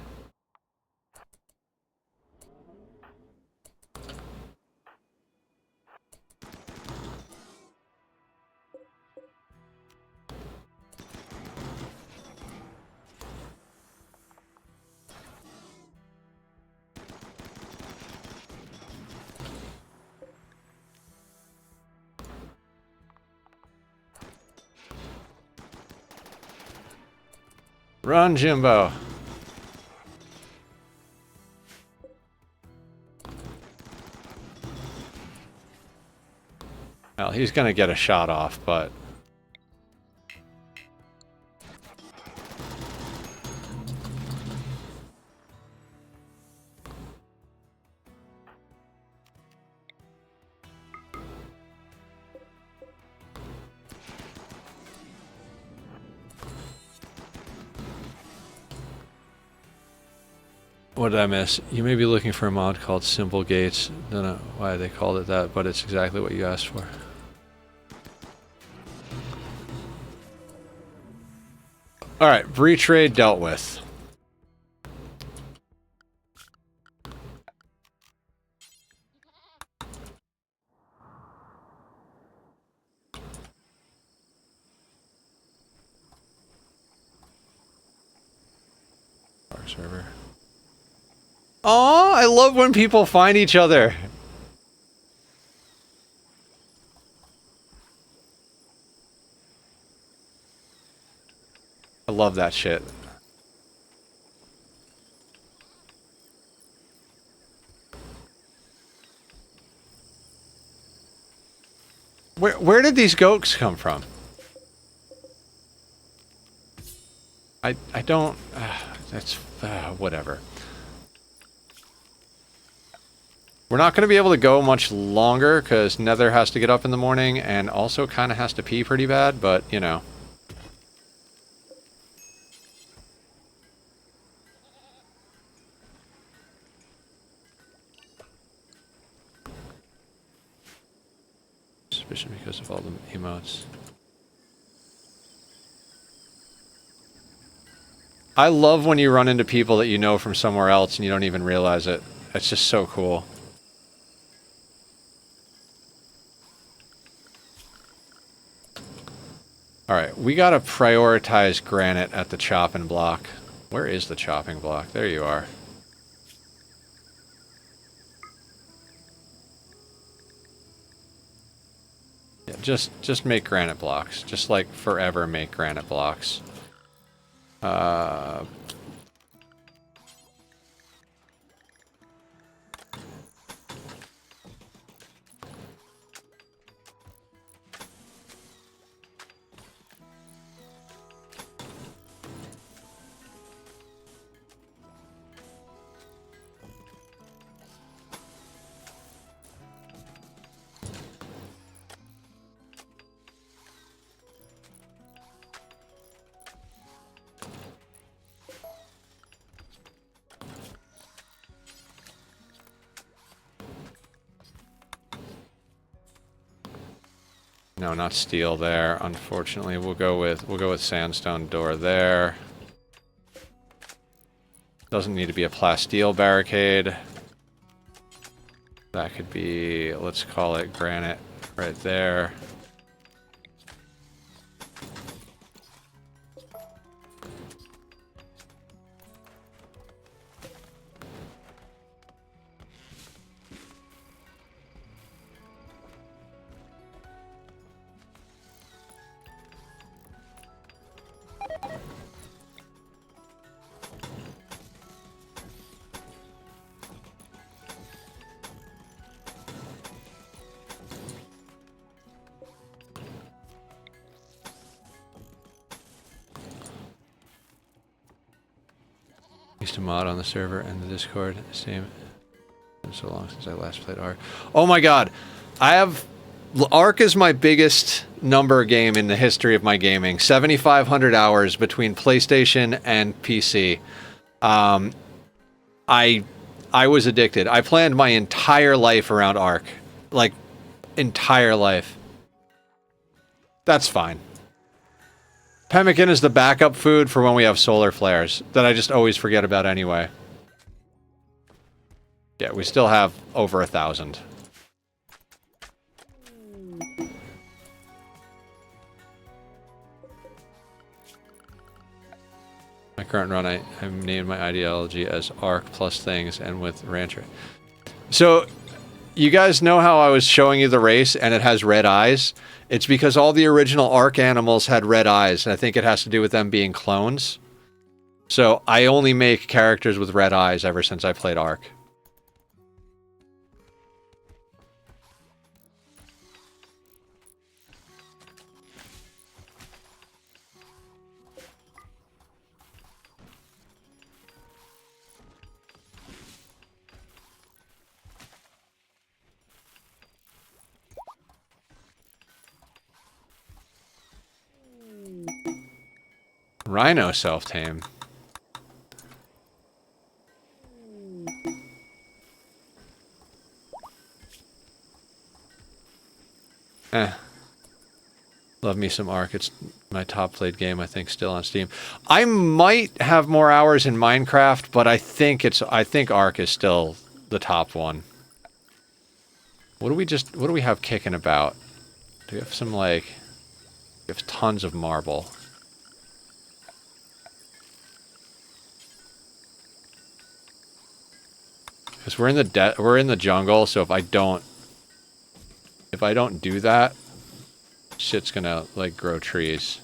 Run, Jimbo. Well, he's gonna get a shot off, but... What did I miss? You may be looking for a mod called Simple Gates. Don't know why they called it that, but it's exactly what you asked for. Alright, breach raid dealt with. Our server. Aw, I love when people find each other. I love that shit. Where did these goats come from? I don't... that's... whatever. We're not going to be able to go much longer, because Nether has to get up in the morning, and also kind of has to pee pretty bad, but, you know. Suspicion because of all the emotes. I love when you run into people that you know from somewhere else and you don't even realize it. It's just so cool. Alright, we gotta prioritize granite at the chopping block. Where is the chopping block? There you are. Yeah, just make granite blocks. Just like forever make granite blocks. No, not steel there. Unfortunately, we'll go with sandstone door there. Doesn't need to be a plasteel barricade. That could be, let's call it granite right there. To mod on the server and the Discord. Same. Been so long since I last played Ark. Oh my god! Ark is my biggest number game in the history of my gaming. 7,500 hours between PlayStation and PC. I was addicted. I planned my entire life around Ark. Like, entire life. That's fine. Pemmican is the backup food for when we have solar flares that I just always forget about anyway. Yeah, we still have over 1,000. My current run, I named my ideology as Ark plus things and with Rancher. So, you guys know how I was showing you the race and it has red eyes? It's because all the original Ark animals had red eyes, and I think it has to do with them being clones. So, I only make characters with red eyes ever since I played Ark. Rhino self-tame. Love me some Ark. It's my top played game, I think, still on Steam. I might have more hours in Minecraft, but I think Ark is still the top one. What do we have kicking about? Do we have some, like... We have tons of marble. Because we're in the jungle, so if I don't do that, shit's gonna, like, grow trees.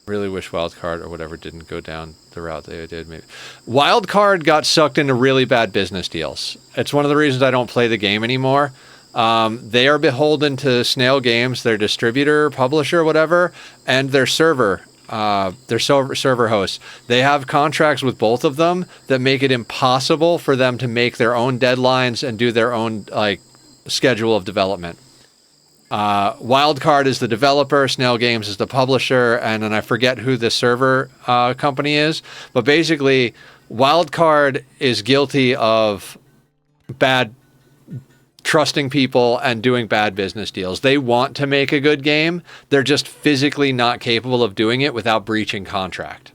Really wish Wildcard or whatever didn't go down the route they did. Maybe Wildcard got sucked into really bad business deals. It's one of the reasons I don't play the game anymore. They are beholden to Snail Games, their distributor, publisher, whatever, and their server hosts. They have contracts with both of them that make it impossible for them to make their own deadlines and do their own, like, schedule of development. Wildcard is the developer, Snail Games is the publisher, and then I forget who the server company is. But basically, Wildcard is guilty of bad trusting people and doing bad business deals. They want to make a good game. They're just physically not capable of doing it without breaching contract.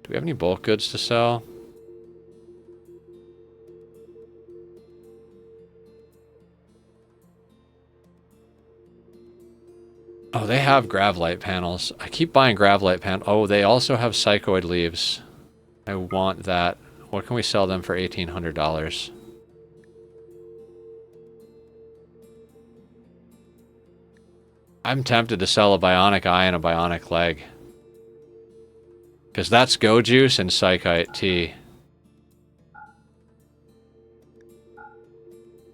Do we have any bulk goods to sell? Oh, they have Gravlight panels. I keep buying Gravlight panels. Oh, they also have Psychoid leaves. I want that. What can we sell them for $1,800? I'm tempted to sell a bionic eye and a bionic leg. Because that's Go Juice and Psychite Tea.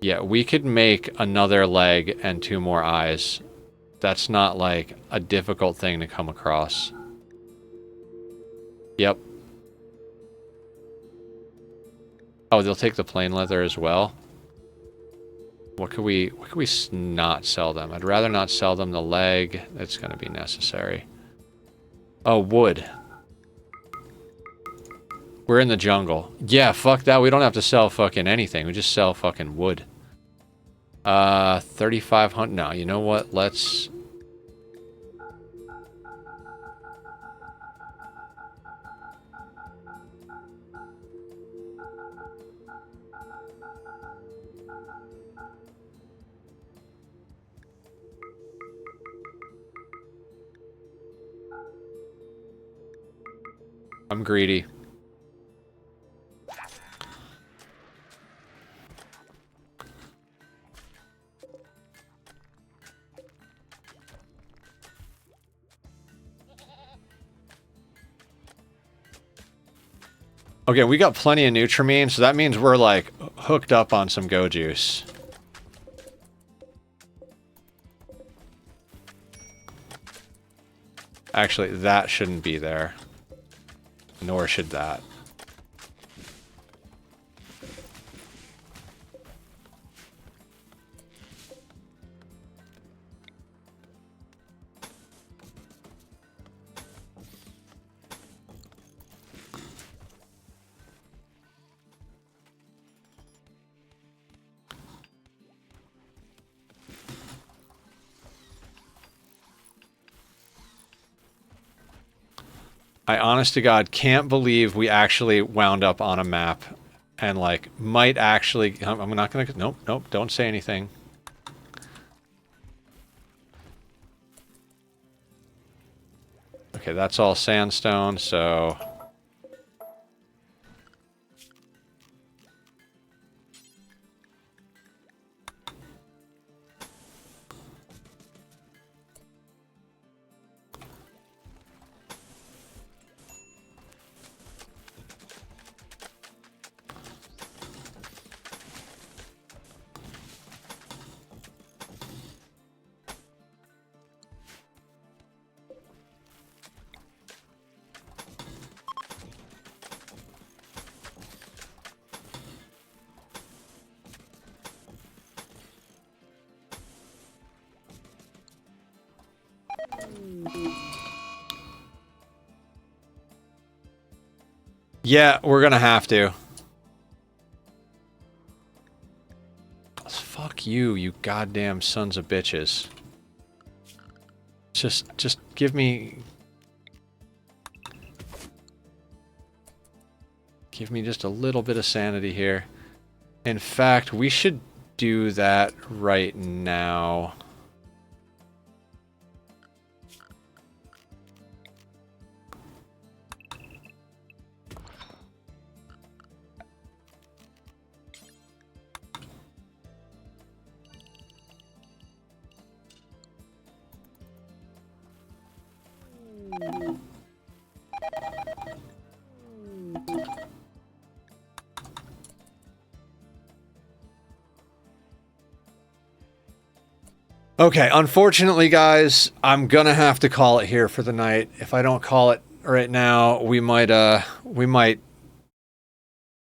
Yeah, we could make another leg and 2 more eyes. That's not, like, a difficult thing to come across. Yep. Oh, they'll take the plain leather as well. What could we not sell them? I'd rather not sell them the leg. That's going to be necessary. Oh, wood. We're in the jungle. Yeah, fuck that. We don't have to sell fucking anything. We just sell fucking wood. 3,500. No, you know what? Let's... I'm greedy. Okay, we got plenty of Nutrimine, so that means we're, like, hooked up on some Go Juice. Actually, that shouldn't be there. Nor should that. I honest to God can't believe we actually wound up on a map and like might actually I'm not gonna nope, don't say anything. Okay, that's all sandstone, so yeah, we're gonna have to. Fuck you, you goddamn sons of bitches. Just give me just a little bit of sanity here. In fact, we should do that right now. Okay, unfortunately, guys, I'm gonna have to call it here for the night. If I don't call it right now, we might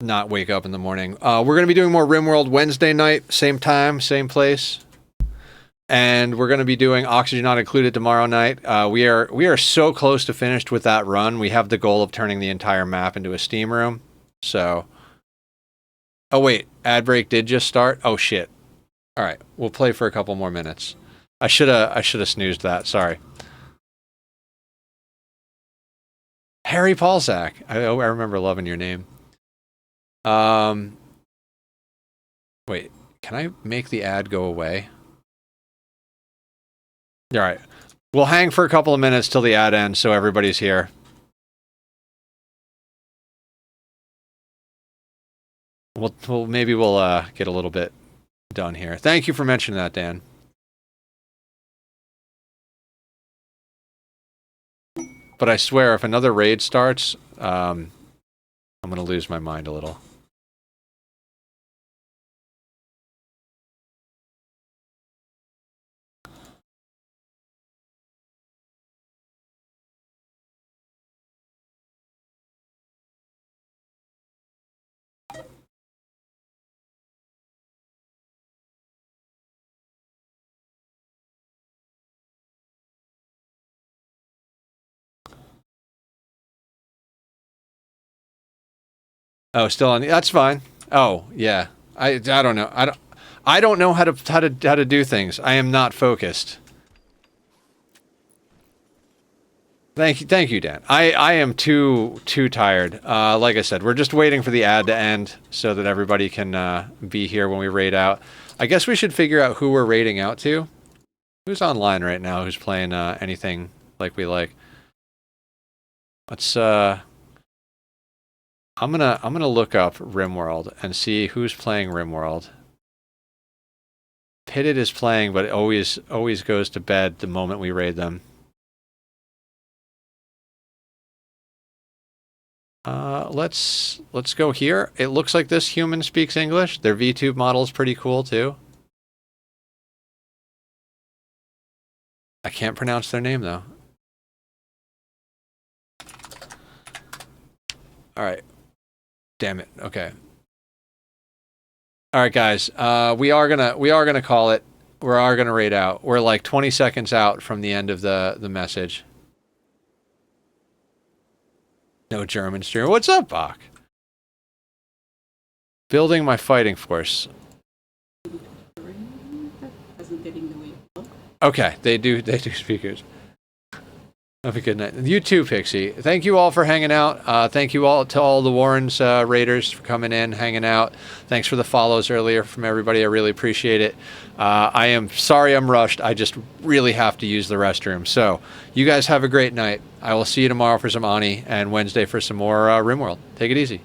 not wake up in the morning. We're gonna be doing more Rimworld Wednesday night, same time, same place, and we're gonna be doing Oxygen Not Included tomorrow night. We are so close to finished with that run. We have the goal of turning the entire map into a Steam room. So, oh wait, ad break did just start. Oh shit. All right, we'll play for a couple more minutes. I should have snoozed that. Sorry. Harry Paulzak. I remember loving your name. Wait, can I make the ad go away? All right. We'll hang for a couple of minutes till the ad ends so everybody's here. Maybe we'll get a little bit done here. Thank you for mentioning that, Dan. But I swear, if another raid starts, I'm going to lose my mind a little. Oh, still on. That's fine. Oh, yeah. I don't know. I don't know how to do things. I am not focused. Thank you, Dan. I am too tired. Like I said, we're just waiting for the ad to end so that everybody can be here when we raid out. I guess we should figure out who we're raiding out to. Who's online right now? Who's playing anything like we like? Let's I'm gonna look up Rimworld and see who's playing Rimworld. Pitted is playing, but it always goes to bed the moment we raid them. Let's go here. It looks like this human speaks English. Their VTube model is pretty cool too. I can't pronounce their name though. All right. Damn it. Okay. All right, guys. We are gonna call it. We are gonna raid out. We're like 20 seconds out from the end of the message. No German streamer. What's up, Bach? Building my fighting force. Okay, they do speakers. Have a good night. You too, Pixie. Thank you all for hanging out. Thank you all to all the Warren's raiders for coming in, hanging out. Thanks for the follows earlier from everybody. I really appreciate it. I am sorry I'm rushed. I just really have to use the restroom. So you guys have a great night. I will see you tomorrow for some Ani and Wednesday for some more Rimworld. Take it easy.